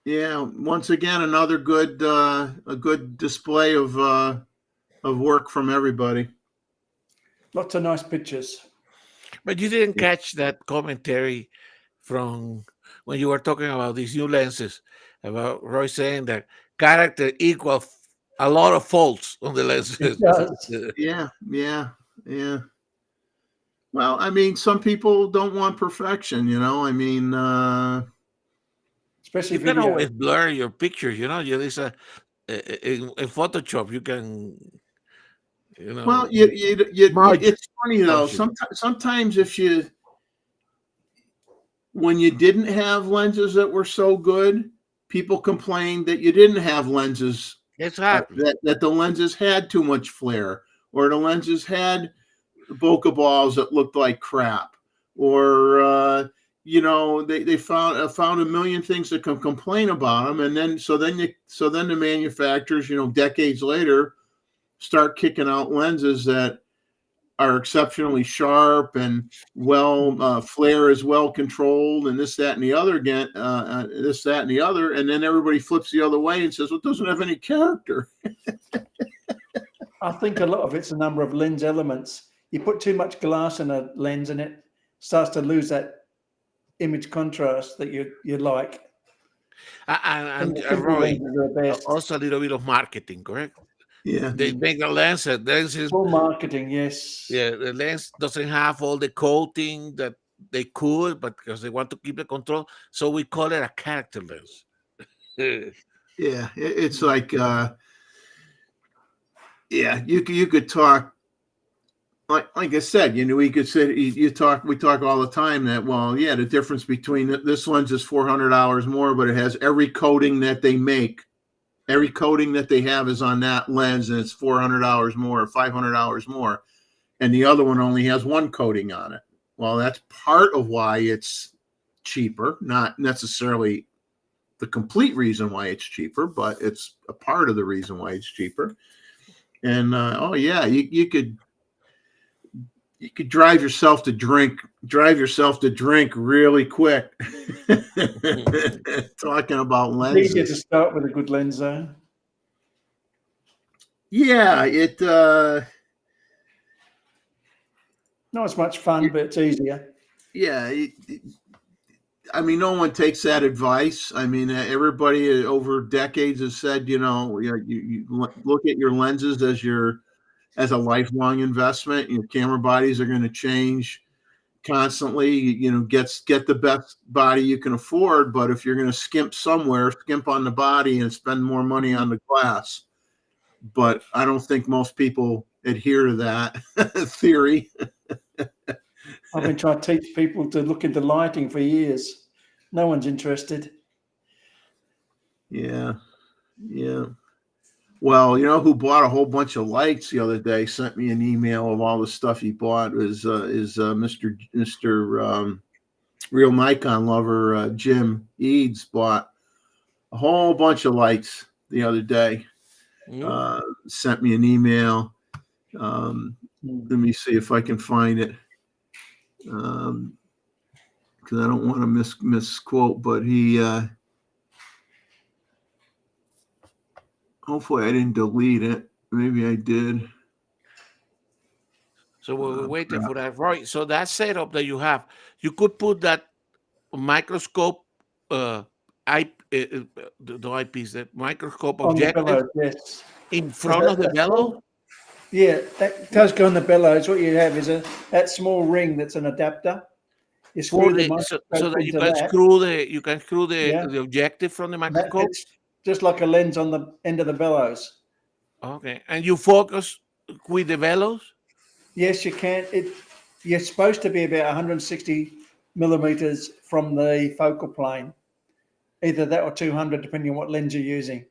Yeah. Once again, another a good display of work from everybody. Lots of nice pictures. But you didn't catch that commentary from when you were talking about these new lenses, about Roy saying that character equal a lot of faults on the lenses. It does. Yeah. Well, I mean, some people don't want perfection, I mean, Especially You can video. always blur your pictures, in Photoshop you can You know, Well, Marge. it's funny though. Function. Sometimes when you didn't have lenses that were so good, people complained that you didn't have lenses Exactly. that the lenses had too much flare, or the lenses had bokeh balls that looked like crap, or they found a million things that can complain about them, and then the manufacturers, decades later, start kicking out lenses that are exceptionally sharp and flare is well controlled, and this, that, and the other again, this, that, and the other, and then everybody flips the other way and says, well, it doesn't have any character. I think a lot of it's a number of lens elements. You put too much glass in a lens and it starts to lose that image contrast that you like. And the simple Roy, lenses are best. also a little bit of marketing, correct? Yeah. They make a lens. The lens is, Full marketing, yes. yeah, the lens doesn't have all the coating that they could, but because they want to keep the control, so we call it a character lens. Yeah, it's like, you could talk, like I said, we could say we talk all the time that, well, yeah, the difference between this lens is $400 more, but it has every coating that they make, every coating that they have is on that lens, and it's $400 more or $500 more, and the other one only has one coating on it. Well, that's part of why it's cheaper, not necessarily the complete reason why it's cheaper, but it's a part of the reason why it's cheaper. And you could drive yourself to drink really quick. Talking about lenses. It's easier to start with a good lens, though. Yeah, it not as much fun, but it's easier. Yeah, I mean, no one takes that advice. I mean, everybody over decades has said, you look at your lenses as a lifelong investment. Your camera bodies are going to change constantly. Get the best body you can afford. But if you're going to skimp somewhere, skimp on the body and spend more money on the glass. But I don't think most people adhere to that theory. I've been trying to teach people to look into lighting for years. No one's interested. Yeah. Well, who bought a whole bunch of lights the other day, sent me an email of all the stuff he bought, is Mr. Real Nikon lover, Jim Eads, bought a whole bunch of lights the other day. Sent me an email. Let me see if I can find it. Because I don't want to misquote, but he hopefully I didn't delete it. Maybe I did. So we're waiting for that, Roy. So that setup that you have, you could put that microscope, the eyepiece, that microscope objective, bellows, yes, in front of the bellow. Yeah, that does go on the bellows. What you have is that small ring that's an adapter. You screw the microscope so that you into can that. screw the objective from the microscope. It's just like a lens on the end of the bellows. Okay, and you focus with the bellows. Yes, you can. You're supposed to be about 160 millimeters from the focal plane, either that or 200, depending on what lens you're using.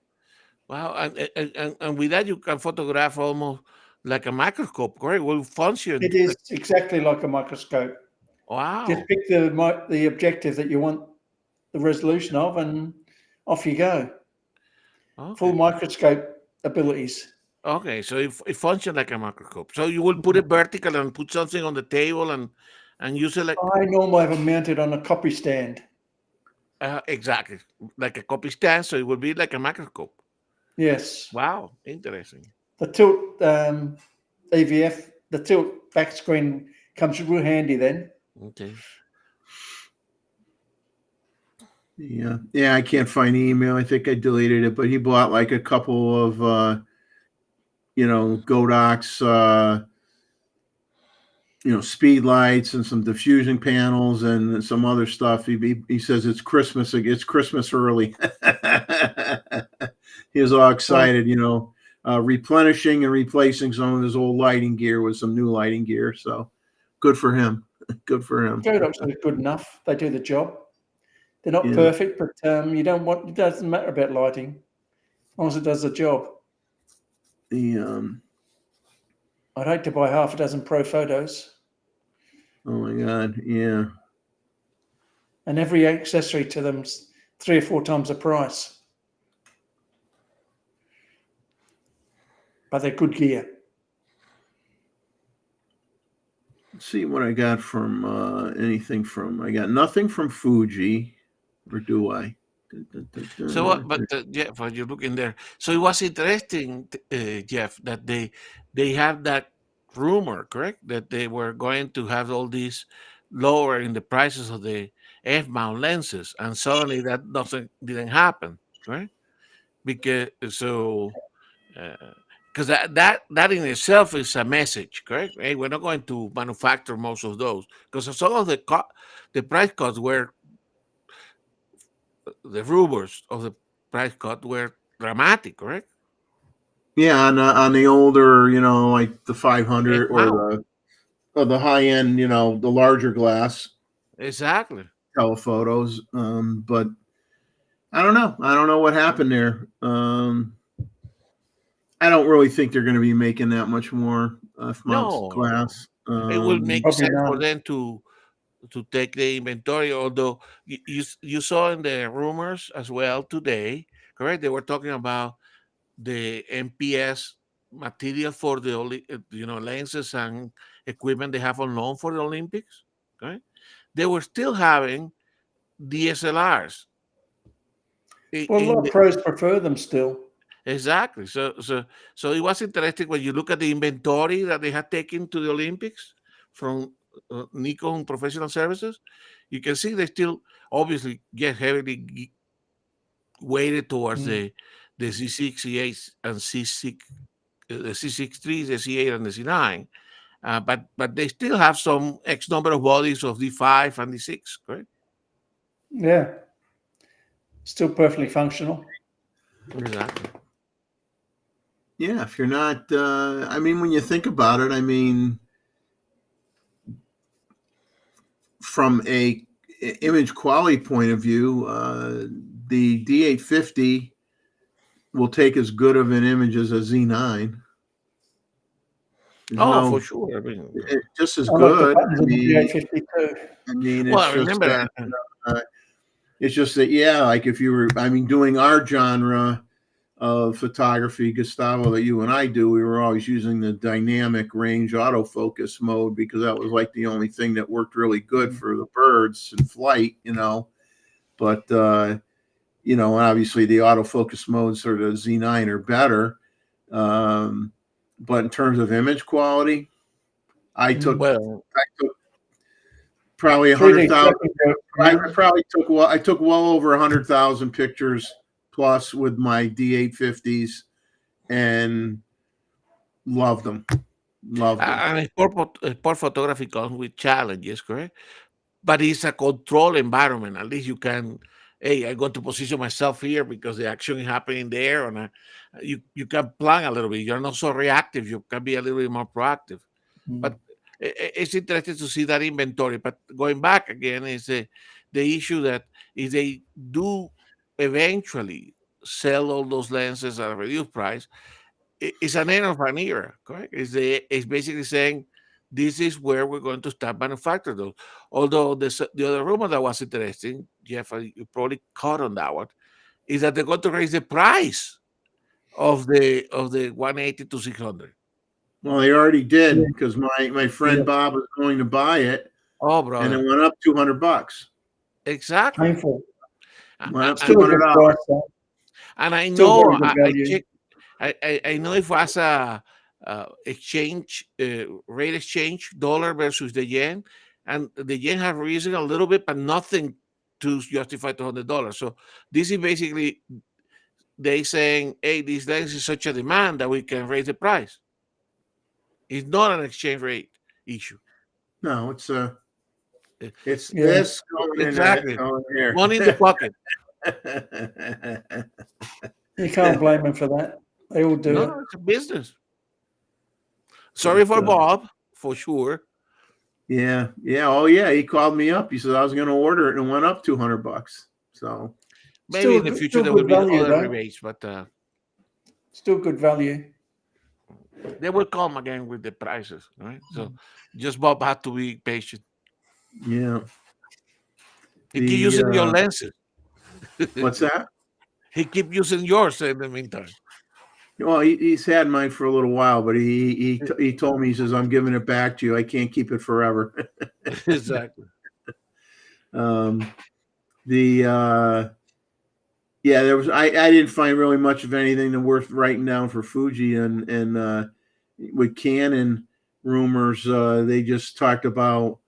Wow, and with that you can photograph almost like a microscope, correct? Will function. It is exactly like a microscope. Wow. Just pick the objective that you want the resolution of, and off you go. Okay. Full microscope abilities. Okay, so it functions like a microscope. So you will put it vertical and put something on the table and use it like. I normally have them mounted on a copy stand. Exactly, like a copy stand. So it will be like a microscope. Yes. Wow, interesting. The tilt EVF, the tilt back screen comes real handy then. Okay. Yeah. I can't find the email. I think I deleted it, but he bought like a couple of, Godox, speed lights and some diffusing panels and some other stuff. He says it's Christmas. It's Christmas early. He was all excited, replenishing and replacing some of his old lighting gear with some new lighting gear. So good for him. Good for him. Godox are good enough. They do the job. They're not Yeah. perfect, but you don't want. It doesn't matter about lighting, as long as it does the job. I'd hate to buy half a dozen Pro Photos. Oh my God, yeah. And every accessory to them's 3 or 4 times the price. But they're good gear. Let's see what I got from anything from. I got nothing from Fuji, or do I? So, Jeff, when you look in there, so it was interesting, Jeff, that they have that rumor, correct, that they were going to have all these lower in the prices of the F-mount lenses, and suddenly that didn't happen, right? Because because that in itself is a message, correct? Hey, we're not going to manufacture most of those because some of the price cuts were the rumors of the price cut were dramatic, correct? Yeah, on the older, like the 500 Wow. or the high end, the larger glass Exactly. telephotos. But I don't know. I don't know what happened there. I don't really think they're going to be making that much more No, glass. it will make Probably sense for not. them to take the inventory. Although you saw in the rumors as well today, correct? They were talking about the MPS material for the lenses and equipment they have on loan for the Olympics. Okay, they were still having DSLRs. Well, a lot of pros prefer them still. Exactly. So it was interesting when you look at the inventory that they had taken to the Olympics from Nikon Professional Services. You can see they still obviously get heavily weighted towards the C6, C8, and C6, the C6-3, the C8, and the C9. But they still have some X number of bodies of D5 and D6, correct? Yeah. Still perfectly functional. Exactly. Yeah, if you're not, I mean, when you think about it, I mean, from a image quality point of view, the D850 will take as good of an image as a Z9. For sure. I mean, it's just as I like the good. buttons on the D850 too. I mean, well, it's just remember, that, it's just that, yeah, like if you were, I mean, doing our genre of photography, Gustavo, that you and I do, we were always using the dynamic range autofocus mode because that was like the only thing that worked really good for the birds in flight, But, obviously the autofocus modes or the Z9 are better. But in terms of image quality, I took probably 100,000. I took well over 100,000 pictures plus with my D850s and loved them. And sport photography comes with challenges, correct? But it's a controlled environment. At least you can, hey, I got to position myself here because the action is happening there, and you can plan a little bit. You're not so reactive. You can be a little bit more proactive. But it's interesting to see that inventory. But going back again is the issue that if they do eventually sell all those lenses at a reduced price, it's an end of an era, correct? It's basically saying this is where we're going to start manufacturing those. Although the other rumor that was interesting, Jeff, you probably caught on that one, is that they're going to raise the price of the 180 to 600. Well, they already did because my friend Bob was going to buy it. Oh, brother. And it went up $200. Exactly. Painful. Went up $200. And I know I know if it was a exchange rate exchange dollar versus the yen, and the yen have risen a little bit, but nothing to justify $200. So this is basically they saying, hey, this lens is such a demand that we can raise the price. It's not an exchange rate issue. No, it's this going exactly going here. Money in the pocket. You can't blame him for that. They all do it. No, it's a business. Sorry for Bob, for sure. Yeah. Oh yeah. He called me up. He said I was going to order it and it went up $200. So maybe in the future there will be other rebates, but still good value. They will come again with the prices, right? So just Bob had to be patient. Yeah. He keep using your lenses. What's that? He keep using yours in the meantime. Well, he's had mine for a little while, but he told me, he says, I'm giving it back to you. I can't keep it forever. Exactly. There was I didn't find really much of anything worth writing down for Fuji, and with Canon rumors, they just talked about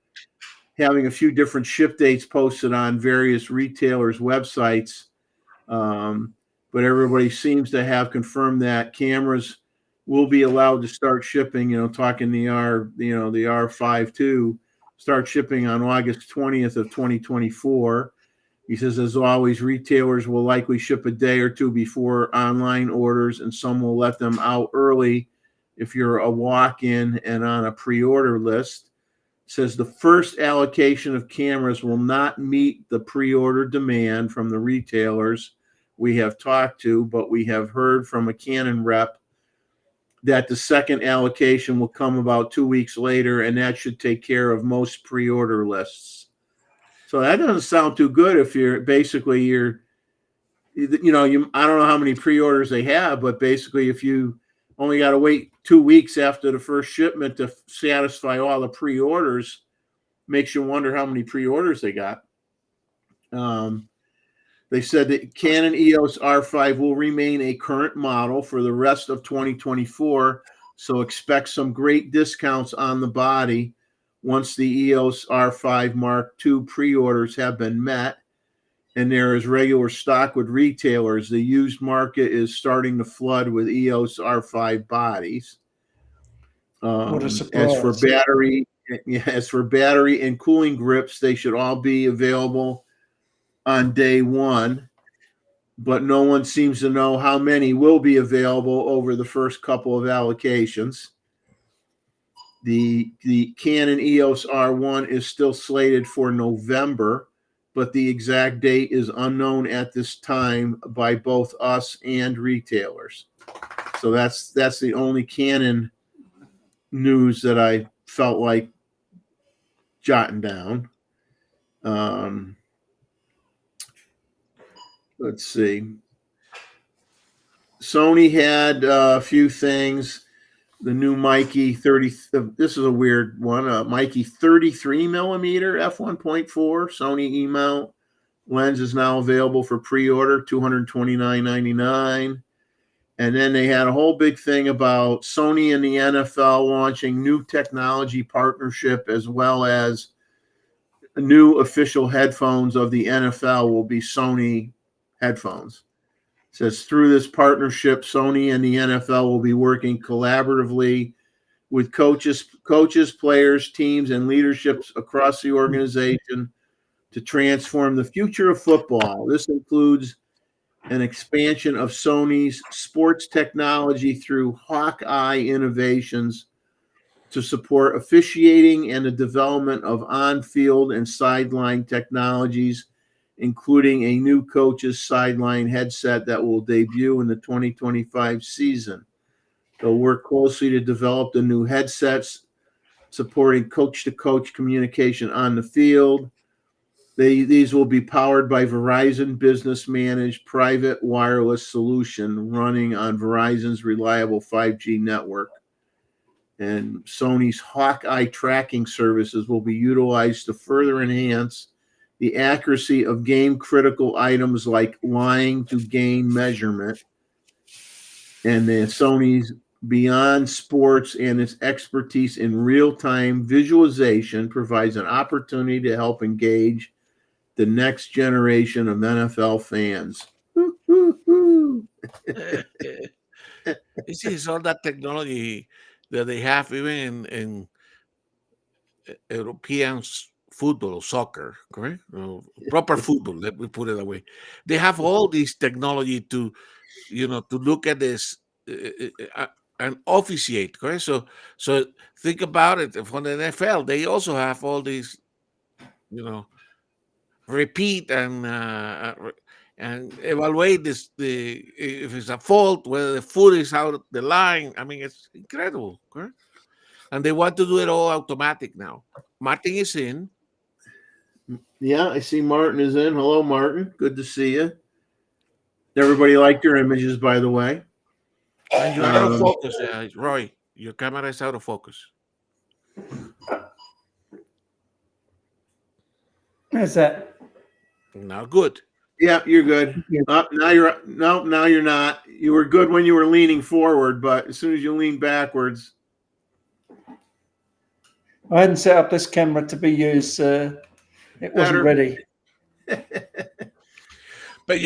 having a few different ship dates posted on various retailers' websites. But everybody seems to have confirmed that cameras will be allowed to start shipping, talking the R5 II, start shipping on August 20th of 2024. He says, as always, retailers will likely ship a day or two before online orders, and some will let them out early if you're a walk-in and on a pre-order list. Says the first allocation of cameras will not meet the pre-order demand from the retailers we have talked to, but we have heard from a Canon rep that the second allocation will come about 2 weeks later, and that should take care of most pre-order lists. So that doesn't sound too good if you're basically I don't know how many pre-orders they have, but basically if you only got to wait 2 weeks after the first shipment to satisfy all the pre-orders, makes you wonder how many pre-orders they got. They said that Canon EOS R5 will remain a current model for the rest of 2024, so expect some great discounts on the body once the EOS R5 Mark II pre-orders have been met, and there is regular stock with retailers. The used market is starting to flood with EOS R5 bodies. What a surprise. As for battery and cooling grips, they should all be available on day one, but no one seems to know how many will be available over the first couple of allocations. The Canon EOS R1 is still slated for November, but the exact date is unknown at this time by both us and retailers. So that's the only Canon news that I felt like jotting down. Let's see. Sony had a few things. The new Mikey 30. This is a weird one. Mikey 33 millimeter f1.4 Sony E-mount lens is now available for pre-order, $229.99. And then they had a whole big thing about Sony and the NFL launching new technology partnership, as well as new official headphones of the NFL will be Sony headphones. It says through this partnership, Sony and the NFL will be working collaboratively with coaches, players, teams, and leaderships across the organization to transform the future of football. This includes an expansion of Sony's sports technology through Hawkeye innovations to support officiating and the development of on-field and sideline technologies, including a new coach's sideline headset that will debut in the 2025 season. They'll work closely to develop the new headsets, supporting coach-to-coach communication on the field. These will be powered by Verizon Business-managed private wireless solution running on Verizon's reliable 5G network. And Sony's Hawkeye tracking services will be utilized to further enhance the accuracy of game-critical items like lying to gain measurement. And then Sony's Beyond Sports and its expertise in real-time visualization provides an opportunity to help engage the next generation of NFL fans. You see, it's all that technology that they have even in European football or soccer, correct? Proper football, let me put it that way. They have all this technology to look at this and officiate, correct? So think about it. For the NFL, they also have all these, repeat and evaluate if it's a fault, whether the foot is out of the line. I mean, it's incredible, correct? And they want to do it all automatic now. Martin is in. Yeah, I see Martin is in. Hello, Martin. Good to see you. Everybody liked your images, by the way. And you're out of focus, Roy. Your camera is out of focus. How's that? Now, good. Yeah, you're good. Now you're not. You were good when you were leaning forward, but as soon as you lean backwards, I hadn't set up this camera to be used. It wasn't ready. But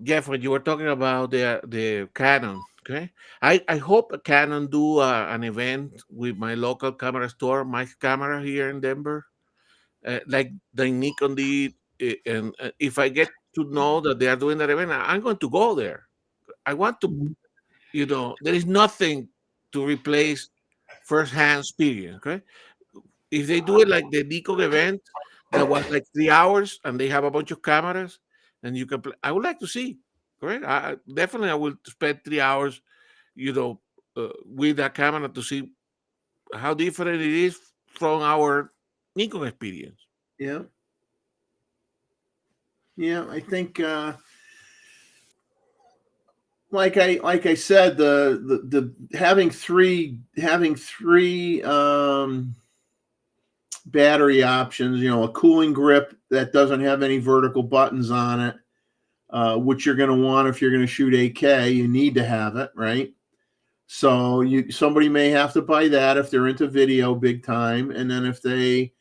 Jeff, when you were talking about the Canon, okay, I hope Canon do an event with my local camera store, my camera here in Denver, like the Nikon did. And if I get to know that they are doing that event, I'm going to go there. I want to, there is nothing to replace first-hand experience. Okay, if they do it like the Nikon event, that was like 3 hours, and they have a bunch of cameras, and you can play. I would like to see. Correct? I will spend 3 hours, with that camera to see how different it is from our Nikon experience. Yeah. Yeah, I think like I said, the having three battery options, a cooling grip that doesn't have any vertical buttons on it, which you're going to want if you're going to shoot 8K. You need to have it, right? So somebody may have to buy that if they're into video big time, and then if they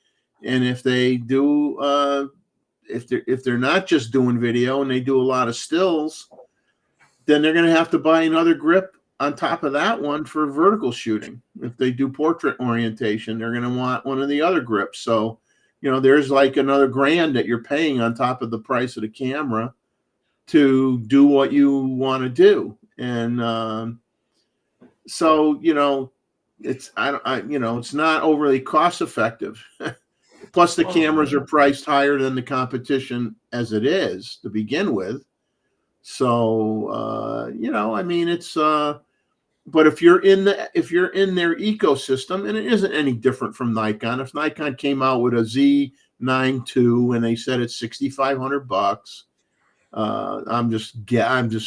do. If they're not just doing video and they do a lot of stills, then they're going to have to buy another grip on top of that one for vertical shooting. If they do portrait orientation, they're going to want one of the other grips. So, there's like another $1,000 that you're paying on top of the price of the camera to do what you want to do. And so, it's it's not overly cost effective. Plus, the cameras are priced higher than the competition as it is to begin with. So, it's. But if you're in their ecosystem, and it isn't any different from Nikon. If Nikon came out with a Z9 II and they said it's $6,500, I'm just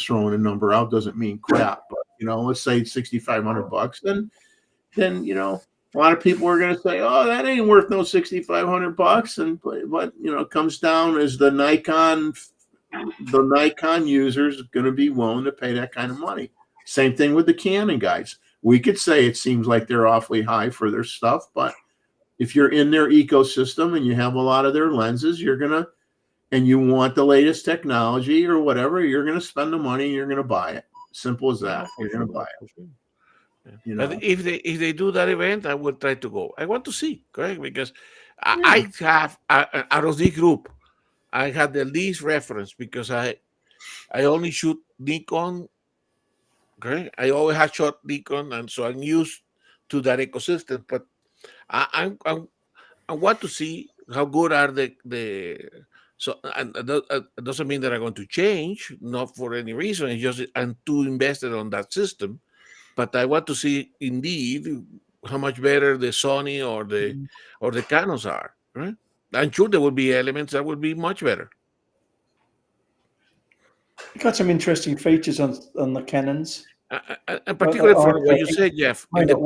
throwing a number out. Doesn't mean crap, but let's say it's $6,500. Then a lot of people are going to say, "Oh, that ain't worth no $6,500." And but it comes down as the Nikon users going to be willing to pay that kind of money. Same thing with the Canon guys. We could say it seems like they're awfully high for their stuff, but if you're in their ecosystem and you have a lot of their lenses, and you want the latest technology or whatever, you're going to spend the money and you're going to buy it. Simple as that. You're going to buy it. But if they do that event, I would try to go. I want to see, correct? Because I have out of this group, I have the least reference because I only shoot Nikon. Okay, I always have shot Nikon, and so I'm used to that ecosystem. But I want to see how good are the. So it doesn't mean that I'm going to change, not for any reason. It's just I'm too invested on that system. But I want to see indeed how much better the Sony or the Canons are. Right? I'm sure there will be elements that will be much better. You got some interesting features on the Canons. And particularly for what you said, Jeff. In the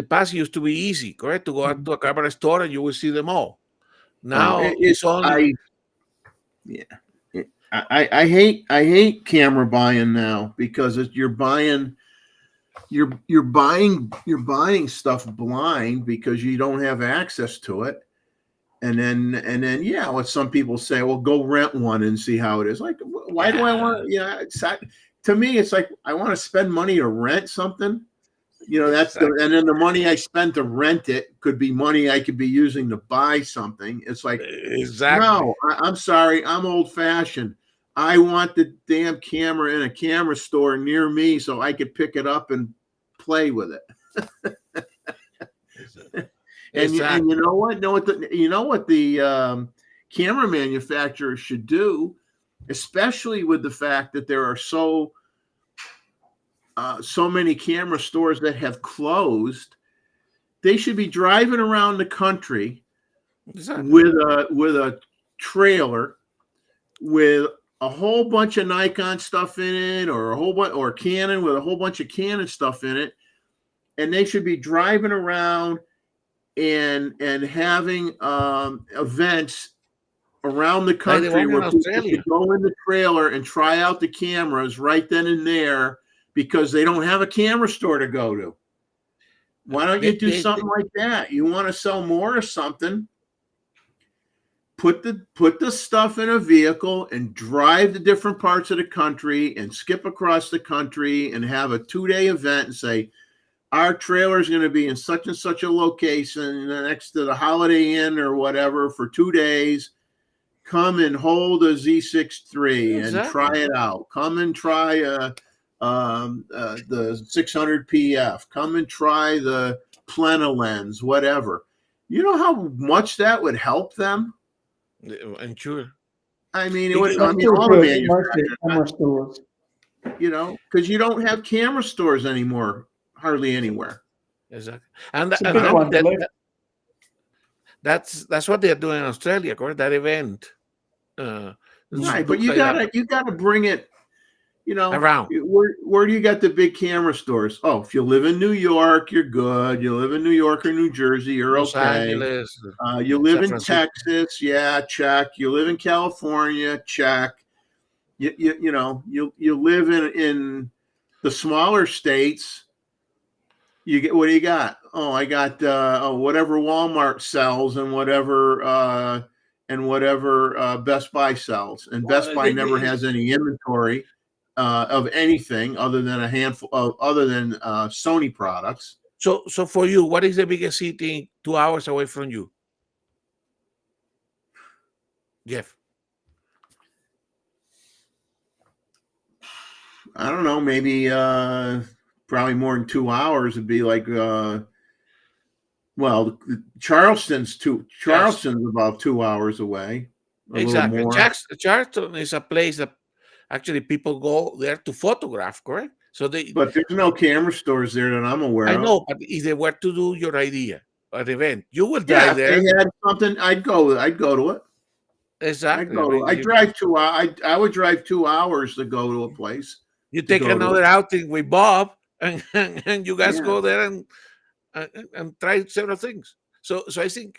past, it used to be easy, correct? To go out to a camera store and you will see them all. Now it's only. I hate camera buying now because you're buying stuff blind because you don't have access to it. And then what some people say, well, go rent one and see how it is. Like, why do I want? To me, it's like I want to spend money to rent something. And then the money I spent to rent it could be money I could be using to buy something. It's like, exactly. No, I'm sorry, I'm old fashioned. I want the damn camera in a camera store near me so I could pick it up and play with it. And Exactly. you know what? The camera manufacturers should do, especially with the fact that there are so many camera stores that have closed. They should be driving around the country Exactly. with a trailer with a whole bunch of Nikon stuff in it, or Canon with a whole bunch of Canon stuff in it, and they should be driving around and having events around the Like the country one in where people Australia. can go in the trailer and try out the cameras right then and there because they don't have a camera store to go to. Why don't you do something like that? You want to sell more or something? Put the stuff in a vehicle and drive to different parts of the country and skip across the country and have a 2-day event and say, our trailer is going to be in such and such a location next to the Holiday Inn or whatever for 2 days. Come and hold a Z6 III and try it out. Come and try the 600 PF. Come and try the Plena lens, whatever. You know how much that would help them? I'm sure. I mean, That's all the still good in most manufacturers, camera stores. because you don't have camera stores anymore, hardly anywhere. Exactly. And, It's a and big one. that's what they're doing in Australia, correct? That event. Right, but you gotta bring it, around. where do you got the big camera stores? Oh, if you live in New York, you're good. You live in New York or New Jersey, you're Los okay. Angeles, You live San in Francisco. Texas, yeah, check. You live in California, check. You live in the smaller states. You get, what do you got? Oh, I got whatever Walmart sells and whatever Best Buy sells, and Best Buy never has any inventory of anything other than a handful of Sony products. So for you, what is the biggest city 2 hours away from you, Jeff? I don't know, maybe probably more than 2 hours would be like Charleston's about 2 hours away. Exactly. Little more. Charleston is a place that actually people go there to photograph, correct? But there's no camera stores there that I'm aware of. I know, but if they were to do your idea, an event, you would Yeah, drive if there. they had something, I'd go to it. Exactly. I drive 2 hours. I would drive 2 hours to go to a place. You take another outing with Bob, and you guys go there and try several things. So I think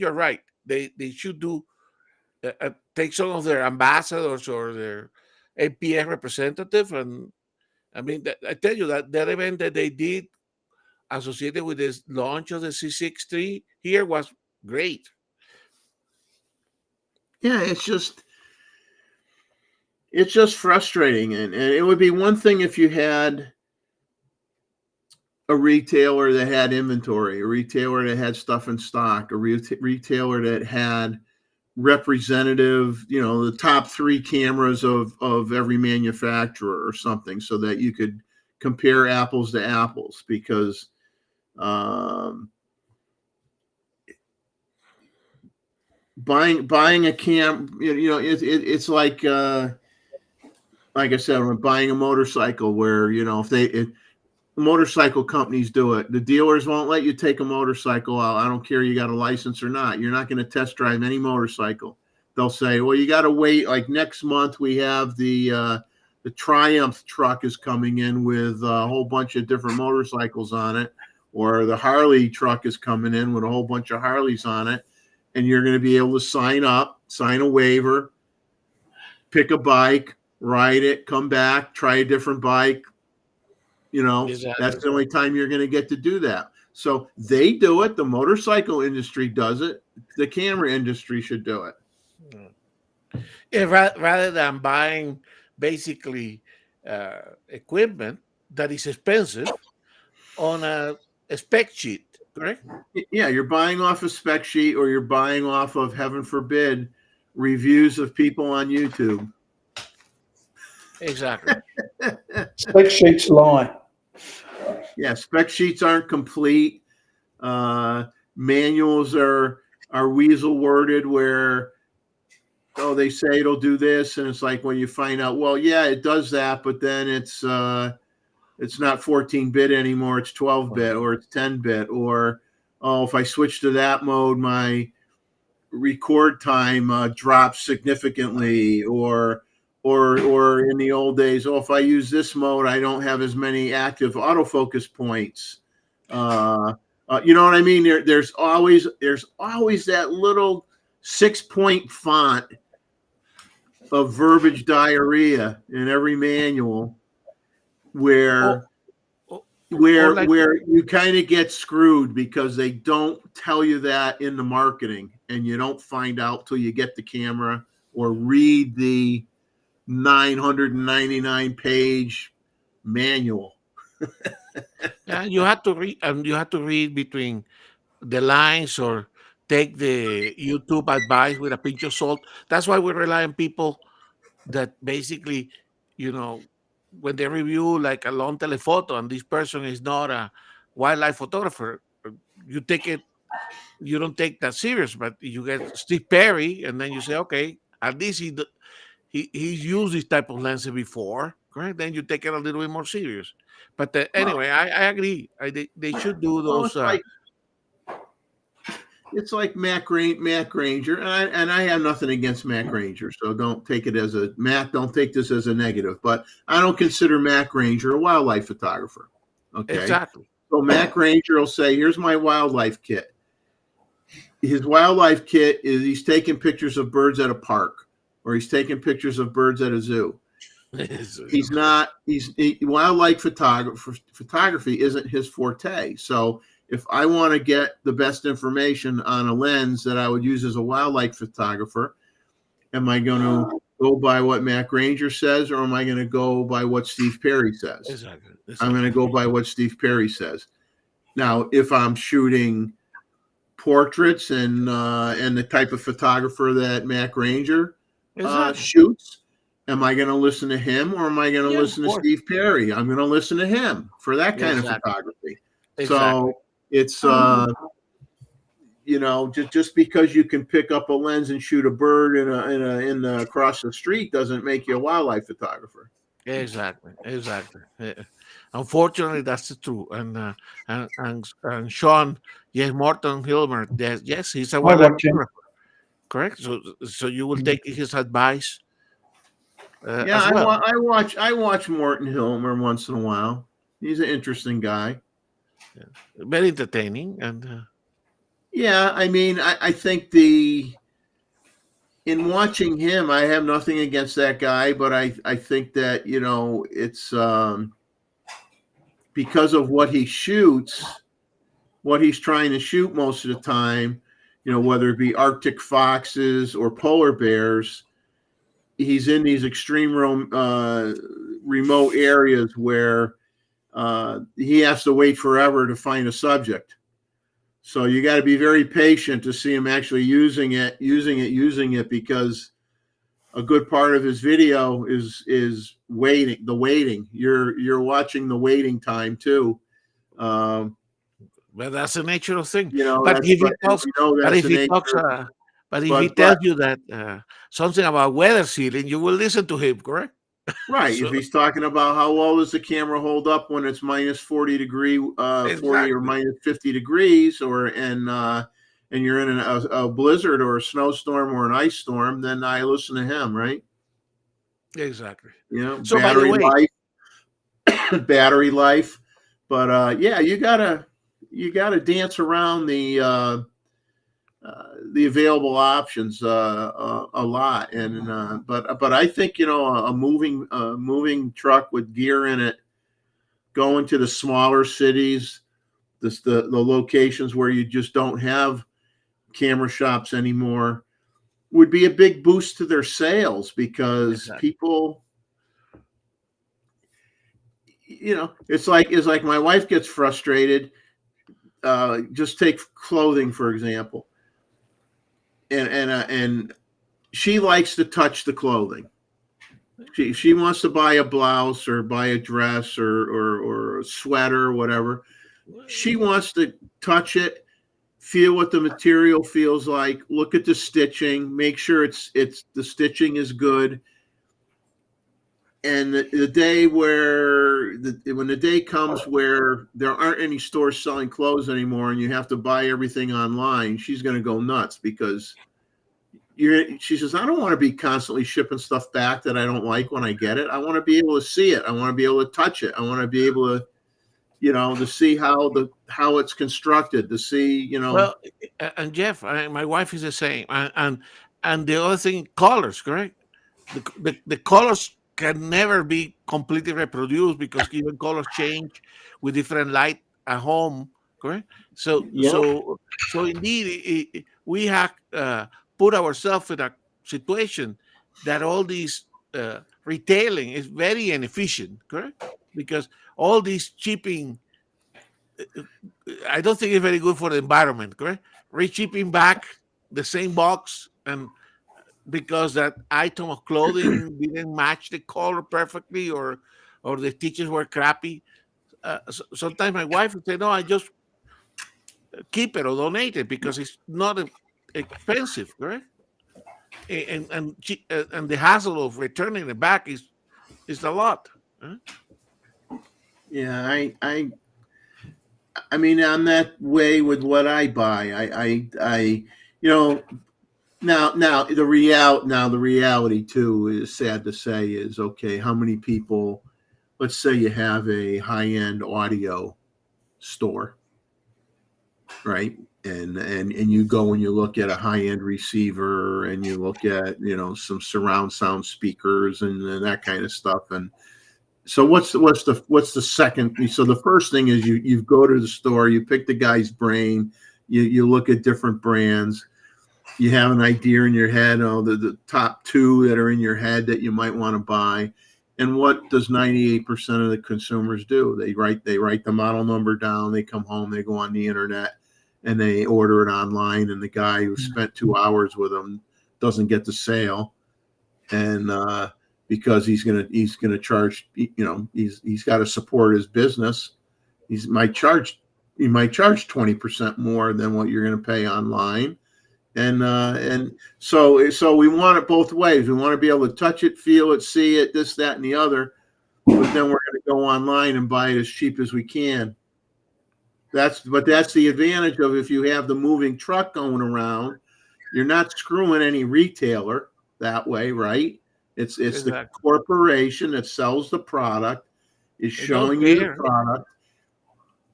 you're right. They should do take some of their ambassadors or their APS representative, and I mean I tell you that event that they did associated with this launch of the C6 III here was great. Yeah, it's just frustrating, and it would be one thing if you had a retailer that had inventory, a retailer that had stuff in stock, a retailer that had representative, the top 3 cameras of every manufacturer or something, so that you could compare apples to apples, because buying a cam, it's like I said, when buying a motorcycle, where if motorcycle companies do it, the dealers won't let you take a motorcycle out. I don't care you got a license or not. You're not going to test drive any motorcycle. They'll say, well, you got to wait. Like next month, we have the Triumph truck is coming in with a whole bunch of different motorcycles on it, or the Harley truck is coming in with a whole bunch of Harleys on it, and you're going to be able to sign a waiver, pick a bike, ride it, come back, try a different bike. Exactly. That's the only time you're going to get to do that. So they do it. The motorcycle industry does it. The camera industry should do it. Yeah, rather than buying basically equipment that is expensive on a spec sheet, correct? Yeah, you're buying off a spec sheet, or you're buying off of, heaven forbid, reviews of people on YouTube. Exactly. Spec sheets lie. Yeah, spec sheets aren't complete. Manuals are weasel worded where, oh, they say it'll do this, and it's like when you find out, well, yeah, it does that, but then it's not 14-bit anymore, it's 12-bit or it's 10-bit, or oh, if I switch to that mode, my record time drops significantly, or in the old days, oh, if I use this mode, I don't have as many active autofocus points. You know what I mean? There's always that little 6-point font of verbiage diarrhea in every manual where you kind of get screwed because they don't tell you that in the marketing, and you don't find out till you get the camera or read the 999-page manual. Yeah, you have to read, and you have to read between the lines or take the YouTube advice with a pinch of salt. That's why we rely on people that basically, when they review like a long telephoto and this person is not a wildlife photographer, you don't take that serious, but you get Steve Perry, and then you say, okay, at least he's used this type of lenses before, correct? Then you take it a little bit more serious. But anyway, I agree. They should do those. It's like Matt Granger, and I have nothing against Matt Granger, so don't take it as don't take this as a negative. But I don't consider Matt Granger a wildlife photographer. Okay, exactly. So Matt Granger will say, "Here's my wildlife kit." His wildlife kit is he's taking pictures of birds at a park, or he's taking pictures of birds at a zoo. Wildlife photography isn't his forte. So if I want to get the best information on a lens that I would use as a wildlife photographer, am I going to go by what Matt Granger says, or am I going to go by what Steve Perry says? Exactly. I'm going to go by what Steve Perry says. Now, if I'm shooting portraits and the type of photographer that Matt Granger shoots, am I going to listen to him, or am I going to listen to Steve Perry? I'm going to listen to him for that kind of photography. Exactly. So it's just because you can pick up a lens and shoot a bird in across the street doesn't make you a wildlife photographer. Exactly. Unfortunately, that's true. And Sean, yes, Morton Hilmer, yes, he's a wildlife photographer. Correct. So you will take his advice. Yeah, well. I watch Morton Hilmer once in a while. He's an interesting guy. Yeah. Very entertaining, and yeah, I mean, I think in watching him, I have nothing against that guy, but I think that it's because of what he shoots, what he's trying to shoot most of the time, whether it be Arctic foxes or polar bears. He's in these extreme remote areas where he has to wait forever to find a subject. So you got to be very patient to see him actually using it, because a good part of his video is waiting. You're watching the waiting time too. Well, that's the nature of things. But if he tells you that something about weather sealing, you will listen to him, correct? Right. So, if he's talking about how well does the camera hold up when it's minus 40 or minus 50 degrees, and you're in a blizzard or a snowstorm or an ice storm, then I listen to him, right? Exactly. So battery life. But you gotta dance around the available options a lot, and but I think a moving truck with gear in it, going to the smaller cities, the locations where you just don't have camera shops anymore, would be a big boost to their sales, because people, it's like my wife gets frustrated. Just take clothing, for example. And she likes to touch the clothing. She wants to buy a blouse or buy a dress or a sweater or whatever. She wants to touch it, feel what the material feels like, look at the stitching, make sure it's the stitching is good. And the day when the day comes where there aren't any stores selling clothes anymore and you have to buy everything online, she's going to go nuts because she says, I don't want to be constantly shipping stuff back that I don't like when I get it. I want to be able to see it. I want to be able to touch it. I want to be able to, to see how it's constructed, to see, Well, and Jeff, my wife is the same, and the other thing, colors, correct? The colors can never be completely reproduced because even colors change with different light at home, correct? So Yeah. so indeed, we have put ourselves in a situation that all these retailing is very inefficient, correct? Because all these shipping, I don't think it's very good for the environment, correct? Reshipping back the same box, and because that item of clothing didn't match the color perfectly, or the stitches were crappy. Sometimes my wife would say, "No, I just keep it or donate it because it's not expensive, correct?" And the hassle of returning it back is a lot. Huh? Yeah, I mean, I'm that way with what I buy. Now the reality too is sad to say is, okay, how many people, let's say you have a high-end audio store, right? And you go and you look at a high-end receiver and you look at, some surround sound speakers and that kind of stuff. And so what's the second? So the first thing is you go to the store, you pick the guy's brain, you look at different brands, you have an idea in your head, the top two that are in your head that you might want to buy. And what does 98% of the consumers do? They write the model number down, they come home, they go on the internet and they order it online, and the guy who spent 2 hours with them doesn't get the sale. And because he's gonna charge, he's got to support his business. He might charge 20% more than what you're going to pay online. And so we want it both ways. We want to be able to touch it, feel it, see it, this, that, and the other. But then we're going to go online and buy it as cheap as we can. That's the advantage of if you have the moving truck going around. You're not screwing any retailer that way, right? It's Exactly. The corporation that sells the product is They showing don't you the care. product,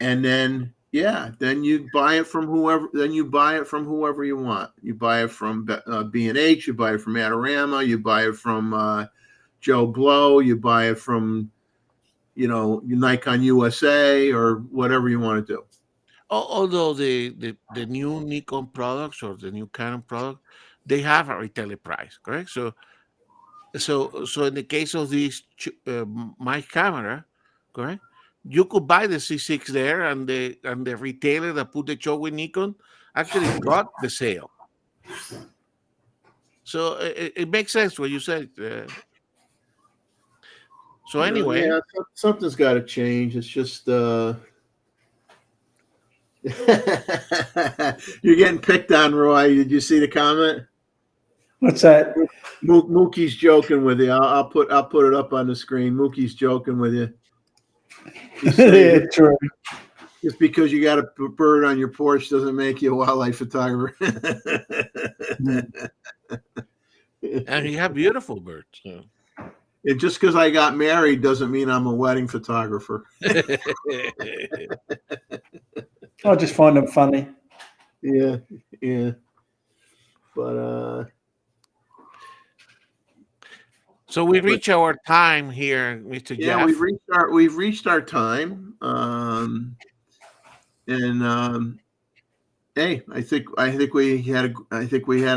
and then you buy it from whoever. Then you buy it from whoever you want. You buy it from B&H. You buy it from Adorama. You buy it from Joe Blow. You buy it from Nikon USA or whatever you want to do. Although the new Nikon products or the new Canon product, they have a retail price, correct? So in the case of this my camera, correct, you could buy the C6 there, and the retailer that put the show with Nikon actually got the sale. So it makes sense what you said. So anyway, Yeah, something's got to change. It's just you're getting picked on, Roy. Did you see the comment? What's that? Mookie's joking with you. I'll put it up on the screen. Mookie's joking with you. Yeah, true. Just because you got a bird on your porch doesn't make you a wildlife photographer. and you have beautiful birds. So. And just because I got married doesn't mean I'm a wedding photographer. I just find them funny. Yeah. But so we reach our time here, Mr. yeah, Jeff. we've reached our time. Hey, I think we had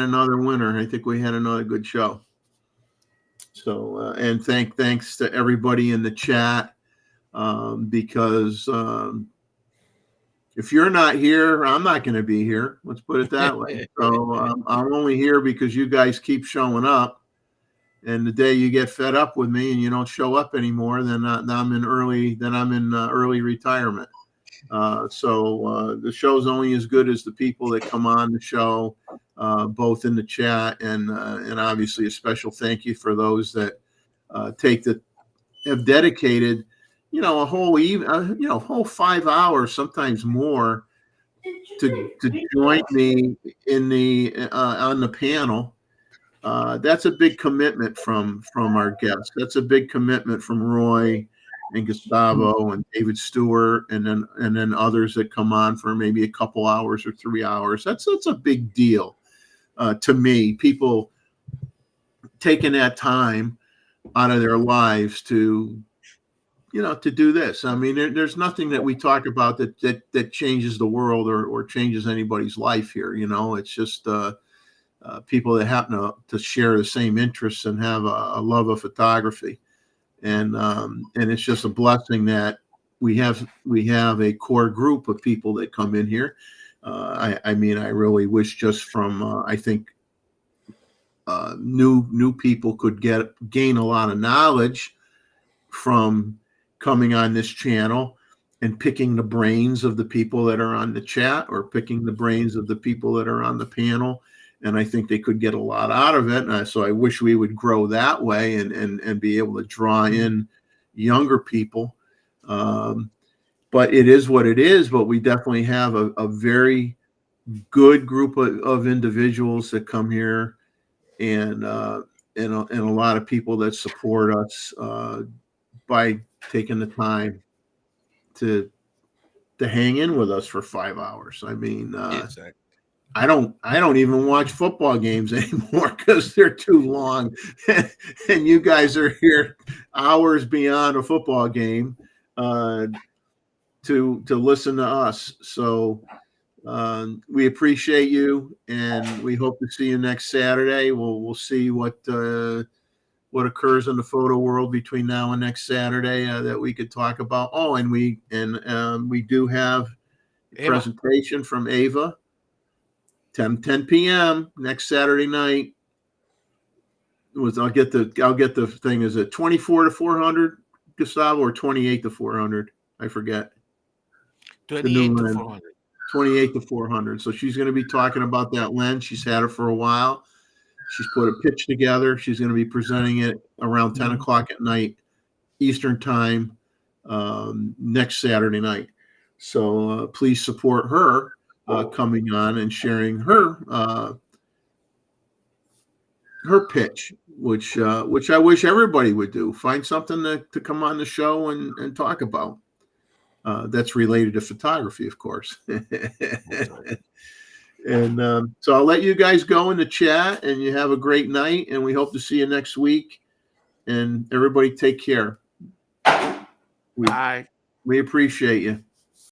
another winner. I think we had another good show. So and thanks to everybody in the chat, because if you're not here, I'm not going to be here. Let's put it that way. So I'm only here because you guys keep showing up, And the day you get fed up with me and you don't show up anymore, then I'm in early retirement. So the show's only as good as the people that come on the show, both in the chat and obviously a special thank you for those that have dedicated, a whole 5 hours, sometimes more, to join me in on the panel. That's a big commitment from our guests. That's a big commitment from Roy and Gustavo and David Stewart, and then others that come on for maybe a couple hours or 3 hours. That's a big deal to me. People taking that time out of their lives to do this. I mean, there's nothing that we talk about that changes the world or changes anybody's life here. It's just people that happen to share the same interests and have a love of photography. And it's just a blessing that we have a core group of people that come in here. I mean, I really wish just from I think new people could gain a lot of knowledge from coming on this channel and picking the brains of the people that are on the chat or picking the brains of the people that are on the panel. And I think they could get a lot out of it. So I wish we would grow that way and be able to draw in younger people. But it is what it is. But we definitely have a very good group of individuals that come here, and a lot of people that support us by taking the time to hang in with us for 5 hours. I mean, Exactly. I don't even watch football games anymore because they're too long, and you guys are here hours beyond a football game to listen to us. So we appreciate you, and we hope to see you next Saturday. We'll see what occurs in the photo world between now and next Saturday that we could talk about. Oh, and we do have a presentation from Ava. 10 p.m. next Saturday night. I'll get the thing. Is it 24 to 400, Gustavo, or 28 to 400? I forget. 28 to 400. 28 to 400. So she's going to be talking about that lens. She's had it for a while. She's put a pitch together. She's going to be presenting it around 10 o'clock at night, Eastern time, next Saturday night. So please support her coming on and sharing her pitch, which I wish everybody would do. Find something to come on the show and talk about that's related to photography, of course. And so I'll let you guys go in the chat, and you have a great night, and we hope to see you next week. And everybody take care. Bye. We appreciate you.